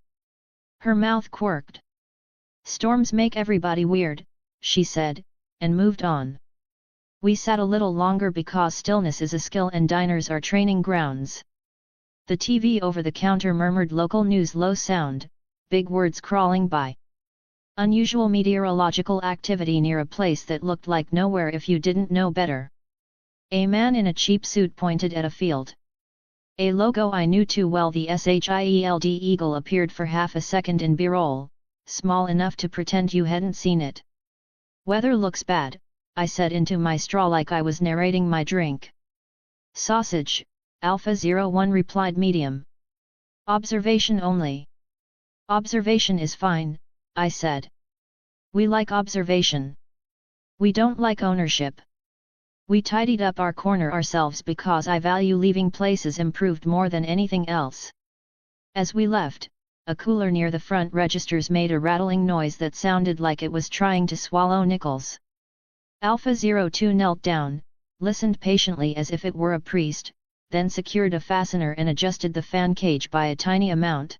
Her mouth quirked. Storms make everybody weird, she said, and moved on. We sat a little longer because stillness is a skill and diners are training grounds. The TV over the counter murmured local news low sound, big words crawling by. Unusual meteorological activity near a place that looked like nowhere if you didn't know better. A man in a cheap suit pointed at a field. A logo I knew too well, the SHIELD eagle, appeared for half a second in B-roll, small enough to pretend you hadn't seen it. Weather looks bad, I said into my straw like I was narrating my drink. Sausage, Alpha 01 replied medium. Observation only. Observation is fine, I said. We like observation. We don't like ownership. We tidied up our corner ourselves because I value leaving places improved more than anything else. As we left, a cooler near the front registers made a rattling noise that sounded like it was trying to swallow nickels. Alpha 02 knelt down, listened patiently as if it were a priest, then secured a fastener and adjusted the fan cage by a tiny amount.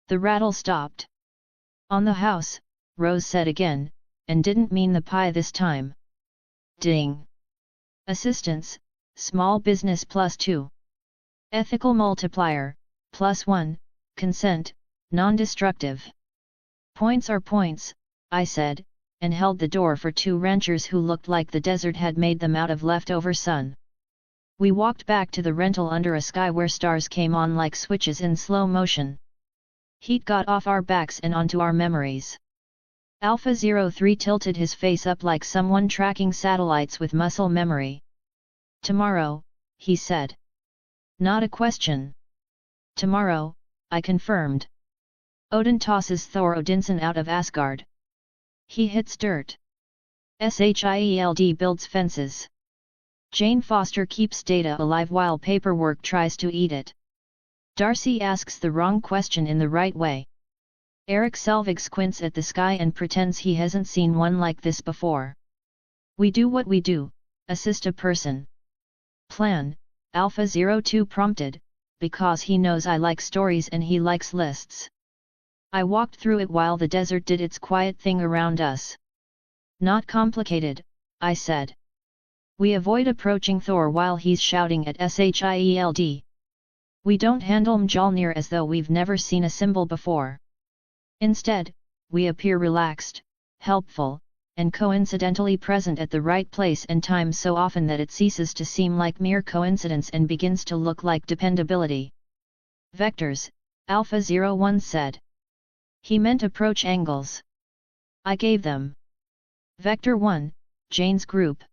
The rattle stopped. On the house, Rose said again, and didn't mean the pie this time. Ding! Assistance, small business +2. Ethical multiplier, +1, consent, non-destructive. Points are points, I said, and held the door for 2 ranchers who looked like the desert had made them out of leftover sun. We walked back to the rental under a sky where stars came on like switches in slow motion. Heat got off our backs and onto our memories. Alpha 03 tilted his face up like someone tracking satellites with muscle memory. Tomorrow, he said. Not a question. Tomorrow, I confirmed. Odin tosses Thor Odinson out of Asgard. He hits dirt. SHIELD builds fences. Jane Foster keeps Data alive while paperwork tries to eat it. Darcy asks the wrong question in the right way. Eric Selvig squints at the sky and pretends he hasn't seen one like this before. We do what we do, assist a person. Plan, Alpha 02 prompted, because he knows I like stories and he likes lists. I walked through it while the desert did its quiet thing around us. Not complicated, I said. We avoid approaching Thor while he's shouting at SHIELD. We don't handle Mjolnir as though we've never seen a symbol before. Instead, we appear relaxed, helpful, and coincidentally present at the right place and time so often that it ceases to seem like mere coincidence and begins to look like dependability. Vectors, Alpha 01 said. He meant approach angles. I gave them. Vector 1, Jane's group.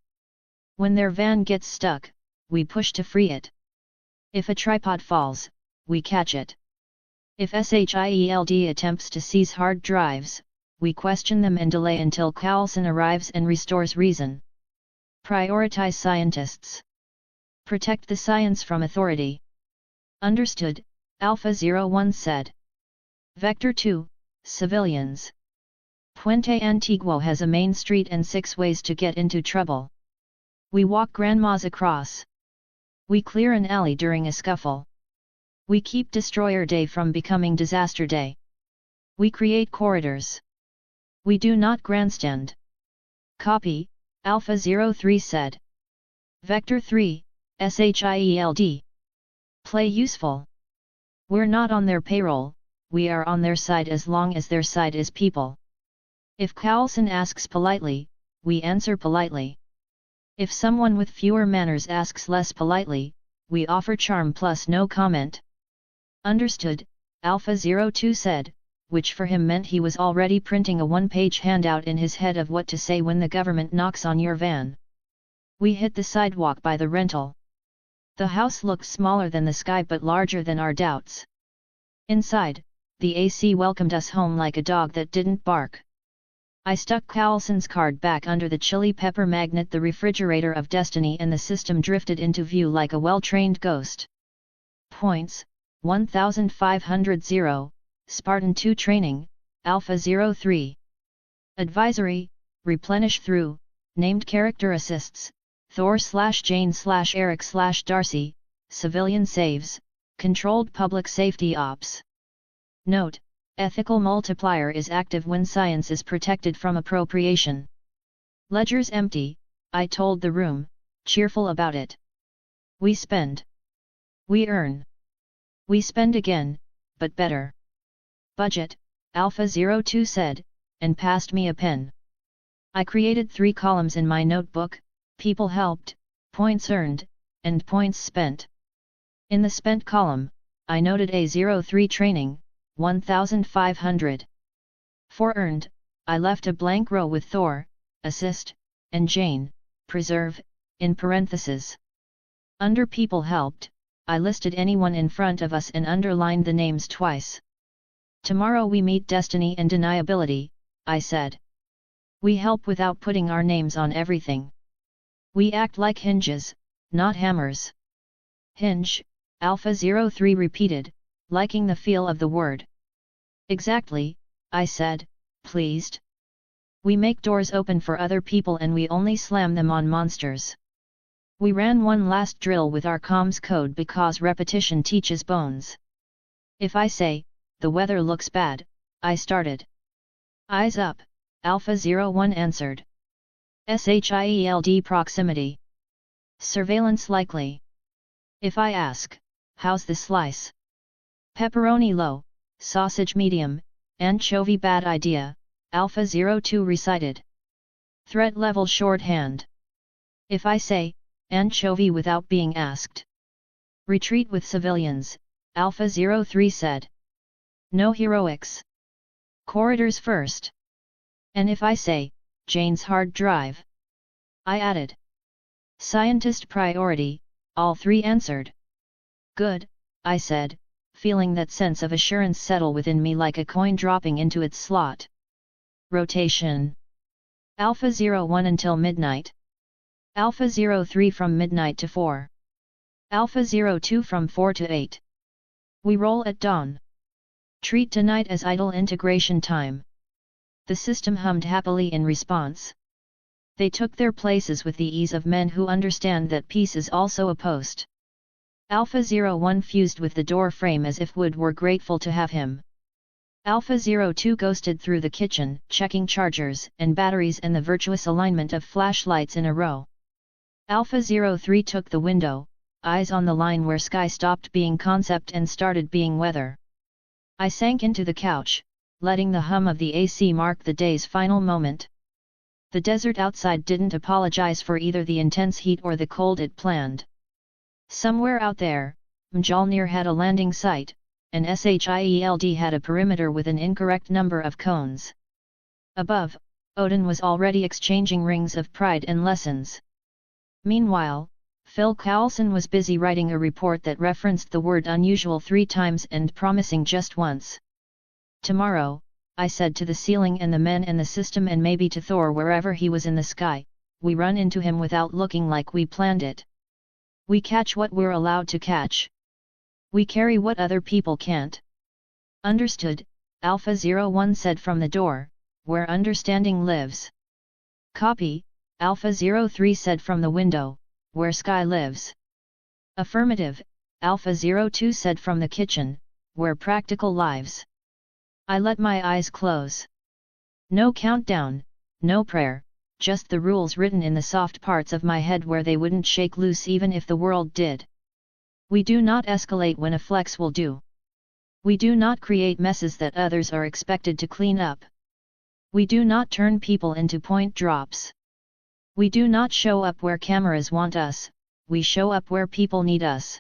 When their van gets stuck, we push to free it. If a tripod falls, we catch it. If SHIELD attempts to seize hard drives, we question them and delay until Carlson arrives and restores reason. Prioritize scientists. Protect the science from authority. Understood, Alpha 01 said. Vector 2, Civilians. Puente Antiguo has a main street and 6 ways to get into trouble. We walk grandmas across. We clear an alley during a scuffle. We keep Destroyer Day from becoming Disaster Day. We create corridors. We do not grandstand. Copy, Alpha 03 said. Vector 3, SHIELD. Play useful. We're not on their payroll, we are on their side as long as their side is people. If Carlson asks politely, we answer politely. If someone with fewer manners asks less politely, we offer charm plus no comment. Understood, Alpha 02 said, which for him meant he was already printing a one-page handout in his head of what to say when the government knocks on your van. We hit the sidewalk by the rental. The house looked smaller than the sky but larger than our doubts. Inside, the AC welcomed us home like a dog that didn't bark. I stuck Carlson's card back under the chili pepper magnet, the refrigerator of destiny, and the system drifted into view like a well-trained ghost. Points, 1500. Spartan 2 Training, Alpha 03. Advisory, replenish through, named character assists, Thor/Jane/Eric/Darcy, civilian saves, controlled public safety ops. Note, ethical multiplier is active when science is protected from appropriation. Ledger's empty, I told the room, cheerful about it. We spend. We earn. We spend again, but better. Budget, Alpha 02 said, and passed me a pen. I created 3 columns in my notebook: people helped, points earned, and points spent. In the spent column, I noted A03 training, 1500. For earned, I left a blank row with Thor, assist, and Jane, preserve, in parentheses. Under people helped, I listed anyone in front of us and underlined the names twice. Tomorrow we meet destiny and deniability, I said. We help without putting our names on everything. We act like hinges, not hammers. Hinge, Alpha 03 repeated, liking the feel of the word. Exactly, I said, pleased. We make doors open for other people and we only slam them on monsters. We ran one last drill with our comms code because repetition teaches bones. If I say, the weather looks bad, I started. Eyes up, Alpha 01 answered. SHIELD proximity. Surveillance likely. If I ask, how's the slice? Pepperoni low, sausage medium, anchovy bad idea, Alpha 02 recited. Threat level shorthand. If I say, anchovy without being asked. Retreat with civilians, Alpha 03 said. No heroics. Corridors first. And if I say, Jane's hard drive. I added. Scientist priority, all 3 answered. Good, I said, feeling that sense of assurance settle within me like a coin dropping into its slot. Rotation. Alpha 01 until midnight. Alpha 03 from midnight to 4. Alpha 02 from 4 to 8. We roll at dawn. Treat tonight as idle integration time. The system hummed happily in response. They took their places with the ease of men who understand that peace is also a post. Alpha 01 fused with the door frame as if wood were grateful to have him. Alpha 02 ghosted through the kitchen, checking chargers and batteries and the virtuous alignment of flashlights in a row. Alpha 03 took the window, eyes on the line where sky stopped being concept and started being weather. I sank into the couch, letting the hum of the AC mark the day's final moment. The desert outside didn't apologize for either the intense heat or the cold it planned. Somewhere out there, Mjolnir had a landing site, and SHIELD had a perimeter with an incorrect number of cones. Above, Odin was already exchanging rings of pride and lessons. Meanwhile, Phil Carlson was busy writing a report that referenced the word unusual 3 times and promising just once. Tomorrow, I said to the ceiling and the men and the system and maybe to Thor wherever he was in the sky, we run into him without looking like we planned it. We catch what we're allowed to catch. We carry what other people can't. Understood, Alpha 01 said from the door, where understanding lives. Copy, Alpha 03 said from the window, where Sky lives. Affirmative, Alpha 02 said from the kitchen, where practical lives. I let my eyes close. No countdown, no prayer, just the rules written in the soft parts of my head where they wouldn't shake loose even if the world did. We do not escalate when a flex will do. We do not create messes that others are expected to clean up. We do not turn people into point drops. We do not show up where cameras want us, we show up where people need us.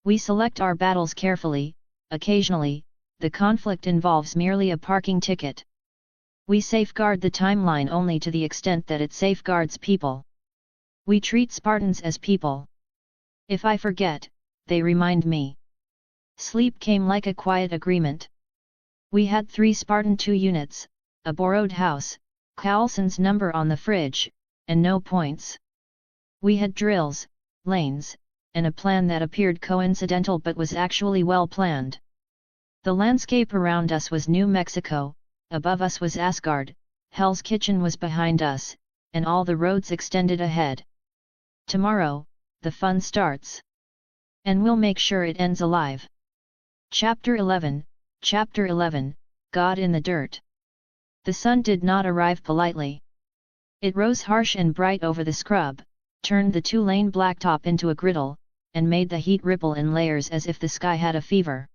We select our battles carefully, occasionally, the conflict involves merely a parking ticket. We safeguard the timeline only to the extent that it safeguards people. We treat Spartans as people. If I forget, they remind me. Sleep came like a quiet agreement. We had 3 Spartan 2 units, a borrowed house, Carlson's number on the fridge, and no points. We had drills, lanes, and a plan that appeared coincidental but was actually well planned. The landscape around us was New Mexico, above us was Asgard, Hell's Kitchen was behind us, and all the roads extended ahead. Tomorrow, the fun starts. And we'll make sure it ends alive. Chapter 11, God in the Dirt. The sun did not arrive politely. It rose harsh and bright over the scrub, turned the 2-lane blacktop into a griddle, and made the heat ripple in layers as if the sky had a fever.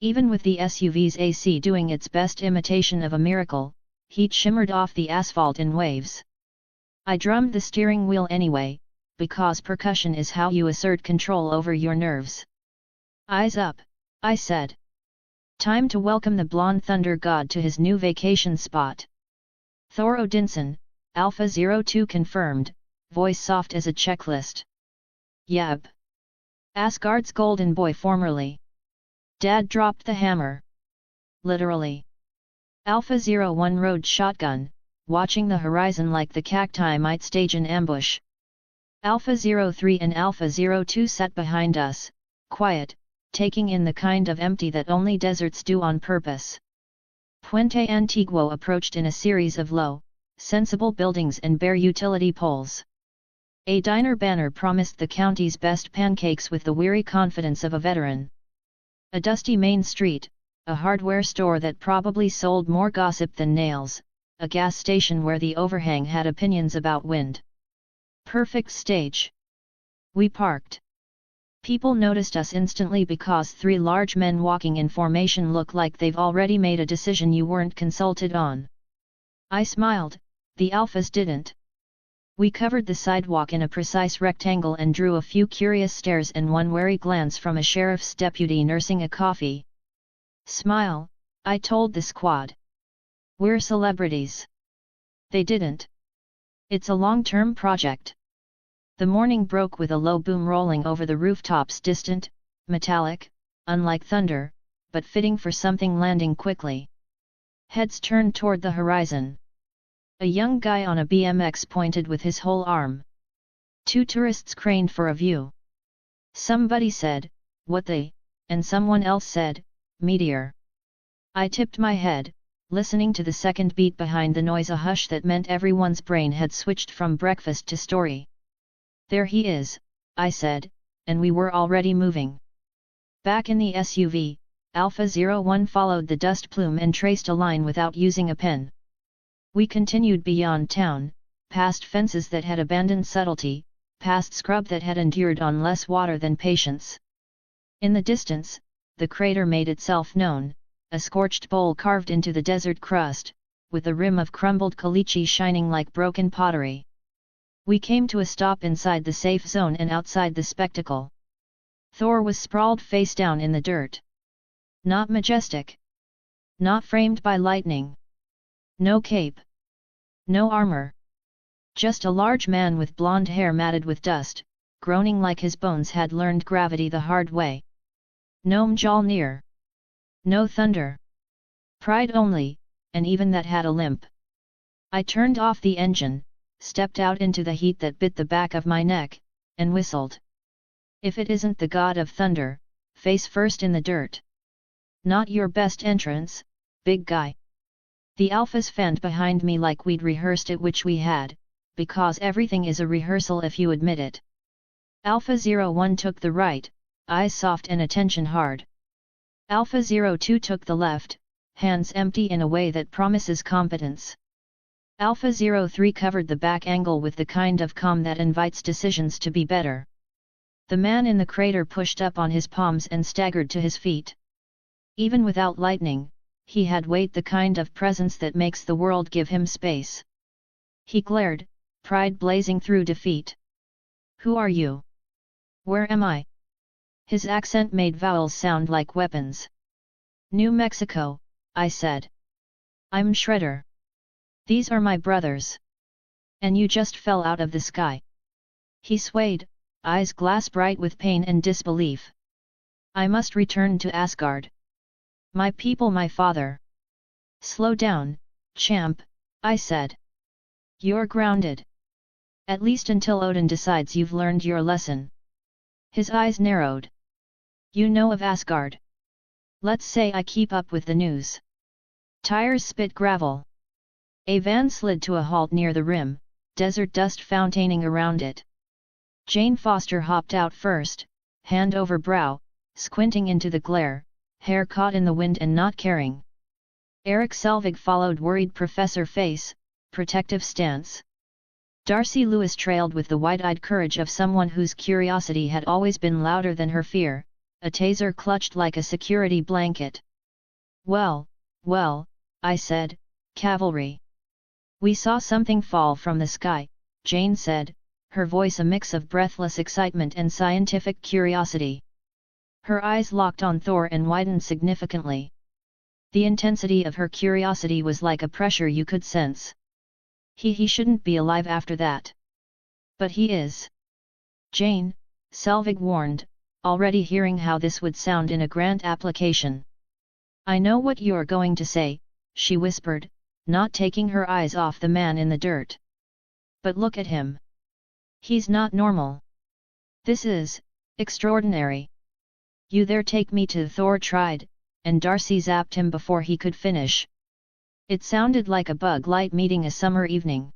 Even with the SUV's AC doing its best imitation of a miracle, heat shimmered off the asphalt in waves. I drummed the steering wheel anyway, because percussion is how you assert control over your nerves. Eyes up, I said. Time to welcome the blonde thunder god to his new vacation spot. Thor Odinson, Alpha 02 confirmed, voice soft as a checklist. Yep. Asgard's golden boy formerly. Dad dropped the hammer. Literally. Alpha 01 rode shotgun, watching the horizon like the cacti might stage an ambush. Alpha 03 and Alpha 02 sat behind us, quiet, taking in the kind of empty that only deserts do on purpose. Puente Antiguo approached in a series of low, sensible buildings and bare utility poles. A diner banner promised the county's best pancakes with the weary confidence of a veteran. A dusty main street, a hardware store that probably sold more gossip than nails, a gas station where the overhang had opinions about wind. Perfect stage. We parked. People noticed us instantly because 3 large men walking in formation look like they've already made a decision you weren't consulted on. I smiled, the alphas didn't. We covered the sidewalk in a precise rectangle and drew a few curious stares and one wary glance from a sheriff's deputy nursing a coffee. Smile, I told the squad. We're celebrities. They didn't. It's a long-term project. The morning broke with a low boom rolling over the rooftops, distant, metallic, unlike thunder, but fitting for something landing quickly. Heads turned toward the horizon. A young guy on a BMX pointed with his whole arm. 2 tourists craned for a view. Somebody said, "What the?" and someone else said, "Meteor." I tipped my head, listening to the second beat behind the noise, a hush that meant everyone's brain had switched from breakfast to story. There he is, I said, and we were already moving. Back in the SUV, Alpha 01 followed the dust plume and traced a line without using a pen. We continued beyond town, past fences that had abandoned subtlety, past scrub that had endured on less water than patience. In the distance, the crater made itself known, a scorched bowl carved into the desert crust, with a rim of crumbled caliche shining like broken pottery. We came to a stop inside the safe zone and outside the spectacle. Thor was sprawled face down in the dirt. Not majestic. Not framed by lightning. No cape. No armor. Just a large man with blonde hair matted with dust, groaning like his bones had learned gravity the hard way. No Mjolnir. No thunder. Pride only, and even that had a limp. I turned off the engine, stepped out into the heat that bit the back of my neck, and whistled. If it isn't the god of thunder, face first in the dirt. Not your best entrance, big guy. The alphas fanned behind me like we'd rehearsed it, which we had, because everything is a rehearsal if you admit it. Alpha 01 took the right, eyes soft and attention hard. Alpha 02 took the left, hands empty in a way that promises competence. Alpha 03 covered the back angle with the kind of calm that invites decisions to be better. The man in the crater pushed up on his palms and staggered to his feet. Even without lightning, he had weight, the kind of presence that makes the world give him space. He glared, pride blazing through defeat. Who are you? Where am I? His accent made vowels sound like weapons. New Mexico, I said. I'm Shredder. These are my brothers. And you just fell out of the sky. He swayed, eyes glass bright with pain and disbelief. I must return to Asgard. My people, my father. Slow down, champ, I said. You're grounded. At least until Odin decides you've learned your lesson. His eyes narrowed. You know of Asgard. Let's say I keep up with the news. Tires spit gravel. A van slid to a halt near the rim, desert dust fontaining around it. Jane Foster hopped out first, hand over brow, squinting into the glare, hair caught in the wind and not caring. Eric Selvig followed, worried professor face, protective stance. Darcy Lewis trailed with the wide-eyed courage of someone whose curiosity had always been louder than her fear, a taser clutched like a security blanket. Well, I said, cavalry. We saw something fall from the sky, Jane said, her voice a mix of breathless excitement and scientific curiosity. Her eyes locked on Thor and widened significantly. The intensity of her curiosity was like a pressure you could sense. He shouldn't be alive after that. But he is. Jane, Selvig warned, already hearing how this would sound in a grant application. I know what you're going to say, she whispered, not taking her eyes off the man in the dirt. But look at him. He's not normal. This is extraordinary. You there, take me to. Thor tried, and Darcy zapped him before he could finish. It sounded like a bug light meeting a summer evening.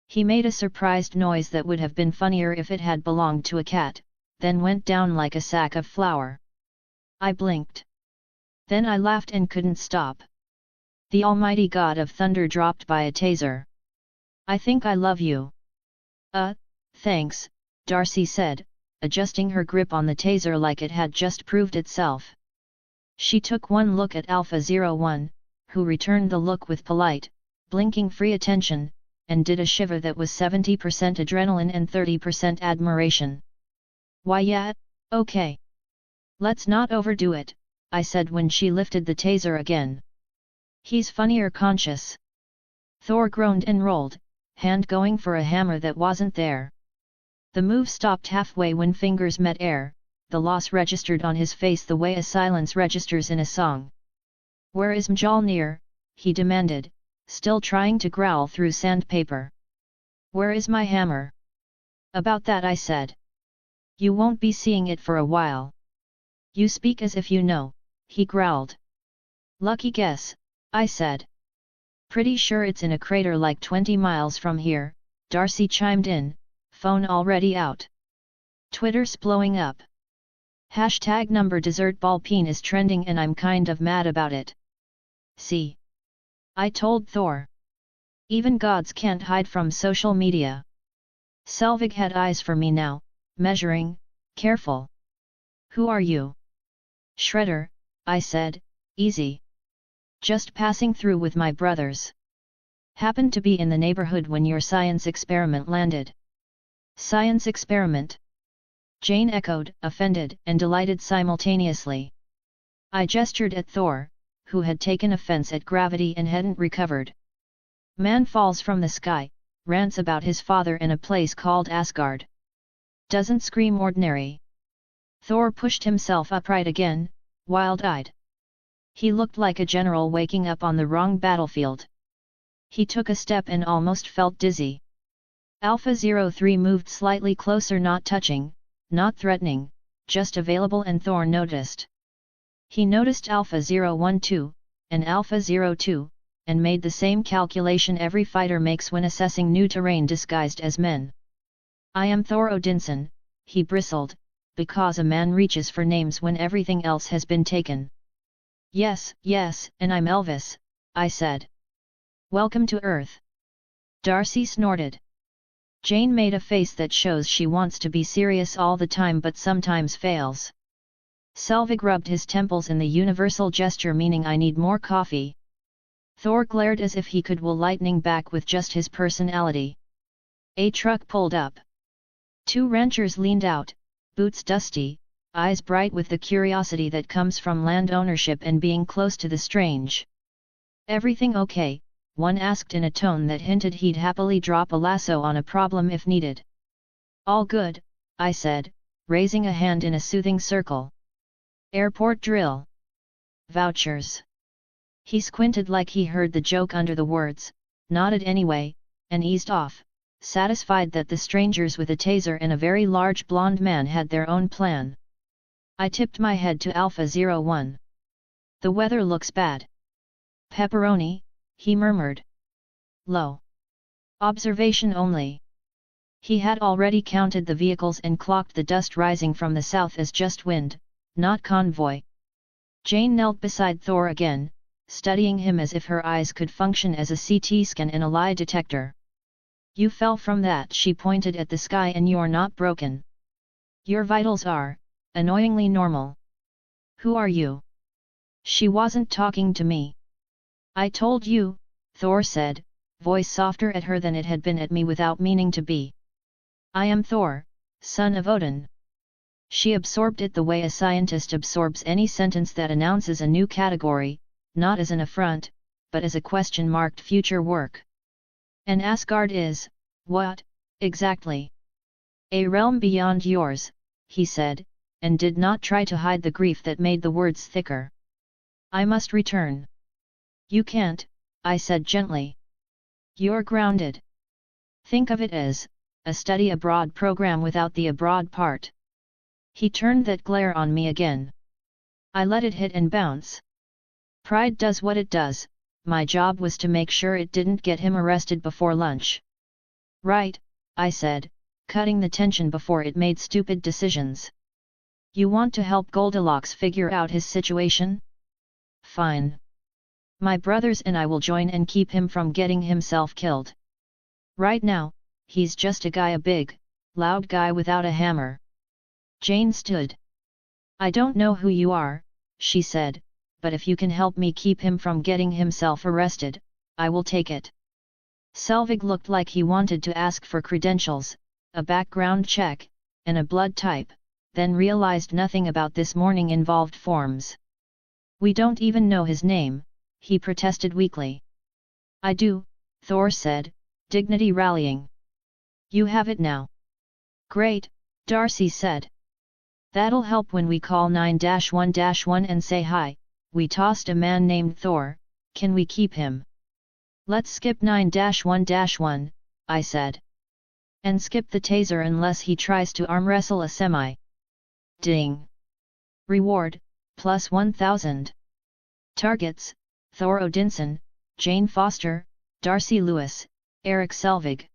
He made a surprised noise that would have been funnier if it had belonged to a cat, then went down like a sack of flour. I blinked. Then I laughed and couldn't stop. The almighty god of thunder dropped by a taser. I think I love you. Thanks, Darcy said, adjusting her grip on the taser like it had just proved itself. She took one look at Alpha 01, who returned the look with polite, blinking free attention, and did a shiver that was 70% adrenaline and 30% admiration. Why yeah, okay. Let's not overdo it, I said when she lifted the taser again. He's funnier conscious. Thor groaned and rolled, hand going for a hammer that wasn't there. The move stopped halfway when fingers met air, the loss registered on his face the way a silence registers in a song. Where is Mjolnir? He demanded, still trying to growl through sandpaper. Where is my hammer? About that, I said. You won't be seeing it for a while. You speak as if you know, he growled. Lucky guess, I said. Pretty sure it's in a crater like 20 miles from here, Darcy chimed in, phone already out. Twitter's blowing up. Hashtag number dessert ball peen is trending and I'm kind of mad about it. See? I told Thor. Even gods can't hide from social media. Selvig had eyes for me now, measuring, careful. Who are you? Shredder, I said, easy. Just passing through with my brothers. Happened to be in the neighborhood when your science experiment landed. Science experiment? Jane echoed, offended and delighted simultaneously. I gestured at Thor, who had taken offense at gravity and hadn't recovered. Man falls from the sky, rants about his father in a place called Asgard. Doesn't scream ordinary. Thor pushed himself upright again, wild-eyed. He looked like a general waking up on the wrong battlefield. He took a step and almost felt dizzy. Alpha 03 moved slightly closer, not touching, not threatening, just available, and Thor noticed. He noticed Alpha 012, and Alpha 02, and made the same calculation every fighter makes when assessing new terrain disguised as men. I am Thor Odinson, he bristled, because a man reaches for names when everything else has been taken. Yes, and I'm Elvis, I said. Welcome to Earth. Darcy snorted. Jane made a face that shows she wants to be serious all the time but sometimes fails. Selvig rubbed his temples in the universal gesture meaning I need more coffee. Thor glared as if he could will lightning back with just his personality. A truck pulled up. 2 ranchers leaned out, boots dusty, eyes bright with the curiosity that comes from land ownership and being close to the strange. Everything okay? One asked in a tone that hinted he'd happily drop a lasso on a problem if needed. All good, I said, raising a hand in a soothing circle. Airport drill. Vouchers. He squinted like he heard the joke under the words, nodded anyway, and eased off, satisfied that the strangers with a taser and a very large blonde man had their own plan. I tipped my head to Alpha 01. The weather looks bad. Pepperoni, he murmured. Low. Observation only. He had already counted the vehicles and clocked the dust rising from the south as just wind, not convoy. Jane knelt beside Thor again, studying him as if her eyes could function as a CT scan and a lie detector. You fell from that, she pointed at the sky, and you're not broken. Your vitals are, annoyingly normal. Who are you? She wasn't talking to me. I told you, Thor said, voice softer at her than it had been at me without meaning to be. I am Thor, son of Odin. She absorbed it the way a scientist absorbs any sentence that announces a new category, not as an affront, but as a question-marked future work. And Asgard is, what, exactly? A realm beyond yours, he said, and did not try to hide the grief that made the words thicker. I must return. You can't, I said gently. You're grounded. Think of it as a study abroad program without the abroad part. He turned that glare on me again. I let it hit and bounce. Pride does what it does, my job was to make sure it didn't get him arrested before lunch. Right, I said, cutting the tension before it made stupid decisions. You want to help Goldilocks figure out his situation? Fine. My brothers and I will join and keep him from getting himself killed. Right now, he's just a guy, a big, loud guy without a hammer. Jane stood. I don't know who you are, she said, but if you can help me keep him from getting himself arrested, I will take it. Selvig looked like he wanted to ask for credentials, a background check, and a blood type, then realized nothing about this morning involved forms. We don't even know his name, he protested weakly. I do, Thor said, dignity rallying. You have it now. Great, Darcy said. That'll help when we call 9-1-1 and say hi. We tossed a man named Thor, can we keep him? Let's skip 9-1-1, I said. And skip the taser unless he tries to arm wrestle a semi. Ding. Reward, plus 1000. Targets, Thor Odinson, Jane Foster, Darcy Lewis, Eric Selvig.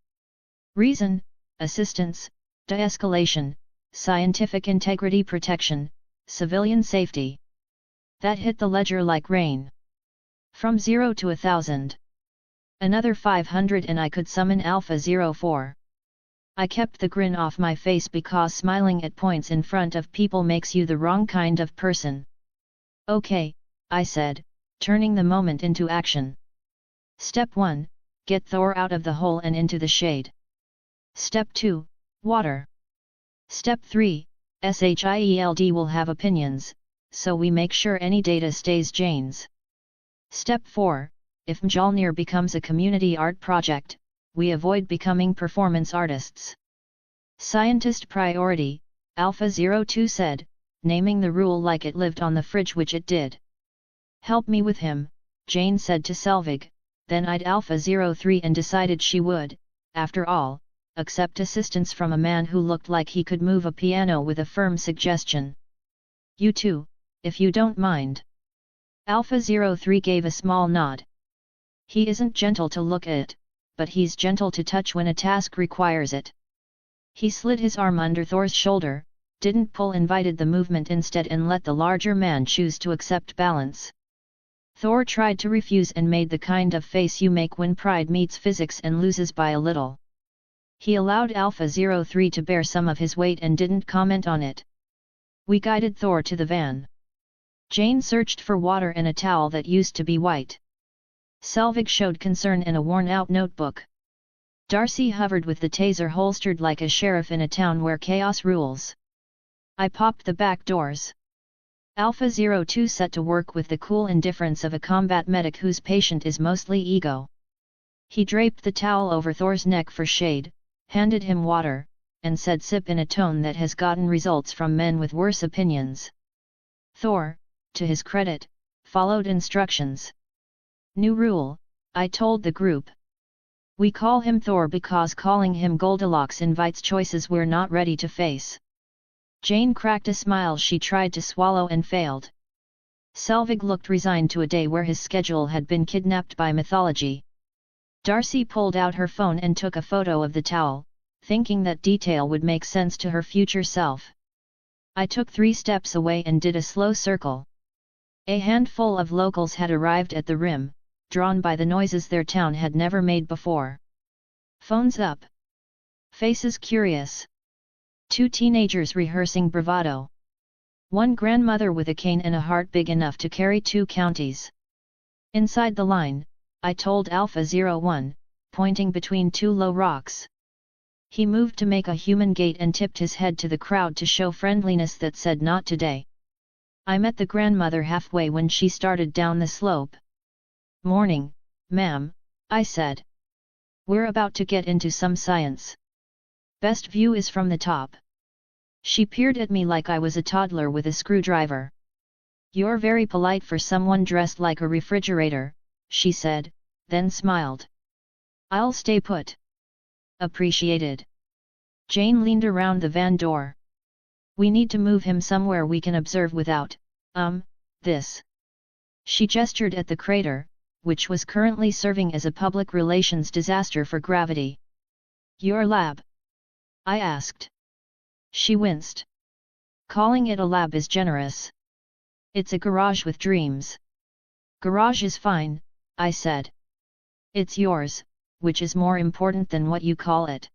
Reason, assistance, de-escalation, scientific integrity protection, civilian safety. That hit the ledger like rain. From 0 to 1,000. Another 500 and I could summon Alpha 04. I kept the grin off my face because smiling at points in front of people makes you the wrong kind of person. Okay, I said, turning the moment into action. Step 1, get Thor out of the hole and into the shade. Step 2, water. Step 3, SHIELD will have opinions, so we make sure any data stays Jane's. Step 4, if Mjolnir becomes a community art project, we avoid becoming performance artists. Scientist priority, Alpha 02 said, naming the rule like it lived on the fridge, which it did. Help me with him, Jane said to Selvig, then eyed Alpha 03 and decided she would, after all, accept assistance from a man who looked like he could move a piano with a firm suggestion. You too, if you don't mind. Alpha 03 gave a small nod. He isn't gentle to look at, but he's gentle to touch when a task requires it. He slid his arm under Thor's shoulder, didn't pull, invited the movement instead and let the larger man choose to accept balance. Thor tried to refuse and made the kind of face you make when pride meets physics and loses by a little. He allowed Alpha 03 to bear some of his weight and didn't comment on it. We guided Thor to the van. Jane searched for water and a towel that used to be white. Selvig showed concern in a worn-out notebook. Darcy hovered with the taser holstered like a sheriff in a town where chaos rules. I popped the back doors. Alpha 02 set to work with the cool indifference of a combat medic whose patient is mostly ego. He draped the towel over Thor's neck for shade, handed him water, and said sip in a tone that has gotten results from men with worse opinions. Thor, to his credit, followed instructions. New rule, I told the group. We call him Thor because calling him Goldilocks invites choices we're not ready to face. Jane cracked a smile she tried to swallow and failed. Selvig looked resigned to a day where his schedule had been kidnapped by mythology. Darcy pulled out her phone and took a photo of the towel, thinking that detail would make sense to her future self. I took 3 steps away and did a slow circle. A handful of locals had arrived at the rim, drawn by the noises their town had never made before. Phones up. Faces curious. 2 teenagers rehearsing bravado. 1 grandmother with a cane and a heart big enough to carry 2 counties. Inside the line, I told Alpha 01, pointing between 2 low rocks. He moved to make a human gait and tipped his head to the crowd to show friendliness that said not today. I met the grandmother halfway when she started down the slope. Morning, ma'am, I said. We're about to get into some science. Best view is from the top. She peered at me like I was a toddler with a screwdriver. You're very polite for someone dressed like a refrigerator, she said, then smiled. I'll stay put. Appreciated. Jane leaned around the van door. We need to move him somewhere we can observe without, this. She gestured at the crater, which was currently serving as a public relations disaster for gravity. Your lab? I asked. She winced. Calling it a lab is generous. It's a garage with dreams. Garage is fine, I said. It's yours, which is more important than what you call it.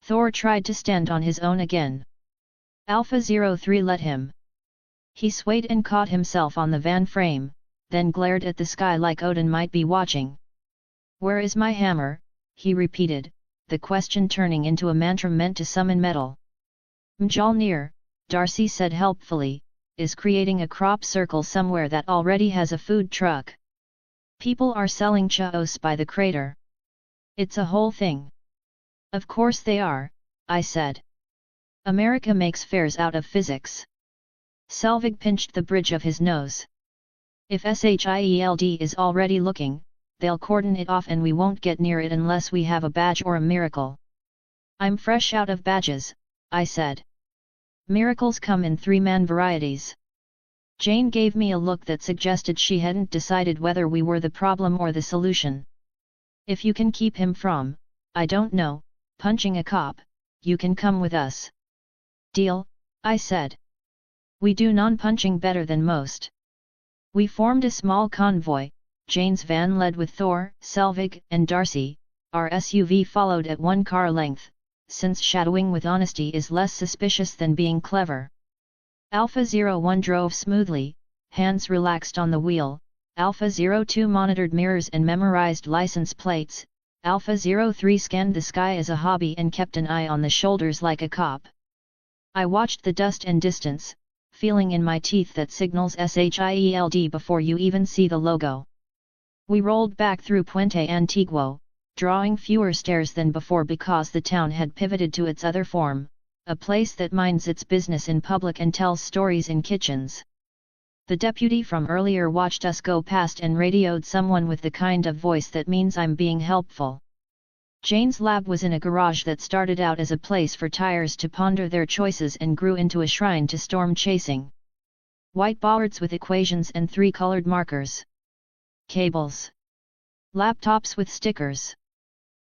Thor tried to stand on his own again. Alpha 03 let him. He swayed and caught himself on the van frame, then glared at the sky like Odin might be watching. Where is my hammer? He repeated, the question turning into a mantra meant to summon metal. Mjolnir, Darcy said helpfully, is creating a crop circle somewhere that already has a food truck. People are selling chaos by the crater. It's a whole thing. Of course they are, I said. America makes fairs out of physics. Selvig pinched the bridge of his nose. If SHIELD is already looking, they'll cordon it off and we won't get near it unless we have a badge or a miracle. I'm fresh out of badges, I said. Miracles come in 3-man varieties. Jane gave me a look that suggested she hadn't decided whether we were the problem or the solution. If you can keep him from, I don't know, punching a cop, you can come with us. Deal, I said. We do non-punching better than most. We formed a small convoy, Jane's van led with Thor, Selvig, and Darcy, our SUV followed at 1 car length, since shadowing with honesty is less suspicious than being clever. Alpha 01 drove smoothly, hands relaxed on the wheel, Alpha 02 monitored mirrors and memorized license plates, Alpha 03 scanned the sky as a hobby and kept an eye on the shoulders like a cop. I watched the dust and distance, feeling in my teeth that signals SHIELD before you even see the logo. We rolled back through Puente Antiguo, drawing fewer stairs than before because the town had pivoted to its other form, a place that minds its business in public and tells stories in kitchens. The deputy from earlier watched us go past and radioed someone with the kind of voice that means I'm being helpful. Jane's lab was in a garage that started out as a place for tires to ponder their choices and grew into a shrine to storm chasing. Whiteboards with equations and 3-colored markers. Cables. Laptops with stickers.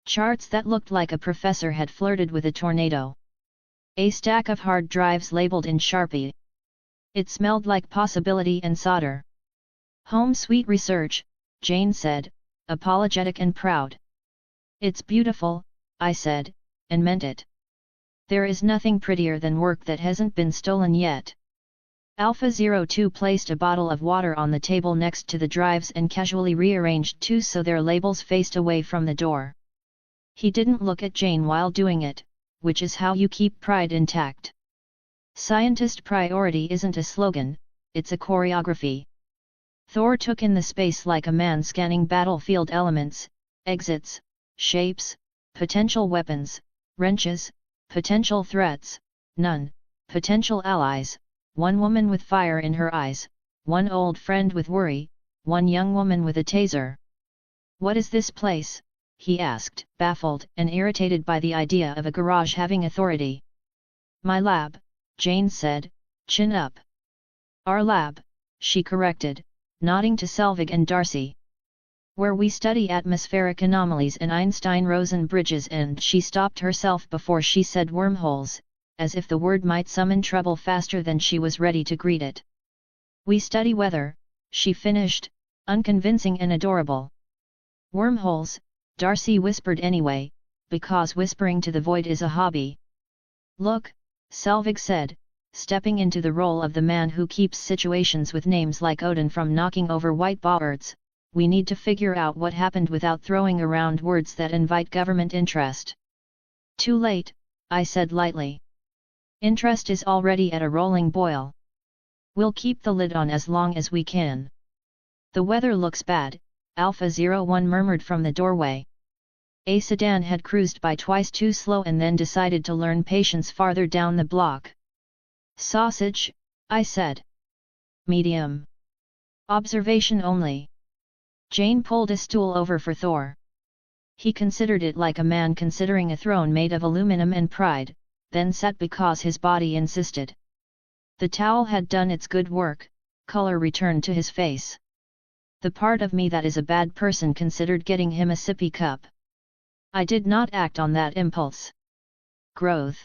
Charts that looked like a professor had flirted with a tornado. A stack of hard drives labeled in Sharpie. It smelled like possibility and solder. Home sweet research, Jane said, apologetic and proud. It's beautiful, I said, and meant it. There is nothing prettier than work that hasn't been stolen yet. Alpha 02 placed a bottle of water on the table next to the drives and casually rearranged 2 so their labels faced away from the door. He didn't look at Jane while doing it, which is how you keep pride intact. Scientist priority isn't a slogan, it's a choreography. Thor took in the space like a man scanning battlefield elements, exits, shapes, potential weapons, wrenches, potential threats, none, potential allies, one woman with fire in her eyes, one old friend with worry, one young woman with a taser. What is this place? He asked, baffled and irritated by the idea of a garage having authority. My lab, Jane said, chin up. Our lab, she corrected, nodding to Selvig and Darcy. Where we study atmospheric anomalies and Einstein-Rosen bridges, and she stopped herself before she said wormholes, as if the word might summon trouble faster than she was ready to greet it. We study weather, she finished, unconvincing and adorable. Wormholes, Darcy whispered anyway, because whispering to the void is a hobby. Look, Selvig said, stepping into the role of the man who keeps situations with names like Odin from knocking over whiteboards. We need to figure out what happened without throwing around words that invite government interest. Too late, I said lightly. Interest is already at a rolling boil. We'll keep the lid on as long as we can. The weather looks bad, Alpha 01 murmured from the doorway. A sedan had cruised by twice too slow and then decided to learn patience farther down the block. Sausage, I said. Medium. Observation only. Jane pulled a stool over for Thor. He considered it like a man considering a throne made of aluminum and pride, then sat because his body insisted. The towel had done its good work, color returned to his face. The part of me that is a bad person considered getting him a sippy cup. I did not act on that impulse. Growth.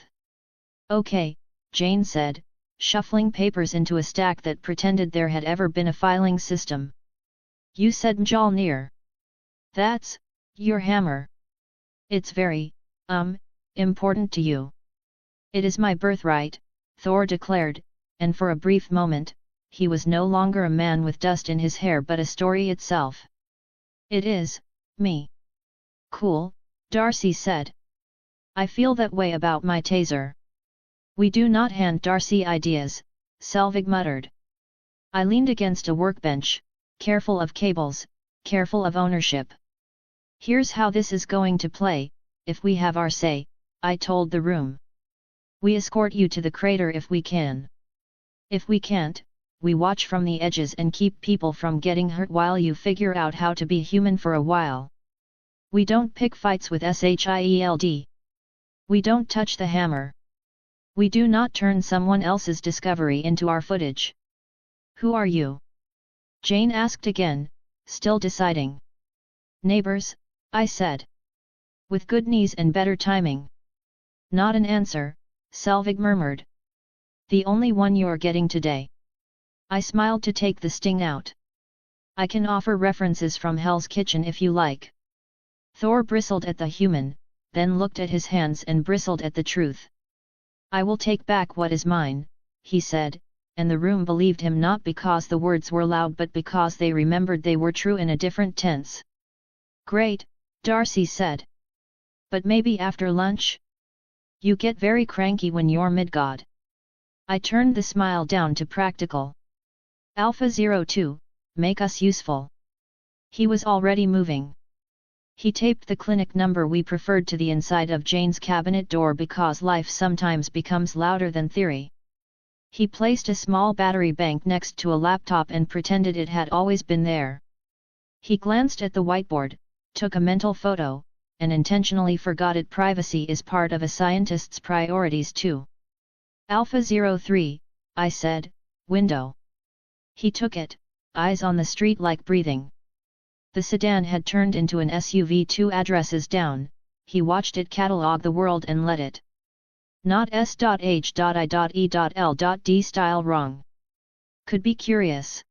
Okay, Jane said, shuffling papers into a stack that pretended there had ever been a filing system. You said Mjolnir. That's your hammer. It's very, important to you. It is my birthright, Thor declared, and for a brief moment, he was no longer a man with dust in his hair but a story itself. It is, me. Cool, Darcy said. I feel that way about my taser. We do not hand Darcy ideas, Selvig muttered. I leaned against a workbench, careful of cables, careful of ownership. Here's how this is going to play, if we have our say, I told the room. We escort you to the crater if we can. If we can't, we watch from the edges and keep people from getting hurt while you figure out how to be human for a while. We don't pick fights with SHIELD. We don't touch the hammer. We do not turn someone else's discovery into our footage. Who are you? Jane asked again, still deciding. Neighbors, I said. With good knees and better timing. Not an answer, Selvig murmured. The only one you're getting today. I smiled to take the sting out. I can offer references from Hell's Kitchen if you like. Thor bristled at the human, then looked at his hands and bristled at the truth. I will take back what is mine, he said, and the room believed him not because the words were loud but because they remembered they were true in a different tense. Great, Darcy said. But maybe after lunch? You get very cranky when you're mid-god. I turned the smile down to practical. Alpha 02, make us useful. He was already moving. He taped the clinic number we preferred to the inside of Jane's cabinet door because life sometimes becomes louder than theory. He placed a small battery bank next to a laptop and pretended it had always been there. He glanced at the whiteboard, took a mental photo, and intentionally forgot it. Privacy is part of a scientist's priorities too. Alpha 03, I said, window. He took it, eyes on the street like breathing. The sedan had turned into an SUV 2 addresses down. He watched it catalog the world and let it. Not S.H.I.E.L.D. style wrong. Could be curious.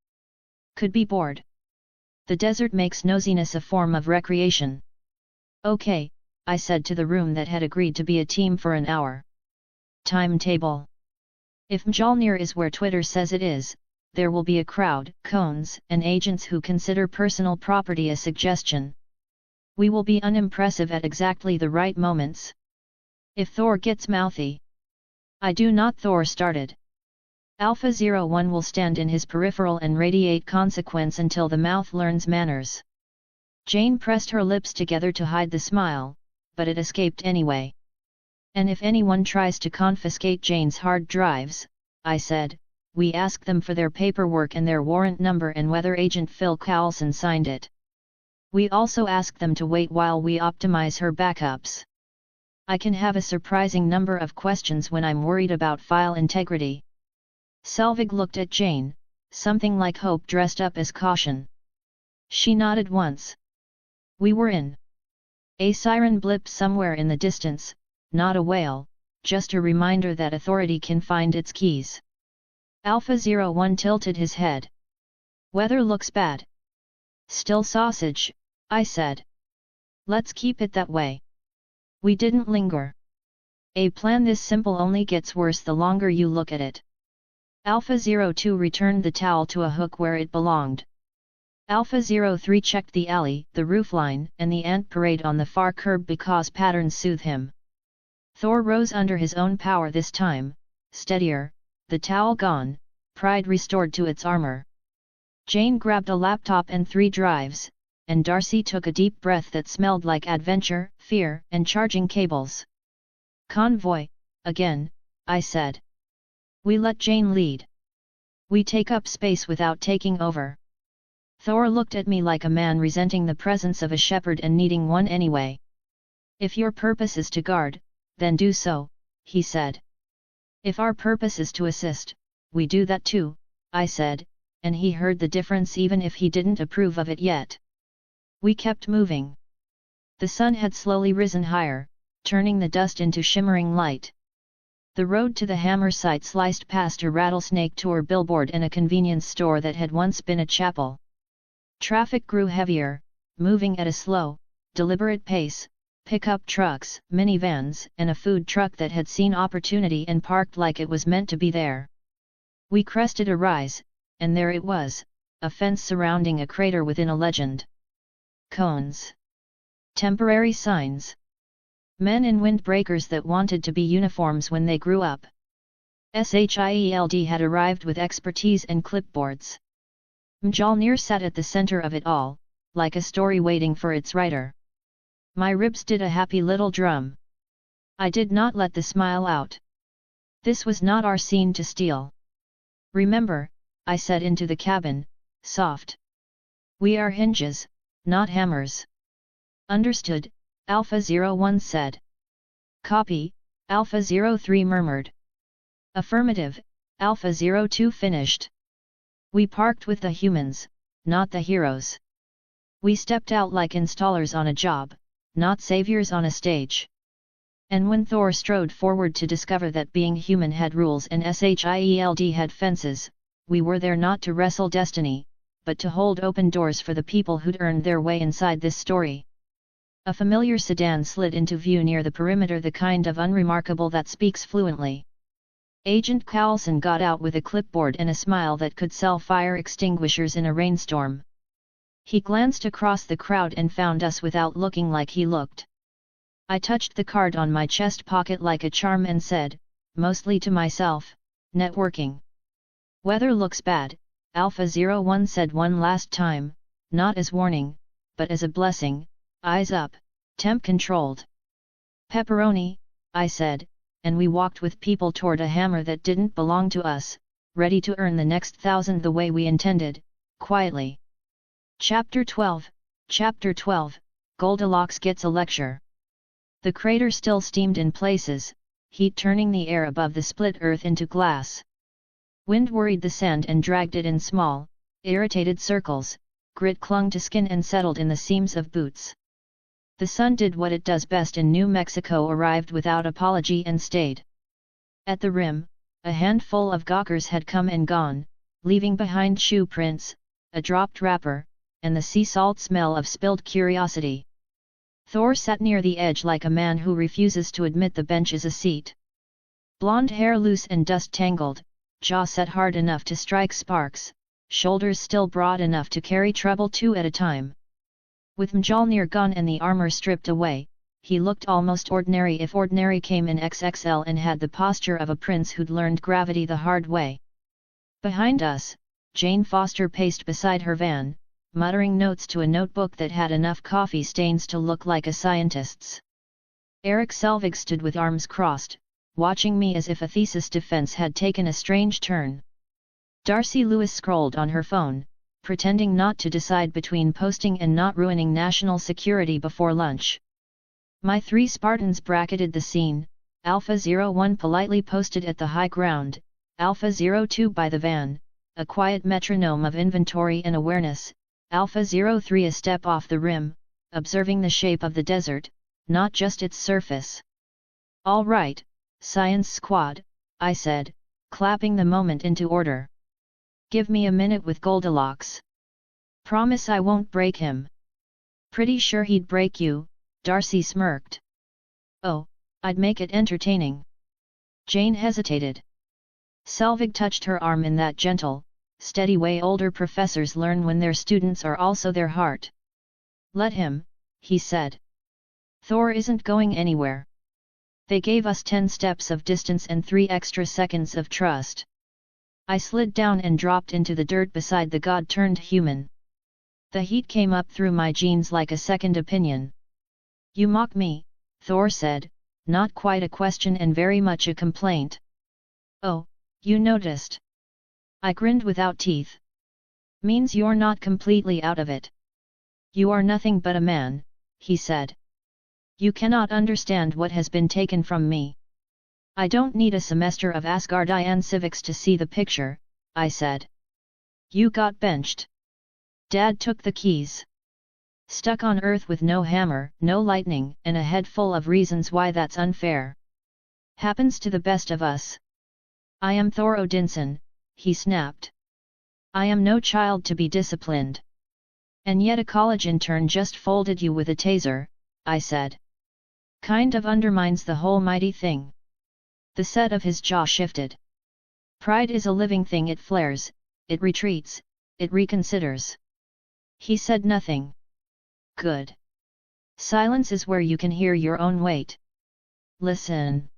Could be bored. The desert makes nosiness a form of recreation. Okay, I said to the room that had agreed to be a team for an hour. Timetable. If Mjolnir is where Twitter says it is, there will be a crowd, cones, and agents who consider personal property a suggestion. We will be unimpressive at exactly the right moments. If Thor gets mouthy. I do not. Thor started. Alpha 01 will stand in his peripheral and radiate consequence until the mouth learns manners. Jane pressed her lips together to hide the smile, but it escaped anyway. And if anyone tries to confiscate Jane's hard drives, I said, we ask them for their paperwork and their warrant number and whether Agent Phil Coulson signed it. We also ask them to wait while we optimize her backups. I can have a surprising number of questions when I'm worried about file integrity. Selvig looked at Jane, something like hope dressed up as caution. She nodded once. We were in. A siren blipped somewhere in the distance, not a wail, just a reminder that authority can find its keys. Alpha 01 tilted his head. Weather looks bad. Still sausage, I said. Let's keep it that way. We didn't linger. A plan this simple only gets worse the longer you look at it. Alpha 02 returned the towel to a hook where it belonged. Alpha 03 checked the alley, the roofline, and the ant parade on the far curb because patterns soothe him. Thor rose under his own power this time, steadier, the towel gone, pride restored to its armor. Jane grabbed a laptop and 3 drives, and Darcy took a deep breath that smelled like adventure, fear, and charging cables. Convoy, again, I said. We let Jane lead. We take up space without taking over. Thor looked at me like a man resenting the presence of a shepherd and needing one anyway. If your purpose is to guard, then do so, he said. If our purpose is to assist, we do that too, I said, and he heard the difference even if he didn't approve of it yet. We kept moving. The sun had slowly risen higher, turning the dust into shimmering light. The road to the Hammer site sliced past a rattlesnake tour billboard and a convenience store that had once been a chapel. Traffic grew heavier, moving at a slow, deliberate pace, pickup trucks, minivans, and a food truck that had seen opportunity and parked like it was meant to be there. We crested a rise, and there it was, a fence surrounding a crater within a legend. Cones. Temporary signs. Men in windbreakers that wanted to be uniforms when they grew up. SHIELD had arrived with expertise and clipboards. Mjolnir sat at the center of it all, like a story waiting for its writer. My ribs did a happy little drum. I did not let the smile out. This was not our scene to steal. Remember, I said into the cabin, soft. We are hinges, not hammers. Understood, Alpha 01 said. Copy, Alpha 03 murmured. Affirmative, Alpha 02 finished. We parked with the humans, not the heroes. We stepped out like installers on a job, not saviors on a stage. And when Thor strode forward to discover that being human had rules and SHIELD had fences, we were there not to wrestle destiny, but to hold open doors for the people who'd earned their way inside this story. A familiar sedan slid into view near the perimeter, the kind of unremarkable that speaks fluently. Agent Coulson got out with a clipboard and a smile that could sell fire extinguishers in a rainstorm. He glanced across the crowd and found us without looking like he looked. I touched the card on my chest pocket like a charm and said, mostly to myself, networking. Weather looks bad, Alpha 01 said one last time, not as warning, but as a blessing, eyes up, temp controlled. Pepperoni, I said, and we walked with people toward a hammer that didn't belong to us, ready to earn the next 1,000 the way we intended, quietly. Chapter 12, Goldilocks gets a lecture. The crater still steamed in places, heat turning the air above the split earth into glass. Wind worried the sand and dragged it in small, irritated circles, grit clung to skin and settled in the seams of boots. The sun did what it does best in New Mexico, arrived without apology and stayed. At the rim, a handful of gawkers had come and gone, leaving behind shoe prints, a dropped wrapper, and the sea salt smell of spilled curiosity. Thor sat near the edge like a man who refuses to admit the bench is a seat. Blonde hair loose and dust tangled, jaw set hard enough to strike sparks, shoulders still broad enough to carry trouble two at a time. With Mjolnir gone and the armor stripped away, he looked almost ordinary if ordinary came in XXL, and had the posture of a prince who'd learned gravity the hard way. Behind us, Jane Foster paced beside her van, muttering notes to a notebook that had enough coffee stains to look like a scientist's. Eric Selvig stood with arms crossed, watching me as if a thesis defense had taken a strange turn. Darcy Lewis scrolled on her phone, pretending not to decide between posting and not ruining national security before lunch. My 3 Spartans bracketed the scene. Alpha 01 politely posted at the high ground, Alpha 02 by the van, a quiet metronome of inventory and awareness, Alpha 03 a step off the rim, observing the shape of the desert, not just its surface. "All right, Science Squad," I said, clapping the moment into order. "Give me a minute with Goldilocks. Promise I won't break him." "Pretty sure he'd break you," Darcy smirked. "Oh, I'd make it entertaining." Jane hesitated. Selvig touched her arm in that gentle, steady way older professors learn when their students are also their heart. "Let him," he said. "Thor isn't going anywhere." They gave us 10 steps of distance and 3 extra seconds of trust. I slid down and dropped into the dirt beside the god-turned-human. The heat came up through my jeans like a second opinion. "You mock me," Thor said, not quite a question and very much a complaint. "Oh, you noticed." I grinned without teeth. "Means you're not completely out of it." "You are nothing but a man," he said. "You cannot understand what has been taken from me." "I don't need a semester of Asgardian civics to see the picture," I said. "You got benched. Dad took the keys. Stuck on Earth with no hammer, no lightning, and a head full of reasons why that's unfair. Happens to the best of us." "I am Thor Odinson," he snapped. "I am no child to be disciplined." "And yet a college intern just folded you with a taser," I said. "Kind of undermines the whole mighty thing." The set of his jaw shifted. "Pride is a living thing. It flares, it retreats, it reconsiders." He said nothing. Good. Silence is where you can hear your own weight. "Listen.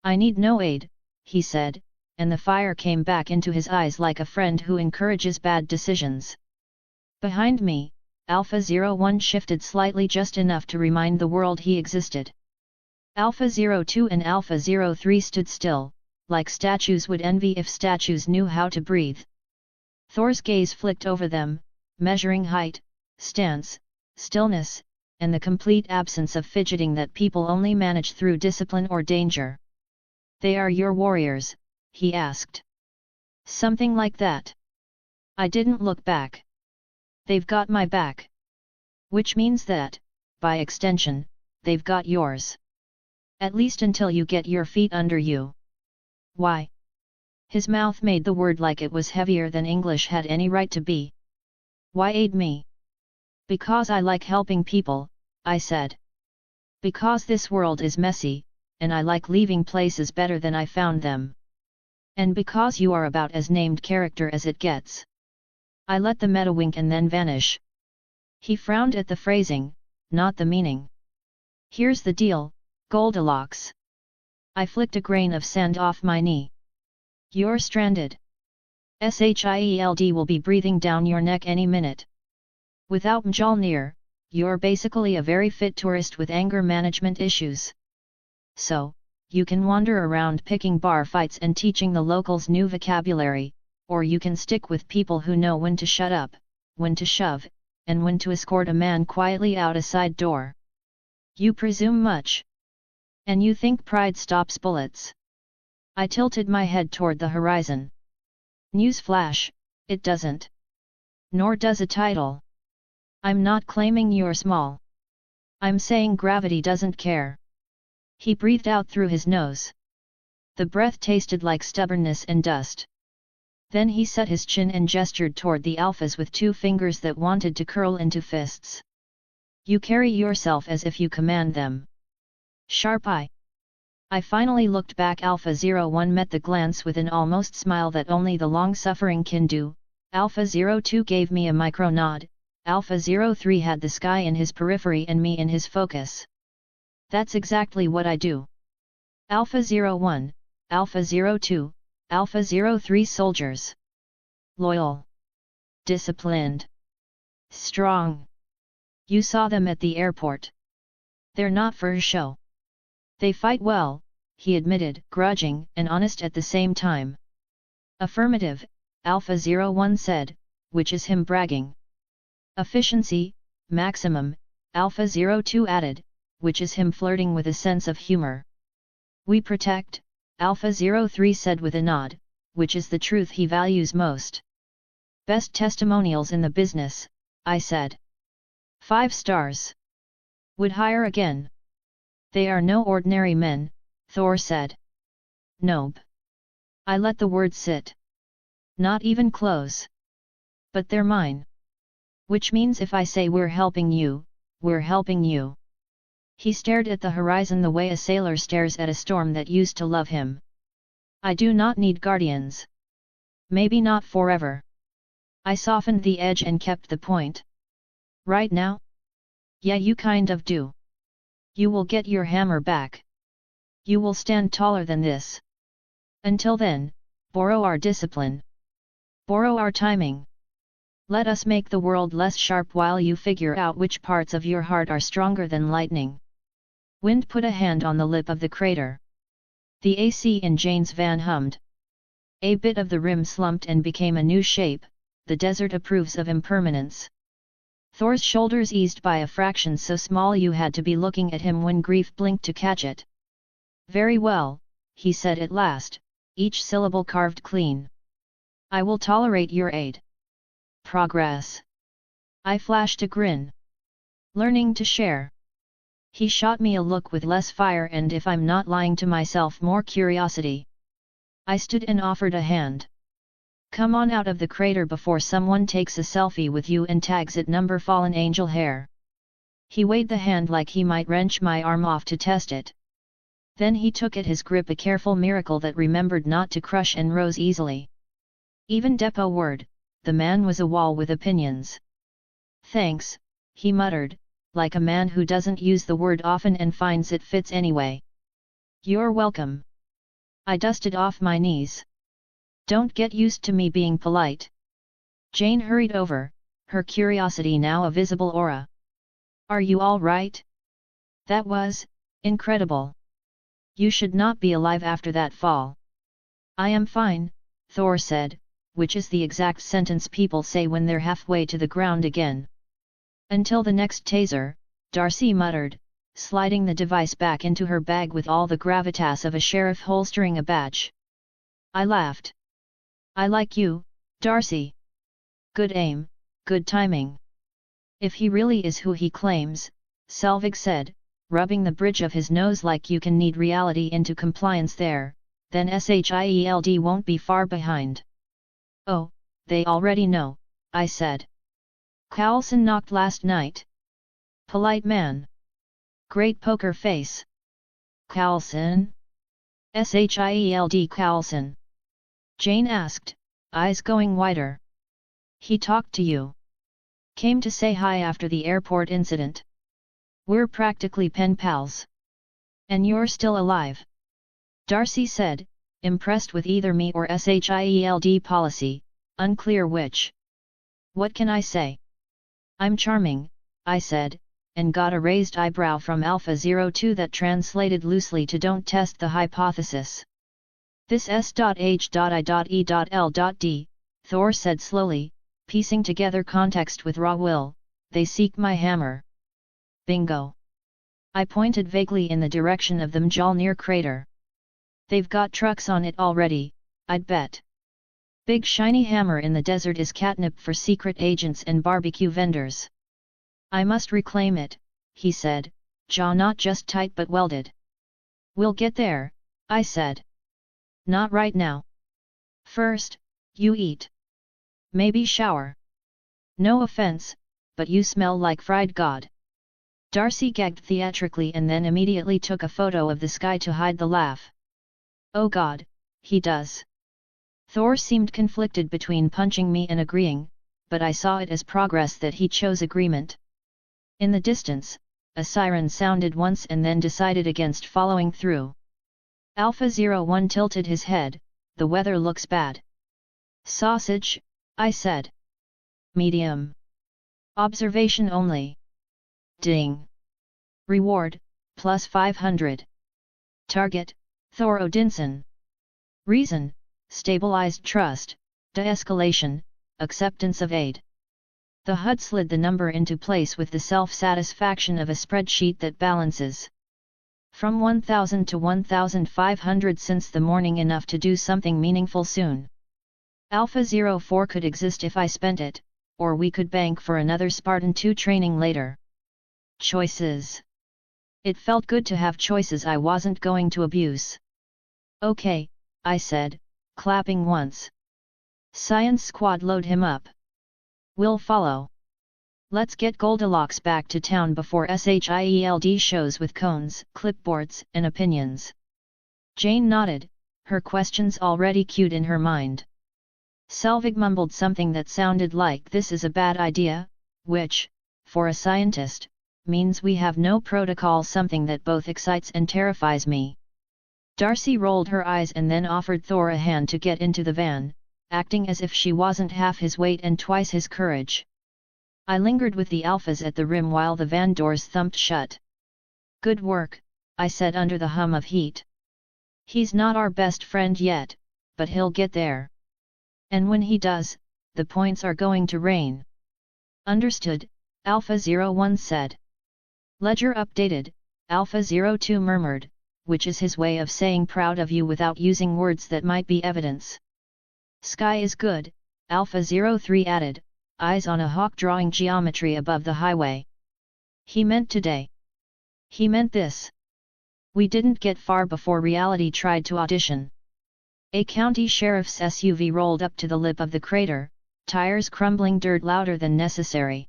I need no aid," he said, and the fire came back into his eyes like a friend who encourages bad decisions. Behind me, Alpha 01 shifted slightly, just enough to remind the world he existed. Alpha 02 and Alpha 03 stood still, like statues would envy if statues knew how to breathe. Thor's gaze flicked over them, measuring height, stance, stillness, and the complete absence of fidgeting that people only manage through discipline or danger. "They are your warriors?" he asked. "Something like that." I didn't look back. "They've got my back. Which means that, by extension, they've got yours. At least until you get your feet under you." "Why?" His mouth made the word like it was heavier than English had any right to be. "Why aid me?" "Because I like helping people," I said. "Because this world is messy, and I like leaving places better than I found them. And because you are about as named character as it gets." I let the meta wink and then vanish. He frowned at the phrasing, not the meaning. "Here's the deal, Goldilocks." I flicked a grain of sand off my knee. "You're stranded. Shield will be breathing down your neck any minute. Without Mjolnir, you're basically a very fit tourist with anger management issues. So, you can wander around picking bar fights and teaching the locals new vocabulary, or you can stick with people who know when to shut up, when to shove, and when to escort a man quietly out a side door. You presume much. And you think pride stops bullets. I tilted my head toward the horizon. Newsflash, it doesn't. Nor does a title. I'm not claiming you're small. I'm saying gravity doesn't care. He breathed out through his nose. The breath tasted like stubbornness and dust. Then he set his chin and gestured toward the alphas with two fingers that wanted to curl into fists. You carry yourself as if you command them. Sharp eye. I finally looked back. Alpha 01 met the glance with an almost smile that only the long-suffering can do. Alpha 02 gave me a micro nod. Alpha 03 had the sky in his periphery and me in his focus. That's exactly what I do. Alpha 01, Alpha 02, Alpha 03 soldiers. Loyal. Disciplined. Strong. You saw them at the airport. They're not for show. They fight well, he admitted, grudging and honest at the same time. Affirmative, Alpha 01 said, which is him bragging. Efficiency, maximum, Alpha 02 added, which is him flirting with a sense of humor. We protect, Alpha 03 said with a nod, which is the truth he values most. Best testimonials in the business, I said. 5 stars. Would hire again. They are no ordinary men, Thor said. Nope. I let the word sit. Not even close. But they're mine. Which means if I say we're helping you, we're helping you. He stared at the horizon the way a sailor stares at a storm that used to love him. I do not need guardians. Maybe not forever. I softened the edge and kept the point. Right now? Yeah, you kind of do. You will get your hammer back. You will stand taller than this. Until then, borrow our discipline. Borrow our timing. Let us make the world less sharp while you figure out which parts of your heart are stronger than lightning. Wind put a hand on the lip of the crater. The AC in Jane's van hummed. A bit of the rim slumped and became a new shape. The desert approves of impermanence. Thor's shoulders eased by a fraction so small you had to be looking at him when grief blinked to catch it. Very well, he said at last, each syllable carved clean. I will tolerate your aid. Progress. I flashed a grin. Learning to share. He shot me a look with less fire and, if I'm not lying to myself, more curiosity. I stood and offered a hand. Come on out of the crater before someone takes a selfie with you and tags it number fallen angel hair. He weighed the hand like he might wrench my arm off to test it. Then he took at his grip, a careful miracle that remembered not to crush and rose easily. Even depot word, the man was a wall with opinions. Thanks, he muttered, like a man who doesn't use the word often and finds it fits anyway. You're welcome. I dusted off my knees. Don't get used to me being polite. Jane hurried over, her curiosity now a visible aura. Are you all right? That was incredible. You should not be alive after that fall. I am fine, Thor said, which is the exact sentence people say when they're halfway to the ground again. Until the next taser, Darcy muttered, sliding the device back into her bag with all the gravitas of a sheriff holstering a badge. I laughed. I like you, Darcy. Good aim, good timing. If he really is who he claims, Selvig said, rubbing the bridge of his nose like you can knead reality into compliance there, then SHIELD won't be far behind. Oh, they already know, I said. Carlson knocked last night. Polite man. Great poker face. Carlson? SHIELD Carlson. Jane asked, eyes going wider. He talked to you. Came to say hi after the airport incident. We're practically pen pals. And you're still alive. Darcy said, impressed with either me or SHIELD policy, unclear which. What can I say? I'm charming, I said, and got a raised eyebrow from Alpha 02 that translated loosely to "don't test the hypothesis." "This S.H.I.E.L.D., Thor said slowly, piecing together context with raw will. "They seek my hammer." "Bingo." I pointed vaguely in the direction of the Mjolnir crater. "They've got trucks on it already, I'd bet." "Big shiny hammer in the desert is catnip for secret agents and barbecue vendors." "I must reclaim it," he said, jaw not just tight but welded. "We'll get there," I said. "Not right now. First, you eat. Maybe shower. No offense, but you smell like fried God." Darcy gagged theatrically and then immediately took a photo of the sky to hide the laugh. "Oh God, he does." Thor seemed conflicted between punching me and agreeing, but I saw it as progress that he chose agreement. In the distance, a siren sounded once and then decided against following through. Alpha 01 tilted his head. "The weather looks bad." "Sausage," I said. "Medium. Observation only." Ding. Reward, plus 500. Target, Thor Odinson. Reason, stabilized trust, de-escalation, acceptance of aid. The HUD slid the number into place with the self-satisfaction of a spreadsheet that balances. From 1,000 to 1,500 since the morning, enough to do something meaningful soon. Alpha 04 could exist if I spent it, or we could bank for another Spartan 2 training later. Choices. It felt good to have choices I wasn't going to abuse. "Okay," I said, clapping once. "Science squad, load him up." "We'll follow. Let's get Goldilocks back to town before SHIELD shows with cones, clipboards, and opinions." Jane nodded, her questions already queued in her mind. Selvig mumbled something that sounded like "this is a bad idea," which, for a scientist, means we have no protocol, something that both excites and terrifies me. Darcy rolled her eyes and then offered Thor a hand to get into the van, acting as if she wasn't half his weight and twice his courage. I lingered with the alphas at the rim while the van doors thumped shut. "Good work," I said under the hum of heat. "He's not our best friend yet, but he'll get there. And when he does, the points are going to rain." "Understood," Alpha 01 said. "Ledger updated," Alpha 02 murmured, which is his way of saying "proud of you" without using words that might be evidence. "Sky is good," Alpha 03 added, eyes on a hawk drawing geometry above the highway. "He meant today. He meant this." We didn't get far before reality tried to audition. A county sheriff's SUV rolled up to the lip of the crater, tires crumbling dirt louder than necessary.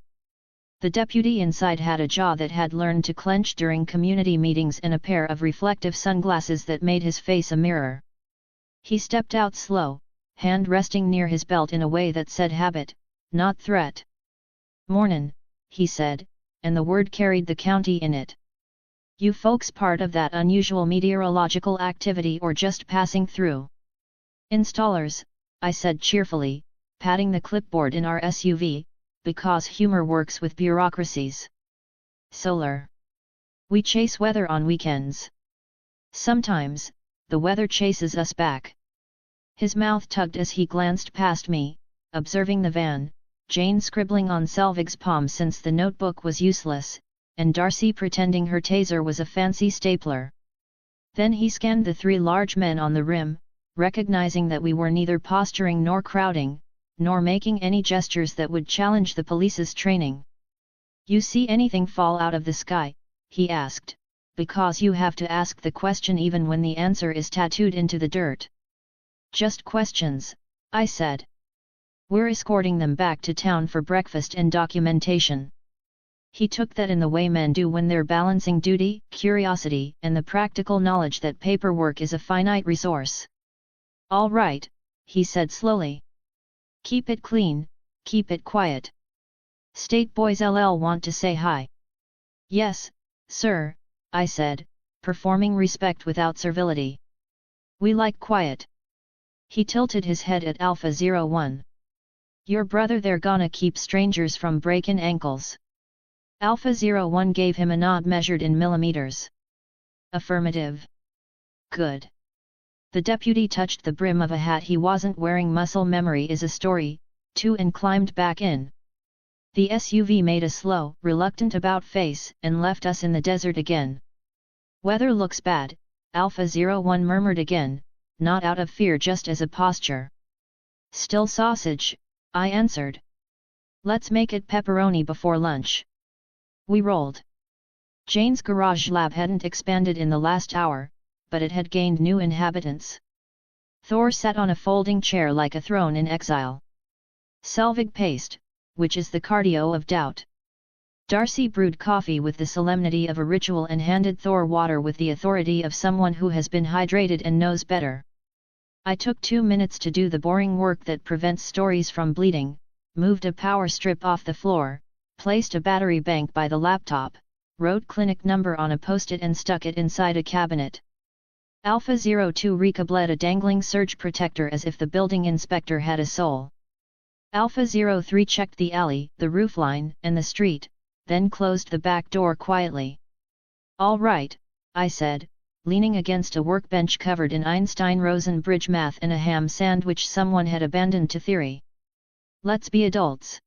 The deputy inside had a jaw that had learned to clench during community meetings and a pair of reflective sunglasses that made his face a mirror. He stepped out slow, hand resting near his belt in a way that said habit, not threat. "Mornin'," he said, and the word carried the county in it. "You folks part of that unusual meteorological activity or just passing through?" "Installers," I said cheerfully, patting the clipboard in our SUV, because humor works with bureaucracies. "Solar. We chase weather on weekends. Sometimes, the weather chases us back." His mouth tugged as he glanced past me, observing the van, Jane scribbling on Selvig's palm since the notebook was useless, and Darcy pretending her taser was a fancy stapler. Then he scanned the three large men on the rim, recognizing that we were neither posturing nor crowding, nor making any gestures that would challenge the police's training. "You see anything fall out of the sky?" he asked, because you have to ask the question even when the answer is tattooed into the dirt. "Just questions," I said. "We're escorting them back to town for breakfast and documentation." He took that in the way men do when they're balancing duty, curiosity, and the practical knowledge that paperwork is a finite resource. "All right," he said slowly. "Keep it clean, keep it quiet. State Boys LL want to say hi." "Yes, sir," I said, performing respect without servility. "We like quiet." He tilted his head at Alpha 01. "Your brother, they're gonna keep strangers from breakin' ankles." Alpha 01 gave him a nod measured in millimeters. Affirmative. Good. The deputy touched the brim of a hat he wasn't wearing. Muscle memory is a story, too, and climbed back in. The SUV made a slow, reluctant about face and left us in the desert again. Weather looks bad, Alpha 01 murmured again, not out of fear, just as a posture. Still sausage, I answered. Let's make it pepperoni before lunch. We rolled. Jane's garage lab hadn't expanded in the last hour, but it had gained new inhabitants. Thor sat on a folding chair like a throne in exile. Selvig paced, which is the cardio of doubt. Darcy brewed coffee with the solemnity of a ritual and handed Thor water with the authority of someone who has been hydrated and knows better. I took 2 minutes to do the boring work that prevents stories from bleeding, moved a power strip off the floor, placed a battery bank by the laptop, wrote clinic number on a post-it and stuck it inside a cabinet. Alpha 02 recabled a dangling surge protector as if the building inspector had a soul. Alpha 03 checked the alley, the roofline, and the street, then closed the back door quietly. All right, I said, leaning against a workbench covered in Einstein-Rosen bridge math and a ham sandwich someone had abandoned to theory. Let's be adults.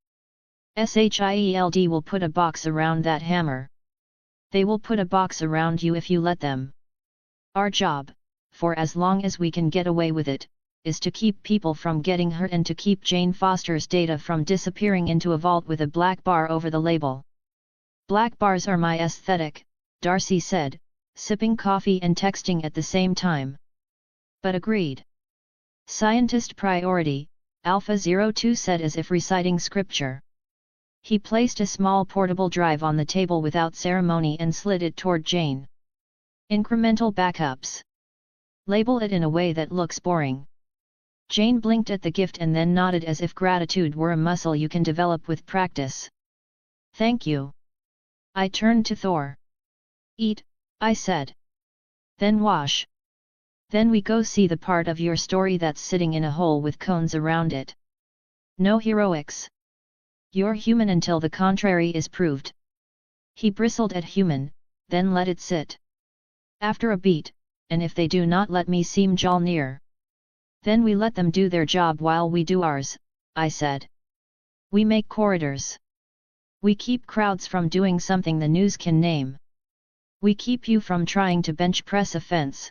SHIELD will put a box around that hammer. They will put a box around you if you let them. Our job, for as long as we can get away with it, is to keep people from getting hurt and to keep Jane Foster's data from disappearing into a vault with a black bar over the label. Black bars are my aesthetic, Darcy said, sipping coffee and texting at the same time. But agreed. Scientist priority, Alpha 02 said as if reciting scripture. He placed a small portable drive on the table without ceremony and slid it toward Jane. Incremental backups. Label it in a way that looks boring. Jane blinked at the gift and then nodded as if gratitude were a muscle you can develop with practice. Thank you. I turned to Thor. Eat, I said. Then wash. Then we go see the part of your story that's sitting in a hole with cones around it. No heroics. You're human until the contrary is proved. He bristled at human, then let it sit. After a beat, and if they do not let me seem Mjolnir, then we let them do their job while we do ours, I said. We make corridors. We keep crowds from doing something the news can name. We keep you from trying to bench press a fence.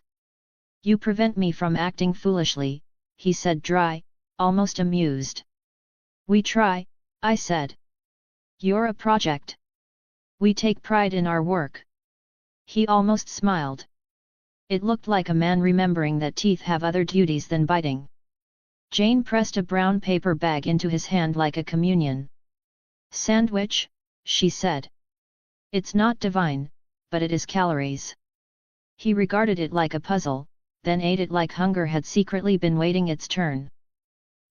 You prevent me from acting foolishly, he said dry, almost amused. We try, I said. You're a project. We take pride in our work. He almost smiled. It looked like a man remembering that teeth have other duties than biting. Jane pressed a brown paper bag into his hand like a communion. Sandwich, she said. It's not divine, but it is calories. He regarded it like a puzzle, then ate it like hunger had secretly been waiting its turn.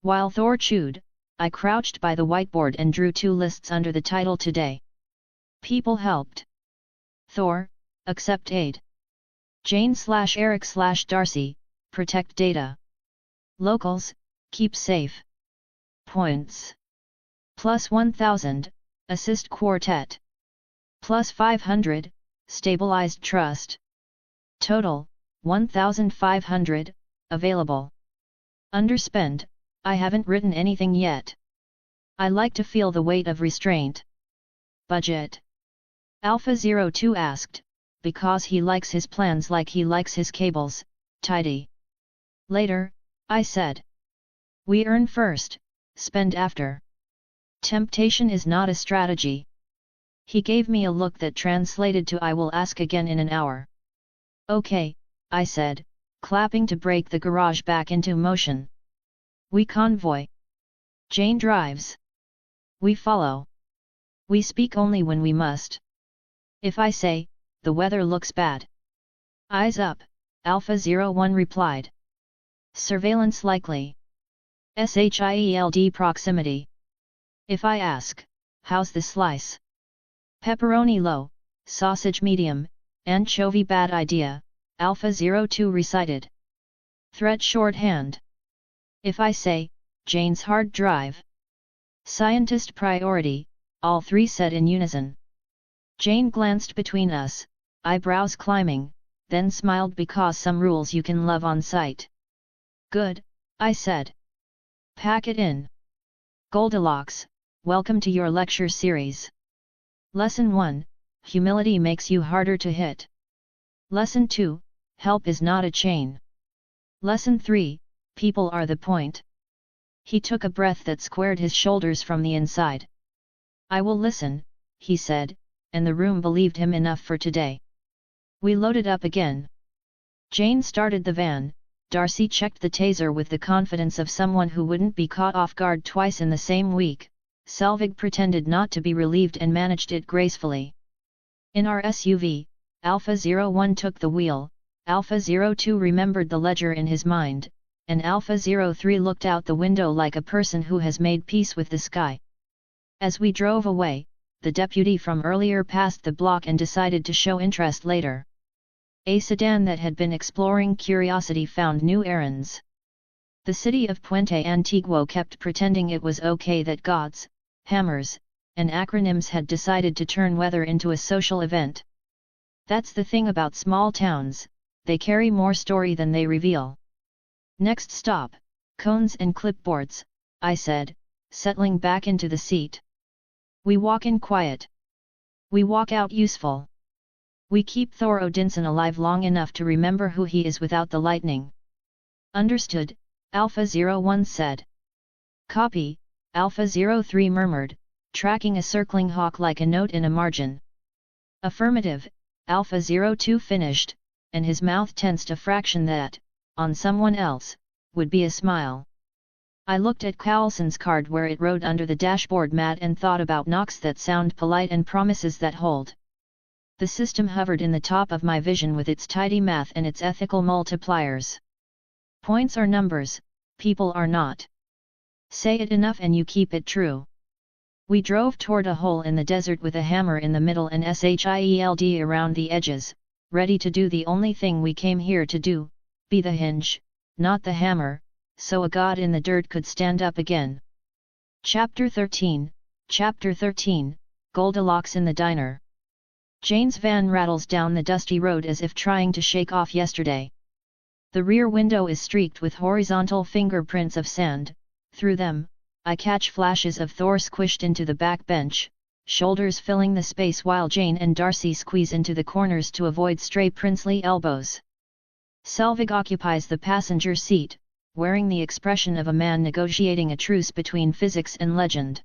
While Thor chewed, I crouched by the whiteboard and drew 2 lists under the title Today. People helped. Thor, accept aid. Jane/Eric/Darcy, protect data. Locals, keep safe. Points. Plus 1000, assist quartet. Plus 500, stabilized trust. Total, 1500, available. Underspend, I haven't written anything yet. I like to feel the weight of restraint. Budget. Alpha 02 asked, because he likes his plans like he likes his cables, tidy. Later, I said. We earn first, spend after. Temptation is not a strategy. He gave me a look that translated to I will ask again in an hour. Okay, I said, clapping to break the garage back into motion. We convoy. Jane drives. We follow. We speak only when we must. If I say, the weather looks bad. Eyes up, Alpha 01 replied. Surveillance likely. SHIELD proximity. If I ask, how's the slice? Pepperoni low, sausage medium, anchovy bad idea, Alpha 02 recited. Threat shorthand. If I say, Jane's hard drive. Scientist priority, all 3 said in unison. Jane glanced between us, eyebrows climbing, then smiled because some rules you can love on sight. Good, I said. Pack it in. Goldilocks, welcome to your lecture series. Lesson 1, Humility makes you harder to hit. Lesson 2, Help is not a chain. Lesson 3, People are the point. He took a breath that squared his shoulders from the inside. I will listen, he said, and the room believed him enough for today. We loaded up again. Jane started the van, Darcy checked the taser with the confidence of someone who wouldn't be caught off guard twice in the same week. Selvig pretended not to be relieved and managed it gracefully. In our SUV, Alpha 01 took the wheel, Alpha 02 remembered the ledger in his mind, and Alpha 03 looked out the window like a person who has made peace with the sky. As we drove away, the deputy from earlier passed the block and decided to show interest later. A sedan that had been exploring curiosity found new errands. The city of Puente Antiguo kept pretending it was okay that gods, hammers, and acronyms had decided to turn weather into a social event. That's the thing about small towns, they carry more story than they reveal. Next stop, cones and clipboards, I said, settling back into the seat. We walk in quiet. We walk out useful. We keep Thor Odinson alive long enough to remember who he is without the lightning. Understood, Alpha 01 said. Copy, Alpha 03 murmured, tracking a circling hawk like a note in a margin. Affirmative, Alpha 02 finished, and his mouth tensed a fraction that, on someone else, would be a smile. I looked at Cowlson's card where it rode under the dashboard mat and thought about knocks that sound polite and promises that hold. The system hovered in the top of my vision with its tidy math and its ethical multipliers. Points are numbers, people are not. Say it enough and you keep it true. We drove toward a hole in the desert with a hammer in the middle and shield around the edges, ready to do the only thing we came here to do, be the hinge, not the hammer, so a god in the dirt could stand up again. Chapter 13, Goldilocks in the Diner. Jane's van rattles down the dusty road as if trying to shake off yesterday. The rear window is streaked with horizontal fingerprints of sand, through them, I catch flashes of Thor squished into the back bench, shoulders filling the space while Jane and Darcy squeeze into the corners to avoid stray princely elbows. Selvig occupies the passenger seat, wearing the expression of a man negotiating a truce between physics and legend.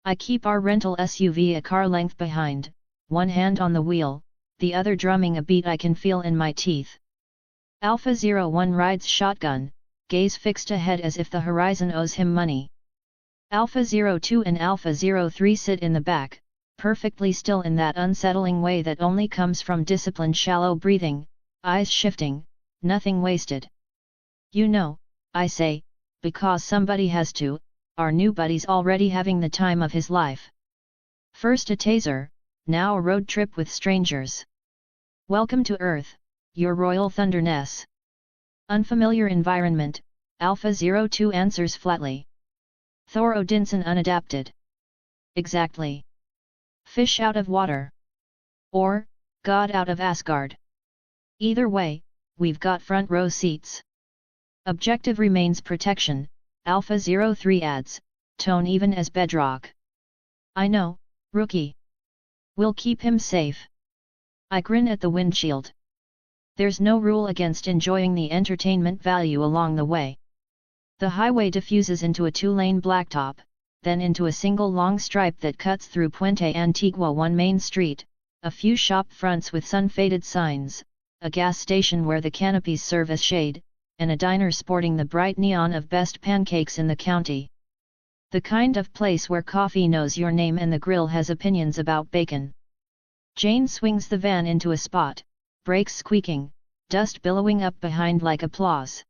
I keep our rental SUV a car length behind, one hand on the wheel, the other drumming a beat I can feel in my teeth. Alpha 01 rides shotgun, gaze fixed ahead as if the horizon owes him money. Alpha 02 and Alpha 03 sit in the back, perfectly still in that unsettling way that only comes from disciplined shallow breathing, eyes shifting, nothing wasted. You know, I say, because somebody has to, our new buddy's already having the time of his life. First a taser, now a road trip with strangers. Welcome to Earth, your royal thunderness. Unfamiliar environment, Alpha 02 answers flatly. Thor Odinson unadapted. Exactly. Fish out of water. Or, God out of Asgard. Either way, we've got front row seats. Objective remains protection, Alpha 03 adds, tone even as bedrock. I know, rookie. We'll keep him safe. I grin at the windshield. There's no rule against enjoying the entertainment value along the way. The highway diffuses into a two-lane blacktop, then into a single long stripe that cuts through Puente Antiguo 1 Main Street, a few shop fronts with sun-faded signs, a gas station where the canopies serve as shade, and a diner sporting the bright neon of best pancakes in the county. The kind of place where coffee knows your name and the grill has opinions about bacon. Jane swings the van into a spot, brakes squeaking, dust billowing up behind like applause.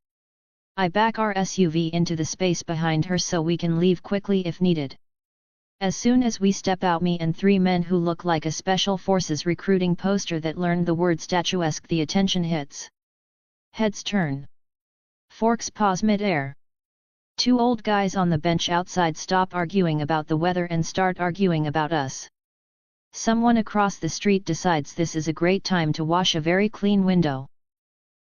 I back our SUV into the space behind her so we can leave quickly if needed. As soon as we step out, me and 3 men who look like a special forces recruiting poster that learned the word statuesque, the attention hits. Heads turn. Forks pause mid-air. 2 old guys on the bench outside stop arguing about the weather and start arguing about us. Someone across the street decides this is a great time to wash a very clean window.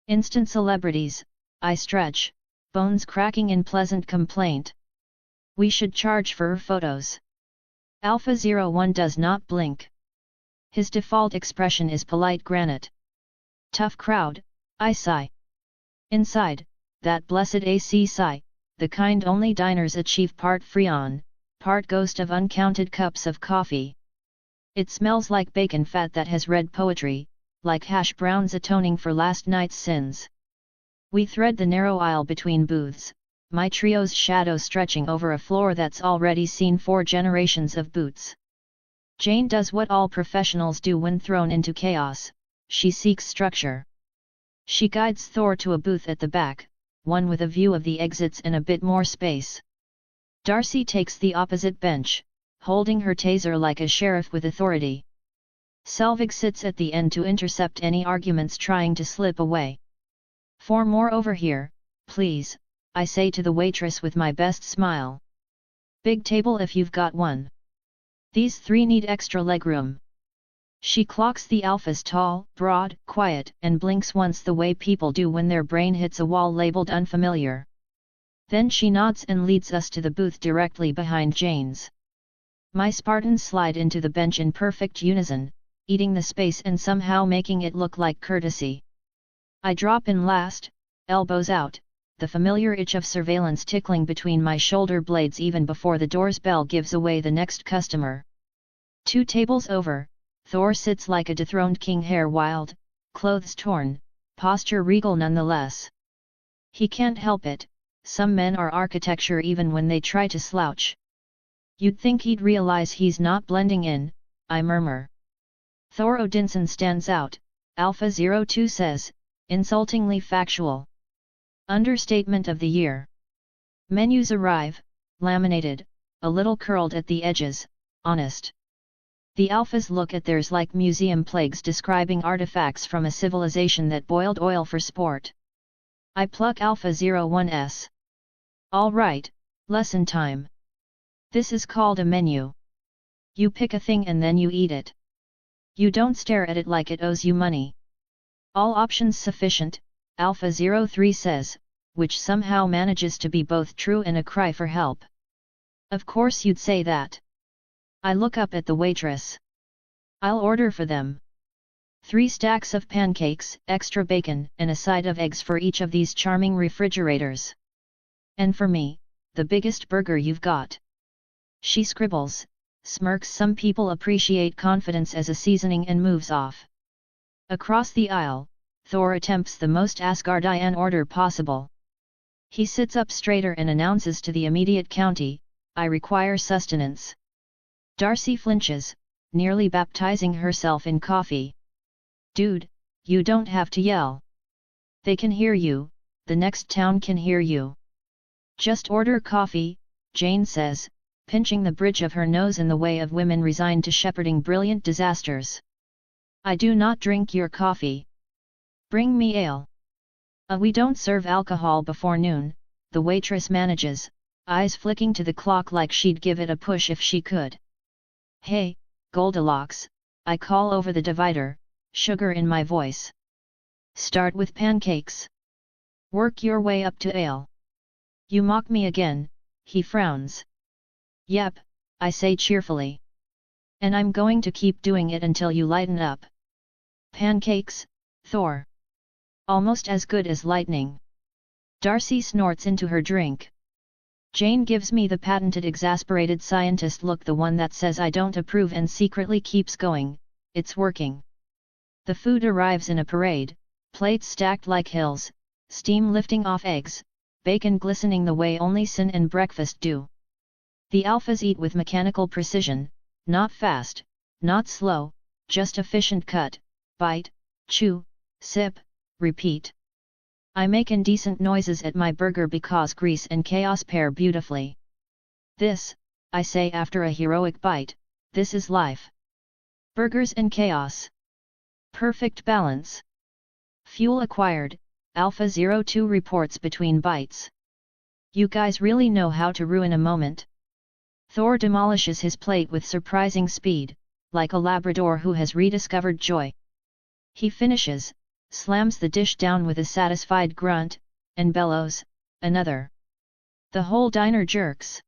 Instant celebrities, I stretch, bones cracking in pleasant complaint. We should charge for photos. Alpha 01 does not blink. His default expression is polite granite. Tough crowd, I sigh. Inside, that blessed AC sigh, the kind only diners achieve, part freon, part ghost of uncounted cups of coffee. It smells like bacon fat that has read poetry, like hash browns atoning for last night's sins. We thread the narrow aisle between booths, my trio's shadow stretching over a floor that's already seen 4 generations of boots. Jane does what all professionals do when thrown into chaos, she seeks structure. She guides Thor to a booth at the back, one with a view of the exits and a bit more space. Darcy takes the opposite bench, holding her taser like a sheriff with authority. Selvig sits at the end to intercept any arguments trying to slip away. 4 more over here, please, I say to the waitress with my best smile. Big table if you've got one. These 3 need extra legroom. She clocks the alphas tall, broad, quiet, and blinks once the way people do when their brain hits a wall labeled unfamiliar. Then she nods and leads us to the booth directly behind Jane's. My Spartans slide into the bench in perfect unison, eating the space and somehow making it look like courtesy. I drop in last, elbows out, the familiar itch of surveillance tickling between my shoulder blades even before the door's bell gives away the next customer. 2 tables over, Thor sits like a dethroned king, hair wild, clothes torn, posture regal nonetheless. He can't help it, some men are architecture even when they try to slouch. You'd think he'd realize he's not blending in, I murmur. Thor Odinson stands out, Alpha 02 says, insultingly factual. Understatement of the year. Menus arrive, laminated, a little curled at the edges, honest. The alphas look at theirs like museum plagues describing artifacts from a civilization that boiled oil for sport. I pluck Alpha 01s. All right, lesson time. This is called a menu. You pick a thing and then you eat it. You don't stare at it like it owes you money. All options sufficient, Alpha 03 says, which somehow manages to be both true and a cry for help. Of course you'd say that. I look up at the waitress. I'll order for them 3 stacks of pancakes, extra bacon, and a side of eggs for each of these charming refrigerators. And for me, the biggest burger you've got. She scribbles, smirks. Some people appreciate confidence as a seasoning and moves off. Across the aisle, Thor attempts the most Asgardian order possible. He sits up straighter and announces to the immediate county, I require sustenance. Darcy flinches, nearly baptizing herself in coffee. Dude, you don't have to yell. They can hear you, the next town can hear you. Just order coffee, Jane says, pinching the bridge of her nose in the way of women resigned to shepherding brilliant disasters. I do not drink your coffee. Bring me ale. We don't serve alcohol before noon, the waitress manages, eyes flicking to the clock like she'd give it a push if she could. Hey, Goldilocks, I call over the divider, sugar in my voice. Start with pancakes. Work your way up to ale. You mock me again, he frowns. Yep, I say cheerfully. And I'm going to keep doing it until you lighten up. Pancakes, Thor. Almost as good as lightning. Darcy snorts into her drink. Jane gives me the patented exasperated scientist look, the one that says I don't approve and secretly keeps going, it's working. The food arrives in a parade, plates stacked like hills, steam lifting off eggs, bacon glistening the way only sin and breakfast do. The alphas eat with mechanical precision, not fast, not slow, just efficient cut, bite, chew, sip, repeat. I make indecent noises at my burger because grease and chaos pair beautifully. This, I say after a heroic bite, this is life. Burgers and chaos. Perfect balance. Fuel acquired, Alpha 02 reports between bites. You guys really know how to ruin a moment. Thor demolishes his plate with surprising speed, like a Labrador who has rediscovered joy. He finishes, slams the dish down with a satisfied grunt, and bellows, "Another." The whole diner jerks.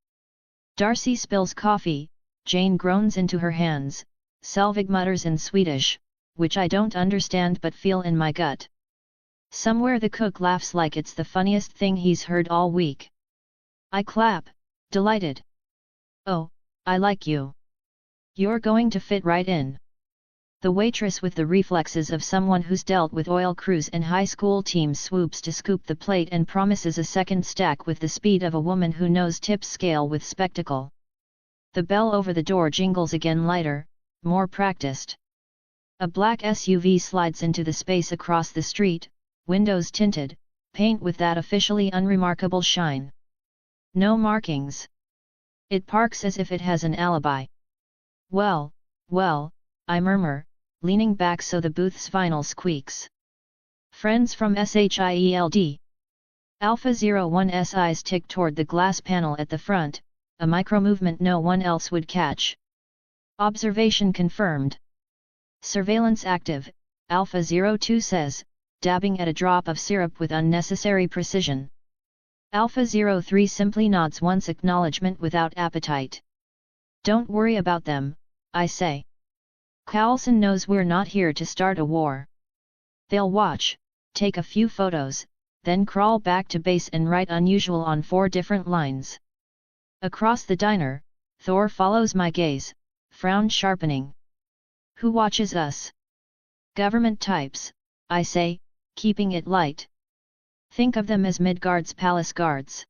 Darcy spills coffee, Jane groans into her hands, Selvig mutters in Swedish, which I don't understand but feel in my gut. Somewhere the cook laughs like it's the funniest thing he's heard all week. I clap, delighted. "Oh, I like you. You're going to fit right in." The waitress with the reflexes of someone who's dealt with oil crews and high school teams swoops to scoop the plate and promises a second stack with the speed of a woman who knows tips scale with spectacle. The bell over the door jingles again, lighter, more practiced. A black SUV slides into the space across the street, windows tinted, paint with that officially unremarkable shine. No markings. It parks as if it has an alibi. "Well, well," I murmur, leaning back so the booth's vinyl squeaks. "Friends from SHIELD." Alpha 01's eyes tick toward the glass panel at the front, a micro-movement no one else would catch. "Observation confirmed." "Surveillance active," Alpha 02 says, dabbing at a drop of syrup with unnecessary precision. Alpha 03 simply nods once, acknowledgement without appetite. "Don't worry about them," I say. "Carlson knows we're not here to start a war. They'll watch, take a few photos, then crawl back to base and write unusual on 4 different lines." Across the diner, Thor follows my gaze, frown sharpening. "Who watches us?" "Government types," I say, keeping it light. "Think of them as Midgard's palace guards.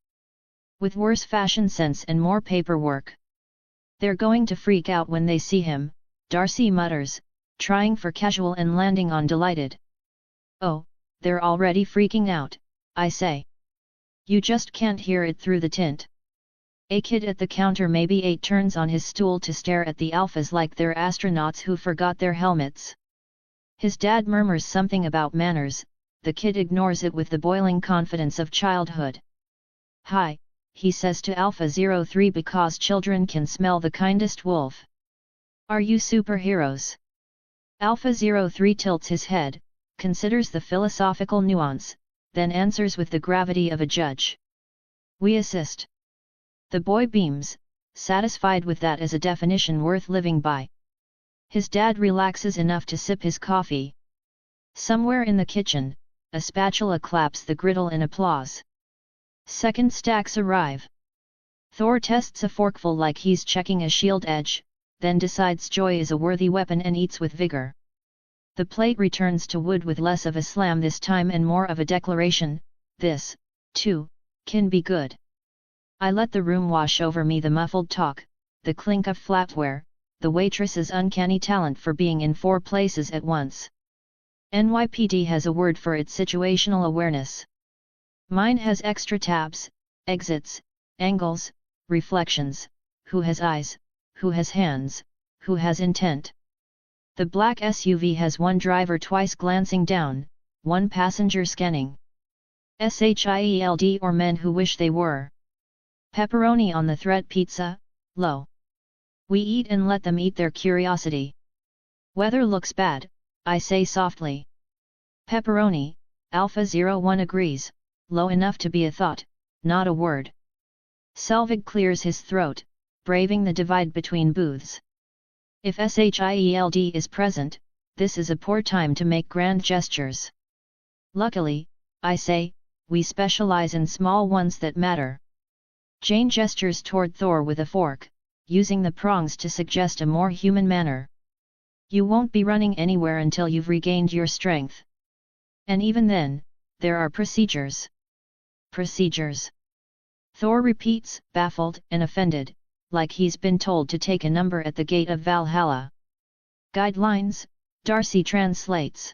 With worse fashion sense and more paperwork. They're going to freak out when they see him," Darcy mutters, trying for casual and landing on delighted. "Oh, they're already freaking out," I say. "You just can't hear it through the tint." A kid at the counter maybe 8 turns on his stool to stare at the alphas like they're astronauts who forgot their helmets. His dad murmurs something about manners, the kid ignores it with the boiling confidence of childhood. "Hi," he says to Alpha 03, "because children can smell the kindest wolf. Are you superheroes?" Alpha 03 tilts his head, considers the philosophical nuance, then answers with the gravity of a judge. "We assist." The boy beams, satisfied with that as a definition worth living by. His dad relaxes enough to sip his coffee. Somewhere in the kitchen, a spatula claps the griddle in applause. Second stacks arrive. Thor tests a forkful like he's checking a shield edge, then decides joy is a worthy weapon and eats with vigor. The plate returns to wood with less of a slam this time and more of a declaration, "This, too, can be good." I let the room wash over me, the muffled talk, the clink of flatware, the waitress's uncanny talent for being in 4 places at once. NYPD has a word for its situational awareness. Mine has extra tabs, exits, angles, reflections, who has eyes, who has hands, who has intent. The black SUV has 1 driver twice glancing down, 1 passenger scanning. SHIELD or men who wish they were. Pepperoni on the thread pizza, low. We eat and let them eat their curiosity. Weather looks bad, I say softly. Pepperoni, Alpha 01 agrees, low enough to be a thought, not a word. Selvig clears his throat, braving the divide between booths. If SHIELD is present, this is a poor time to make grand gestures. Luckily, I say, we specialize in small ones that matter. Jane gestures toward Thor with a fork, using the prongs to suggest a more human manner. "You won't be running anywhere until you've regained your strength. And even then, there are procedures." "Procedures?" Thor repeats, baffled and offended, like he's been told to take a number at the gate of Valhalla. "Guidelines," Darcy translates.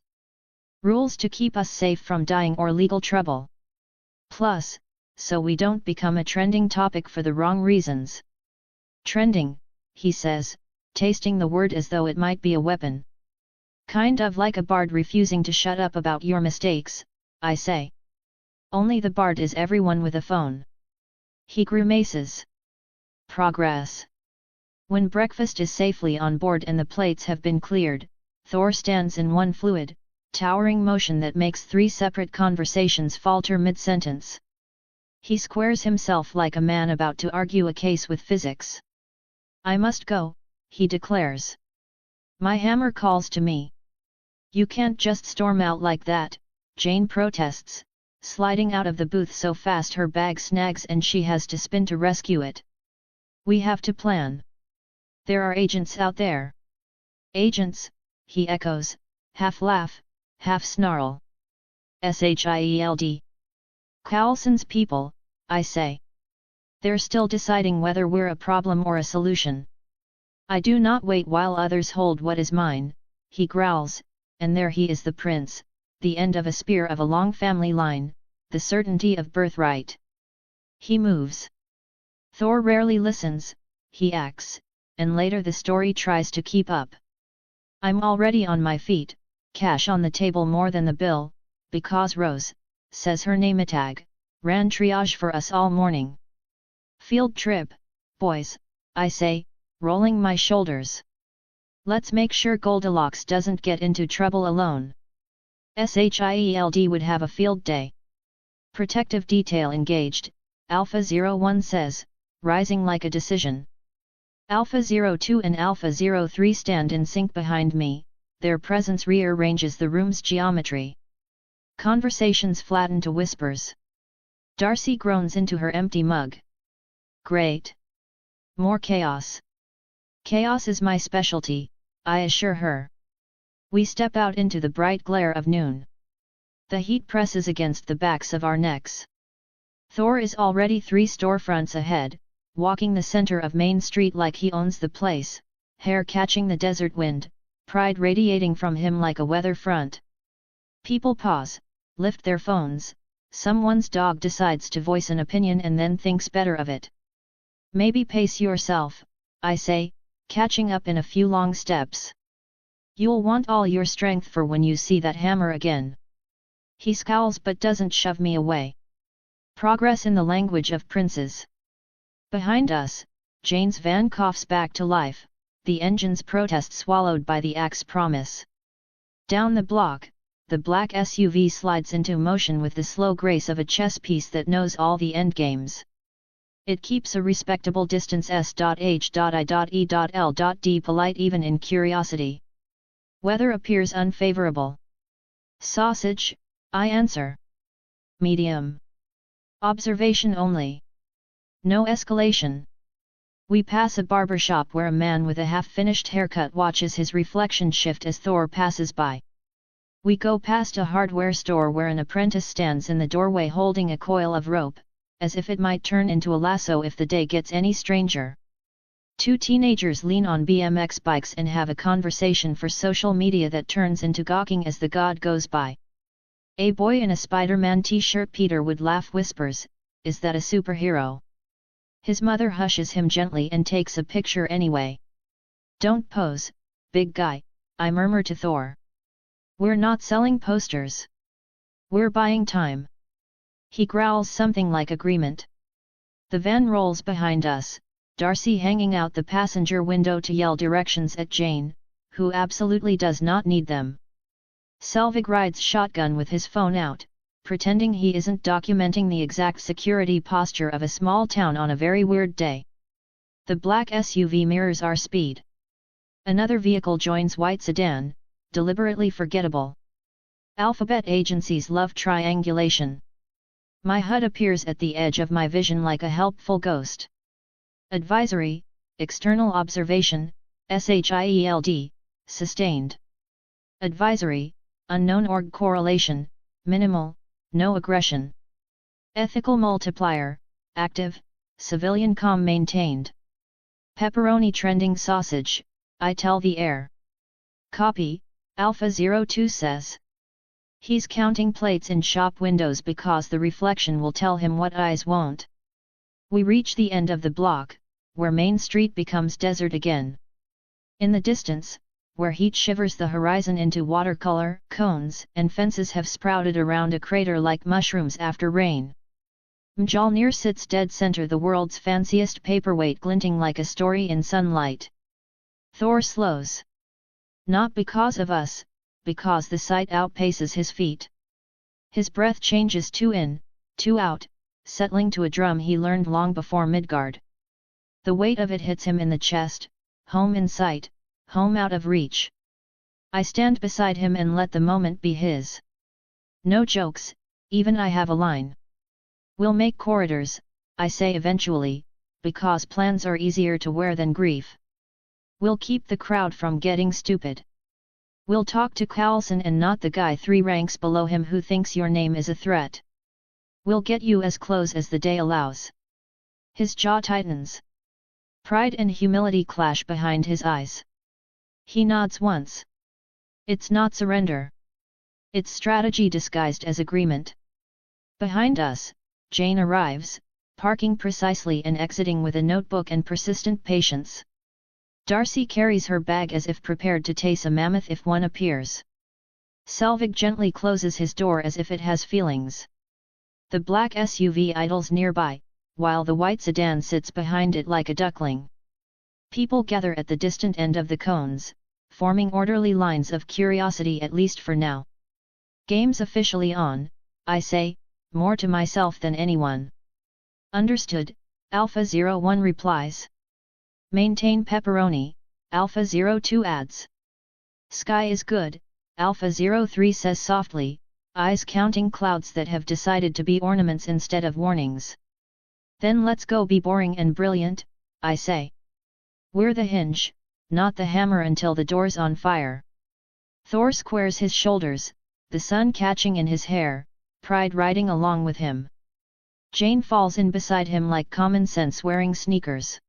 "Rules to keep us safe from dying or legal trouble. Plus, so we don't become a trending topic for the wrong reasons." "Trending," he says, tasting the word as though it might be a weapon. "Kind of like a bard refusing to shut up about your mistakes," I say. "Only the bard is everyone with a phone." He grimaces. "Progress." When breakfast is safely on board and the plates have been cleared, Thor stands in one fluid, towering motion that makes 3 separate conversations falter mid-sentence. He squares himself like a man about to argue a case with physics. "I must go," he declares. "My hammer calls to me." "You can't just storm out like that," Jane protests, sliding out of the booth so fast her bag snags and she has to spin to rescue it. "We have to plan. There are agents out there." "Agents," he echoes, half laugh, half snarl. "Shield. Coulson's people," I say. "They're still deciding whether we're a problem or a solution." "I do not wait while others hold what is mine," he growls, and there he is, the prince, the end of a spear of a long family line, the certainty of birthright. He moves. Thor rarely listens, he acts, and later the story tries to keep up. "I'm already on my feet, cash on the table more than the bill, because Rose," says her nametag, "ran triage for us all morning." "Field trip, boys," I say, rolling my shoulders. "Let's make sure Goldilocks doesn't get into trouble alone." Shield would have a field day. "Protective detail engaged," Alpha 01 says, rising like a decision. Alpha 02 and Alpha 03 stand in sync behind me, their presence rearranges the room's geometry. Conversations flatten to whispers. Darcy groans into her empty mug. "Great. More chaos." "Chaos is my specialty," I assure her. We step out into the bright glare of noon. The heat presses against the backs of our necks. Thor is already 3 storefronts ahead, walking the center of Main Street like he owns the place, hair catching the desert wind, pride radiating from him like a weather front. People pause, lift their phones, someone's dog decides to voice an opinion and then thinks better of it. "Maybe pace yourself," I say, catching up in a few long steps. "You'll want all your strength for when you see that hammer again." He scowls but doesn't shove me away. Progress in the language of princes. Behind us, Jane's van coughs back to life, the engine's protest swallowed by the axe promise. Down the block, the black SUV slides into motion with the slow grace of a chess piece that knows all the endgames. It keeps a respectable distance S.H.I.E.L.D. polite even in curiosity. Weather appears unfavorable. "Sausage," I answer. "Medium. Observation only. No escalation." We pass a barber shop where a man with a half-finished haircut watches his reflection shift as Thor passes by. We go past a hardware store where an apprentice stands in the doorway holding a coil of rope, as if it might turn into a lasso if the day gets any stranger. 2 teenagers lean on BMX bikes and have a conversation for social media that turns into gawking as the god goes by. A boy in a Spider-Man t-shirt, Peter would laugh, whispers, "Is that a superhero?" His mother hushes him gently and takes a picture anyway. "Don't pose, big guy," I murmur to Thor. "We're not selling posters. We're buying time." He growls something like agreement. The van rolls behind us, Darcy hanging out the passenger window to yell directions at Jane, who absolutely does not need them. Selvig rides shotgun with his phone out, pretending he isn't documenting the exact security posture of a small town on a very weird day. The black SUV mirrors our speed. Another vehicle joins white sedan, deliberately forgettable. Alphabet agencies love triangulation. My HUD appears at the edge of my vision like a helpful ghost. Advisory, external observation, SHIELD, sustained. Advisory, unknown org correlation, minimal, no aggression. Ethical multiplier, active, civilian comm maintained. Pepperoni trending sausage, I tell the air. Copy, Alpha 02 says. He's counting plates in shop windows because the reflection will tell him what eyes won't. We reach the end of the block, where Main Street becomes desert again. In the distance, where heat shivers the horizon into watercolor, cones and fences have sprouted around a crater like mushrooms after rain. Mjolnir sits dead center, the world's fanciest paperweight glinting like a story in sunlight. Thor slows. Not because of us, because the sight outpaces his feet. His breath changes 2 in, 2 out, settling to a drum he learned long before Midgard. The weight of it hits him in the chest, home in sight, home out of reach. I stand beside him and let the moment be his. No jokes, even I have a line. We'll make corridors, I say eventually, because plans are easier to wear than grief. We'll keep the crowd from getting stupid. We'll talk to Coulson and not the guy 3 ranks below him who thinks your name is a threat. We'll get you as close as the day allows. His jaw tightens. Pride and humility clash behind his eyes. He nods once. It's not surrender. It's strategy disguised as agreement. Behind us, Jane arrives, parking precisely and exiting with a notebook and persistent patience. Darcy carries her bag as if prepared to tase a mammoth if one appears. Selvig gently closes his door as if it has feelings. The black SUV idles nearby, while the white sedan sits behind it like a duckling. People gather at the distant end of the cones, forming orderly lines of curiosity at least for now. Game's officially on, I say, more to myself than anyone. Understood, Alpha 01 replies. Maintain pepperoni, Alpha 02 adds. Sky is good, Alpha 03 says softly, eyes counting clouds that have decided to be ornaments instead of warnings. Then let's go be boring and brilliant, I say. We're the hinge, not the hammer until the door's on fire. Thor squares his shoulders, the sun catching in his hair, pride riding along with him. Jane falls in beside him like common sense wearing sneakers.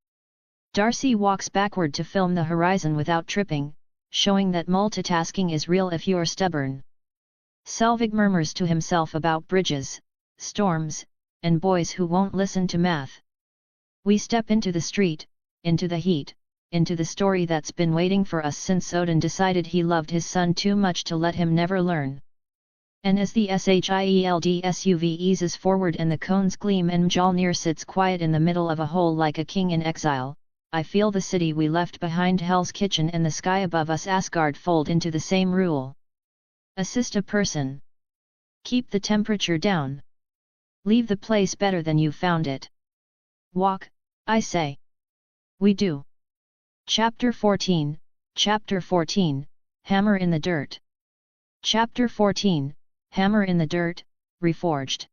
Darcy walks backward to film the horizon without tripping, showing that multitasking is real if you're stubborn. Selvig murmurs to himself about bridges, storms, and boys who won't listen to math. We step into the street, into the heat, into the story that's been waiting for us since Odin decided he loved his son too much to let him never learn. And as the SHIELD SUV eases forward and the cones gleam and Mjolnir sits quiet in the middle of a hole like a king in exile, I feel the city we left behind, Hell's Kitchen, and the sky above us, Asgard, fold into the same rule. Assist a person. Keep the temperature down. Leave the place better than you found it. Walk, I say. We do. Chapter 14, Hammer in the Dirt. Chapter 14, Hammer in the Dirt, Reforged.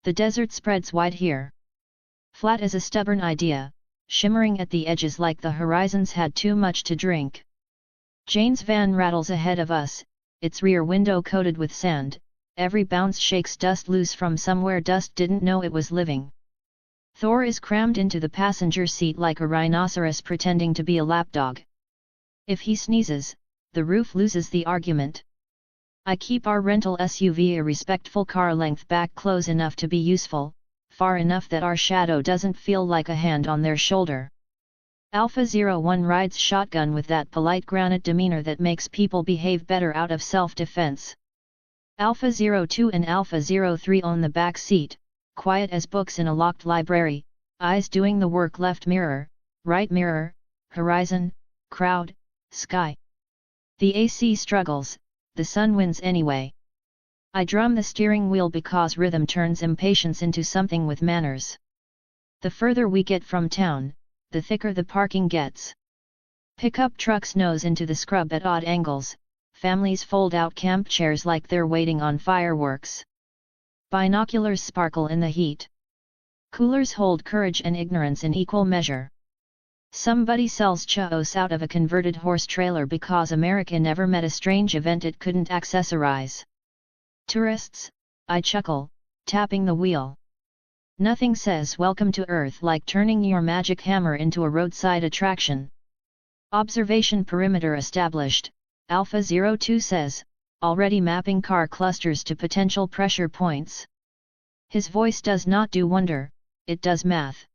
The desert spreads wide here. Flat as a stubborn idea, shimmering at the edges like the horizons had too much to drink. Jane's van rattles ahead of us, its rear window coated with sand, every bounce shakes dust loose from somewhere dust didn't know it was living. Thor is crammed into the passenger seat like a rhinoceros pretending to be a lapdog. If he sneezes, the roof loses the argument. I keep our rental SUV a respectful car length back, close enough to be useful, far enough that our shadow doesn't feel like a hand on their shoulder. Alpha 01 rides shotgun with that polite granite demeanor that makes people behave better out of self-defense. Alpha 02 and Alpha 03 own the back seat, quiet as books in a locked library, eyes doing the work, left mirror, right mirror, horizon, crowd, sky. The AC struggles, the sun wins anyway. I drum the steering wheel because rhythm turns impatience into something with manners. The further we get from town, the thicker the parking gets. Pickup trucks nose into the scrub at odd angles, families fold out camp chairs like they're waiting on fireworks. Binoculars sparkle in the heat. Coolers hold courage and ignorance in equal measure. Somebody sells chaos out of a converted horse trailer because America never met a strange event it couldn't accessorize. Tourists, I chuckle, tapping the wheel. Nothing says welcome to Earth like turning your magic hammer into a roadside attraction. Observation perimeter established, Alpha 02 says, already mapping car clusters to potential pressure points. His voice does not do wonder, it does math.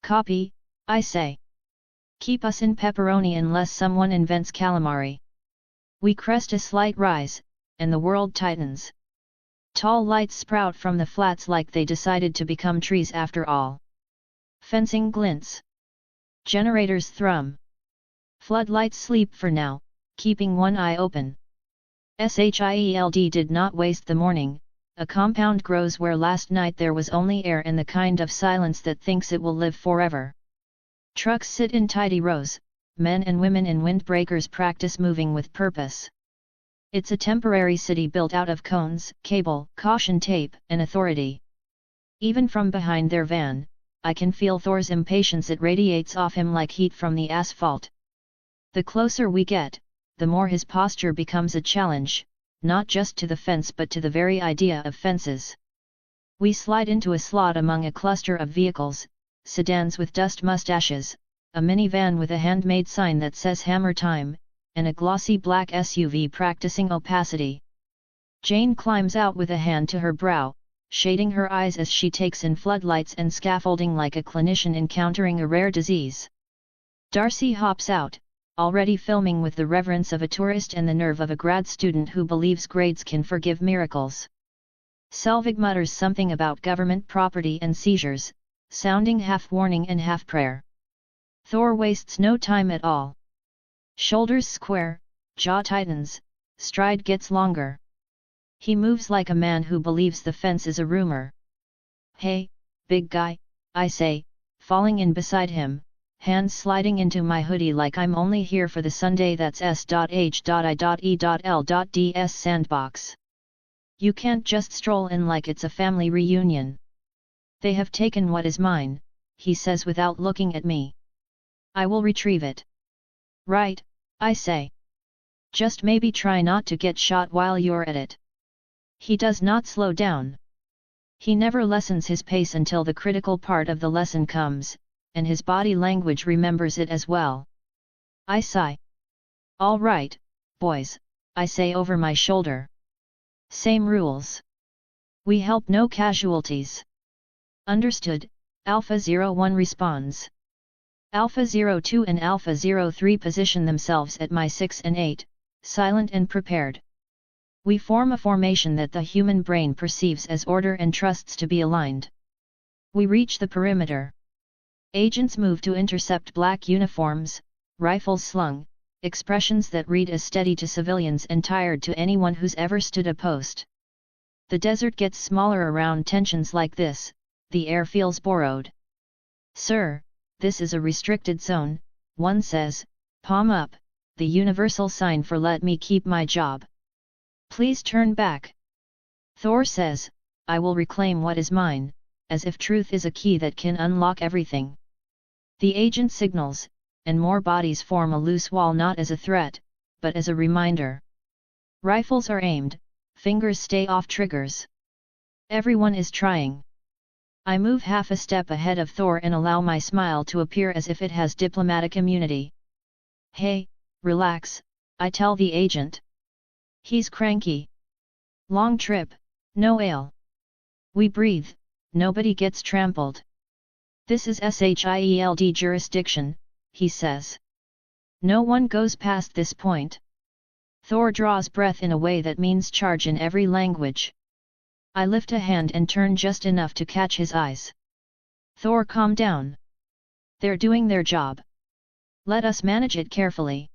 Copy, I say. Keep us in pepperoni unless someone invents calamari. We crest a slight rise, and the world tightens. Tall lights sprout from the flats like they decided to become trees after all. Fencing glints. Generators thrum. Floodlights sleep for now, keeping one eye open. Shield did not waste the morning. A compound grows where last night there was only air and the kind of silence that thinks it will live forever. Trucks sit in tidy rows, men and women in windbreakers practice moving with purpose. It's a temporary city built out of cones, cable, caution tape, and authority. Even from behind their van, I can feel Thor's impatience. It radiates off him like heat from the asphalt. The closer we get, the more his posture becomes a challenge, not just to the fence but to the very idea of fences. We slide into a slot among a cluster of vehicles, sedans with dust mustaches, a minivan with a handmade sign that says Hammer Time, and a glossy black SUV practicing opacity. Jane climbs out with a hand to her brow, shading her eyes as she takes in floodlights and scaffolding like a clinician encountering a rare disease. Darcy hops out, already filming with the reverence of a tourist and the nerve of a grad student who believes grades can forgive miracles. Selvig mutters something about government property and seizures, sounding half warning and half prayer. Thor wastes no time at all. Shoulders square, jaw tightens, stride gets longer. He moves like a man who believes the fence is a rumor. "Hey, big guy," I say, falling in beside him, hands sliding into my hoodie like I'm only here for the Sunday that's S.H.I.E.L.Ds sandbox. You can't just stroll in like it's a family reunion. They have taken what is mine, he says without looking at me. I will retrieve it. Right, I say. Just maybe try not to get shot while you're at it. He does not slow down. He never lessens his pace until the critical part of the lesson comes, and his body language remembers it as well. I sigh. "All right, boys," I say over my shoulder. "Same rules. We help no casualties." "Understood," Alpha 01 responds. Alpha 02 and Alpha 03 position themselves at my 6 and 8, silent and prepared. We form a formation that the human brain perceives as order and trusts to be aligned. We reach the perimeter. Agents move to intercept black uniforms, rifles slung, expressions that read as steady to civilians and tired to anyone who's ever stood a post. The desert gets smaller around tensions like this, the air feels borrowed. "Sir, this is a restricted zone," one says, palm up, the universal sign for let me keep my job. "Please turn back." Thor says, "I will reclaim what is mine," as if truth is a key that can unlock everything. The agent signals, and more bodies form a loose wall not as a threat, but as a reminder. Rifles are aimed, fingers stay off triggers. Everyone is trying. I move half a step ahead of Thor and allow my smile to appear as if it has diplomatic immunity. "Hey, relax," I tell the agent. He's cranky. "Long trip, no ale. We breathe, nobody gets trampled. This is SHIELD jurisdiction," he says. "No one goes past this point." Thor draws breath in a way that means charge in every language. I lift a hand and turn just enough to catch his eyes. "Thor, calm down. They're doing their job. Let us manage it carefully."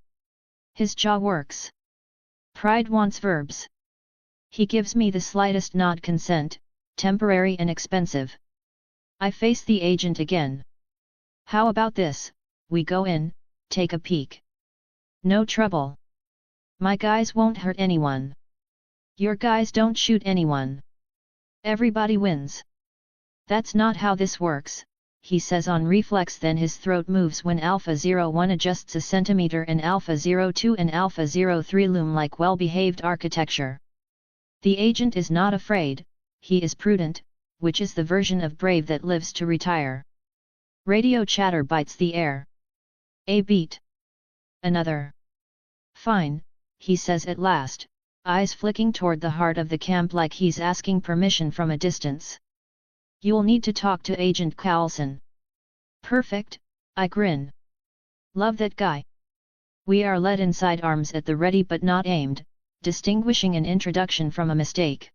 His jaw works. Pride wants verbs. He gives me the slightest nod. Consent, temporary and expensive. I face the agent again. "How about this, we go in, take a peek. No trouble. My guys won't hurt anyone. Your guys don't shoot anyone. Everybody wins." "That's not how this works," he says on reflex, then his throat moves when Alpha 01 adjusts a centimeter and Alpha 02 and Alpha 03 loom like well-behaved architecture. The agent is not afraid, he is prudent, which is the version of brave that lives to retire. Radio chatter bites the air. "A beat. Another. Fine," he says at last, eyes flicking toward the heart of the camp like he's asking permission from a distance. "You'll need to talk to Agent Carlson." "Perfect," I grin. "Love that guy." We are led inside, arms at the ready but not aimed, distinguishing an introduction from a mistake.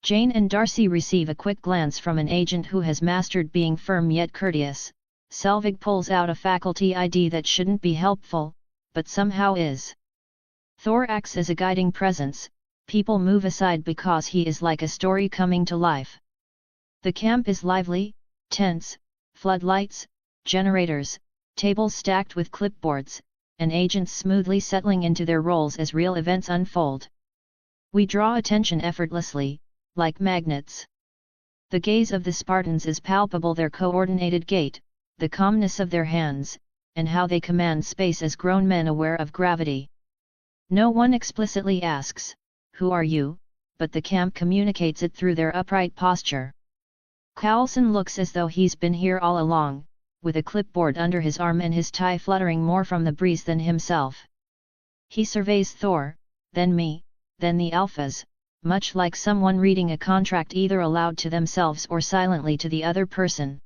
Jane and Darcy receive a quick glance from an agent who has mastered being firm yet courteous. Selvig pulls out a faculty ID that shouldn't be helpful, but somehow is. Thor acts as a guiding presence. People move aside because he is like a story coming to life. The camp is lively, tents, floodlights, generators, tables stacked with clipboards, and agents smoothly settling into their roles as real events unfold. We draw attention effortlessly, like magnets. The gaze of the Spartans is palpable, their coordinated gait, the calmness of their hands, and how they command space as grown men aware of gravity. No one explicitly asks, "Who are you?" but the camp communicates it through their upright posture. Coulson looks as though he's been here all along, with a clipboard under his arm and his tie fluttering more from the breeze than himself. He surveys Thor, then me, then the alphas, much like someone reading a contract either aloud to themselves or silently to the other person.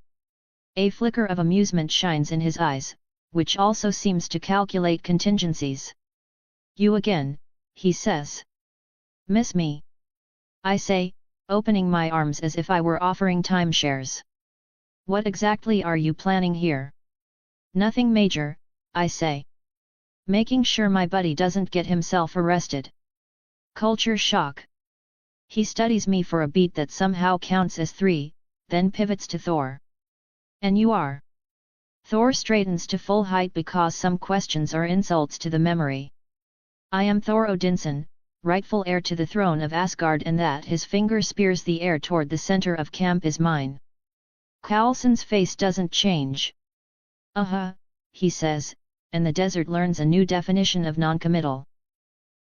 A flicker of amusement shines in his eyes, which also seems to calculate contingencies. "You again," he says. "Miss me?" I say, opening my arms as if I were offering timeshares. "What exactly are you planning here?" "Nothing major," I say. "Making sure my buddy doesn't get himself arrested." Culture shock. He studies me for a beat that somehow counts as 3, then pivots to Thor. "And you are?" Thor straightens to full height because some questions are insults to the memory. "I am Thor Odinson, rightful heir to the throne of Asgard," and that his finger spears the air toward the center of camp is mine. Coulson's face doesn't change. He says, and the desert learns a new definition of noncommittal.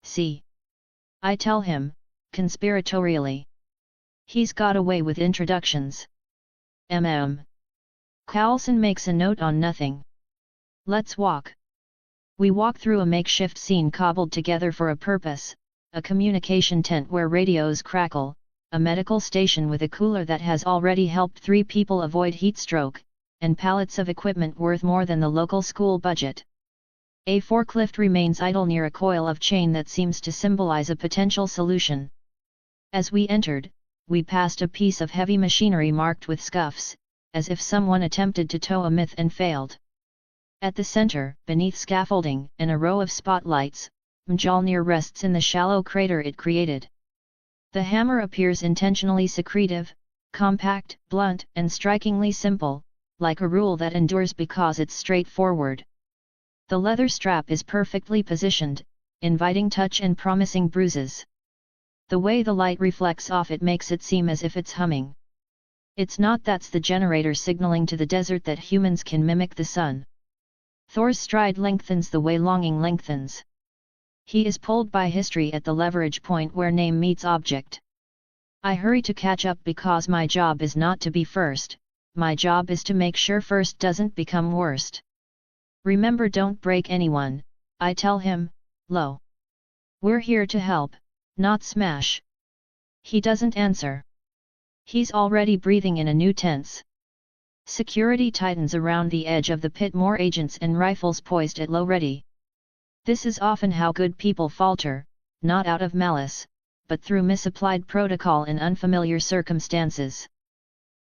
"See?" I tell him, conspiratorially. He's got away with introductions. Coulson makes a note on nothing. "Let's walk." We walk through a makeshift scene cobbled together for a purpose, a communication tent where radios crackle, a medical station with a cooler that has already helped 3 people avoid heat stroke, and pallets of equipment worth more than the local school budget. A forklift remains idle near a coil of chain that seems to symbolize a potential solution. As we entered, we passed a piece of heavy machinery marked with scuffs, as if someone attempted to tow a myth and failed. At the center, beneath scaffolding and a row of spotlights, Mjolnir rests in the shallow crater it created. The hammer appears intentionally secretive, compact, blunt, and strikingly simple, like a rule that endures because it's straightforward. The leather strap is perfectly positioned, inviting touch and promising bruises. The way the light reflects off it makes it seem as if it's humming. It's not. That's the generator signaling to the desert that humans can mimic the sun. Thor's stride lengthens the way longing lengthens. He is pulled by history at the leverage point where name meets object. I hurry to catch up because my job is not to be first, my job is to make sure first doesn't become worst. "Remember, don't break anyone," I tell him, low. "We're here to help, not smash." He doesn't answer. He's already breathing in a new tense. Security tightens around the edge of the pit, more agents and rifles poised at low ready. This is often how good people falter, not out of malice, but through misapplied protocol in unfamiliar circumstances.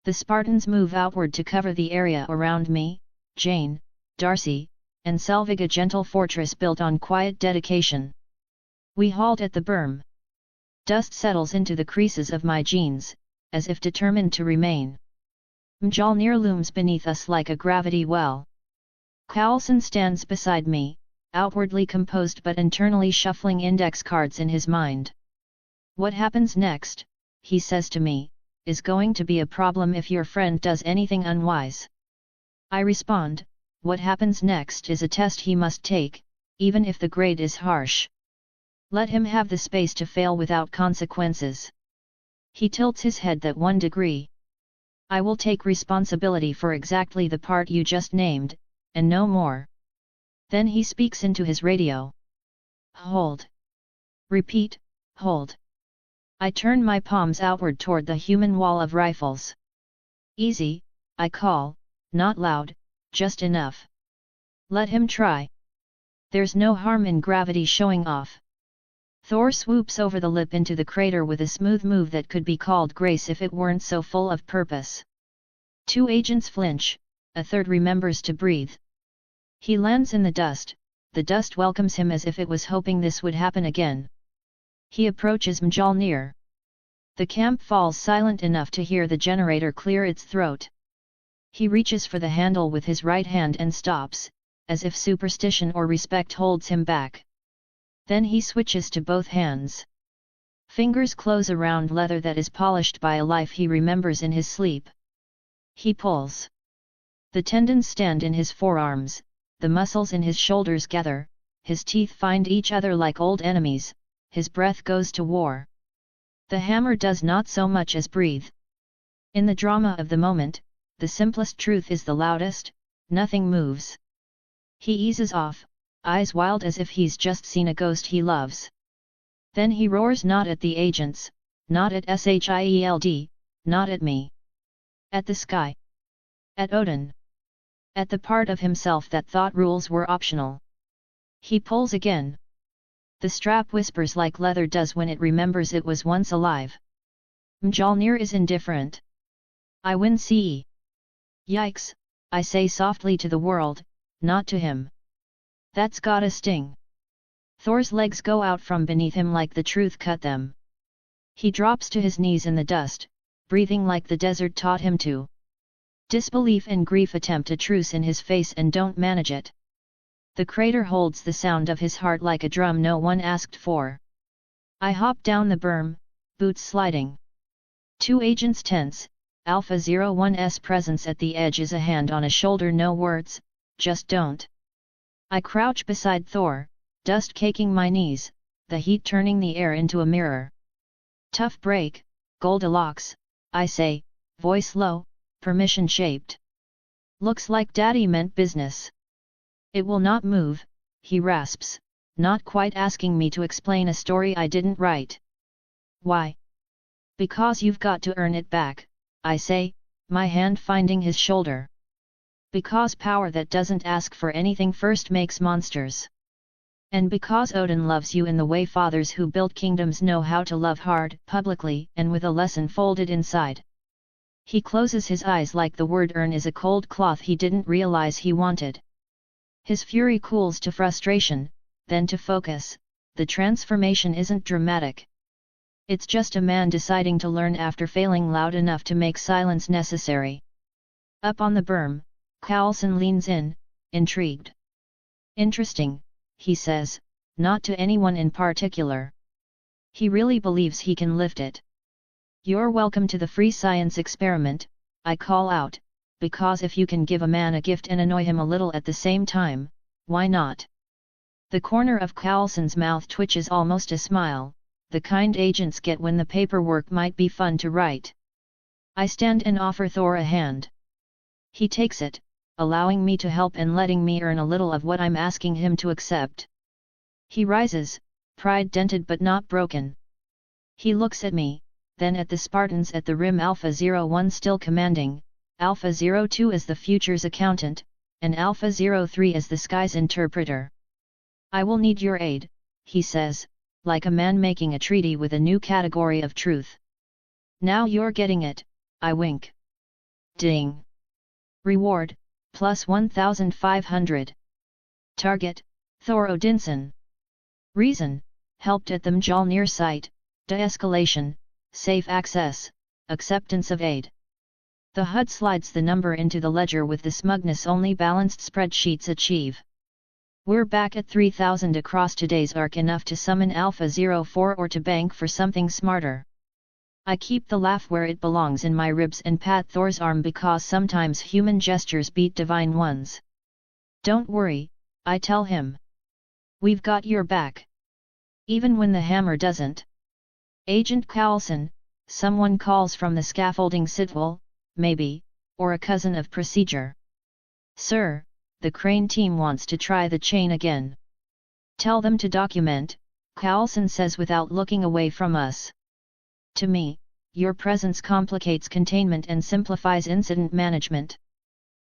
The Spartans move outward to cover the area around me, Jane, Darcy, and Selvig, a gentle fortress built on quiet dedication. We halt at the berm. Dust settles into the creases of my jeans, as if determined to remain. Mjolnir looms beneath us like a gravity well. Coulson stands beside me, outwardly composed but internally shuffling index cards in his mind. "What happens next," he says to me, "is going to be a problem if your friend does anything unwise." I respond, "What happens next is a test he must take, even if the grade is harsh. Let him have the space to fail without consequences." He tilts his head that 1 degree. "I will take responsibility for exactly the part you just named, and no more." Then he speaks into his radio. "Hold." Repeat, "Hold." I turn my palms outward toward the human wall of rifles. "Easy," I call, not loud, just enough. "Let him try. There's no harm in gravity showing off." Thor swoops over the lip into the crater with a smooth move that could be called grace if it weren't so full of purpose. 2 agents flinch, a third remembers to breathe. He lands in the dust welcomes him as if it was hoping this would happen again. He approaches Mjolnir. The camp falls silent enough to hear the generator clear its throat. He reaches for the handle with his right hand and stops, as if superstition or respect holds him back. Then he switches to both hands. Fingers close around leather that is polished by a life he remembers in his sleep. He pulls. The tendons stand in his forearms, the muscles in his shoulders gather, his teeth find each other like old enemies, his breath goes to war. The hammer does not so much as breathe. In the drama of the moment, the simplest truth is the loudest, nothing moves. He eases off, eyes wild as if he's just seen a ghost he loves. Then he roars, not at the agents, not at Shield, not at me. At the sky. At Odin. At the part of himself that thought rules were optional. He pulls again. The strap whispers like leather does when it remembers it was once alive. Mjolnir is indifferent. I win CE. Yikes, I say softly to the world, not to him. That's gotta sting. Thor's legs go out from beneath him like the truth cut them. He drops to his knees in the dust, breathing like the desert taught him to. Disbelief and grief attempt a truce in his face and don't manage it. The crater holds the sound of his heart like a drum no one asked for. I hop down the berm, boots sliding. 2 agents tense, Alpha 01's presence at the edge is a hand on a shoulder, no words, just don't. I crouch beside Thor, dust caking my knees, the heat turning the air into a mirror. Tough break, Goldilocks, I say, voice low, permission shaped. Looks like Daddy meant business. It will not move, he rasps, not quite asking me to explain a story I didn't write. Why? Because you've got to earn it back, I say, my hand finding his shoulder. Because power that doesn't ask for anything first makes monsters. And because Odin loves you in the way fathers who built kingdoms know how to love hard, publicly, and with a lesson folded inside. He closes his eyes like the word earn is a cold cloth he didn't realize he wanted. His fury cools to frustration, then to focus. The transformation isn't dramatic. It's just a man deciding to learn after failing loud enough to make silence necessary. Up on the berm, Coulson leans in, intrigued. Interesting, he says, not to anyone in particular. He really believes he can lift it. You're welcome to the free science experiment, I call out, because if you can give a man a gift and annoy him a little at the same time, why not? The corner of Coulson's mouth twitches almost a smile, the kind agents get when the paperwork might be fun to write. I stand and offer Thor a hand. He takes it, allowing me to help and letting me earn a little of what I'm asking him to accept. He rises, pride dented but not broken. He looks at me, then at the Spartans at the rim, Alpha 01 still commanding, Alpha 02 as the future's accountant, and Alpha 03 as the sky's interpreter. I will need your aid, he says, like a man making a treaty with a new category of truth. Now you're getting it, I wink. Ding. Reward, plus 1,500. Target, Thor Odinson. Reason, helped at the Mjolnir site, de-escalation, safe access, acceptance of aid. The HUD slides the number into the ledger with the smugness only balanced spreadsheets achieve. We're back at 3,000 across today's arc, enough to summon Alpha 04 or to bank for something smarter. I keep the laugh where it belongs in my ribs and pat Thor's arm because sometimes human gestures beat divine ones. Don't worry, I tell him. We've got your back. Even when the hammer doesn't. Agent Coulson, someone calls from the scaffolding Sidwell, maybe, or a cousin of procedure. Sir, the crane team wants to try the chain again. Tell them to document, Coulson says without looking away from us. To me, your presence complicates containment and simplifies incident management.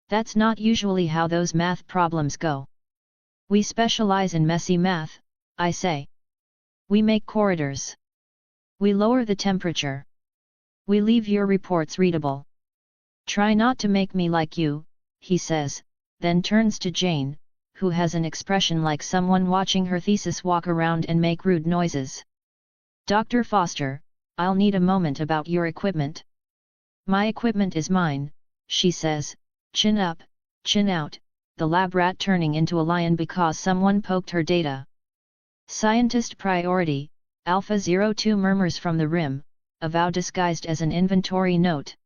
That's not usually how those math problems go. We specialize in messy math, I say. We make corridors. We lower the temperature. We leave your reports readable. Try not to make me like you, he says, then turns to Jane, who has an expression like someone watching her thesis walk around and make rude noises. Dr. Foster, I'll need a moment about your equipment. My equipment is mine, she says, chin up, chin out, the lab rat turning into a lion because someone poked her data. Scientist priority, Alpha 02 murmurs from the rim, a vow disguised as an inventory note.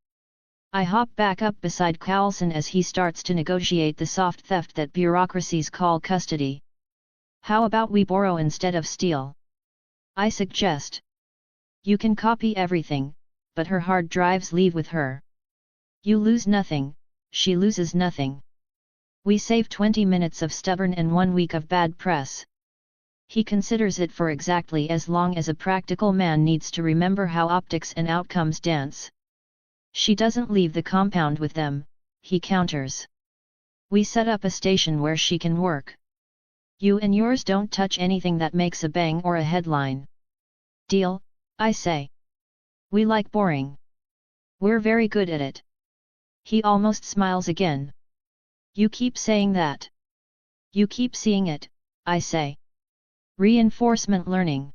I hop back up beside Coulson as he starts to negotiate the soft theft that bureaucracies call custody. How about we borrow instead of steal? I suggest. You can copy everything, but her hard drives leave with her. You lose nothing, she loses nothing. We save 20 minutes of stubborn and 1 week of bad press. He considers it for exactly as long as a practical man needs to remember how optics and outcomes dance. She doesn't leave the compound with them, he counters. We set up a station where she can work. You and yours don't touch anything that makes a bang or a headline. Deal, I say. We like boring. We're very good at it. He almost smiles again. You keep saying that. You keep seeing it, I say. Reinforcement learning.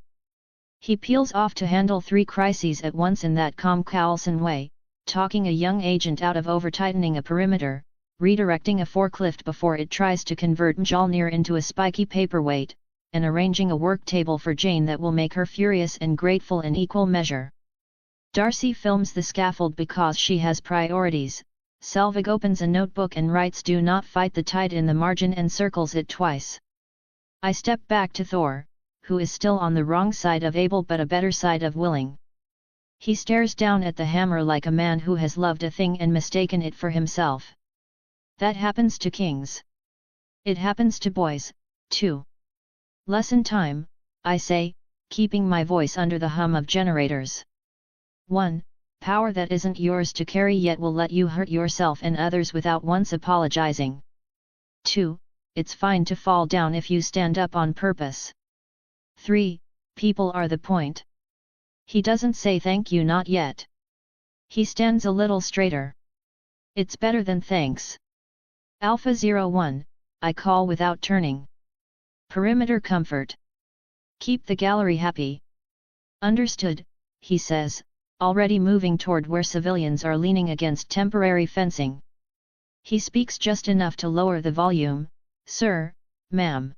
He peels off to handle 3 crises at once in that calm Coulson way, talking a young agent out of over-tightening a perimeter, redirecting a forklift before it tries to convert Mjolnir into a spiky paperweight, and arranging a work table for Jane that will make her furious and grateful in equal measure. Darcy films the scaffold because she has priorities. Selvig opens a notebook and writes "Do not fight the tide" in the margin and circles it twice. I step back to Thor, who is still on the wrong side of able but a better side of willing. He stares down at the hammer like a man who has loved a thing and mistaken it for himself. That happens to kings. It happens to boys, too. Lesson time, I say, keeping my voice under the hum of generators. 1. Power that isn't yours to carry yet will let you hurt yourself and others without once apologizing. 2. It's fine to fall down if you stand up on purpose. 3. People are the point. He doesn't say thank you, not yet. He stands a little straighter. It's better than thanks. Alpha 01, I call without turning. Perimeter comfort. Keep the gallery happy. Understood, he says, already moving toward where civilians are leaning against temporary fencing. He speaks just enough to lower the volume. Sir, ma'am.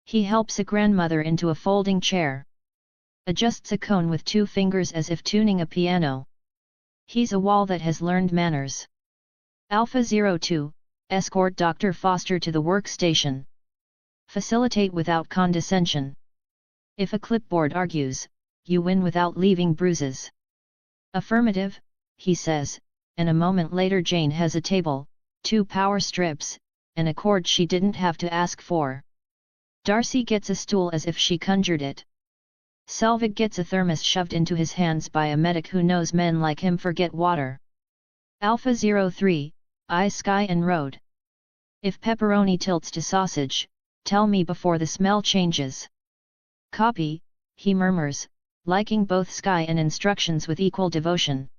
He helps a grandmother into a folding chair. Adjusts a cone with 2 fingers as if tuning a piano. He's a wall that has learned manners. Alpha 02, escort Dr. Foster to the workstation. Facilitate without condescension. If a clipboard argues, you win without leaving bruises. Affirmative, he says, and a moment later Jane has a table, 2 power strips, and a cord she didn't have to ask for. Darcy gets a stool as if she conjured it. Selvig gets a thermos shoved into his hands by a medic who knows men like him forget water. Alpha 03, eyes sky and road. If pepperoni tilts to sausage, tell me before the smell changes. Copy, he murmurs, liking both sky and instructions with equal devotion.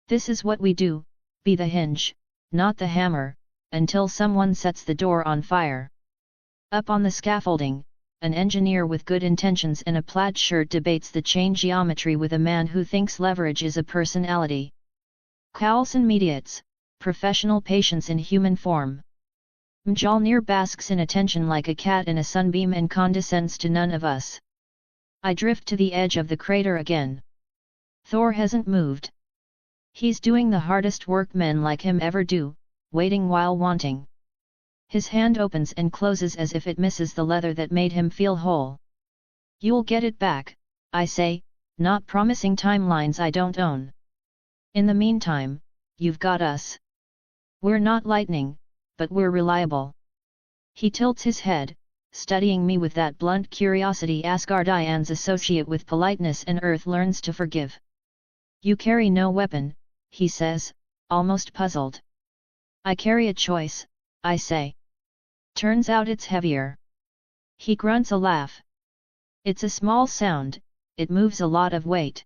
This is what we do, be the hinge, not the hammer, until someone sets the door on fire. Up on the scaffolding, an engineer with good intentions and a plaid shirt debates the chain geometry with a man who thinks leverage is a personality. Coulson mediates, professional patience in human form. Mjolnir basks in attention like a cat in a sunbeam and condescends to none of us. I drift to the edge of the crater again. Thor hasn't moved. He's doing the hardest work men like him ever do, waiting while wanting. His hand opens and closes as if it misses the leather that made him feel whole. You'll get it back, I say, not promising timelines I don't own. In the meantime, you've got us. We're not lightning, but we're reliable. He tilts his head, studying me with that blunt curiosity Asgardian's associate with politeness and earth learns to forgive. You carry no weapon, he says, almost puzzled. I carry a choice, I say. Turns out it's heavier. He grunts a laugh. It's a small sound, it moves a lot of weight.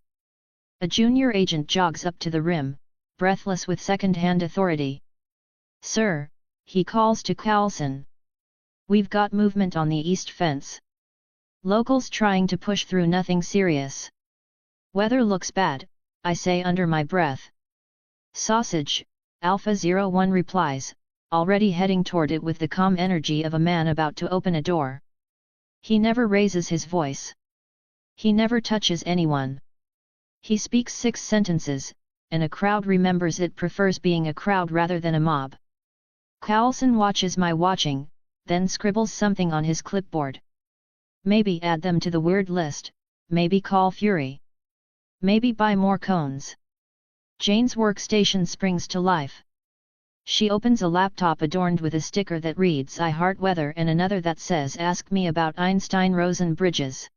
A junior agent jogs up to the rim, breathless with second-hand authority. Sir, he calls to Coulson. We've got movement on the east fence. Locals trying to push through, nothing serious. Weather looks bad, I say under my breath. Sausage, Alpha 01 replies, already heading toward it with the calm energy of a man about to open a door. He never raises his voice. He never touches anyone. He speaks 6 sentences, and a crowd remembers it, prefers being a crowd rather than a mob. Coulson watches my watching, then scribbles something on his clipboard. Maybe add them to the word list, maybe call Fury. Maybe buy more cones. Jane's workstation springs to life. She opens a laptop adorned with a sticker that reads "I heart weather" and another that says "Ask me about Einstein-Rosen bridges."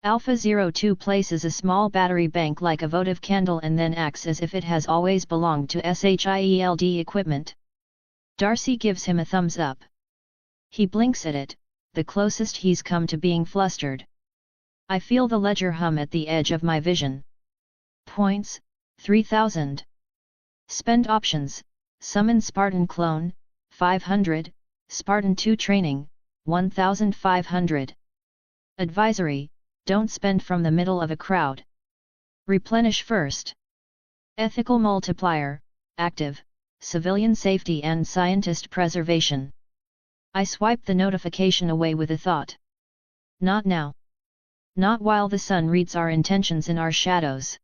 Alpha 02 places a small battery bank like a votive candle and then acts as if it has always belonged to SHIELD equipment. Darcy gives him a thumbs up. He blinks at it, the closest he's come to being flustered. I feel the ledger hum at the edge of my vision. Points, 3000. Spend options, summon Spartan clone, 500, Spartan 2 training, 1500. Advisory, don't spend from the middle of a crowd. Replenish first. Ethical multiplier, active, civilian safety and scientist preservation. I swipe the notification away with a thought. Not now. Not while the sun reads our intentions in our shadows.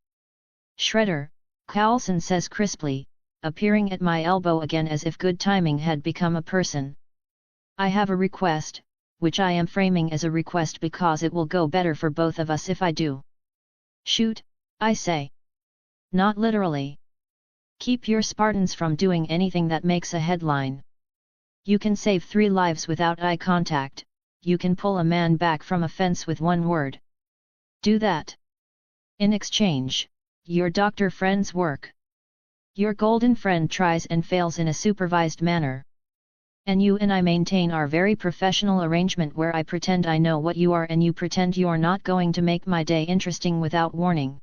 Shredder, Coulson says crisply, appearing at my elbow again as if good timing had become a person. I have a request, which I am framing as a request because it will go better for both of us if I do. Shoot, I say. Not literally. Keep your Spartans from doing anything that makes a headline. You can save 3 lives without eye contact, you can pull a man back from a fence with 1 word. Do that. In exchange, your doctor friend's work. Your golden friend tries and fails in a supervised manner. And you and I maintain our very professional arrangement where I pretend I know what you are and you pretend you're not going to make my day interesting without warning.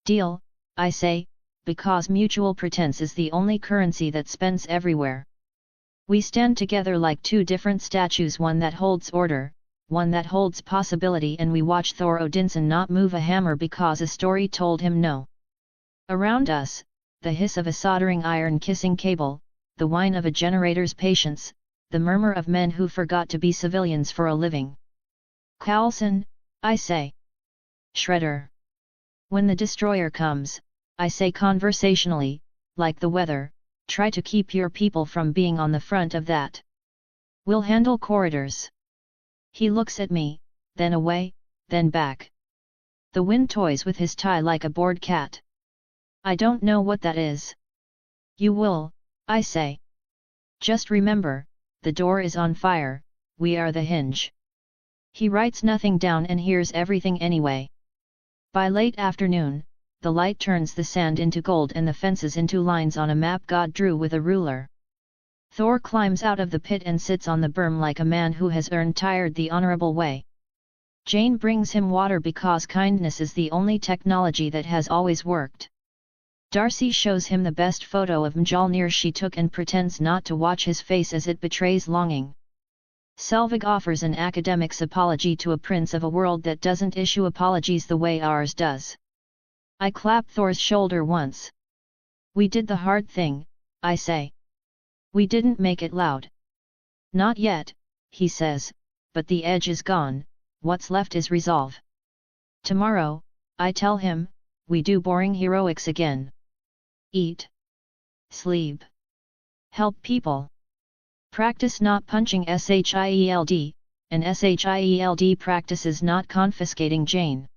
Deal, I say, because mutual pretense is the only currency that spends everywhere. We stand together like 2 different statues, one that holds order, one that holds possibility, and we watch Thor Odinson not move a hammer because a story told him no. Around us, the hiss of a soldering iron kissing cable, the whine of a generator's patience, the murmur of men who forgot to be civilians for a living. Coulson, I say. Shredder. When the destroyer comes, I say conversationally, like the weather, try to keep your people from being on the front of that. We'll handle corridors. He looks at me, then away, then back. The wind toys with his tie like a bored cat. I don't know what that is. You will, I say. Just remember, the door is on fire, we are the hinge. He writes nothing down and hears everything anyway. By late afternoon, the light turns the sand into gold and the fences into lines on a map God drew with a ruler. Thor climbs out of the pit and sits on the berm like a man who has earned tired the honorable way. Jane brings him water because kindness is the only technology that has always worked. Darcy shows him the best photo of Mjolnir she took and pretends not to watch his face as it betrays longing. Selvig offers an academic's apology to a prince of a world that doesn't issue apologies the way ours does. I clap Thor's shoulder once. We did the hard thing, I say. We didn't make it loud. Not yet, he says, but the edge is gone, what's left is resolve. Tomorrow, I tell him, we do boring heroics again. Eat. Sleep. Help people. Practice not punching SHIELD, and SHIELD practices not confiscating Jane.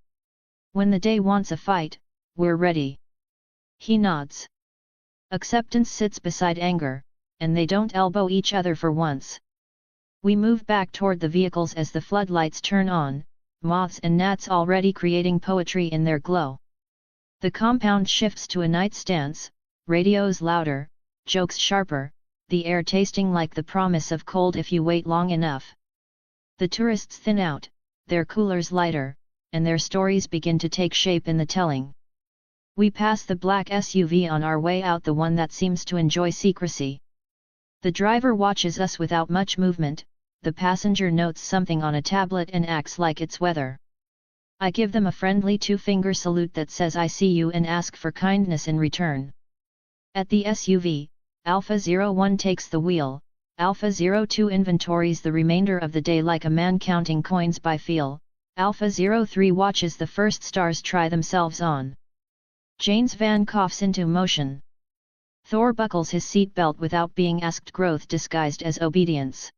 When the day wants a fight, we're ready. He nods. Acceptance sits beside anger, and they don't elbow each other for once. We move back toward the vehicles as the floodlights turn on, moths and gnats already creating poetry in their glow. The compound shifts to a night stance, radios louder, jokes sharper, the air tasting like the promise of cold if you wait long enough. The tourists thin out, their coolers lighter, and their stories begin to take shape in the telling. We pass the black SUV on our way out, the one that seems to enjoy secrecy. The driver watches us without much movement, the passenger notes something on a tablet and acts like it's weather. I give them a friendly two-finger salute that says I see you and ask for kindness in return. At the SUV, Alpha 01 takes the wheel, Alpha 02 inventories the remainder of the day like a man counting coins by feel, Alpha 03 watches the first stars try themselves on. Jane's van coughs into motion. Thor buckles his seatbelt without being asked, growth disguised as obedience.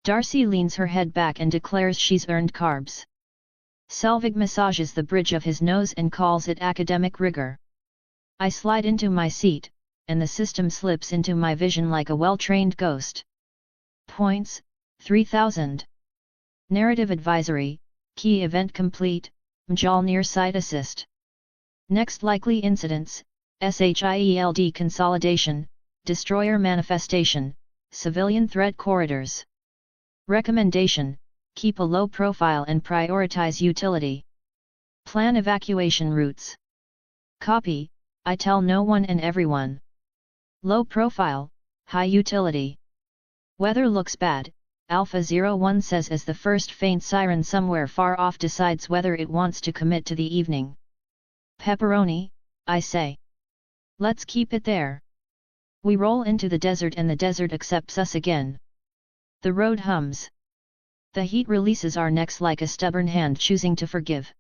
Darcy leans her head back and declares she's earned carbs. Selvig massages the bridge of his nose and calls it academic rigor. I slide into my seat, and the system slips into my vision like a well-trained ghost. Points, 3000. Narrative advisory, key event complete, Mjolnir site assist. Next likely incidents, SHIELD consolidation, destroyer manifestation, civilian threat corridors. Recommendation, keep a low profile and prioritize utility. Plan evacuation routes. Copy, I tell no one and everyone. Low profile, high utility. Weather looks bad, Alpha 01 says as the first faint siren somewhere far off decides whether it wants to commit to the evening. Pepperoni, I say. Let's keep it there. We roll into the desert and the desert accepts us again. The road hums. The heat releases our necks like a stubborn hand choosing to forgive.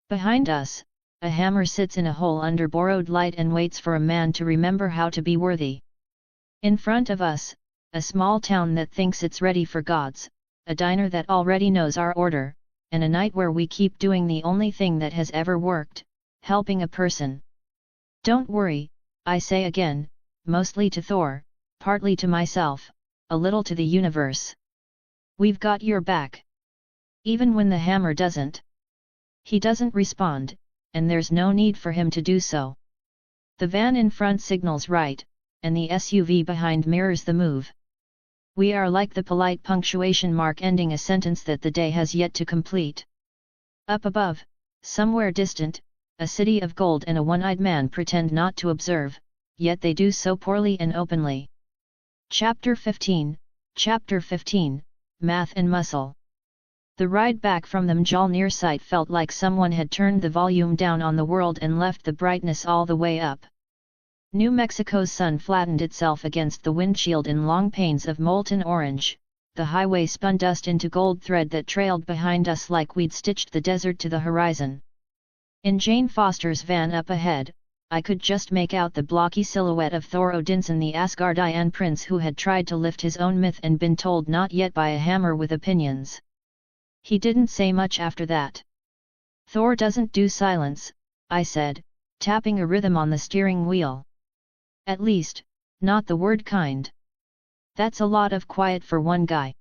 Behind us, a hammer sits in a hole under borrowed light and waits for a man to remember how to be worthy. In front of us, a small town that thinks it's ready for gods, a diner that already knows our order, and a night where we keep doing the only thing that has ever worked, helping a person. Don't worry, I say again, mostly to Thor, partly to myself, a little to the universe. We've got your back. Even when the hammer doesn't. He doesn't respond, and there's no need for him to do so. The van in front signals right, and the SUV behind mirrors the move. We are like the polite punctuation mark ending a sentence that the day has yet to complete. Up above, somewhere distant, a city of gold and a one-eyed man pretend not to observe, yet they do so poorly and openly. Chapter 15, Math and Muscle. The ride back from the Mjolnir site felt like someone had turned the volume down on the world and left the brightness all the way up. New Mexico's sun flattened itself against the windshield in long panes of molten orange, the highway spun dust into gold thread that trailed behind us like we'd stitched the desert to the horizon. In Jane Foster's van up ahead, I could just make out the blocky silhouette of Thor Odinson, the Asgardian prince who had tried to lift his own myth and been told not yet by a hammer with opinions. He didn't say much after that. Thor doesn't do silence, I said, tapping a rhythm on the steering wheel. At least, not the word kind. That's a lot of quiet for one guy.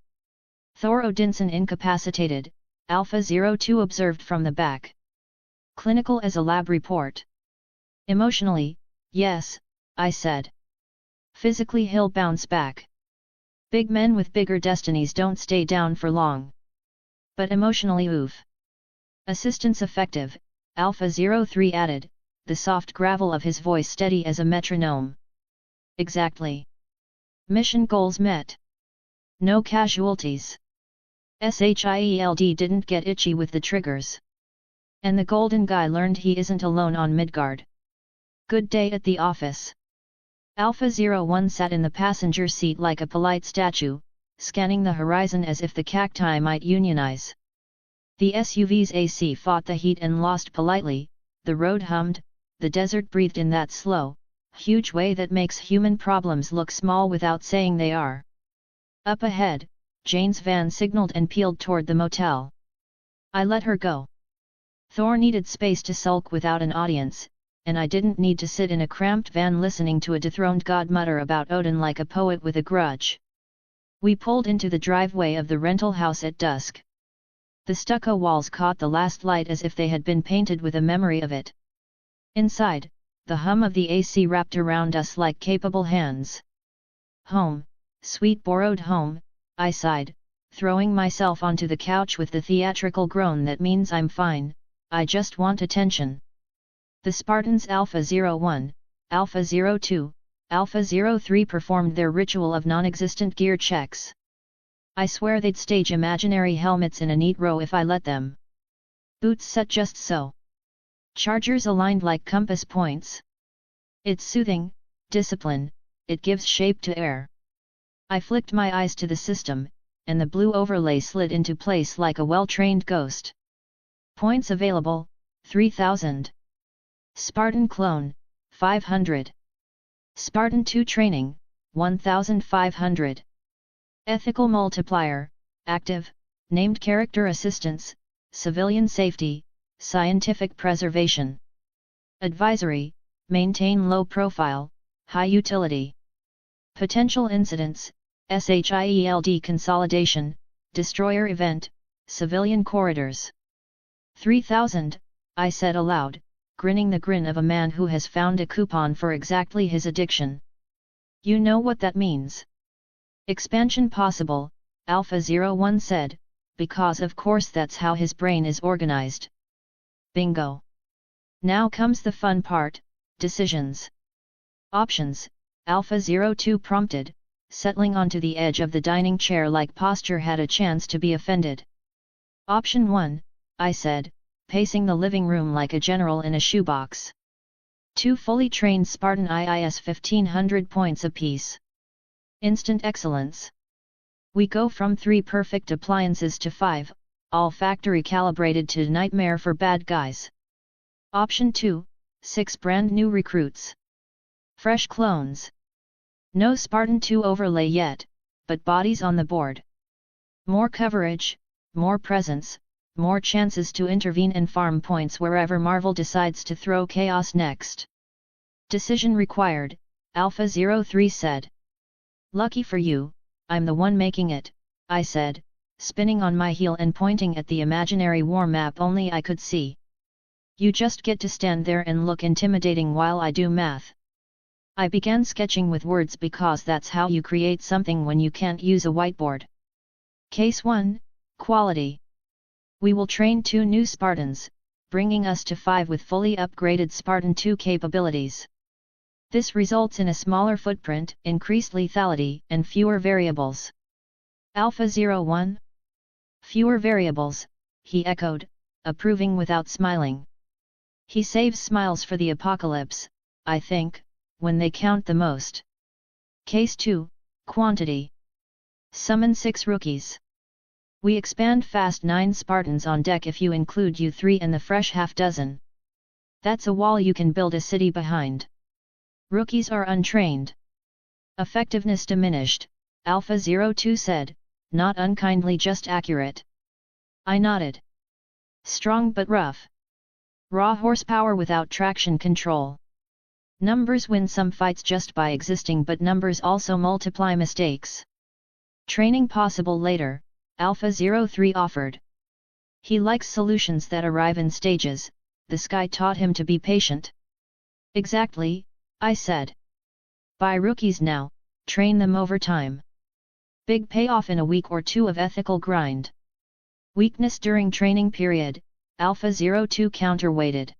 Thor Odinson incapacitated, Alpha 02 observed from the back. Clinical as a lab report. Emotionally, yes, I said. Physically he'll bounce back. Big men with bigger destinies don't stay down for long. But emotionally oof. Assistance effective, Alpha 03 added, the soft gravel of his voice steady as a metronome. Exactly. Mission goals met. No casualties. SHIELD didn't get itchy with the triggers. And the golden guy learned he isn't alone on Midgard. Good day at the office. Alpha 01 sat in the passenger seat like a polite statue, scanning the horizon as if the cacti might unionize. The SUV's AC fought the heat and lost politely, the road hummed, the desert breathed in that slow, huge way that makes human problems look small without saying they are. Up ahead, Jane's van signaled and peeled toward the motel. I let her go. Thor needed space to sulk without an audience, and I didn't need to sit in a cramped van listening to a dethroned god mutter about Odin like a poet with a grudge. We pulled into the driveway of the rental house at dusk. The stucco walls caught the last light as if they had been painted with a memory of it. Inside, the hum of the AC wrapped around us like capable hands. Home, sweet borrowed home, I sighed, throwing myself onto the couch with the theatrical groan that means I'm fine, I just want attention. The Spartans Alpha 01, Alpha 02, Alpha 03 performed their ritual of non-existent gear checks. I swear they'd stage imaginary helmets in a neat row if I let them. Boots set just so. Chargers aligned like compass points. It's soothing, discipline, it gives shape to air. I flicked my eyes to the system, and the blue overlay slid into place like a well-trained ghost. Points available, 3000. Spartan clone, 500. Spartan 2 training, 1500. Ethical multiplier, active, named character assistance, civilian safety, scientific preservation. Advisory, maintain low profile, high utility. Potential incidents, SHIELD consolidation, destroyer event, civilian corridors. 3000, I said aloud, grinning the grin of a man who has found a coupon for exactly his addiction. You know what that means. Expansion possible, Alpha 01 said, because of course that's how his brain is organized. Bingo. Now comes the fun part, decisions. Options, Alpha 02 prompted, settling onto the edge of the dining chair like posture had a chance to be offended. Option 1, I said, pacing the living room like a general in a shoebox. 2 fully trained Spartan IIS 1500 points apiece. Instant excellence. We go from 3 perfect appliances to 5, all factory calibrated to nightmare for bad guys. Option 2, 6 brand new recruits. Fresh clones. No Spartan 2 overlay yet, but bodies on the board. More coverage, more presence, more chances to intervene and farm points wherever Marvel decides to throw chaos next. Decision required, Alpha 03 said. Lucky for you, I'm the one making it, I said, spinning on my heel and pointing at the imaginary war map only I could see. You just get to stand there and look intimidating while I do math. I began sketching with words because that's how you create something when you can't use a whiteboard. Case 1, Quality. We will train 2 new Spartans, bringing us to 5 with fully upgraded Spartan 2 capabilities. This results in a smaller footprint, increased lethality, and fewer variables. Alpha 01? Fewer variables, he echoed, approving without smiling. He saves smiles for the apocalypse, I think, when they count the most. Case 2, Quantity. Summon 6 rookies. We expand fast 9 Spartans on deck if you include you 3 and the fresh half dozen. That's a wall you can build a city behind. Rookies are untrained. Effectiveness diminished, Alpha 02 said, not unkindly just accurate. I nodded. Strong but rough. Raw horsepower without traction control. Numbers win some fights just by existing, but numbers also multiply mistakes. Training possible later, Alpha 03 offered. He likes solutions that arrive in stages, this guy taught him to be patient. Exactly, I said. Buy rookies now, train them over time. Big payoff in a week or 2 of ethical grind. Weakness during training period, Alpha 02 counterweighted.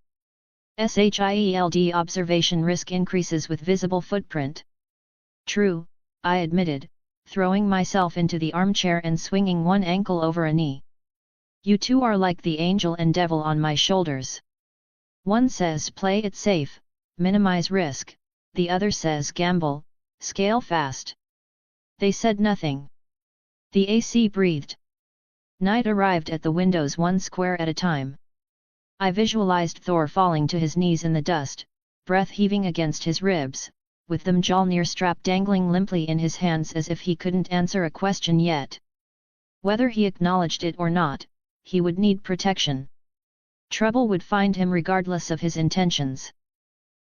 SHIELD observation risk increases with visible footprint. True, I admitted, throwing myself into the armchair and swinging one ankle over a knee. You two are like the angel and devil on my shoulders. One says play it safe, minimize risk, the other says gamble, scale fast. They said nothing. The AC breathed. Night arrived at the windows 1 square at a time. I visualized Thor falling to his knees in the dust, breath heaving against his ribs, with the Mjolnir strap dangling limply in his hands as if he couldn't answer a question yet. Whether he acknowledged it or not, he would need protection. Trouble would find him regardless of his intentions.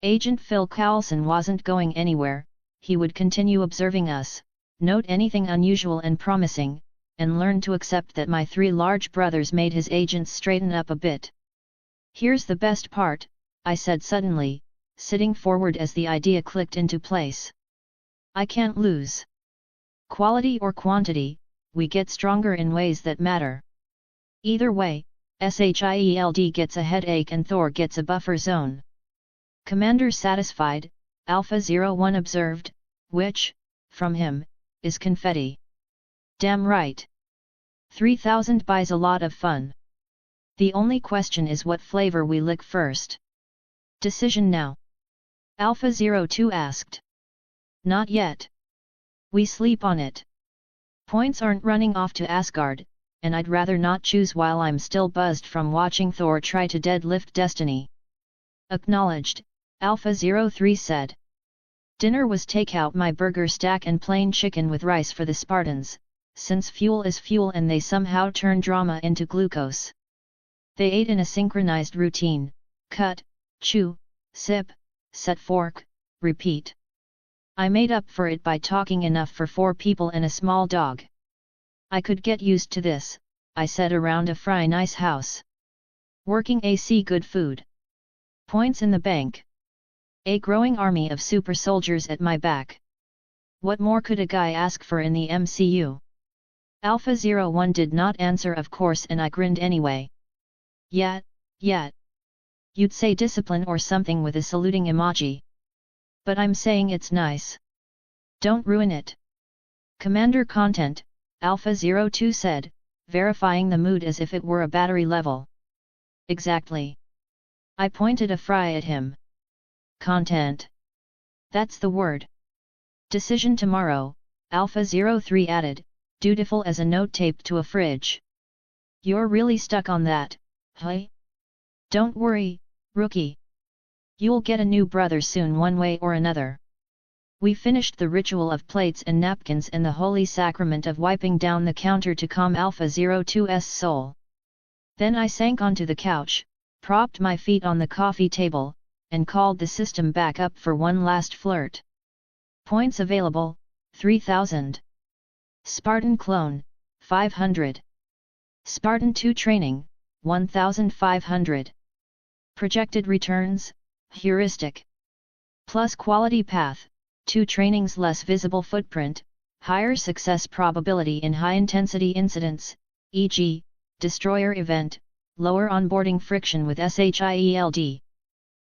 Agent Phil Coulson wasn't going anywhere, he would continue observing us, note anything unusual and promising, and learn to accept that my 3 large brothers made his agents straighten up a bit. Here's the best part, I said suddenly, sitting forward as the idea clicked into place. I can't lose. Quality or quantity, we get stronger in ways that matter. Either way, SHIELD gets a headache and Thor gets a buffer zone. Commander satisfied, Alpha 01 observed, which, from him, is confetti. Damn right. 3000 buys a lot of fun. The only question is what flavor we lick first. Decision now. Alpha 02 asked. Not yet. We sleep on it. Points aren't running off to Asgard, and I'd rather not choose while I'm still buzzed from watching Thor try to deadlift Destiny. Acknowledged, Alpha 03 said. Dinner was takeout, my burger stack and plain chicken with rice for the Spartans, since fuel is fuel and they somehow turn drama into glucose. They ate in a synchronized routine: cut, chew, sip, set fork, repeat. I made up for it by talking enough for 4 people and a small dog. I could get used to this, I said, around a fry nice house. Working AC good food. Points in the bank. A growing army of super soldiers at my back. What more could a guy ask for in the MCU? Alpha 01 did not answer, of course, and I grinned anyway. Yeah. You'd say discipline or something with a saluting emoji. But I'm saying it's nice. Don't ruin it. Commander content, Alpha 02 said, verifying the mood as if it were a battery level. Exactly. I pointed a fry at him. Content. That's the word. Decision tomorrow, Alpha 03 added, dutiful as a note taped to a fridge. You're really stuck on that, huh? Don't worry, rookie. You'll get a new brother soon, one way or another. We finished the ritual of plates and napkins and the holy sacrament of wiping down the counter to calm Alpha 02's soul. Then I sank onto the couch, propped my feet on the coffee table, and called the system back up for one last flirt. Points available, 3000. Spartan clone, 500. Spartan 2 training, 1500. Projected returns, heuristic. Plus quality path, 2 trainings, less visible footprint, higher success probability in high-intensity incidents, e.g., destroyer event, lower onboarding friction with SHIELD.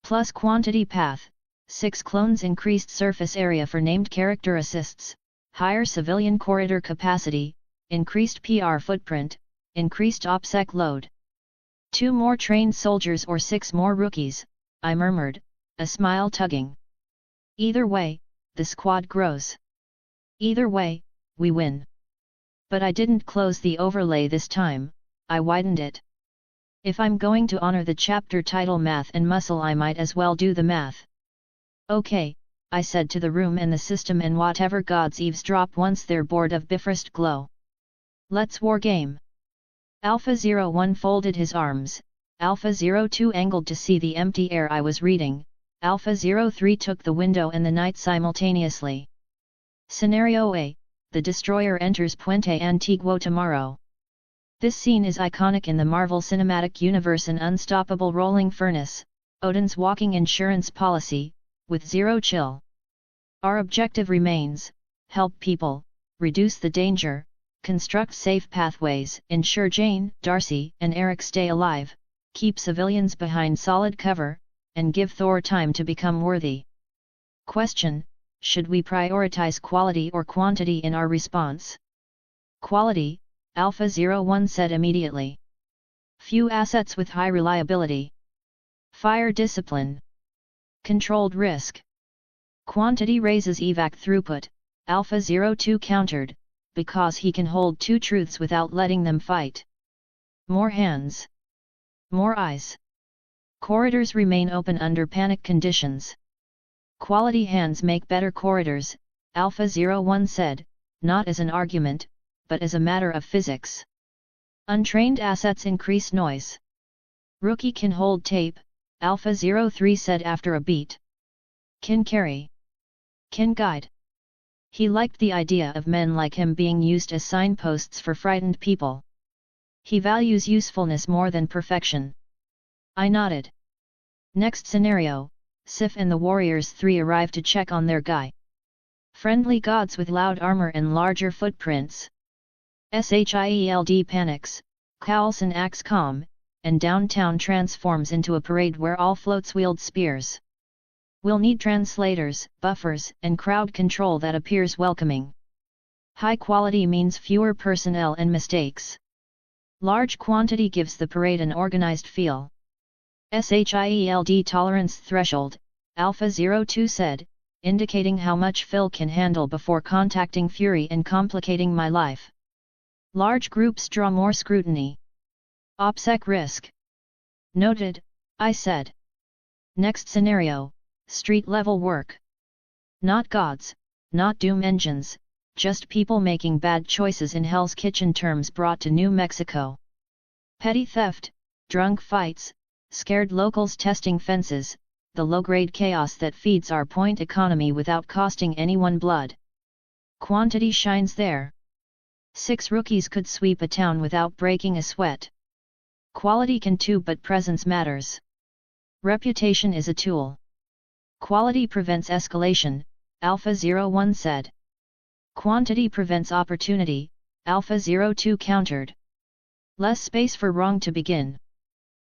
Plus quantity path, 6 clones, increased surface area for named character assists, higher civilian corridor capacity, increased PR footprint, increased OPSEC load. 2 more trained soldiers or 6 more rookies, I murmured, a smile tugging. Either way, the squad grows. Either way, we win. But I didn't close the overlay this time, I widened it. If I'm going to honor the chapter title Math and Muscle, I might as well do the math. Okay, I said to the room and the system and whatever gods eavesdrop once they're bored of Bifrost glow. Let's wargame. Alpha 01 folded his arms, Alpha 02 angled to see the empty air I was reading, Alpha 03 took the window and the night simultaneously. Scenario A, the destroyer enters Puente Antiguo tomorrow. This scene is iconic in the Marvel Cinematic Universe, an unstoppable rolling furnace, Odin's walking insurance policy, with zero chill. Our objective remains: help people, reduce the danger, construct safe pathways, ensure Jane, Darcy, and Eric stay alive, keep civilians behind solid cover, and give Thor time to become worthy. Question: should we prioritize quality or quantity in our response? Quality, Alpha 01 said immediately. Few assets with high reliability. Fire discipline. Controlled risk. Quantity raises evac throughput, Alpha 02 countered, because he can hold 2 truths without letting them fight. More hands. More eyes. Corridors remain open under panic conditions. Quality hands make better corridors, Alpha 01 said, not as an argument, but as a matter of physics. Untrained assets increase noise. Rookie can hold tape, Alpha 03 said after a beat. Can carry. Can guide. He liked the idea of men like him being used as signposts for frightened people. He values usefulness more than perfection. I nodded. Next scenario, Sif and the Warriors 3 arrive to check on their guy. Friendly gods with loud armor and larger footprints. Shield panics, Coulson acts calm, and downtown transforms into a parade where all floats wield spears. We'll need translators, buffers, and crowd control that appears welcoming. High quality means fewer personnel and mistakes. Large quantity gives the parade an organized feel. Shield tolerance threshold, Alpha 02 said, indicating how much Phil can handle before contacting Fury and complicating my life. Large groups draw more scrutiny. OPSEC risk. Noted, I said. Next scenario, street-level work. Not gods, not doom engines, just people making bad choices in Hell's Kitchen terms brought to New Mexico. Petty theft, drunk fights, scared locals testing fences, the low-grade chaos that feeds our point economy without costing anyone blood. Quantity shines there. 6 rookies could sweep a town without breaking a sweat. Quality can too, but presence matters. Reputation is a tool. Quality prevents escalation, Alpha 01 said. Quantity prevents opportunity, Alpha 02 countered. Less space for wrong to begin.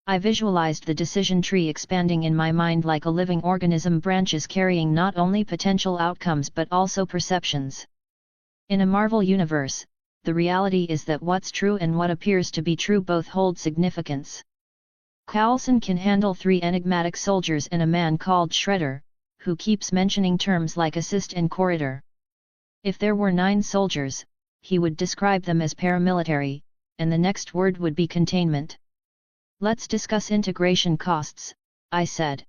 I visualized the decision tree expanding in my mind like a living organism, branches carrying not only potential outcomes but also perceptions. In a Marvel universe, the reality is that what's true and what appears to be true both hold significance. Coulson can handle 3 enigmatic soldiers and a man called Shredder, who keeps mentioning terms like assist and corridor. If there were 9 soldiers, he would describe them as paramilitary, and the next word would be containment. Let's discuss integration costs, I said.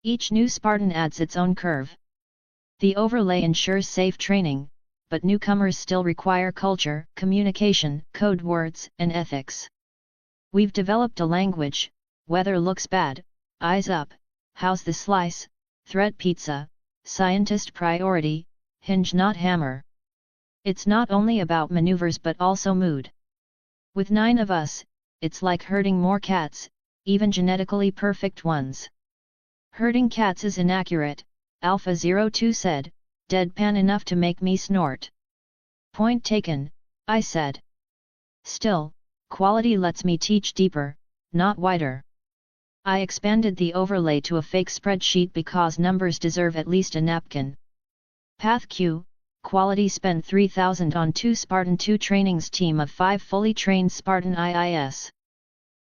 Each new Spartan adds its own curve. The overlay ensures safe training, but newcomers still require culture, communication, code words, and ethics. We've developed a language: weather looks bad, eyes up, how's the slice, threat pizza, scientist priority, hinge not hammer. It's not only about maneuvers but also mood. With 9 of us, it's like herding more cats, even genetically perfect ones. Herding cats is inaccurate, Alpha 02 said, deadpan enough to make me snort. Point taken, I said. Still, quality lets me teach deeper, not wider. I expanded the overlay to a fake spreadsheet because numbers deserve at least a napkin. Path Q, quality spent 3,000 on 2 Spartan 2 trainings, team of 5 fully trained Spartan IIS.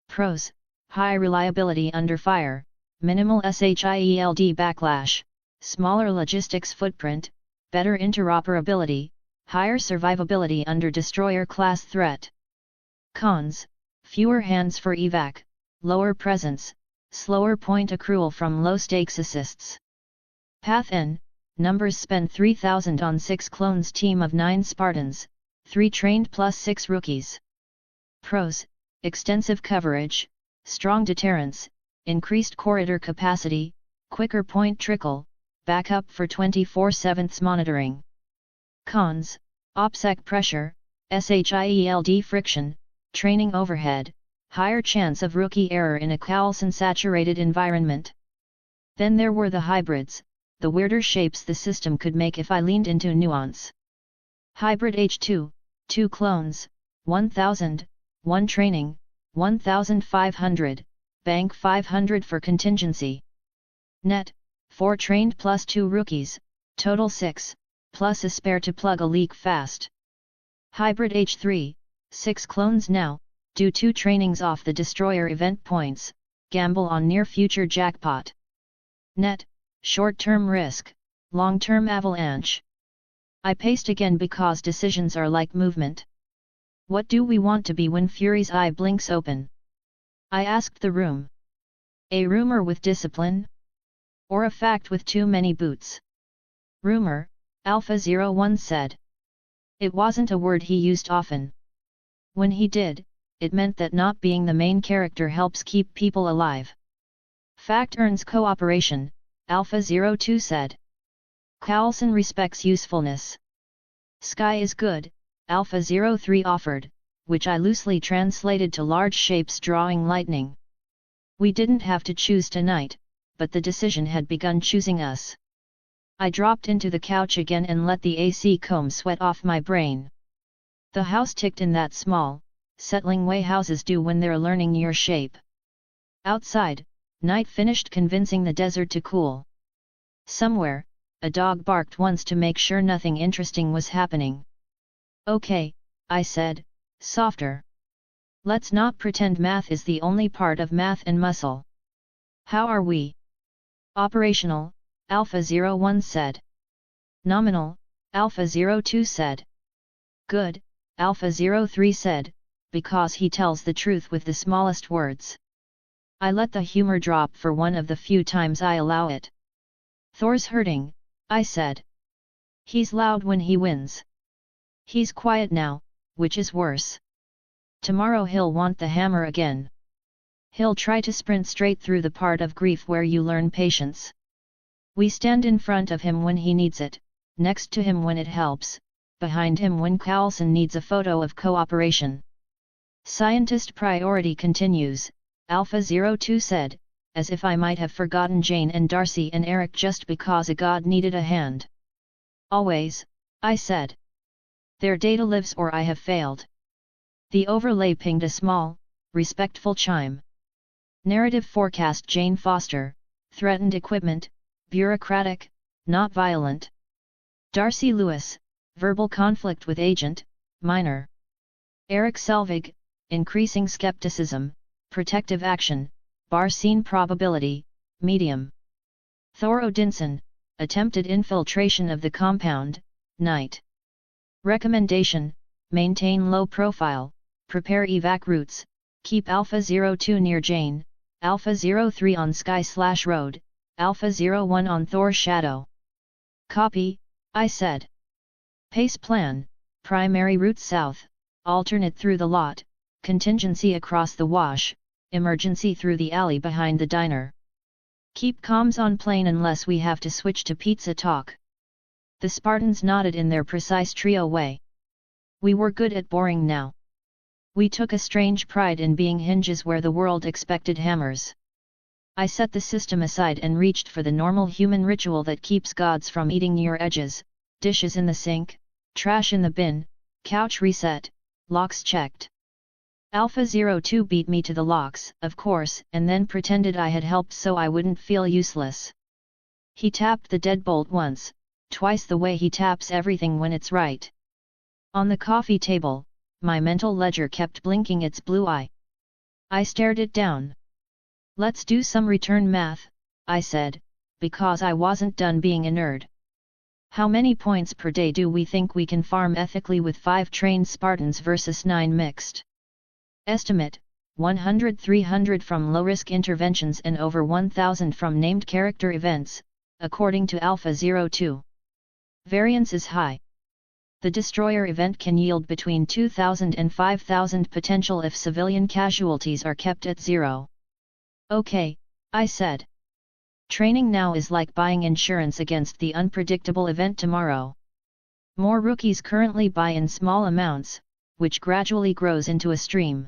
Pros: high reliability under fire, minimal SHIELD backlash, smaller logistics footprint, better interoperability, higher survivability under destroyer-class threat. Cons: fewer hands for evac, lower presence, slower point accrual from low-stakes assists. Path N, numbers spend 3,000 on 6 clones, team of 9 Spartans, 3 trained plus 6 rookies. Pros: extensive coverage, strong deterrence, increased corridor capacity, quicker point trickle, backup for 24/7 monitoring. Cons: OPSEC pressure, SHIELD friction, training overhead, higher chance of rookie error in a Coulson-saturated environment. Then there were the hybrids, the weirder shapes the system could make if I leaned into nuance. Hybrid H2, 2 clones, 1,000, 1 training, 1,500, bank 500 for contingency. Net, 4 trained plus 2 rookies, total 6, plus a spare to plug a leak fast. Hybrid H3, 6 clones now, do 2 trainings off the destroyer event points, gamble on near future jackpot. Net, short-term risk, long-term avalanche. I paced again because decisions are like movement. What do we want to be when Fury's eye blinks open? I asked the room. A rumor with discipline? Or a fact with too many boots? Rumor, Alpha 01 said. It wasn't a word he used often. When he did, it meant that not being the main character helps keep people alive. Fact earns cooperation, Alpha 02 said. Coulson respects usefulness. Sky is good, Alpha 03 offered, which I loosely translated to large shapes drawing lightning. We didn't have to choose tonight, but the decision had begun choosing us. I dropped into the couch again and let the AC comb sweat off my brain. The house ticked in that small, settling way houses do when they're learning your shape. Outside, night finished convincing the desert to cool. Somewhere, a dog barked once to make sure nothing interesting was happening. Okay, I said, softer. Let's not pretend math is the only part of math and muscle. How are we? Operational, Alpha 01 said. Nominal, Alpha 02 said. Good, Alpha 03 said, because he tells the truth with the smallest words. I let the humor drop for one of the few times I allow it. Thor's hurting, I said. He's loud when he wins. He's quiet now, which is worse. Tomorrow he'll want the hammer again. He'll try to sprint straight through the part of grief where you learn patience. We stand in front of him when he needs it, next to him when it helps, behind him when Carlson needs a photo of cooperation. Scientist priority continues, Alpha 02 said, as if I might have forgotten Jane and Darcy and Eric just because a god needed a hand. Always, I said. Their data lives or I have failed. The overlay pinged a small, respectful chime. Narrative forecast Jane Foster, threatened equipment, bureaucratic, not violent. Darcy Lewis, verbal conflict with agent, minor. Eric Selvig, increasing skepticism, protective action, bar scene probability, medium. Thor Odinson, attempted infiltration of the compound, night. Recommendation, maintain low profile, prepare evac routes, keep Alpha 02 near Jane, Alpha 03 on Sky/Road, Alpha 01 on Thor's shadow. Copy, I said. Pace plan, primary route south, alternate through the lot, contingency across the wash, emergency through the alley behind the diner. Keep comms on plane unless we have to switch to pizza talk. The Spartans nodded in their precise trio way. We were good at boring now. We took a strange pride in being hinges where the world expected hammers. I set the system aside and reached for the normal human ritual that keeps gods from eating your edges, dishes in the sink, trash in the bin, couch reset, locks checked. Alpha 02 beat me to the locks, of course, and then pretended I had helped so I wouldn't feel useless. He tapped the deadbolt once, twice the way he taps everything when it's right. On the coffee table, my mental ledger kept blinking its blue eye. I stared it down. Let's do some return math, I said, because I wasn't done being a nerd. How many points per day do we think we can farm ethically with 5 trained Spartans versus 9 mixed? Estimate, 100-300 from low-risk interventions and over 1,000 from named character events, according to Alpha 02. Variance is high. The destroyer event can yield between 2,000 and 5,000 potential if civilian casualties are kept at 0. Okay, I said. Training now is like buying insurance against the unpredictable event tomorrow. More rookies currently buy in small amounts, which gradually grows into a stream.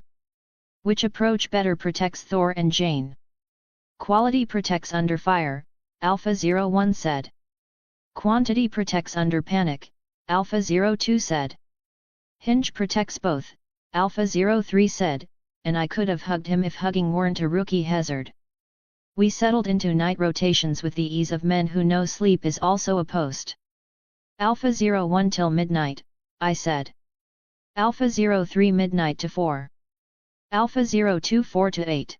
Which approach better protects Thor and Jane? Quality protects under fire, Alpha 01 said. Quantity protects under panic, Alpha 02 said. Hinge protects both, Alpha 03 said, and I could have hugged him if hugging weren't a rookie hazard. We settled into night rotations with the ease of men who know sleep is also a post. Alpha 01 till midnight, I said. Alpha 03 midnight to 4. Alpha 02 4 to 8.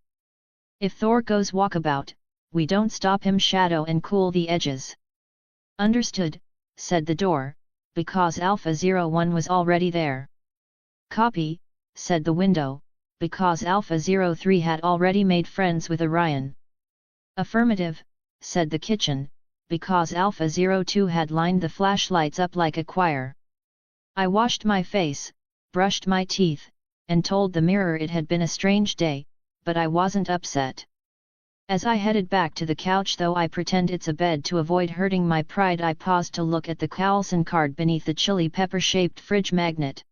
If Thor goes walkabout, we don't stop him shadow and cool the edges. Understood, said the door, because Alpha 01 was already there. Copy, said the window, because Alpha 03 had already made friends with Orion. Affirmative, said the kitchen, because Alpha 02 had lined the flashlights up like a choir. I washed my face, brushed my teeth, and told the mirror it had been a strange day, but I wasn't upset. As I headed back to the couch, though I pretend it's a bed to avoid hurting my pride, I paused to look at the Carlson card beneath the chili pepper-shaped fridge magnet.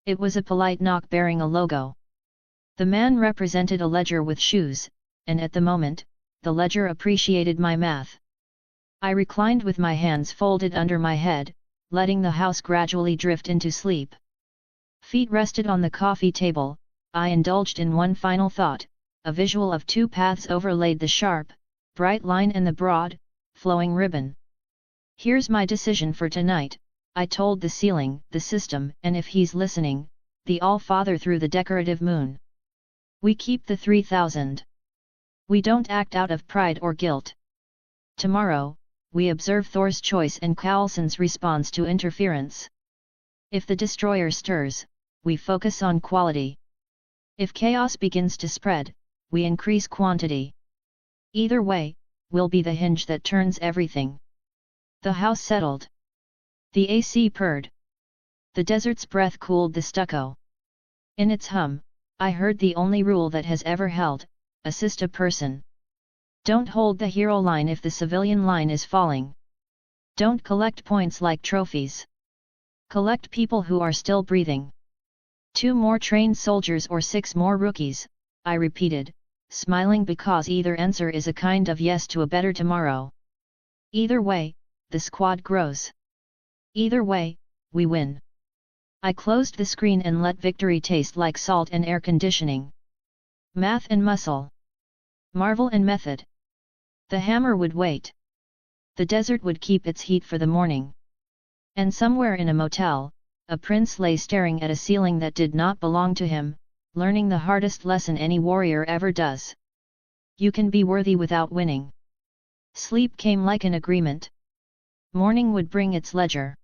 It was a polite knock bearing a logo. The man represented a ledger with shoes, and at the moment, the ledger appreciated my math. I reclined with my hands folded under my head, letting the house gradually drift into sleep. Feet rested on the coffee table, I indulged in one final thought, a visual of two paths overlaid the sharp, bright line and the broad, flowing ribbon. Here's my decision for tonight, I told the ceiling, the system, and if he's listening, the All-Father through the decorative moon. We keep the 3000. We don't act out of pride or guilt. Tomorrow, we observe Thor's choice and Coulson's response to interference. If the destroyer stirs, we focus on quality. If chaos begins to spread, we increase quantity. Either way, we'll be the hinge that turns everything. The house settled. The AC purred. The desert's breath cooled the stucco. In its hum, I heard the only rule that has ever held: assist a person. Don't hold the hero line if the civilian line is falling. Don't collect points like trophies. Collect people who are still breathing. 2 more trained soldiers or 6 more rookies, I repeated, smiling because either answer is a kind of yes to a better tomorrow. Either way, the squad grows. Either way, we win. I closed the screen and let victory taste like salt and air conditioning. Math and muscle. Marvel and method. The hammer would wait. The desert would keep its heat for the morning. And somewhere in a motel, a prince lay staring at a ceiling that did not belong to him, learning the hardest lesson any warrior ever does. You can be worthy without winning. Sleep came like an agreement. Morning would bring its ledger.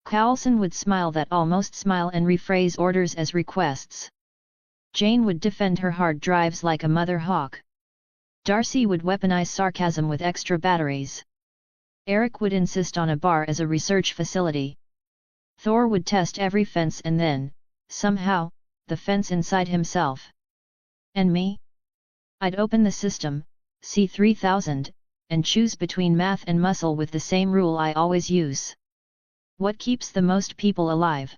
Coulson would smile that almost smile and rephrase orders as requests. Jane would defend her hard drives like a mother hawk. Darcy would weaponize sarcasm with extra batteries. Eric would insist on a bar as a research facility. Thor would test every fence and then, somehow, the fence inside himself. And me? I'd open the system, see 3000, and choose between math and muscle with the same rule I always use. What keeps the most people alive?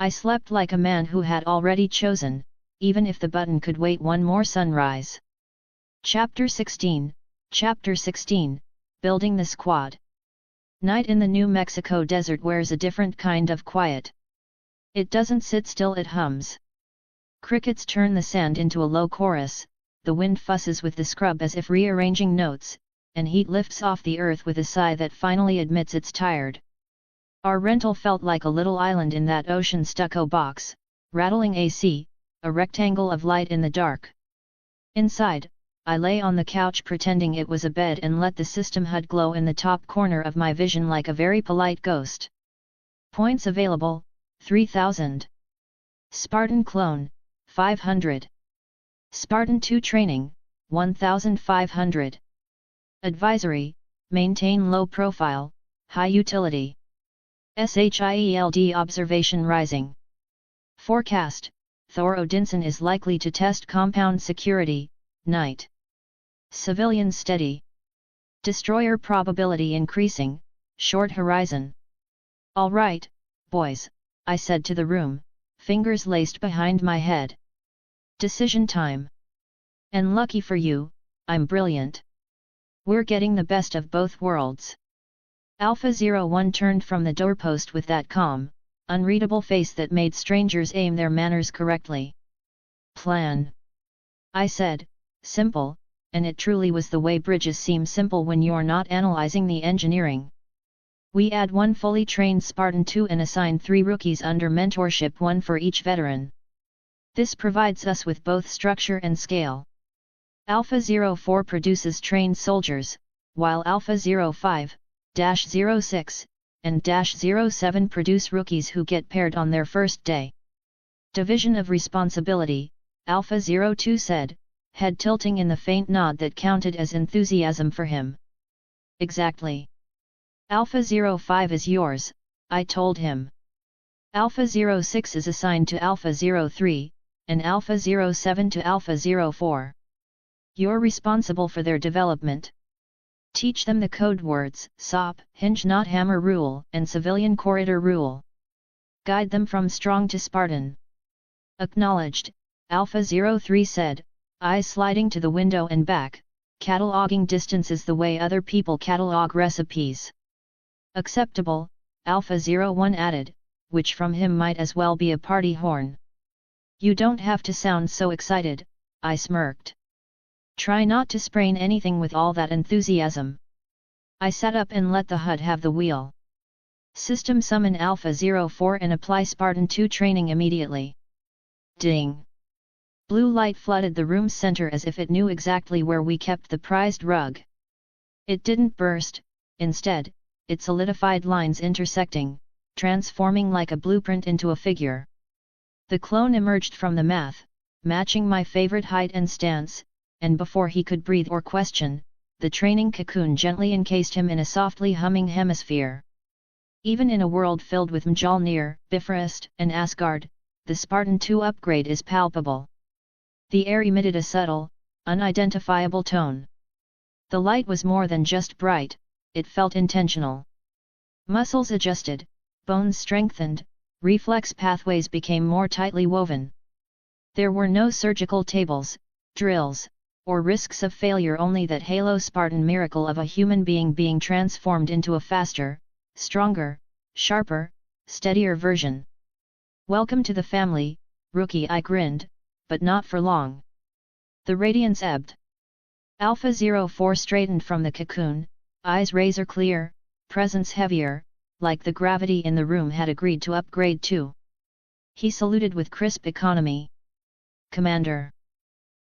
I slept like a man who had already chosen, even if the button could wait one more sunrise. Chapter 16, Building the Squad. Night in the New Mexico desert wears a different kind of quiet. It doesn't sit still, it hums. Crickets turn the sand into a low chorus, the wind fusses with the scrub as if rearranging notes, and heat lifts off the earth with a sigh that finally admits it's tired. Our rental felt like a little island in that ocean stucco box, rattling AC, a rectangle of light in the dark. Inside, I lay on the couch pretending it was a bed and let the system HUD glow in the top corner of my vision like a very polite ghost. Points available, 3000. Spartan clone, 500. Spartan 2 training, 1500. Advisory, maintain low profile, high utility. SHIELD observation rising. Forecast, Thor Odinson is likely to test compound security, night. Civilians steady. Destroyer probability increasing, short horizon. All right, boys, I said to the room, fingers laced behind my head. Decision time. And lucky for you, I'm brilliant. We're getting the best of both worlds. Alpha 01 turned from the doorpost with that calm, unreadable face that made strangers aim their manners correctly. Plan. I said, simple, and it truly was the way bridges seem simple when you're not analyzing the engineering. We add 1 fully trained Spartan 2 and assign 3 rookies under mentorship, 1 for each veteran. This provides us with both structure and scale. Alpha 04 produces trained soldiers, while Alpha 05-06, and -07 produce rookies who get paired on their first day. Division of responsibility, Alpha 02 said, head tilting in the faint nod that counted as enthusiasm for him. Exactly. Alpha 05 is yours, I told him. Alpha 06 is assigned to Alpha 03, and Alpha 07 to Alpha 04. You're responsible for their development. Teach them the code words, SOP, hinge not hammer rule, and civilian corridor rule. Guide them from strong to Spartan. Acknowledged, Alpha 03 said, eyes sliding to the window and back, cataloging distances the way other people catalog recipes. Acceptable, Alpha 01 added, which from him might as well be a party horn. "You don't have to sound so excited," I smirked. "Try not to sprain anything with all that enthusiasm." I sat up and let the HUD have the wheel. "System summon Alpha 04 and apply Spartan 2 training immediately." Ding! Blue light flooded the room's center as if it knew exactly where we kept the prized rug. It didn't burst, instead, it solidified lines intersecting, transforming like a blueprint into a figure. The clone emerged from the math, matching my favorite height and stance, and before he could breathe or question, the training cocoon gently encased him in a softly humming hemisphere. Even in a world filled with Mjolnir, Bifrost, and Asgard, the Spartan 2 upgrade is palpable. The air emitted a subtle, unidentifiable tone. The light was more than just bright, it felt intentional. Muscles adjusted, bones strengthened, reflex pathways became more tightly woven. There were no surgical tables, drills, or risks of failure, only that Halo Spartan miracle of a human being transformed into a faster, stronger, sharper, steadier version. "Welcome to the family, rookie," I grinned, but not for long. The radiance ebbed. Alpha 04 straightened from the cocoon, eyes razor clear, presence heavier, like the gravity in the room had agreed to upgrade too. He saluted with crisp economy. "Commander.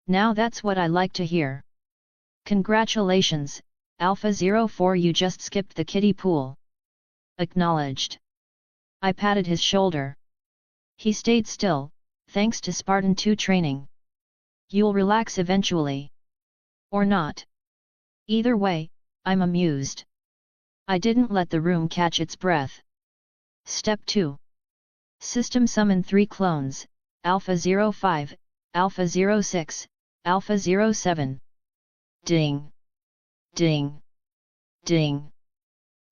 Now that's what I like to hear. Congratulations, Alpha 04, you just skipped the kiddie pool." "Acknowledged." I patted his shoulder. He stayed still, thanks to Spartan 2 training. "You'll relax eventually. Or not. Either way, I'm amused." I didn't let the room catch its breath. Step 2. System summon 3 clones, Alpha 05, Alpha 06, Alpha 07. Ding! Ding! Ding!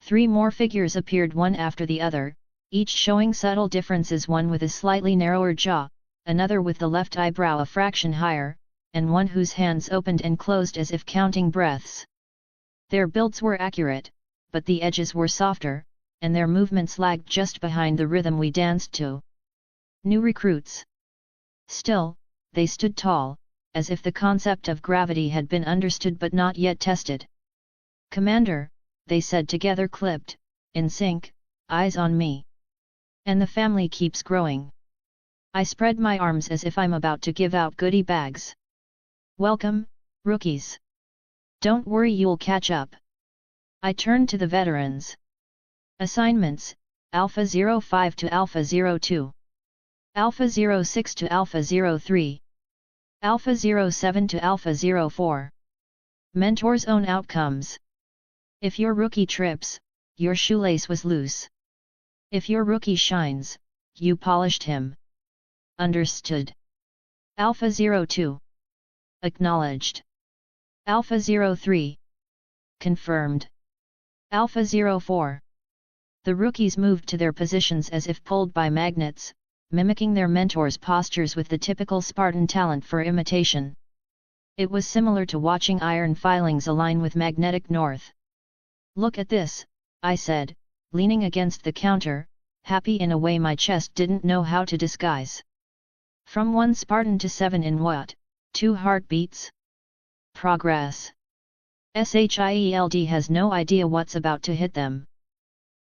3 more figures appeared one after the other, each showing subtle differences, one with a slightly narrower jaw, another with the left eyebrow a fraction higher, and one whose hands opened and closed as if counting breaths. Their builds were accurate, but the edges were softer, and their movements lagged just behind the rhythm we danced to. New recruits. Still, they stood tall, as if the concept of gravity had been understood but not yet tested. "Commander," they said together, clipped, in sync, eyes on me. "And the family keeps growing." I spread my arms as if I'm about to give out goodie bags. "Welcome, rookies. Don't worry, you'll catch up." I turned to the veterans. Assignments: Alpha 05 to Alpha 02. Alpha 06 to Alpha 03. Alpha 07 to Alpha 04. Mentor's own outcomes. If your rookie trips, your shoelace was loose. If your rookie shines, you polished him. Understood. Alpha 02. Acknowledged. Alpha 03. Confirmed. Alpha 04. The rookies moved to their positions as if pulled by magnets, mimicking their mentors' postures with the typical Spartan talent for imitation. It was similar to watching iron filings align with magnetic north. "Look at this," I said, leaning against the counter, happy in a way my chest didn't know how to disguise. "From 1 Spartan to 7 in what, 2 heartbeats? Progress. Shield has no idea what's about to hit them.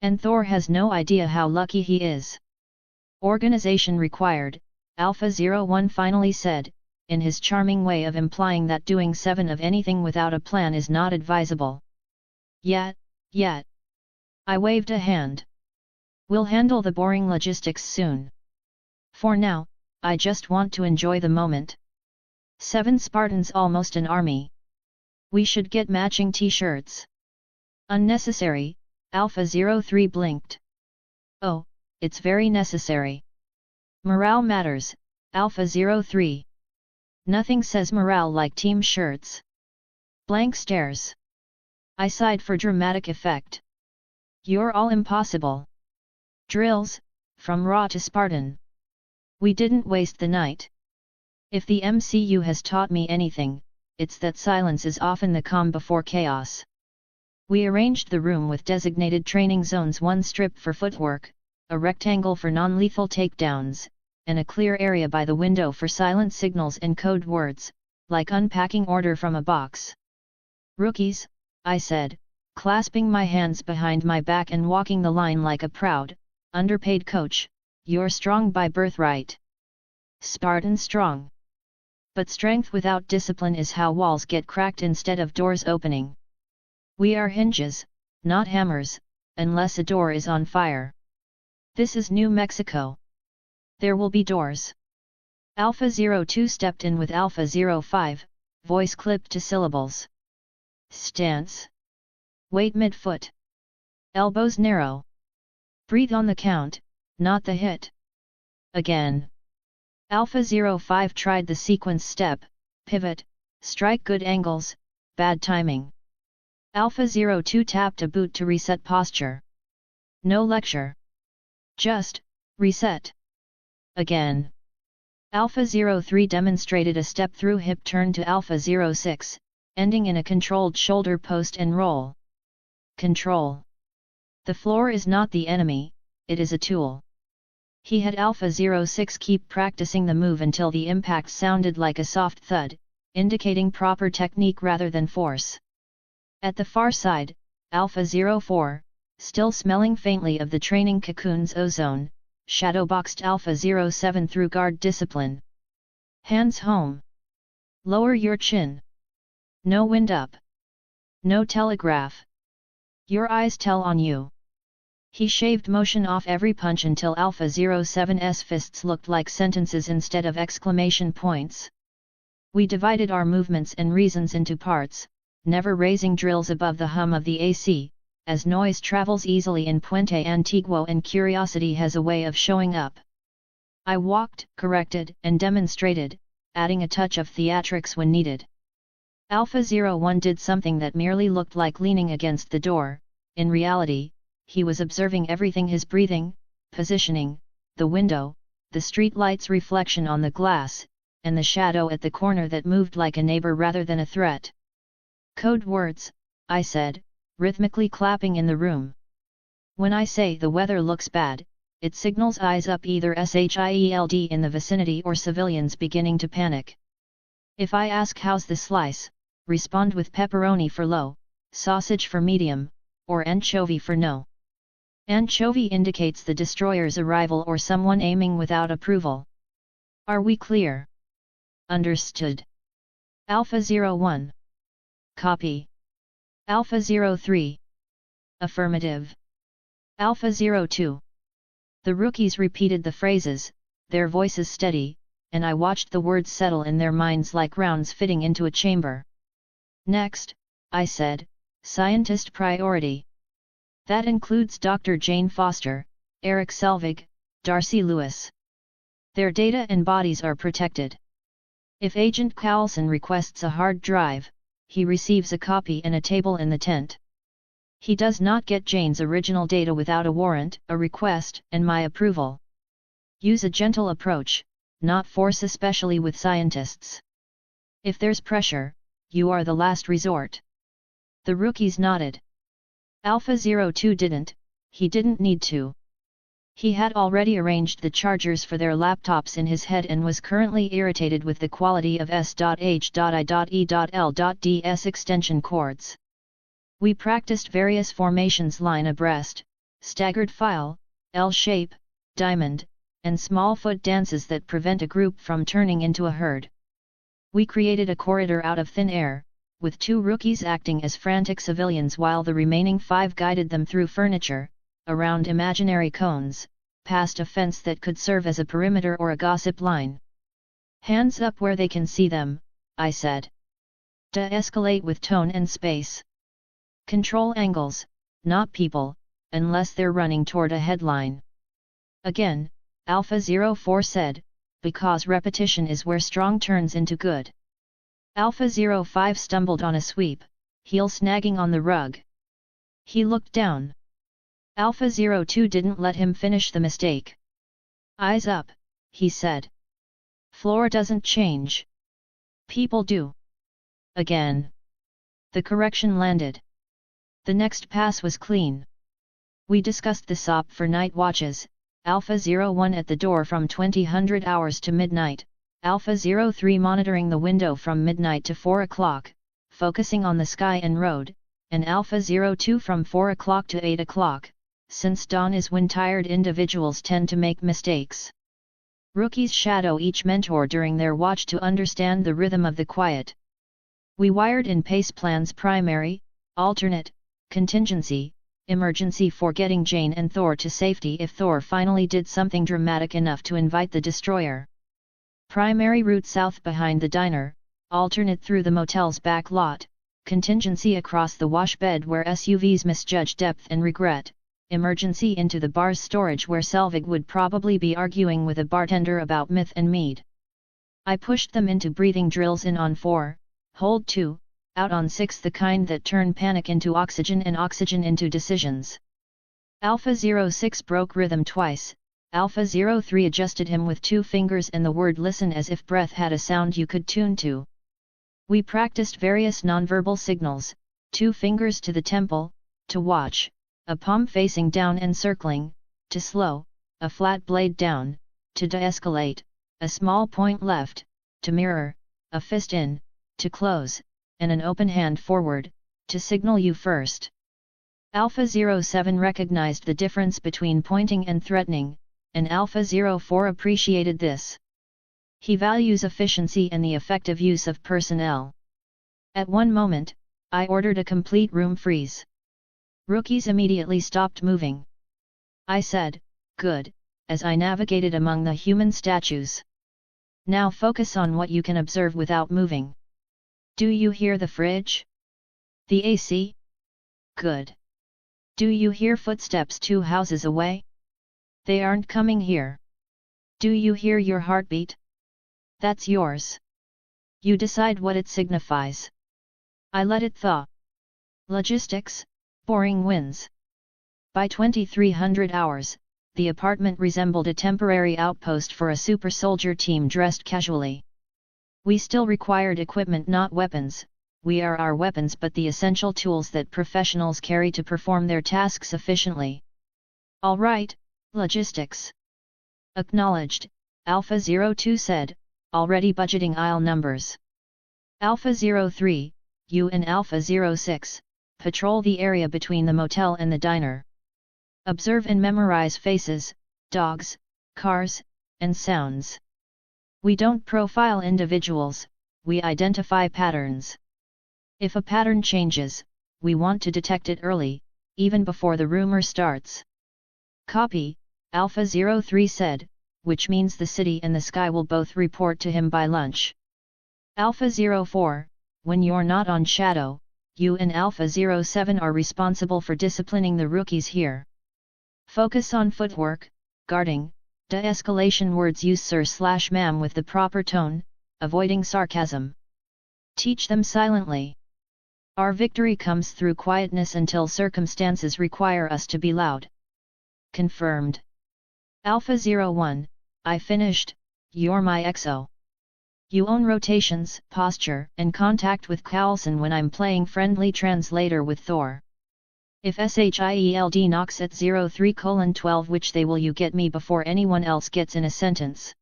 And Thor has no idea how lucky he is." "Organization required," Alpha 01 finally said, in his charming way of implying that doing 7 of anything without a plan is not advisable. Yet. I waved a hand. "We'll handle the boring logistics soon. For now, I just want to enjoy the moment." 7 Spartans, almost an army. "We should get matching t-shirts." "Unnecessary," Alpha 03 blinked. "Oh, it's very necessary. Morale matters," Alpha 03. "Nothing says morale like team shirts." Blank stares. I sighed for dramatic effect. "You're all impossible." Drills, from Raw to Spartan. We didn't waste the night. If the MCU has taught me anything, it's that silence is often the calm before chaos. We arranged the room with designated training zones, one strip for footwork, a rectangle for non-lethal takedowns, and a clear area by the window for silent signals and code words, like unpacking order from a box. "Rookies," I said, clasping my hands behind my back and walking the line like a proud, underpaid coach, "you're strong by birthright. Spartan strong. But strength without discipline is how walls get cracked instead of doors opening. We are hinges, not hammers, unless a door is on fire. This is New Mexico. There will be doors." Alpha 02 stepped in with Alpha 05, voice clipped to syllables. "Stance. Weight midfoot. Elbows narrow. Breathe on the count, not the hit." Again. Alpha 05 tried the sequence step, pivot, strike good angles, bad timing. Alpha 02 tapped a boot to reset posture. "No lecture. Just, reset." Again. Alpha 03 demonstrated a step through hip turn to Alpha 06, ending in a controlled shoulder post and roll. Control. The floor is not the enemy, it is a tool. He had Alpha 06 keep practicing the move until the impact sounded like a soft thud, indicating proper technique rather than force. At the far side, Alpha 04, still smelling faintly of the training cocoon's ozone, shadowboxed Alpha 07 through guard discipline. "Hands home. Lower your chin. No wind up. No telegraph. Your eyes tell on you." He shaved motion off every punch until Alpha 07's fists looked like sentences instead of exclamation points. We divided our movements and reasons into parts, never raising drills above the hum of the AC, as noise travels easily in Puente Antiguo and curiosity has a way of showing up. I walked, corrected, and demonstrated, adding a touch of theatrics when needed. Alpha 01 did something that merely looked like leaning against the door. In reality, he was observing everything: his breathing, positioning, the window, the street light's reflection on the glass, and the shadow at the corner that moved like a neighbor rather than a threat. "Code words," I said, rhythmically clapping in the room. "When I say the weather looks bad, it signals eyes up, either SHIELD in the vicinity or civilians beginning to panic. If I ask how's the slice, respond with pepperoni for low, sausage for medium, or anchovy for no. Anchovy indicates the destroyer's arrival or someone aiming without approval. Are we clear?" "Understood." Alpha 01. "Copy." Alpha 03. "Affirmative." Alpha 02. The rookies repeated the phrases, their voices steady, and I watched the words settle in their minds like rounds fitting into a chamber. "Next," I said, "scientist priority. That includes Dr. Jane Foster, Eric Selvig, Darcy Lewis. Their data and bodies are protected. If Agent Carlson requests a hard drive, he receives a copy and a table in the tent. He does not get Jane's original data without a warrant, a request, and my approval. Use a gentle approach, not force, especially with scientists. If there's pressure, you are the last resort." The rookies nodded. Alpha 02 didn't, he didn't need to. He had already arranged the chargers for their laptops in his head and was currently irritated with the quality of S.H.I.E.L.Ds extension cords. We practiced various formations: line abreast, staggered file, L-shape, diamond, and small foot dances that prevent a group from turning into a herd. We created a corridor out of thin air, with 2 rookies acting as frantic civilians while the remaining 5 guided them through furniture, around imaginary cones, past a fence that could serve as a perimeter or a gossip line. "Hands up where they can see them," I said. De-escalate with tone and space. Control angles, not people, unless they're running toward a headline. Again, Alpha 04 said, "Because repetition is where strong turns into good." Alpha 05 stumbled on a sweep, heel snagging on the rug. He looked down. Alpha 02 didn't let him finish the mistake. "Eyes up," he said. "Floor doesn't change. People do." Again. The correction landed. The next pass was clean. We discussed the SOP for night watches, Alpha 01 at the door from 2000 hours to midnight, Alpha 03 monitoring the window from midnight to 4 o'clock, focusing on the sky and road, and Alpha 02 from 4 o'clock to 8 o'clock, since dawn is when tired individuals tend to make mistakes. Rookies shadow each mentor during their watch to understand the rhythm of the quiet. We wired in pace plans: primary, alternate, contingency, emergency for getting Jane and Thor to safety if Thor finally did something dramatic enough to invite the destroyer. Primary route south behind the diner, alternate through the motel's back lot, contingency across the wash bed where SUVs misjudge depth and regret, emergency into the bar's storage where Selvig would probably be arguing with a bartender about myth and mead. I pushed them into breathing drills: in on 4, hold 2, out on 6, the kind that turn panic into oxygen and oxygen into decisions. Alpha 06 broke rhythm twice, Alpha 03 adjusted him with 2 fingers and the word listen as if breath had a sound you could tune to. We practiced various nonverbal signals: 2 fingers to the temple, to watch, a palm facing down and circling, to slow, a flat blade down, to de-escalate, a small point left, to mirror, a fist in, to close, and an open hand forward, to signal you first. Alpha 07 recognized the difference between pointing and threatening, and Alpha 04 appreciated this. He values efficiency and the effective use of personnel. At one moment, I ordered a complete room freeze. Rookies immediately stopped moving. I said, "Good," as I navigated among the human statues. "Now focus on what you can observe without moving. Do you hear the fridge? The AC? Good. Do you hear footsteps 2 houses away? They aren't coming here. Do you hear your heartbeat? That's yours. You decide what it signifies." I let it thaw. Logistics, boring wins. By 2300 hours, the apartment resembled a temporary outpost for a super soldier team dressed casually. We still required equipment, not weapons. We are our weapons, but the essential tools that professionals carry to perform their tasks efficiently. "All right, logistics." "Acknowledged," Alpha 02 said, already budgeting aisle numbers. Alpha 03, you and Alpha 06, patrol the area between the motel and the diner. Observe and memorize faces, dogs, cars, and sounds. We don't profile individuals, we identify patterns. If a pattern changes, we want to detect it early, even before the rumor starts. "Copy," Alpha 03 said, which means the city and the sky will both report to him by lunch. Alpha 04, when you're not on shadow, you and Alpha 07 are responsible for disciplining the rookies here. Focus on footwork, guarding, de-escalation. Words use sir/ma'am with the proper tone, avoiding sarcasm. Teach them silently. Our victory comes through quietness until circumstances require us to be loud. Confirmed. Alpha 01, I finished, you're my XO. You own rotations, posture, and contact with Coulson when I'm playing friendly translator with Thor. If SHIELD knocks at 03:12, which they will, you get me before anyone else gets in a sentence.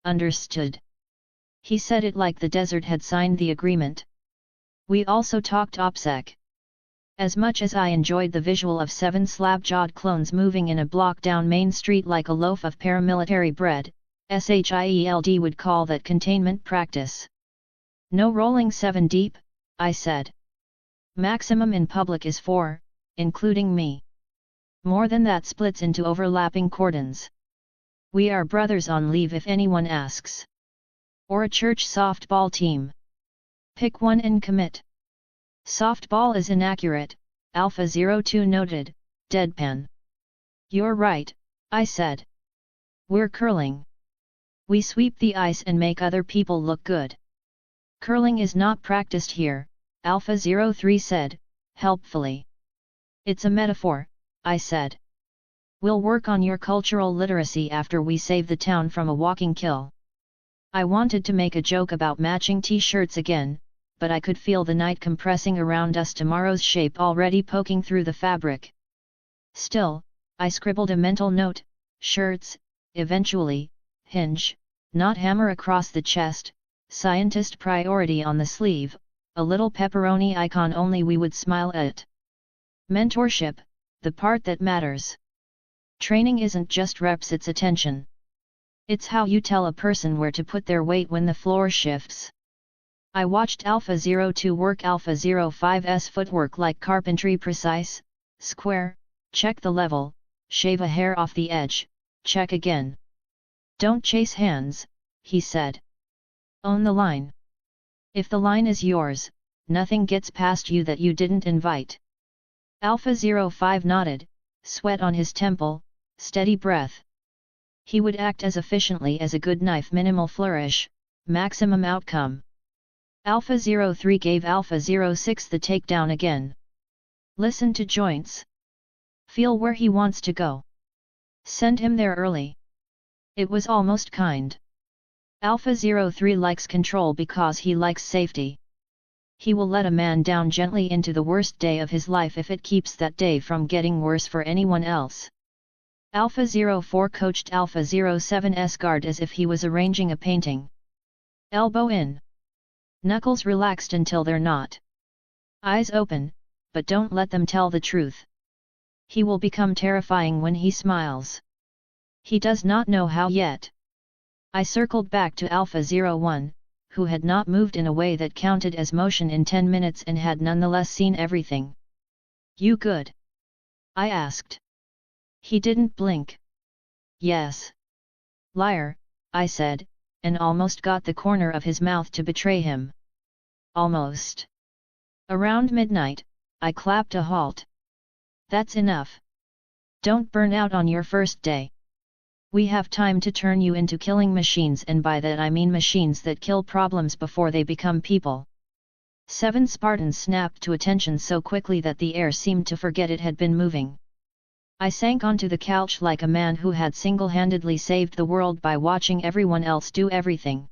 Understood. He said it like the desert had signed the agreement. We also talked OPSEC. As much as I enjoyed the visual of 7 slab-jawed clones moving in a block down Main Street like a loaf of paramilitary bread, SHIELD would call that containment practice. No rolling 7 deep, I said. Maximum in public is 4, including me. More than that splits into overlapping cordons. We are brothers on leave if anyone asks. Or a church softball team. Pick one and commit. Softball is inaccurate, Alpha 02 noted, deadpan. You're right, I said. We're curling. We sweep the ice and make other people look good. Curling is not practiced here, Alpha 03 said, helpfully. It's a metaphor, I said. We'll work on your cultural literacy after we save the town from a walking kill. I wanted to make a joke about matching t-shirts again, but I could feel the night compressing around us, tomorrow's shape already poking through the fabric. Still, I scribbled a mental note, shirts, eventually, hinge, not hammer across the chest, scientist priority on the sleeve, a little pepperoni icon only we would smile at. Mentorship, the part that matters. Training isn't just reps, it's attention. It's how you tell a person where to put their weight when the floor shifts. I watched Alpha 02 work Alpha 05's footwork like carpentry, precise, square, check the level, shave a hair off the edge, check again. Don't chase hands, he said. Own the line. If the line is yours, nothing gets past you that you didn't invite. Alpha 05 nodded, sweat on his temple, steady breath. He would act as efficiently as a good knife, minimal flourish, maximum outcome. Alpha 03 gave Alpha 06 the takedown again. Listen to joints. Feel where he wants to go. Send him there early. It was almost kind. Alpha 03 likes control because he likes safety. He will let a man down gently into the worst day of his life if it keeps that day from getting worse for anyone else. Alpha 04 coached Alpha 07's guard as if he was arranging a painting. Elbow in. Knuckles relaxed until they're not. Eyes open, but don't let them tell the truth. He will become terrifying when he smiles. He does not know how yet. I circled back to Alpha 01, who had not moved in a way that counted as motion in 10 minutes and had nonetheless seen everything. You good? I asked. He didn't blink. Yes. Liar, I said, and almost got the corner of his mouth to betray him. Almost. Around midnight, I clapped a halt. That's enough. Don't burn out on your first day. We have time to turn you into killing machines, and by that I mean machines that kill problems before they become people. 7 Spartans snapped to attention so quickly that the air seemed to forget it had been moving. I sank onto the couch like a man who had single-handedly saved the world by watching everyone else do everything.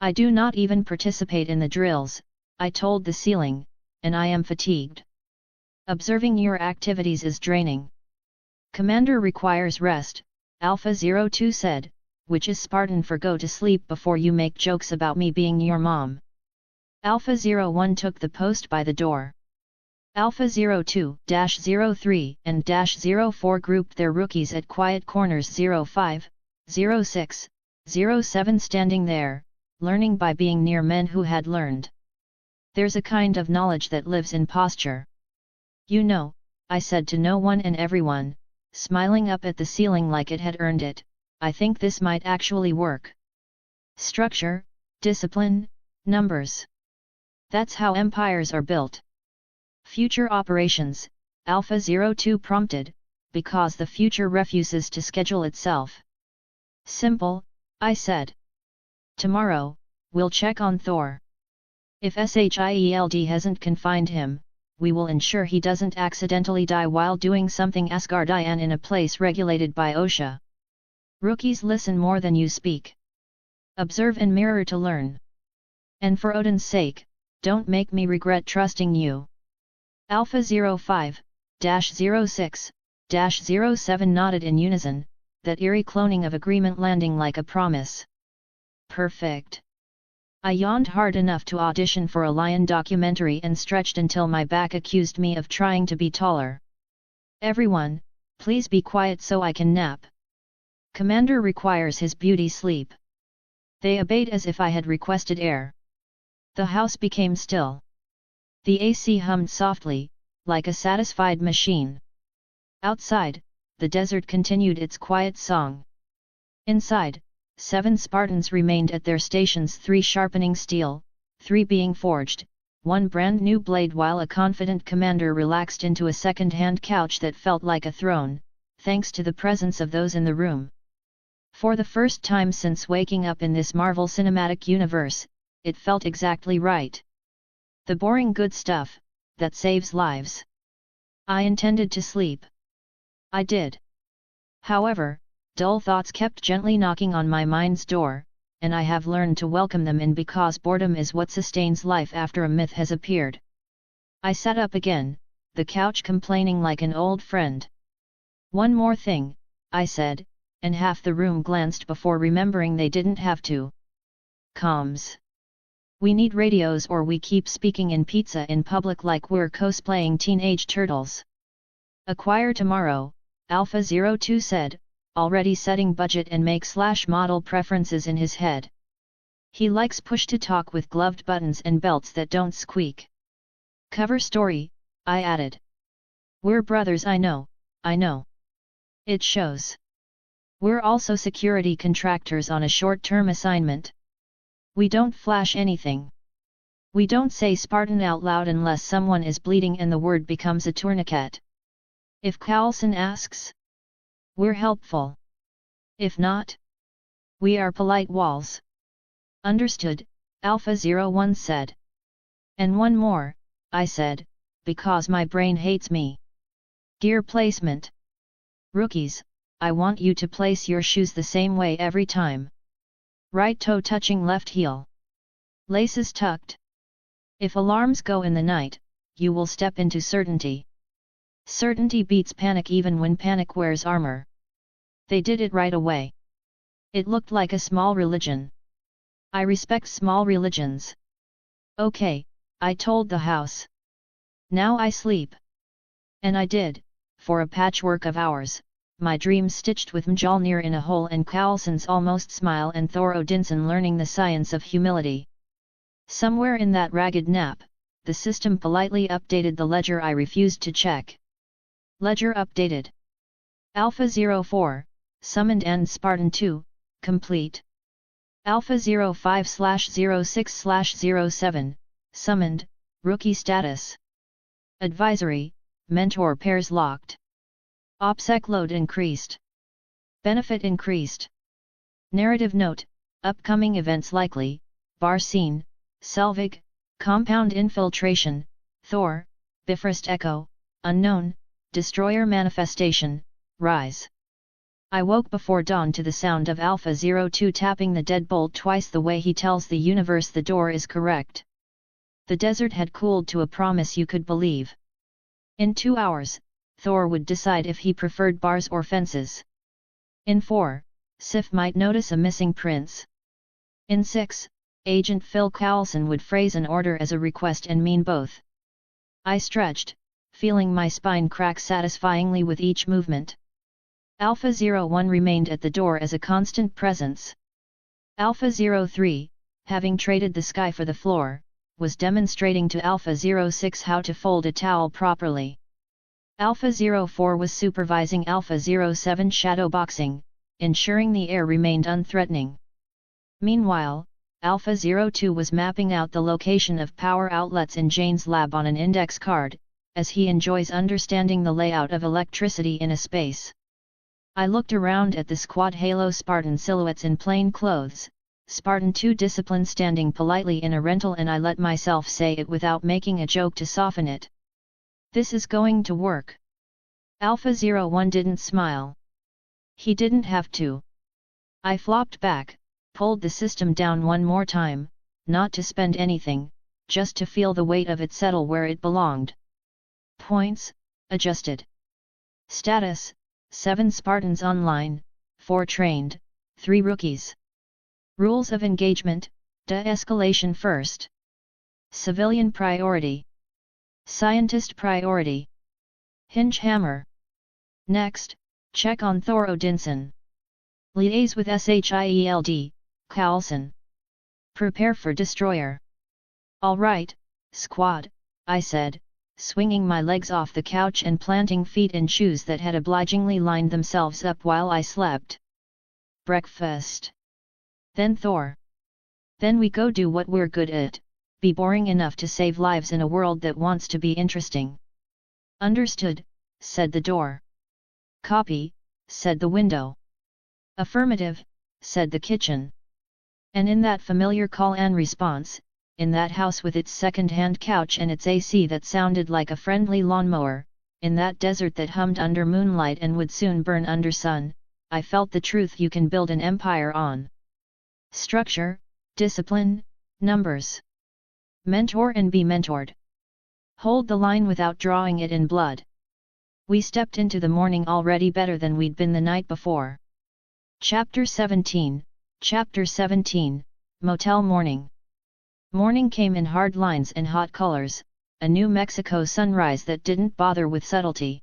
I do not even participate in the drills, I told the ceiling, and I am fatigued. Observing your activities is draining. Commander requires rest, Alpha 02 said, which is Spartan for go to sleep before you make jokes about me being your mom. Alpha 01 took the post by the door. Alpha 02-03 and -04 grouped their rookies at quiet corners 05, 06, 07 standing there, learning by being near men who had learned. There's a kind of knowledge that lives in posture. You know, I said to no one and everyone, smiling up at the ceiling like it had earned it, I think this might actually work. Structure, discipline, numbers. That's how empires are built. Future operations, Alpha 02 prompted, because the future refuses to schedule itself. Simple, I said. Tomorrow, we'll check on Thor. If Shield hasn't confined him, we will ensure he doesn't accidentally die while doing something Asgardian in a place regulated by OSHA. Rookies, listen more than you speak. Observe and mirror to learn. And for Odin's sake, don't make me regret trusting you. Alpha 05-06-07 nodded in unison, that eerie cloning of agreement landing like a promise. Perfect. I yawned hard enough to audition for a lion documentary and stretched until my back accused me of trying to be taller. Everyone, please be quiet so I can nap. Commander requires his beauty sleep. They obeyed as if I had requested air. The house became still. The AC hummed softly, like a satisfied machine. Outside, the desert continued its quiet song. Inside, 7 Spartans remained at their stations, 3 sharpening steel, 3 being forged, 1 brand new blade, while a confident commander relaxed into a second-hand couch that felt like a throne, thanks to the presence of those in the room. For the first time since waking up in this Marvel Cinematic Universe, it felt exactly right. The boring good stuff, that saves lives. I intended to sleep. I did. However, dull thoughts kept gently knocking on my mind's door, and I have learned to welcome them in because boredom is what sustains life after a myth has appeared. I sat up again, the couch complaining like an old friend. One more thing, I said, and half the room glanced before remembering they didn't have to. Comms. We need radios or we keep speaking in pizza in public like we're cosplaying teenage turtles. Acquire tomorrow, Alpha 02 said, already setting budget and make/model preferences in his head. He likes push-to-talk with gloved buttons and belts that don't squeak. Cover story, I added. We're brothers, I know. It shows. We're also security contractors on a short-term assignment. We don't flash anything. We don't say Spartan out loud unless someone is bleeding and the word becomes a tourniquet. If Carlson asks, we're helpful. If not, we are polite walls. Understood, Alpha 01 said. And one more, I said, because my brain hates me. Gear placement. Rookies, I want you to place your shoes the same way every time. Right toe touching left heel. Laces tucked. If alarms go in the night, you will step into certainty. Certainty beats panic even when panic wears armor. They did it right away. It looked like a small religion. I respect small religions. Okay, I told the house. Now I sleep. And I did, for a patchwork of hours, my dreams stitched with Mjolnir in a hole and Carlson's almost smile and Thor Odinson learning the science of humility. Somewhere in that ragged nap, the system politely updated the ledger I refused to check. Ledger updated. Alpha 04, summoned and Spartan 2, complete. Alpha 05/06/07, summoned, rookie status. Advisory, mentor pairs locked. OPSEC load increased. Benefit increased. Narrative note, upcoming events likely, bar scene, Selvig, compound infiltration, Thor, Bifrost Echo, unknown, destroyer manifestation, rise. I woke before dawn to the sound of Alpha 02 tapping the deadbolt twice the way he tells the universe the door is correct. The desert had cooled to a promise you could believe. In 2 hours, Thor would decide if he preferred bars or fences. In 4, Sif might notice a missing prince. In 6, Agent Phil Carlson would phrase an order as a request and mean both. I stretched, feeling my spine crack satisfyingly with each movement. Alpha 01 remained at the door as a constant presence. Alpha 03, having traded the sky for the floor, was demonstrating to Alpha 06 how to fold a towel properly. Alpha 04 was supervising Alpha 07 shadowboxing, ensuring the air remained unthreatening. Meanwhile, Alpha 02 was mapping out the location of power outlets in Jane's lab on an index card, as he enjoys understanding the layout of electricity in a space. I looked around at the squad Halo Spartan silhouettes in plain clothes, Spartan 2 discipline standing politely in a rental, and I let myself say it without making a joke to soften it. This is going to work. Alpha 01 didn't smile. He didn't have to. I flopped back, pulled the system down one more time, not to spend anything, just to feel the weight of it settle where it belonged. Points, adjusted. Status, 7 Spartans online, 4 trained, 3 rookies. Rules of engagement, de-escalation first. Civilian priority. Scientist priority. Hinge hammer. Next, check on Thor Odinson. Liaise with SHIELD, Carlson. Prepare for destroyer. All right, squad, I said, swinging my legs off the couch and planting feet in shoes that had obligingly lined themselves up while I slept. Breakfast. Then Thor. Then we go do what we're good at, be boring enough to save lives in a world that wants to be interesting. Understood, said the door. Copy, said the window. Affirmative, said the kitchen. And in that familiar call and response, in that house with its second-hand couch and its AC that sounded like a friendly lawnmower, in that desert that hummed under moonlight and would soon burn under sun, I felt the truth you can build an empire on. Structure, discipline, numbers. Mentor and be mentored. Hold the line without drawing it in blood. We stepped into the morning already better than we'd been the night before. Chapter 17, Chapter 17, Motel Morning. Morning came in hard lines and hot colors, a New Mexico sunrise that didn't bother with subtlety.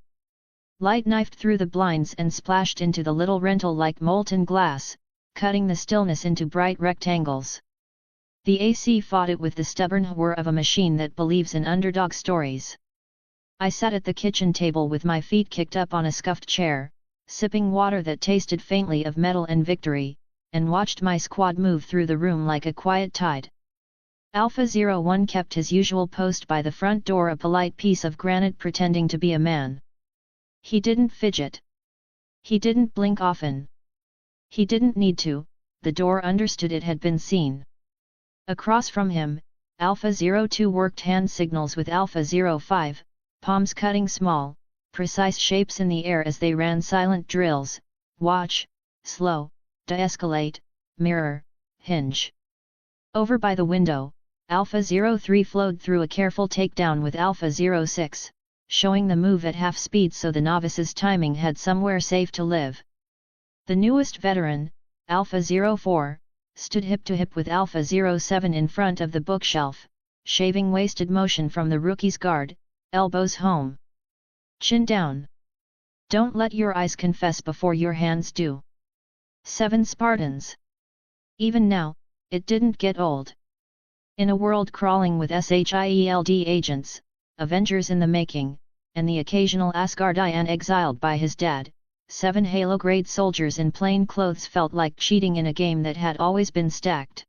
Light knifed through the blinds and splashed into the little rental like molten glass, cutting the stillness into bright rectangles. The AC fought it with the stubborn whir of a machine that believes in underdog stories. I sat at the kitchen table with my feet kicked up on a scuffed chair, sipping water that tasted faintly of metal and victory, and watched my squad move through the room like a quiet tide. Alpha 01 kept his usual post by the front door, a polite piece of granite pretending to be a man. He didn't fidget. He didn't blink often. He didn't need to, the door understood it had been seen. Across from him, Alpha 02 worked hand signals with Alpha 05, palms cutting small, precise shapes in the air as they ran silent drills: watch, slow, de-escalate, mirror, hinge. Over by the window, Alpha 03 flowed through a careful takedown with Alpha 06, showing the move at half speed so the novice's timing had somewhere safe to live. The newest veteran, Alpha 04, stood hip to hip with Alpha 07 in front of the bookshelf, shaving wasted motion from the rookie's guard, elbows home. Chin down. Don't let your eyes confess before your hands do. 7 Spartans. Even now, it didn't get old. In a world crawling with SHIELD agents, Avengers in the making, and the occasional Asgardian exiled by his dad, 7 Halo-grade soldiers in plain clothes felt like cheating in a game that had always been stacked.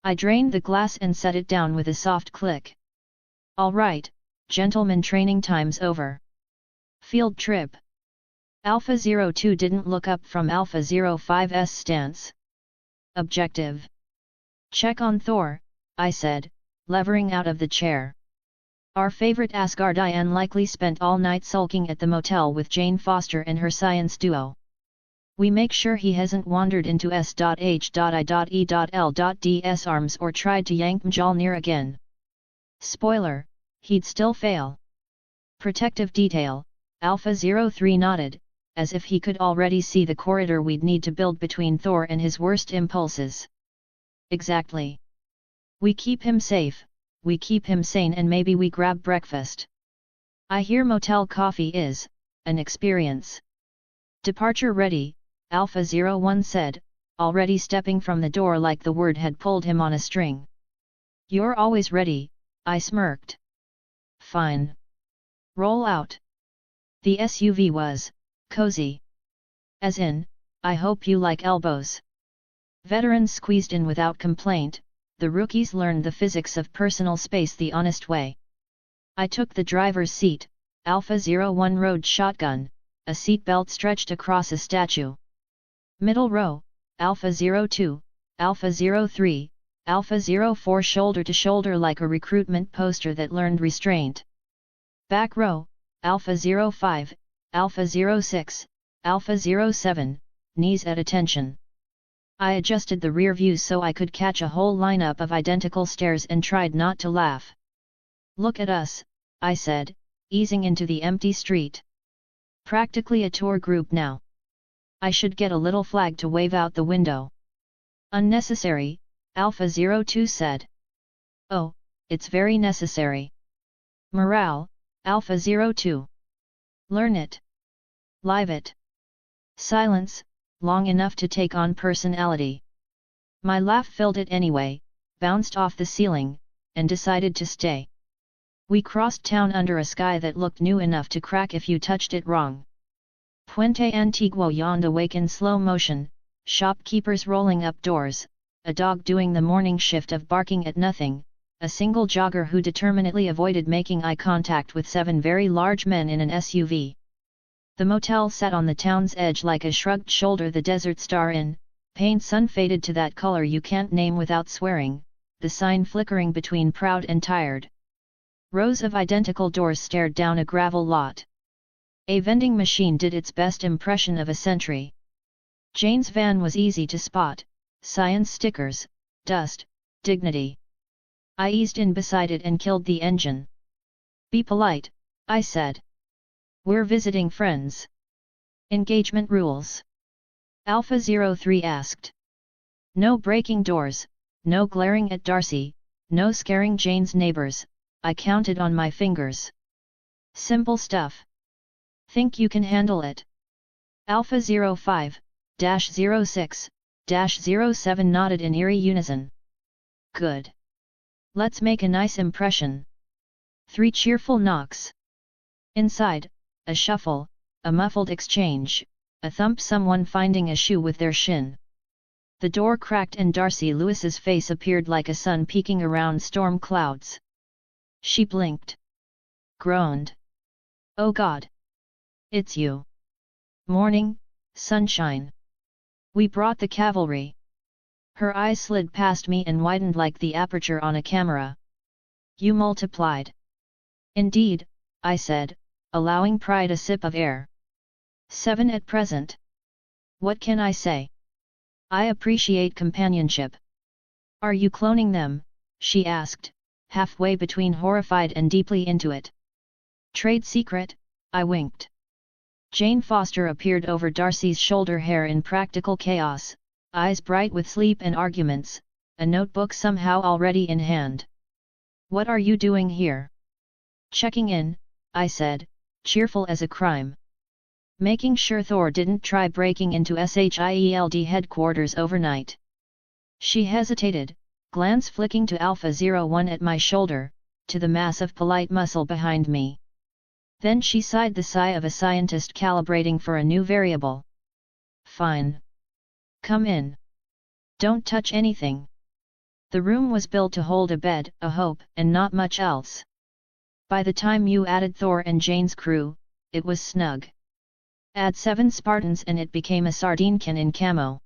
I drained the glass and set it down with a soft click. All right, gentlemen, training time's over. Field trip. Alpha 02 didn't look up from Alpha 05's stance. Objective. Check on Thor, I said, levering out of the chair. Our favorite Asgardian likely spent all night sulking at the motel with Jane Foster and her science duo. We make sure he hasn't wandered into S.H.I.E.L.D's arms or tried to yank Mjolnir again. Spoiler, he'd still fail. Protective detail, Alpha 03 nodded, as if he could already see the corridor we'd need to build between Thor and his worst impulses. Exactly. We keep him safe, we keep him sane, and maybe we grab breakfast. I hear motel coffee is an experience. Departure ready, Alpha 01 said, already stepping from the door like the word had pulled him on a string. You're always ready, I smirked. Fine. Roll out. The SUV was cozy. As in, I hope you like elbows. Veterans squeezed in without complaint. The rookies learned the physics of personal space the honest way. I took the driver's seat, Alpha 01 rode shotgun, a seatbelt stretched across a statue. Middle row, Alpha 02, Alpha 03, Alpha 04 shoulder to shoulder like a recruitment poster that learned restraint. Back row, Alpha 05, Alpha 06, Alpha 07, knees at attention. I adjusted the rear view so I could catch a whole lineup of identical stares and tried not to laugh. Look at us, I said, easing into the empty street. Practically a tour group now. I should get a little flag to wave out the window. Unnecessary, Alpha 02 said. Oh, it's very necessary. Morale, Alpha 02. Learn it. Live it. Silence, long enough to take on personality. My laugh filled it anyway, bounced off the ceiling, and decided to stay. We crossed town under a sky that looked new enough to crack if you touched it wrong. Puente Antiguo yawned awake in slow motion, shopkeepers rolling up doors, a dog doing the morning shift of barking at nothing, a single jogger who determinedly avoided making eye contact with 7 very large men in an SUV. The motel sat on the town's edge like a shrugged shoulder the Desert Star Inn, paint sun-faded to that color you can't name without swearing, the sign flickering between proud and tired. Rows of identical doors stared down a gravel lot. A vending machine did its best impression of a sentry. Jane's van was easy to spot, science stickers, dust, dignity. I eased in beside it and killed the engine. Be polite, I said. We're visiting friends. Engagement rules. Alpha-03 asked. No breaking doors, no glaring at Darcy, no scaring Jane's neighbors, I counted on my fingers. Simple stuff. Think you can handle it? Alpha-05-06-07 nodded in eerie unison. Good. Let's make a nice impression. 3 cheerful knocks. Inside, a shuffle, a muffled exchange, a thump, someone finding a shoe with their shin. The door cracked and Darcy Lewis's face appeared like a sun peeking around storm clouds. She blinked. Groaned. Oh God! It's you! Morning, sunshine! We brought the cavalry! Her eyes slid past me and widened like the aperture on a camera. You multiplied. Indeed, I said, allowing pride a sip of air. 7 at present. What can I say? I appreciate companionship. Are you cloning them? She asked, halfway between horrified and deeply into it. Trade secret, I winked. Jane Foster appeared over Darcy's shoulder, hair in practical chaos, eyes bright with sleep and arguments, a notebook somehow already in hand. What are you doing here? Checking in, I said, cheerful as a crime. Making sure Thor didn't try breaking into SHIELD headquarters overnight. She hesitated, glance flicking to Alpha-01 at my shoulder, to the mass of polite muscle behind me. Then she sighed the sigh of a scientist calibrating for a new variable. Fine. Come in. Don't touch anything. The room was built to hold a bed, a hope, and not much else. By the time you added Thor and Jane's crew, it was snug. Add 7 Spartans and it became a sardine can in camo.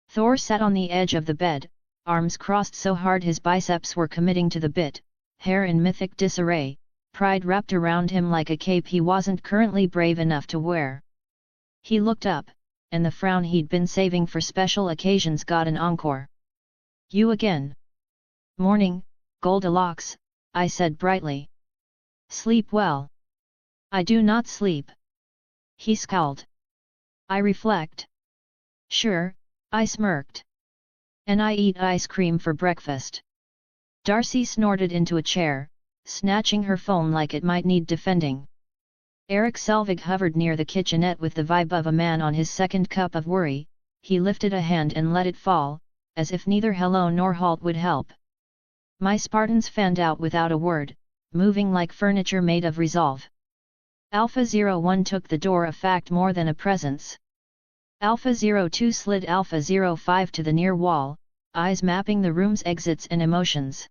Thor sat on the edge of the bed, arms crossed so hard his biceps were committing to the bit, hair in mythic disarray, pride wrapped around him like a cape he wasn't currently brave enough to wear. He looked up, and the frown he'd been saving for special occasions got an encore. You again. Morning, Goldilocks, I said brightly. Sleep well. I do not sleep. He scowled. I reflect. Sure, I smirked. And I eat ice cream for breakfast. Darcy snorted into a chair, snatching her phone like it might need defending. Eric Selvig hovered near the kitchenette with the vibe of a man on his second cup of worry. He lifted a hand and let it fall, as if neither hello nor halt would help. My Spartans fanned out without a word, moving like furniture made of resolve. Alpha-01 took the door, a fact more than a presence. Alpha-02 slid Alpha-05 to the near wall, eyes mapping the room's exits and emotions.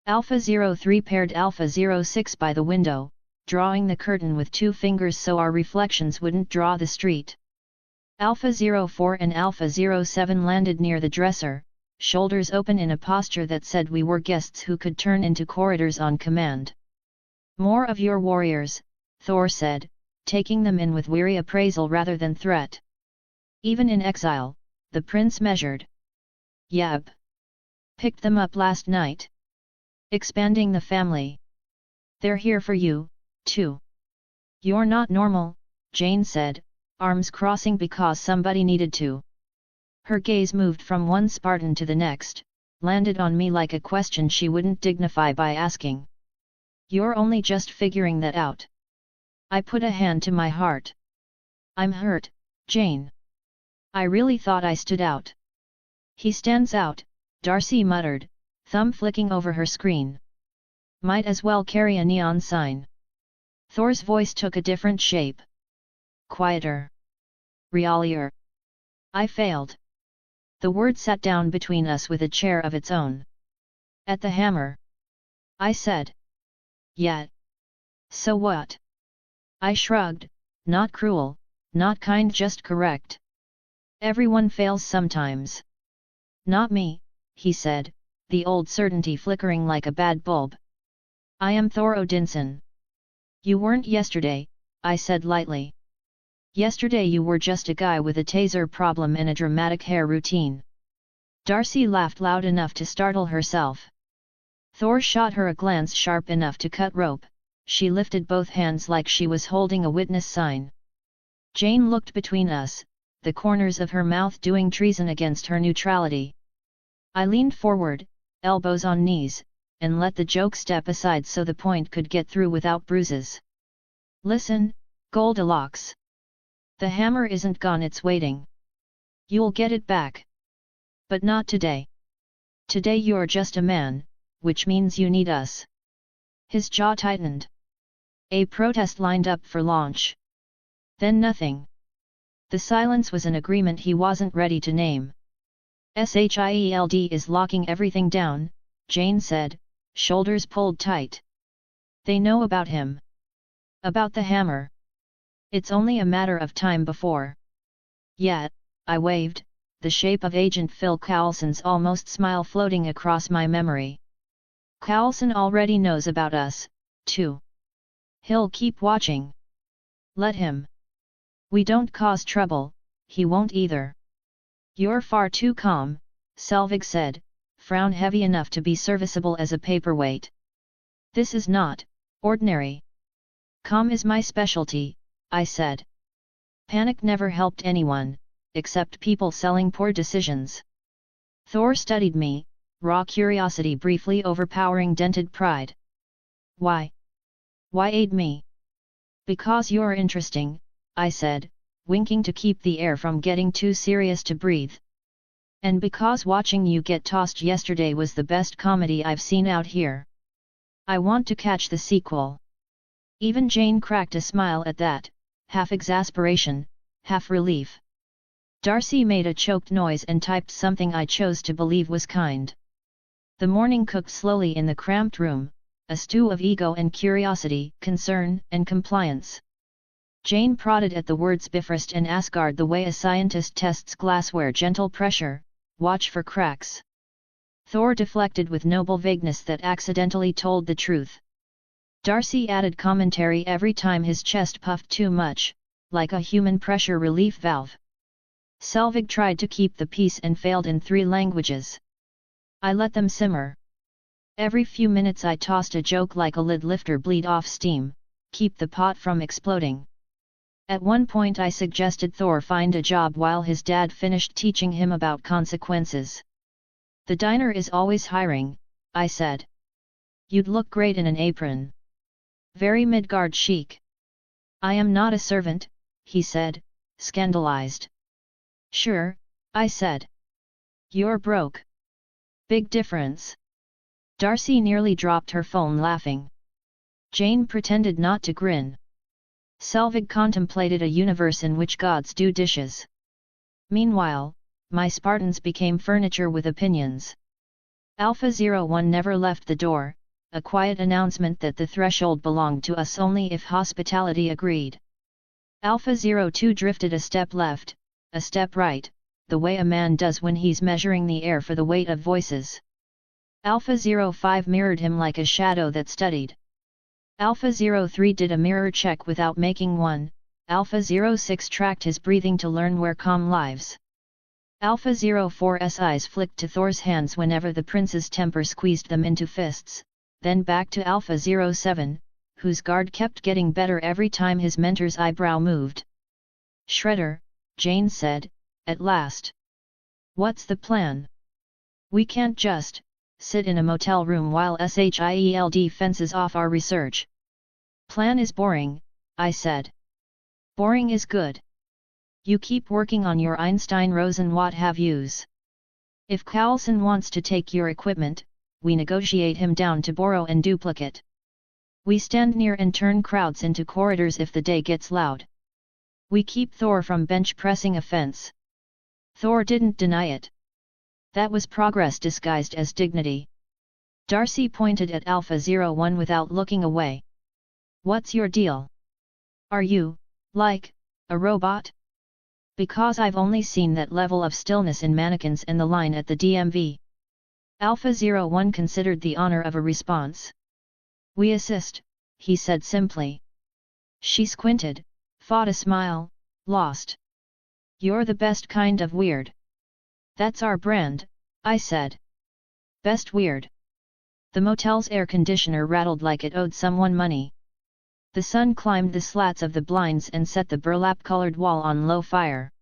Alpha-03 paired Alpha-06 by the window, drawing the curtain with 2 fingers so our reflections wouldn't draw the street. Alpha-04 and Alpha-07 landed near the dresser, shoulders open in a posture that said we were guests who could turn into corridors on command. More of your warriors, Thor said, taking them in with weary appraisal rather than threat. Even in exile, the prince measured. Yep. Picked them up last night. Expanding the family. They're here for you, too. You're not normal, Jane said, arms crossing because somebody needed to. Her gaze moved from one Spartan to the next, landed on me like a question she wouldn't dignify by asking. You're only just figuring that out. I put a hand to my heart. I'm hurt, Jane. I really thought I stood out. He stands out, Darcy muttered, thumb flicking over her screen. Might as well carry a neon sign. Thor's voice took a different shape. Quieter. Realier. I failed. The word sat down between us with a chair of its own. At the hammer. I said. Yet. So what? I shrugged, not cruel, not kind, just correct. Everyone fails sometimes. Not me, he said, the old certainty flickering like a bad bulb. I am Thor Odinson. You weren't yesterday, I said lightly. Yesterday you were just a guy with a taser problem and a dramatic hair routine. Darcy laughed loud enough to startle herself. Thor shot her a glance sharp enough to cut rope. She lifted both hands like she was holding a witness sign. Jane looked between us, the corners of her mouth doing treason against her neutrality. I leaned forward, elbows on knees, and let the joke step aside so the point could get through without bruises. Listen, Goldilocks. The hammer isn't gone, it's waiting. You'll get it back. But not today. Today you're just a man, which means you need us. His jaw tightened. A protest lined up for launch. Then nothing. The silence was an agreement he wasn't ready to name. "Shield is locking everything down," Jane said, shoulders pulled tight. "They know about him. About the hammer. It's only a matter of time before." "Yet," I waved, the shape of Agent Phil Coulson's almost smile floating across my memory. "Coulson already knows about us, too. He'll keep watching. Let him. We don't cause trouble, he won't either." "You're far too calm," Selvig said, frown heavy enough to be serviceable as a paperweight. "This is not ordinary." "Calm is my specialty," I said. "Panic never helped anyone, except people selling poor decisions." Thor studied me, raw curiosity briefly overpowering dented pride. "Why? Why aid me?" "Because you're interesting," I said, winking to keep the air from getting too serious to breathe. "And because watching you get tossed yesterday was the best comedy I've seen out here. I want to catch the sequel." Even Jane cracked a smile at that, half exasperation, half relief. Darcy made a choked noise and typed something I chose to believe was kind. The morning cooked slowly in the cramped room, a stew of ego and curiosity, concern and compliance. Jane prodded at the words Bifrost and Asgard the way a scientist tests glassware. Gentle pressure, watch for cracks. Thor deflected with noble vagueness that accidentally told the truth. Darcy added commentary every time his chest puffed too much, like a human pressure relief valve. Selvig tried to keep the peace and failed in 3 languages. I let them simmer. Every few minutes I tossed a joke like a lid lifter bleed off steam, keep the pot from exploding. At one point I suggested Thor find a job while his dad finished teaching him about consequences. "The diner is always hiring," I said. "You'd look great in an apron. Very Midgard chic." "I am not a servant," he said, scandalized. "Sure," I said. "You're broke. Big difference." Darcy nearly dropped her phone laughing. Jane pretended not to grin. Selvig contemplated a universe in which gods do dishes. Meanwhile, my Spartans became furniture with opinions. Alpha 01 never left the door, a quiet announcement that the threshold belonged to us only if hospitality agreed. Alpha 02 drifted a step left, a step right, the way a man does when he's measuring the air for the weight of voices. Alpha 05 mirrored him like a shadow that studied. Alpha 03 did a mirror check without making one, Alpha 06 tracked his breathing to learn where calm lives. Alpha 04's eyes flicked to Thor's hands whenever the prince's temper squeezed them into fists, then back to Alpha 07, whose guard kept getting better every time his mentor's eyebrow moved. "Shredder," Jane said, at last. "What's the plan? We can't just sit in a motel room while SHIELD fences off our research." "Plan is boring," I said. "Boring is good. You keep working on your Einstein-Rosen what have yous. If Coulson wants to take your equipment, we negotiate him down to borrow and duplicate. We stand near and turn crowds into corridors if the day gets loud. We keep Thor from bench pressing a fence." Thor didn't deny it. That was progress disguised as dignity. Darcy pointed at Alpha 01 without looking away. "What's your deal? Are you, like, a robot?" "Because I've only seen that level of stillness in mannequins and the line at the DMV." Alpha 01 considered the honor of a response. "We assist," he said simply. She squinted, fought a smile, lost. "You're the best kind of weird." "That's our brand," I said. "Best weird." The motel's air conditioner rattled like it owed someone money. The sun climbed the slats of the blinds and set the burlap-colored wall on low fire.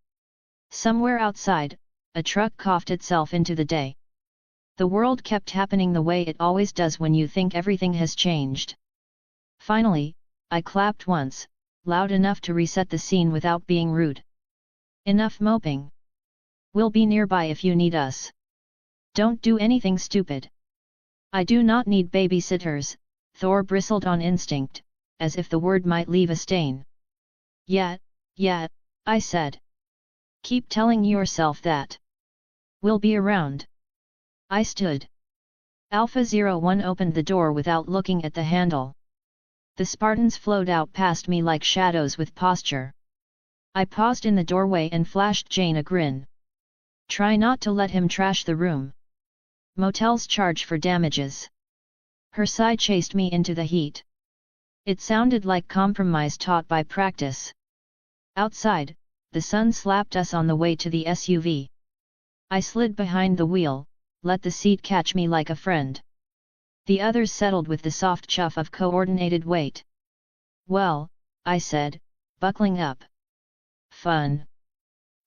Somewhere outside, a truck coughed itself into the day. The world kept happening the way it always does when you think everything has changed. Finally, I clapped once, loud enough to reset the scene without being rude. Enough moping. We'll be nearby if you need us. Don't do anything stupid. I do not need babysitters, Thor bristled on instinct, as if the word might leave a stain. Yet, I said. Keep telling yourself that. We'll be around. I stood. Alpha 01 opened the door without looking at the handle. The Spartans flowed out past me like shadows with posture. I paused in the doorway and flashed Jane a grin. Try not to let him trash the room. Motels charge for damages. Her sigh chased me into the heat. It sounded like compromise taught by practice. Outside, the sun slapped us on the way to the SUV. I slid behind the wheel, let the seat catch me like a friend. The others settled with the soft chuff of coordinated weight. Well, I said, buckling up. Fun.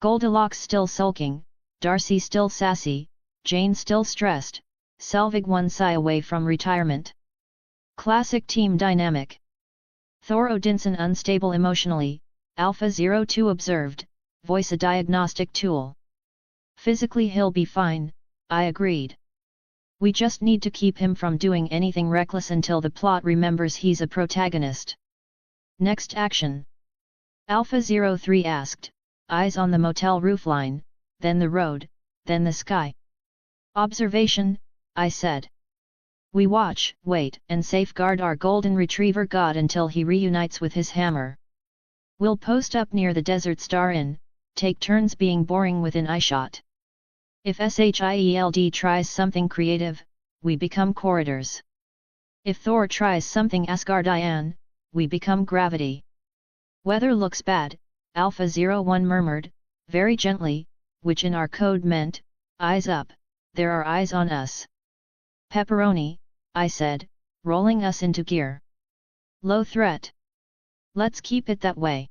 Goldilocks still sulking, Darcy still sassy, Jane still stressed, Selvig one sigh away from retirement. Classic team dynamic. Thor Odinson unstable emotionally, Alpha 02 observed, voice a diagnostic tool. Physically he'll be fine, I agreed. We just need to keep him from doing anything reckless until the plot remembers he's a protagonist. Next action. Alpha 03 asked, eyes on the motel roofline, then the road, then the sky. Observation, I said. We watch, wait, and safeguard our golden retriever god until he reunites with his hammer. We'll post up near the Desert Star Inn, take turns being boring within eyeshot. If SHIELD tries something creative, we become corridors. If Thor tries something Asgardian, we become gravity. Weather looks bad, Alpha 01 murmured, very gently, which in our code meant, eyes up, there are eyes on us. Pepperoni, I said, rolling us into gear. Low threat. Let's keep it that way.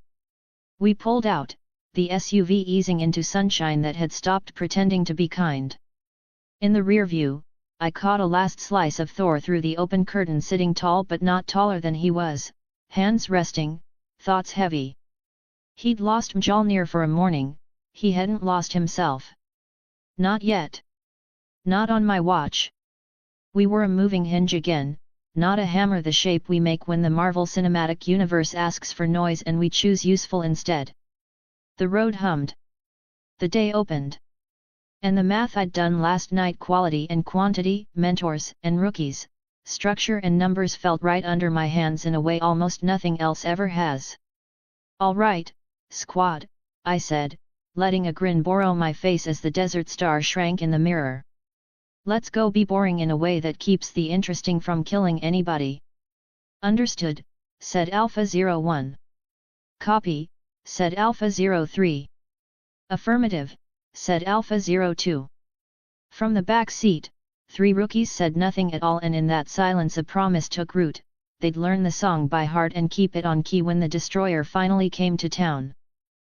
We pulled out, the SUV easing into sunshine that had stopped pretending to be kind. In the rear view, I caught a last slice of Thor through the open curtain sitting tall but not taller than he was, hands resting, thoughts heavy. He'd lost Mjolnir for a morning, he hadn't lost himself. Not yet. Not on my watch. We were a moving hinge again, not a hammer the shape we make when the Marvel Cinematic Universe asks for noise and we choose useful instead. The road hummed. The day opened. And the math I'd done last night, quality and quantity, mentors and rookies, structure and numbers felt right under my hands in a way almost nothing else ever has. All right, squad, I said, letting a grin borrow my face as the Desert Star shrank in the mirror. Let's go be boring in a way that keeps the interesting from killing anybody. Understood, said Alpha 01. Copy, said Alpha 03. Affirmative, said Alpha 02. From the back seat, 3 rookies said nothing at all, and in that silence a promise took root, they'd learn the song by heart and keep it on key when the destroyer finally came to town.